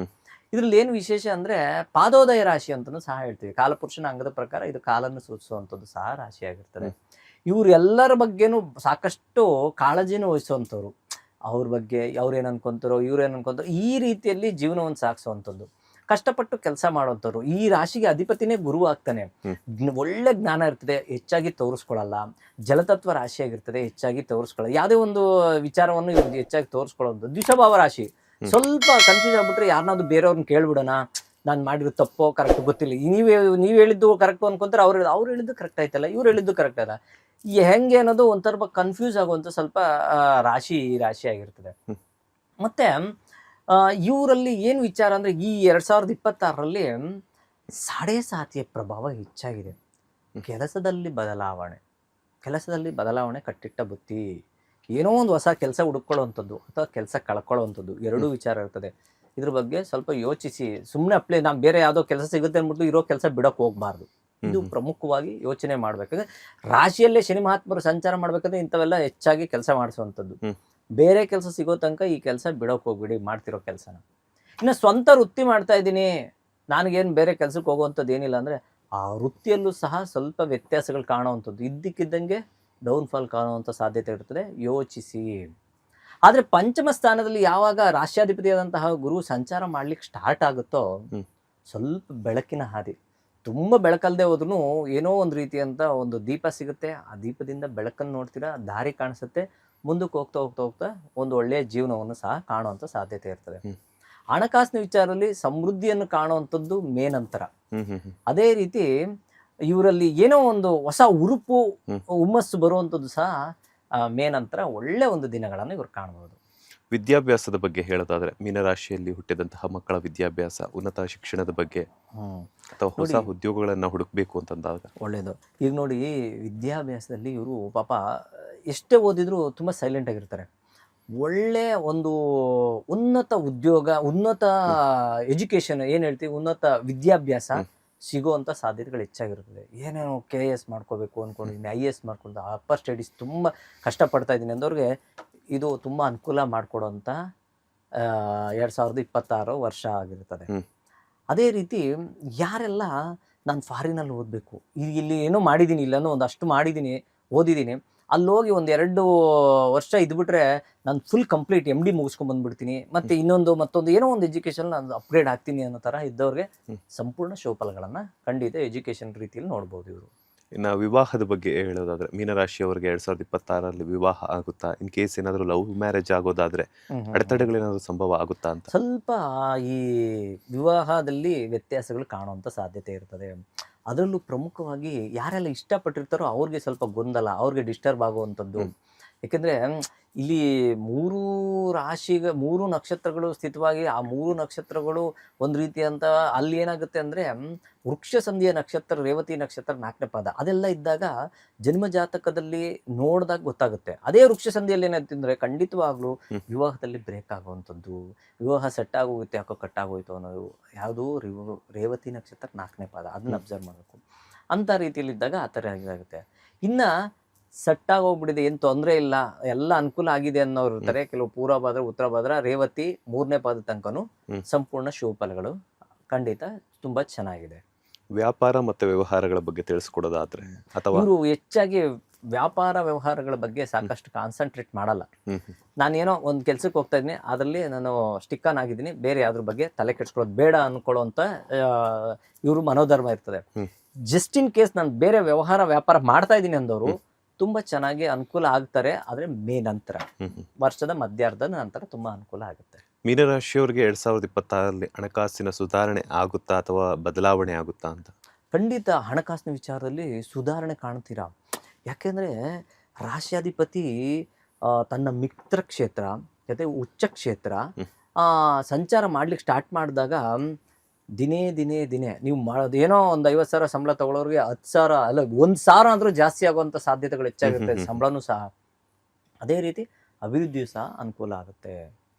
ಇದ್ರಲ್ಲಿ ಏನು ವಿಶೇಷ ಅಂದರೆ ಪಾದೋದಯ ರಾಶಿ ಅಂತಲೂ ಸಹ ಹೇಳ್ತೀವಿ. ಕಾಲಪುರುಷನ ಅಂಗದ ಪ್ರಕಾರ ಇದು ಕಾಲನ್ನು ಸೂಚಿಸುವಂಥದ್ದು ಸಹ ರಾಶಿ ಆಗಿರ್ತದೆ. ಇವರೆಲ್ಲರ ಬಗ್ಗೆನೂ ಸಾಕಷ್ಟು ಕಾಳಜಿನೂ ವಹಿಸುವಂಥವ್ರು. ಅವ್ರ ಬಗ್ಗೆ ಅವ್ರೇನು ಅನ್ಕೊಂತಾರೋ, ಇವ್ರೇನು ಅನ್ಕೊಂತಾರೋ, ಈ ರೀತಿಯಲ್ಲಿ ಜೀವನವನ್ನು ಸಾಗಿಸುವಂಥದ್ದು, ಕಷ್ಟಪಟ್ಟು ಕೆಲಸ ಮಾಡುವಂಥವ್ರು. ಈ ರಾಶಿಗೆ ಅಧಿಪತಿನೇ ಗುರು ಆಗ್ತಾನೆ. ಒಳ್ಳೆ ಜ್ಞಾನ ಇರ್ತದೆ, ಹೆಚ್ಚಾಗಿ ತೋರಿಸ್ಕೊಳ್ಳಲ್ಲ. ಜಲತತ್ವ ರಾಶಿಯಾಗಿರ್ತದೆ, ಹೆಚ್ಚಾಗಿ ತೋರಿಸ್ಕೊಳ್ಳಲ್ಲ. ಯಾವುದೇ ಒಂದು ವಿಚಾರವನ್ನು ಇವ್ರಿಗೆ ಹೆಚ್ಚಾಗಿ ತೋರಿಸ್ಕೊಳ್ಳೋದು. ದ್ವಿಷಭಾವ ರಾಶಿ, ಸ್ವಲ್ಪ ಕನ್ಫ್ಯೂಸ್ ಆಗ್ಬಿಟ್ರೆ ಯಾರನ್ನಾದ್ರು ಬೇರೆಯವ್ರನ್ನ ಕೇಳ್ಬಿಡೋಣ, ನಾನು ಮಾಡಿರೋ ತಪ್ಪೋ ಕರೆಕ್ಟ್ ಗೊತ್ತಿಲ್ಲ, ನೀವು ಹೇಳಿದ್ದು ಕರೆಕ್ಟು ಅನ್ಕೊಂತಾರೆ, ಅವ್ರು ಹೇಳಿದ್ದು ಕರೆಕ್ಟ್ ಆಯ್ತಲ್ಲ, ಇವ್ರು ಹೇಳಿದ್ದು ಕರೆಕ್ಟ್ ಅಲ್ಲ, ಈ ಹೆಂಗೆ ಅನ್ನೋದು ಒಂಥರ ಕನ್ಫ್ಯೂಸ್ ಆಗುವಂಥ ಸ್ವಲ್ಪ ರಾಶಿ ಆಗಿರ್ತದೆ. ಮತ್ತೆ ಇವರಲ್ಲಿ ಏನು ವಿಚಾರ ಅಂದರೆ ಈ 2026ರಲ್ಲಿ ಸಾಡೆ ಸಾತಿಯ ಪ್ರಭಾವ ಹೆಚ್ಚಾಗಿದೆ. ಕೆಲಸದಲ್ಲಿ ಬದಲಾವಣೆ ಕಟ್ಟಿಟ್ಟ ಬುತ್ತಿ. ಏನೋ ಒಂದು ಹೊಸ ಕೆಲಸ ಹುಡುಕೊಳ್ಳುವಂಥದ್ದು ಅಥವಾ ಕೆಲಸ ಕಳ್ಕೊಳ್ಳುವಂಥದ್ದು ಎರಡೂ ವಿಚಾರ ಇರ್ತದೆ. ಇದ್ರ ಬಗ್ಗೆ ಸ್ವಲ್ಪ ಯೋಚಿಸಿ, ಸುಮ್ಮನೆ ನಾನು ಬೇರೆ ಯಾವುದೋ ಕೆಲಸ ಸಿಗುತ್ತೆ ಅಂದ್ಬಿಟ್ಟು ಇರೋ ಕೆಲಸ ಬಿಡೋಕೆ ಹೋಗಬಾರ್ದು. ಇದು ಪ್ರಮುಖವಾಗಿ ಯೋಚನೆ ಮಾಡಬೇಕಾದ್ರೆ ರಾಶಿಯಲ್ಲೇ ಶನಿ ಮಹಾತ್ಮರು ಸಂಚಾರ ಮಾಡ್ಬೇಕಾದ್ರೆ ಇಂಥವೆಲ್ಲ ಹೆಚ್ಚಾಗಿ ಕೆಲಸ ಮಾಡಿಸುವಂಥದ್ದು. ಬೇರೆ ಕೆಲಸ ಸಿಗೋ ತನಕ ಈ ಕೆಲಸ ಬಿಡೋಕೆ ಹೋಗ್ಬಿಡಿ, ಮಾಡ್ತಿರೋ ಕೆಲಸನ. ಇನ್ನು ಸ್ವಂತ ವೃತ್ತಿ ಮಾಡ್ತಾ ಇದ್ದೀನಿ, ನನಗೇನು ಬೇರೆ ಕೆಲಸಕ್ಕೆ ಹೋಗುವಂಥದ್ದು ಏನಿಲ್ಲ ಅಂದರೆ ಆ ವೃತ್ತಿಯಲ್ಲೂ ಸಹ ಸ್ವಲ್ಪ ವ್ಯತ್ಯಾಸಗಳು ಕಾಣುವಂಥದ್ದು, ಇದ್ದಕ್ಕಿದ್ದಂಗೆ ಡೌನ್ಫಾಲ್ ಕಾಣುವಂಥ ಸಾಧ್ಯತೆ ಇರ್ತದೆ. ಯೋಚಿಸಿ. ಆದರೆ ಪಂಚಮ ಸ್ಥಾನದಲ್ಲಿ ಯಾವಾಗ ರಾಶ್ಯಾಧಿಪತಿಯಾದಂತಹ ಗುರು ಸಂಚಾರ ಮಾಡ್ಲಿಕ್ಕೆ ಸ್ಟಾರ್ಟ್ ಆಗುತ್ತೋ ಸ್ವಲ್ಪ ಬೆಳಕಿನ ಹಾದಿ. ತುಂಬ ಬೆಳಕಲ್ಲದೆ ಹೋದ್ರೂ ಏನೋ ಒಂದು ರೀತಿಯಂಥ ಒಂದು ದೀಪ ಸಿಗುತ್ತೆ, ಆ ದೀಪದಿಂದ ಬೆಳಕನ್ನು ನೋಡ್ತೀರಾ, ದಾರಿ ಕಾಣಿಸುತ್ತೆ, ಮುಂದಕ್ಕೆ ಹೋಗ್ತಾ ಒಂದು ಒಳ್ಳೆಯ ಜೀವನವನ್ನು ಸಹ ಕಾಣುವಂಥ ಸಾಧ್ಯತೆ ಇರ್ತದೆ. ಹಣಕಾಸಿನ ವಿಚಾರದಲ್ಲಿ ಸಮೃದ್ಧಿಯನ್ನು ಕಾಣುವಂಥದ್ದು ಮೇನಂತರ. ಅದೇ ರೀತಿ ಇವರಲ್ಲಿ ಏನೋ ಒಂದು ಹೊಸ ಉರುಪು ಹುಮ್ಮಸ್ಸು ಬರುವಂಥದ್ದು ಸಹ ಮೇನಂತರ ಒಳ್ಳೆ ಒಂದು ದಿನಗಳನ್ನು ಇವರು ಕಾಣಬಹುದು. ವಿದ್ಯಾಭ್ಯಾಸದ ಬಗ್ಗೆ ಹೇಳೋದಾದ್ರೆ ಮೀನರಾಶಿಯಲ್ಲಿ ಹುಟ್ಟಿದಂತಹ ಮಕ್ಕಳ ವಿದ್ಯಾಭ್ಯಾಸ, ಉನ್ನತ ಶಿಕ್ಷಣದ ಬಗ್ಗೆ ಅಥವಾ ಹೊಸ ಉದ್ಯೋಗಗಳನ್ನ ಹುಡುಕ್ಬೇಕು ಅಂತಂದಾಗ ಒಳ್ಳೇದು. ಈಗ ನೋಡಿ, ವಿದ್ಯಾಭ್ಯಾಸದಲ್ಲಿ ಇವರು ಪಾಪ ಎಷ್ಟೇ ಓದಿದ್ರು ತುಂಬ ಸೈಲೆಂಟ್ ಆಗಿರ್ತಾರೆ. ಒಳ್ಳೆ ಒಂದು ಉನ್ನತ ಉದ್ಯೋಗ, ಉನ್ನತ ಎಜುಕೇಶನ್ ಏನು ಹೇಳ್ತೀವಿ, ಉನ್ನತ ವಿದ್ಯಾಭ್ಯಾಸ ಸಿಗುವಂಥ ಸಾಧ್ಯತೆಗಳು ಹೆಚ್ಚಾಗಿರ್ತದೆ. ಏನೇನೋ KS ಮಾಡ್ಕೋಬೇಕು ಅಂದ್ಕೊಂಡಿದ್ದೀನಿ, IAS ಮಾಡ್ಕೊಂಡು ಅಪ್ಪರ್ ಸ್ಟಡೀಸ್ ತುಂಬ ಕಷ್ಟಪಡ್ತಾ ಇದ್ದೀನಿ ಅಂದವ್ರಿಗೆ ಇದು ತುಂಬ ಅನುಕೂಲ ಮಾಡಿಕೊಡೋಂಥ 2026 ವರ್ಷ ಆಗಿರ್ತದೆ. ಅದೇ ರೀತಿ ಯಾರೆಲ್ಲ ನಾನು ಫಾರಿನಲ್ಲಿ ಓದಬೇಕು, ಇಲ್ಲಿ ಏನೋ ಮಾಡಿದ್ದೀನಿ, ಇಲ್ಲನೋ ಒಂದಷ್ಟು ಮಾಡಿದ್ದೀನಿ, ಓದಿದ್ದೀನಿ, ಅಲ್ಲಿ ಹೋಗಿ 1-2 ವರ್ಷ ಇದ್ಬಿಟ್ರೆ ನಾನು ಫುಲ್ ಕಂಪ್ಲೀಟ್ MD ಮುಗಿಸ್ಕೊಂಡು ಬಂದ್ಬಿಡ್ತೀನಿ, ಮತ್ತು ಮತ್ತೊಂದು ಏನೋ ಒಂದು ಎಜುಕೇಷನ್ ನಾನು ಅಪ್ಗ್ರೇಡ್ ಆಗ್ತೀನಿ ಅನ್ನೋ ಥರ ಇದ್ದವ್ರಿಗೆ ಸಂಪೂರ್ಣ ಶೋಫಲಗಳನ್ನು ಖಂಡಿತ ಎಜುಕೇಷನ್ ರೀತಿಯಲ್ಲಿ ನೋಡ್ಬೋದು ಇವರು. ಇನ್ನು ವಿವಾಹದ ಬಗ್ಗೆ ಹೇಳೋದಾದ್ರೆ ಮೀನರಾಶಿಯವರಿಗೆ 2026ರಲ್ಲಿ ವಿವಾಹ ಆಗುತ್ತಾ? ಇನ್ ಕೇಸ್ ಏನಾದರೂ ಲವ್ ಮ್ಯಾರೇಜ್ ಆಗೋದಾದ್ರೆ ಅಡೆತಡೆಗಳೇನಾದರೂ ಸಂಭವ ಆಗುತ್ತಾ ಅಂತ? ಸ್ವಲ್ಪ ಈ ವಿವಾಹದಲ್ಲಿ ವ್ಯತ್ಯಾಸಗಳು ಕಾಣುವಂಥ ಸಾಧ್ಯತೆ ಇರ್ತದೆ. ಅದರಲ್ಲೂ ಪ್ರಮುಖವಾಗಿ ಯಾರೆಲ್ಲ ಇಷ್ಟಪಟ್ಟಿರ್ತಾರೋ ಅವ್ರಿಗೆ ಸ್ವಲ್ಪ ಗೊಂದಲ, ಅವ್ರಿಗೆ ಡಿಸ್ಟರ್ಬ್ ಆಗುವಂಥದ್ದು. ಯಾಕೆಂದರೆ ಇಲ್ಲಿ 3 ನಕ್ಷತ್ರಗಳು ಸ್ಥಿತವಾಗಿ, ಆ 3 ನಕ್ಷತ್ರಗಳು ಒಂದು ರೀತಿಯಂಥ ಅಲ್ಲಿ ಏನಾಗುತ್ತೆ ಅಂದರೆ ವೃಕ್ಷ ಸಂಧಿಯ ನಕ್ಷತ್ರ, ರೇವತಿ ನಕ್ಷತ್ರ 4ನೇ ಪಾದ ಅದೆಲ್ಲ ಇದ್ದಾಗ ಜನ್ಮ ಜಾತಕದಲ್ಲಿ ನೋಡಿದಾಗ ಗೊತ್ತಾಗುತ್ತೆ. ಅದೇ ವೃಕ್ಷ ಸಂಧಿಯಲ್ಲಿ ಏನಾಯ್ತಂದ್ರೆ ಖಂಡಿತವಾಗ್ಲೂ ವಿವಾಹದಲ್ಲಿ ಬ್ರೇಕ್ ಆಗುವಂಥದ್ದು, ವಿವಾಹ ಸೆಟ್ ಆಗೋಗುತ್ತೆ, ಯಾಕೋ ಕಟ್ ಆಗೋಯ್ತು ಅನ್ನೋದು. ಯಾವುದು ರೇವತಿ ನಕ್ಷತ್ರ 4ನೇ ಪಾದ, ಅದನ್ನ ಅಬ್ಸರ್ವ್ ಮಾಡಬೇಕು. ಅಂಥ ರೀತಿಯಲ್ಲಿ ಇದ್ದಾಗ ಆ ಥರ ಇದಾಗುತ್ತೆ. ಇನ್ನು ಸೆಟ್ ಆಗೋಗ್ಬಿಟ್ಟಿದೆ, ಏನು ತೊಂದರೆ ಇಲ್ಲ, ಎಲ್ಲ ಅನುಕೂಲ ಆಗಿದೆ ಅನ್ನೋರು ಇರ್ತಾರೆ. ಕೆಲವು ಪೂರ್ವ ಭಾದ್ರ, ಉತ್ತರ ಭಾದ್ರ, ರೇವತಿ 3ನೇ ಪಾದ ತನಕನೂ ಸಂಪೂರ್ಣ ಶುಭಫಲಗಳು ಖಂಡಿತ ತುಂಬಾ ಚೆನ್ನಾಗಿದೆ. ವ್ಯಾಪಾರ ಮತ್ತು ವ್ಯವಹಾರಗಳ ಬಗ್ಗೆ ತಿಳಿಸ್ಕೊಡೋದಾದ್ರೆ, ಅಥವಾ ಇವರು ಹೆಚ್ಚಾಗಿ ವ್ಯಾಪಾರ ವ್ಯವಹಾರಗಳ ಬಗ್ಗೆ ಸಾಕಷ್ಟು ಕಾನ್ಸಂಟ್ರೇಟ್ ಮಾಡಲ್ಲ. ನಾನೇನೋ ಒಂದು ಕೆಲ್ಸಕ್ಕೆ ಹೋಗ್ತಾ ಇದ್ದೀನಿ, ಅದರಲ್ಲಿ ನಾನು ಸ್ಟಿಕ್ ಆನ್ ಆಗಿದ್ದೀನಿ, ಬೇರೆ ಯಾವ್ದ್ರ ಬಗ್ಗೆ ತಲೆ ಕೆಡ್ಸ್ಕೊಳ್ಳೋದು ಬೇಡ ಅನ್ಕೊಳ್ಳೋಂಥ ಇವರು ಮನೋಧರ್ಮ ಇರ್ತದೆ. ಜಸ್ಟ್ ಇನ್ ಕೇಸ್ ನಾನು ಬೇರೆ ವ್ಯಾಪಾರ ಮಾಡ್ತಾ ಇದ್ದೀನಿ ಅಂದವರು ತುಂಬಾ ಚೆನ್ನಾಗಿ ಅನುಕೂಲ ಆಗ್ತಾರೆ. ಆದ್ರೆ ನಂತರ ವರ್ಷದ ಮಧ್ಯಾರ್ಧದ ನಂತರ ತುಂಬಾ ಅನುಕೂಲ ಆಗುತ್ತೆ. ಮೀನರಾಶಿಯವರಿಗೆ 2026ರಲ್ಲಿ ಹಣಕಾಸಿನ ಸುಧಾರಣೆ ಆಗುತ್ತಾ ಅಥವಾ ಬದಲಾವಣೆ ಆಗುತ್ತಾ ಅಂತ? ಖಂಡಿತ ಹಣಕಾಸಿನ ವಿಚಾರದಲ್ಲಿ ಸುಧಾರಣೆ ಕಾಣ್ತೀರಾ. ಯಾಕೆಂದ್ರೆ ರಾಶ್ಯಾಧಿಪತಿ ತನ್ನ ಮಿತ್ರ ಕ್ಷೇತ್ರ ಜೊತೆ ಉಚ್ಚ ಕ್ಷೇತ್ರ ಸಂಚಾರ ಮಾಡ್ಲಿಕ್ಕೆ ಸ್ಟಾರ್ಟ್ ಮಾಡಿದಾಗ ದಿನೇ ನೀವು ಮಾಡೋದು ಏನೋ ಒಂದು 50,000 ಸಂಬಳ ತಗೊಳ್ಳೋರಿಗೆ 10,000 ಅಲ್ಲ 1,000 ಅಂದ್ರೂ ಜಾಸ್ತಿ ಆಗುವಂತ ಸಾಧ್ಯತೆಗಳು ಹೆಚ್ಚಾಗಿರುತ್ತೆ. ಸಂಬಳನೂ ಸಹ ಅದೇ ರೀತಿ ಅಭಿವೃದ್ಧಿಯು ಸಹ ಅನುಕೂಲ ಆಗುತ್ತೆ.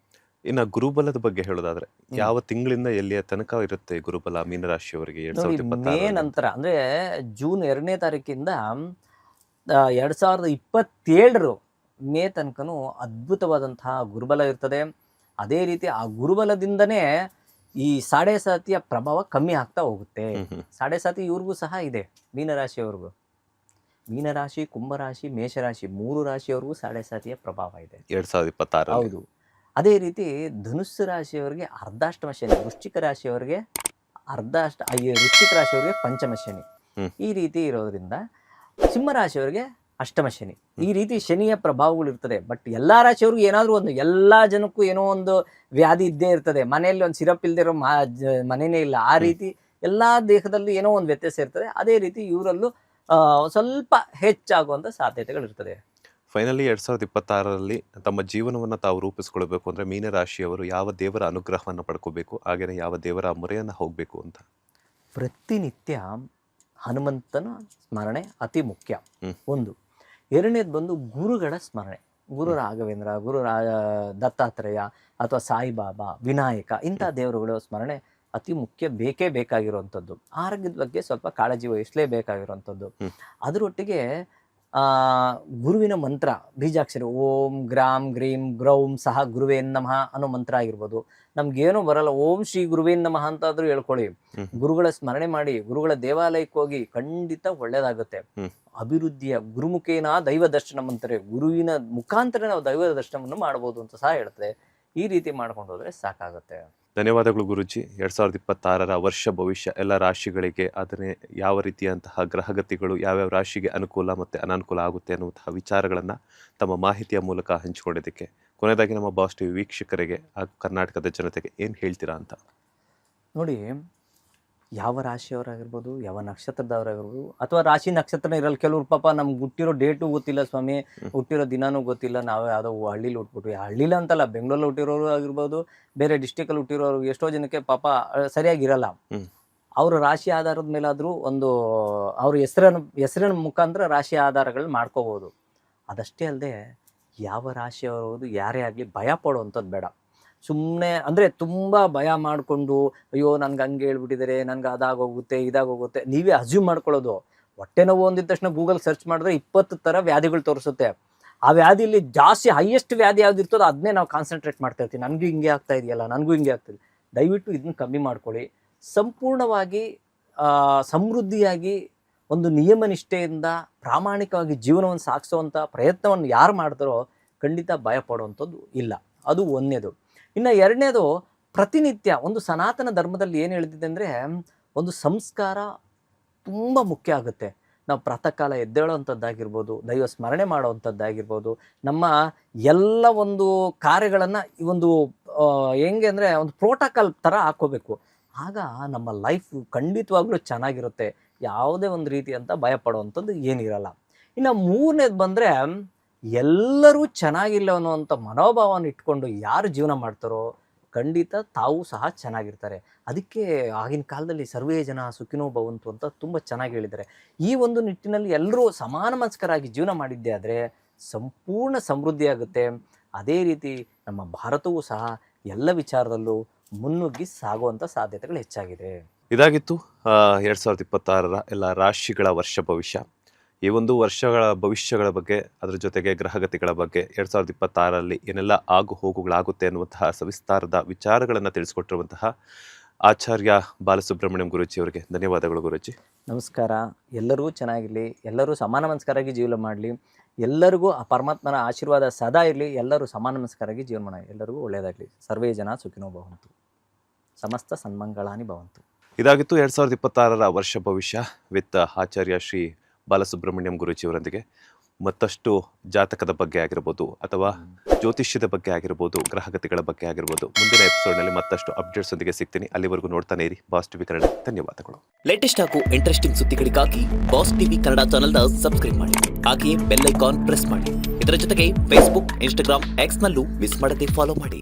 ಇನ್ನು ಗುರುಬಲದ ಬಗ್ಗೆ ಹೇಳೋದಾದ್ರೆ ಯಾವ ತಿಂಗಳಿಂದ ಎಲ್ಲಿಯ ತನಕ ಇರುತ್ತೆ ಗುರುಬಲ ಮೀನರಾಶಿಯವರಿಗೆ? ಮೇ ನಂತರ ಅಂದ್ರೆ ಜೂನ್ 2ನೇ ತಾರೀಕಿಂದ 2027 ಮೇ ತನಕನೂ ಅದ್ಭುತವಾದಂತಹ ಗುರುಬಲ ಇರ್ತದೆ. ಅದೇ ರೀತಿ ಆ ಗುರುಬಲದಿಂದನೇ ಈ ಸಾಡೆ ಸಾತಿಯ ಪ್ರಭಾವ ಕಮ್ಮಿ ಆಗ್ತಾ ಹೋಗುತ್ತೆ. ಸಾಡೆ ಸಾತಿ ಇವ್ರಿಗೂ ಸಹ ಇದೆ, ಮೀನರಾಶಿಯವ್ರಿಗೂ. ಮೀನರಾಶಿ, ಕುಂಭರಾಶಿ, ಮೇಷರಾಶಿ 3 ರಾಶಿಯವ್ರಿಗೂ ಸಾಡೆ ಸಾತಿಯ ಪ್ರಭಾವ ಇದೆ 2026. ಹೌದು. ಅದೇ ರೀತಿ ಧನುಸ್ಸು ರಾಶಿಯವರಿಗೆ ಅರ್ಧಾಷ್ಟಮ ಶನಿ, ವೃಶ್ಚಿಕ ರಾಶಿಯವರಿಗೆ ವೃಶ್ಚಿಕ ರಾಶಿಯವರಿಗೆ ಪಂಚಮ ಶನಿ. ಈ ರೀತಿ ಇರೋದ್ರಿಂದ ಸಿಂಹ ರಾಶಿಯವರಿಗೆ ಅಷ್ಟಮ ಶನಿ. ಈ ರೀತಿ ಶನಿಯ ಪ್ರಭಾವಗಳು ಇರ್ತದೆ. ಬಟ್ ಎಲ್ಲಾ ರಾಶಿಯವ್ರಿಗೂ ಏನಾದ್ರೂ ಒಂದು, ಎಲ್ಲಾ ಜನಕ್ಕೂ ಏನೋ ಒಂದು ವ್ಯಾಧಿ ಇದ್ದೇ ಇರ್ತದೆ. ಮನೆಯಲ್ಲಿ ಒಂದು ಸಿರಪ್ ಇಲ್ದೇ ಇರೋ ಮನೆನೇ ಇಲ್ಲ. ಆ ರೀತಿ ಎಲ್ಲಾ ದೇಹದಲ್ಲಿ ಏನೋ ಒಂದು ವ್ಯತ್ಯಾಸ ಇರ್ತದೆ. ಅದೇ ರೀತಿ ಇವರಲ್ಲೂ ಸ್ವಲ್ಪ ಹೆಚ್ಚಾಗುವಂತ ಸಾಧ್ಯತೆಗಳಿರ್ತದೆ. ಫೈನಲಿ 2026ರಲ್ಲಿ ತಮ್ಮ ಜೀವನವನ್ನು ತಾವು ರೂಪಿಸ್ಕೊಳ್ಬೇಕು ಅಂದರೆ ಮೀನರಾಶಿಯವರು ಯಾವ ದೇವರ ಅನುಗ್ರಹವನ್ನು ಪಡ್ಕೋಬೇಕು, ಹಾಗೆಯೇ ಯಾವ ದೇವರ ಮೊರೆಯನ್ನು ಹೋಗಬೇಕು ಅಂತ? ಪ್ರತಿನಿತ್ಯ ಹನುಮಂತನ ಸ್ಮರಣೆ ಅತಿ ಮುಖ್ಯ, ಒಂದು. ಎರಡನೇದು ಬಂದು ಗುರುಗಳ ಸ್ಮರಣೆ. ಗುರು ರಾಘವೇಂದ್ರ, ದತ್ತಾತ್ರೇಯ ಅಥವಾ ಸಾಯಿಬಾಬಾ, ವಿನಾಯಕ, ಇಂಥ ದೇವರುಗಳ ಸ್ಮರಣೆ ಅತಿ ಮುಖ್ಯ, ಬೇಕೇ ಬೇಕಾಗಿರುವಂಥದ್ದು. ಆರೋಗ್ಯದ ಬಗ್ಗೆ ಸ್ವಲ್ಪ ಕಾಳಜಿ ವಹಿಸಲೇಬೇಕಾಗಿರುವಂಥದ್ದು. ಅದರೊಟ್ಟಿಗೆ ಗುರುವಿನ ಮಂತ್ರ, ಬೀಜಾಕ್ಷರಿ, ಓಂ ಗ್ರಾಂ ಗ್ರೀಂ ಗ್ರೌಂ ಸಹ ಗುರುವೇನ್ ನಮಃ ಅನ್ನೋ ಮಂತ್ರ ಆಗಿರ್ಬೋದು. ನಮ್ಗೇನೋ ಬರಲ್ಲ, ಓಂ ಶ್ರೀ ಗುರುವೇನ್ ನಮಃ ಅಂತಾದ್ರೂ ಹೇಳ್ಕೊಳ್ಳಿ. ಗುರುಗಳ ಸ್ಮರಣೆ ಮಾಡಿ, ಗುರುಗಳ ದೇವಾಲಯಕ್ಕೆ ಹೋಗಿ, ಖಂಡಿತ ಒಳ್ಳೇದಾಗುತ್ತೆ. ಅಭಿವೃದ್ಧಿಯ ಗುರುಮುಖೇನ ದೈವ ದರ್ಶನ ಅಂತಾರೆ. ಗುರುವಿನ ಮುಖಾಂತರ ನಾವು ದೈವ ದರ್ಶನವನ್ನು ಮಾಡಬಹುದು ಅಂತ ಸಹ ಹೇಳ್ತದೆ. ಈ ರೀತಿ ಮಾಡ್ಕೊಂಡು ಹೋದ್ರೆ ಸಾಕಾಗುತ್ತೆ. ಧನ್ಯವಾದಗಳು ಗುರುಜಿ. 2026ರ ವರ್ಷ ಭವಿಷ್ಯ ಎಲ್ಲ ರಾಶಿಗಳಿಗೆ ಅದನ್ನೇ ಯಾವ ರೀತಿಯಂತಹ ಗ್ರಹಗತಿಗಳು ಯಾವ್ಯಾವ ರಾಶಿಗೆ ಅನುಕೂಲ ಮತ್ತು ಅನಾನುಕೂಲ ಆಗುತ್ತೆ ಅನ್ನುವಂತಹ ವಿಚಾರಗಳನ್ನು ತಮ್ಮ ಮಾಹಿತಿಯ ಮೂಲಕ ಹಂಚಿಕೊಂಡಿದ್ದಕ್ಕೆ ಕೊನೆಯದಾಗಿ ನಮ್ಮ ಬಾಸ್ ಟಿವಿ ವೀಕ್ಷಕರಿಗೆ ಹಾಗೂ ಕರ್ನಾಟಕದ ಜನತೆಗೆ ಏನು ಹೇಳ್ತೀರಾ ಅಂತ? ನೋಡಿ, ಯಾವ ರಾಶಿಯವರಾಗಿರ್ಬೋದು, ಯಾವ ನಕ್ಷತ್ರದವರಾಗಿರ್ಬೋದು, ಅಥವಾ ರಾಶಿ ನಕ್ಷತ್ರ ಇರಲ್ಲ. ಕೆಲವ್ರು ಪಾಪ ನಮ್ಗೆ ಹುಟ್ಟಿರೋ ಡೇಟು ಗೊತ್ತಿಲ್ಲ ಸ್ವಾಮಿ, ಹುಟ್ಟಿರೋ ದಿನಾನೂ ಗೊತ್ತಿಲ್ಲ, ನಾವು ಯಾವುದೋ ಹಳ್ಳಿಲಿ ಹುಟ್ಬಿಟ್ವಿ. ಹಳ್ಳಿಲ ಅಂತಲ್ಲ, ಬೆಂಗಳೂರಲ್ಲಿ ಹುಟ್ಟಿರೋರು ಆಗಿರ್ಬೋದು, ಬೇರೆ ಡಿಸ್ಟಿಕಲ್ಲಿ ಹುಟ್ಟಿರೋರು, ಎಷ್ಟೋ ಜನಕ್ಕೆ ಪಾಪ ಸರಿಯಾಗಿರಲ್ಲ. ಅವ್ರ ರಾಶಿ ಆಧಾರದ ಮೇಲಾದರೂ ಒಂದು ಅವ್ರ ಹೆಸರಿನ ಮುಖಾಂತರ ರಾಶಿ ಆಧಾರಗಳನ್ನ ಮಾಡ್ಕೋಬೋದು. ಅದಷ್ಟೇ ಅಲ್ಲದೆ ಯಾವ ರಾಶಿಯವರು ಯಾರೇ ಆಗಲಿ ಭಯ ಪಡುವಂಥದ್ದು ಬೇಡ. ಸುಮ್ಮನೆ ಅಂದರೆ ತುಂಬ ಭಯ ಮಾಡಿಕೊಂಡು, ಅಯ್ಯೋ ನನ್ಗೆ ಹಂಗೆ ಹೇಳ್ಬಿಟ್ಟಿದ್ದಾರೆ, ನನ್ಗೆ ಅದಾಗೋಗುತ್ತೆ ಇದಾಗೋಗುತ್ತೆ, ನೀವೇ ಅಸ್ಯೂಮ್ ಮಾಡ್ಕೊಳ್ಳೋದು. ಹೊಟ್ಟೆ ನೋವು ಅಂದಿದ ತಕ್ಷಣ ಗೂಗಲ್ ಸರ್ಚ್ ಮಾಡಿದ್ರೆ 20 ಥರ ವ್ಯಾಧಿಗಳು ತೋರಿಸುತ್ತೆ. ಆ ವ್ಯಾಧಿಯಲ್ಲಿ ಜಾಸ್ತಿ ಹೈಯೆಸ್ಟ್ ವ್ಯಾಧಿ ಯಾವ್ದು ಇರ್ತದೋ ಅದನ್ನೇ ನಾವು ಕಾನ್ಸಂಟ್ರೇಟ್ ಮಾಡ್ತಾ ಇರ್ತೀವಿ. ನನಗೂ ಹಿಂಗೆ ಆಗ್ತಾ ಇದೆಯಲ್ಲ, ನನಗೂ ಹಿಂಗೆ ಆಗ್ತದೆ. ದಯವಿಟ್ಟು ಇದನ್ನ ಕಮ್ಮಿ ಮಾಡ್ಕೊಳ್ಳಿ. ಸಂಪೂರ್ಣವಾಗಿ ಸಮೃದ್ಧಿಯಾಗಿ ಒಂದು ನಿಯಮ ನಿಷ್ಠೆಯಿಂದ ಪ್ರಾಮಾಣಿಕವಾಗಿ ಜೀವನವನ್ನು ಸಾಗಿಸುವಂಥ ಪ್ರಯತ್ನವನ್ನು ಯಾರು ಮಾಡ್ತಾರೋ ಖಂಡಿತ ಭಯ ಪಡುವಂಥದ್ದು ಇಲ್ಲ. ಅದು ಒಂದನೇದು. ಇನ್ನು ಎರಡನೇದು, ಪ್ರತಿನಿತ್ಯ ಒಂದು ಸನಾತನ ಧರ್ಮದಲ್ಲಿ ಏನು ಹೇಳ್ತಿದೆ ಅಂದರೆ, ಒಂದು ಸಂಸ್ಕಾರ ತುಂಬ ಮುಖ್ಯ ಆಗುತ್ತೆ. ನಾವು ಪ್ರಾತಃ ಕಾಲ ಎದ್ದೇಳೋವಂಥದ್ದಾಗಿರ್ಬೋದು, ದೈವ ಸ್ಮರಣೆ ಮಾಡೋವಂಥದ್ದಾಗಿರ್ಬೋದು, ನಮ್ಮ ಎಲ್ಲ ಒಂದು ಕಾರ್ಯಗಳನ್ನು ಈ ಒಂದು ಹೆಂಗೆ ಅಂದರೆ ಒಂದು ಪ್ರೋಟೋಕಾಲ್ ಥರ ಹಾಕ್ಕೋಬೇಕು. ಆಗ ನಮ್ಮ ಲೈಫ್ ಖಂಡಿತವಾಗ್ಲೂ ಚೆನ್ನಾಗಿರುತ್ತೆ. ಯಾವುದೇ ಒಂದು ರೀತಿ ಅಂತ ಭಯ ಪಡುವಂಥದ್ದು ಏನಿರಲ್ಲ. ಇನ್ನು ಮೂರನೇದು ಬಂದರೆ, ಎಲ್ಲರೂ ಚೆನ್ನಾಗಿಲ್ಲ ಅನ್ನುವಂಥ ಮನೋಭಾವನ ಇಟ್ಕೊಂಡು ಯಾರು ಜೀವನ ಮಾಡ್ತಾರೋ ಖಂಡಿತ ತಾವು ಸಹ ಚೆನ್ನಾಗಿರ್ತಾರೆ. ಅದಕ್ಕೆ ಆಗಿನ ಕಾಲದಲ್ಲಿ ಸರ್ವೇ ಜನ ಸುಖಿನೋ ಭವಂತು ಅಂತ ತುಂಬ ಚೆನ್ನಾಗಿ ಹೇಳಿದ್ದಾರೆ. ಈ ಒಂದು ನಿಟ್ಟಿನಲ್ಲಿ ಎಲ್ಲರೂ ಸಮಾನ ಮನಸ್ಕರಾಗಿ ಜೀವನ ಮಾಡಿದ್ದೇ ಆದರೆ ಸಂಪೂರ್ಣ ಸಮೃದ್ಧಿ ಆಗುತ್ತೆ. ಅದೇ ರೀತಿ ನಮ್ಮ ಭಾರತವೂ ಸಹ ಎಲ್ಲ ವಿಚಾರದಲ್ಲೂ ಮುನ್ನುಗ್ಗಿ ಸಾಗುವಂಥ ಸಾಧ್ಯತೆಗಳು ಹೆಚ್ಚಾಗಿದೆ. ಇದಾಗಿತ್ತು 2026ರ ಎಲ್ಲ ರಾಶಿಗಳ ವರ್ಷ ಭವಿಷ್ಯ. ಈ ಒಂದು ವರ್ಷಗಳ ಭವಿಷ್ಯಗಳ ಬಗ್ಗೆ, ಅದರ ಜೊತೆಗೆ ಗ್ರಹಗತಿಗಳ ಬಗ್ಗೆ, 2026ರಲ್ಲಿ ಏನೆಲ್ಲ ಆಗು ಹೋಗುಗಳಾಗುತ್ತೆ ಅನ್ನುವಂತಹ ಸವಿಸ್ತಾರದ ವಿಚಾರಗಳನ್ನು ತಿಳಿಸ್ಕೊಟ್ಟಿರುವಂತಹ ಆಚಾರ್ಯ ಬಾಲಸುಬ್ರಹ್ಮಣ್ಯಂ ಗುರೂಜಿ ಅವರಿಗೆ ಧನ್ಯವಾದಗಳು ಗುರೂಜಿ. ನಮಸ್ಕಾರ. ಎಲ್ಲರೂ ಚೆನ್ನಾಗಿರಲಿ, ಎಲ್ಲರೂ ಸಮಾನ ಮನಸ್ಕರಾಗಿ ಜೀವನ ಮಾಡಲಿ, ಎಲ್ಲರಿಗೂ ಆ ಪರಮಾತ್ಮನ ಆಶೀರ್ವಾದ ಸದಾ ಇರಲಿ, ಎಲ್ಲರೂ ಸಮಾನ ಮನಸ್ಕರಾಗಿ ಜೀವನ ಮಾಡಿ, ಎಲ್ಲರಿಗೂ ಒಳ್ಳೆಯದಾಗಲಿ. ಸರ್ವೇ ಜನ ಸುಖಿನೋ ಭವಂತು, ಸಮಸ್ತ ಸನ್ಮಂಗಳಾನಿ ಭವಂತು. ಇದಾಗಿತ್ತು 2026ರ ವರ್ಷ ಭವಿಷ್ಯ ವಿತ್ ಆಚಾರ್ಯ ಶ್ರೀ ಬಾಲಸುಬ್ರಹ್ಮಣ್ಯಂ ಗುರೂಜಿಯವರೊಂದಿಗೆ. ಮತ್ತಷ್ಟು ಜಾತಕದ ಬಗ್ಗೆ ಆಗಿರ್ಬೋದು, ಅಥವಾ ಜ್ಯೋತಿಷ್ಯದ ಬಗ್ಗೆ ಆಗಿರ್ಬೋದು, ಗ್ರಹಗತಿಗಳ ಬಗ್ಗೆ ಆಗಿರ್ಬೋದು, ಮುಂದಿನ ಎಪಿಸೋಡ್ನಲ್ಲಿ ಮತ್ತಷ್ಟು ಅಪ್ಡೇಟ್ಸ್ ಒಂದಿಗೆ ಸಿಗ್ತೀನಿ. ಅಲ್ಲಿವರೆಗೂ ನೋಡ್ತಾನೆ ಇರಿ ಬಾಸ್ ಟಿವಿ ಕನ್ನಡ. ಧನ್ಯವಾದಗಳು. ಲೇಟೆಸ್ಟ್ ಹಾಗೂ ಇಂಟ್ರೆಸ್ಟಿಂಗ್ ಸುದ್ದಿಗಳಿಗಾಗಿ ಬಾಸ್ ಟಿವಿ ಕನ್ನಡ ಚಾನೆಲ್ನ ಸಬ್ಸ್ಕ್ರೈಬ್ ಮಾಡಿ, ಹಾಗೆಯೇ ಬೆಲ್ ಐಕಾನ್ ಪ್ರೆಸ್ ಮಾಡಿ. ಇದರ ಜೊತೆಗೆ ಫೇಸ್ಬುಕ್, ಇನ್ಸ್ಟಾಗ್ರಾಮ್, ಎಕ್ಸ್ ನಲ್ಲೂ ಮಿಸ್ ಮಾಡದೆ ಫಾಲೋ ಮಾಡಿ.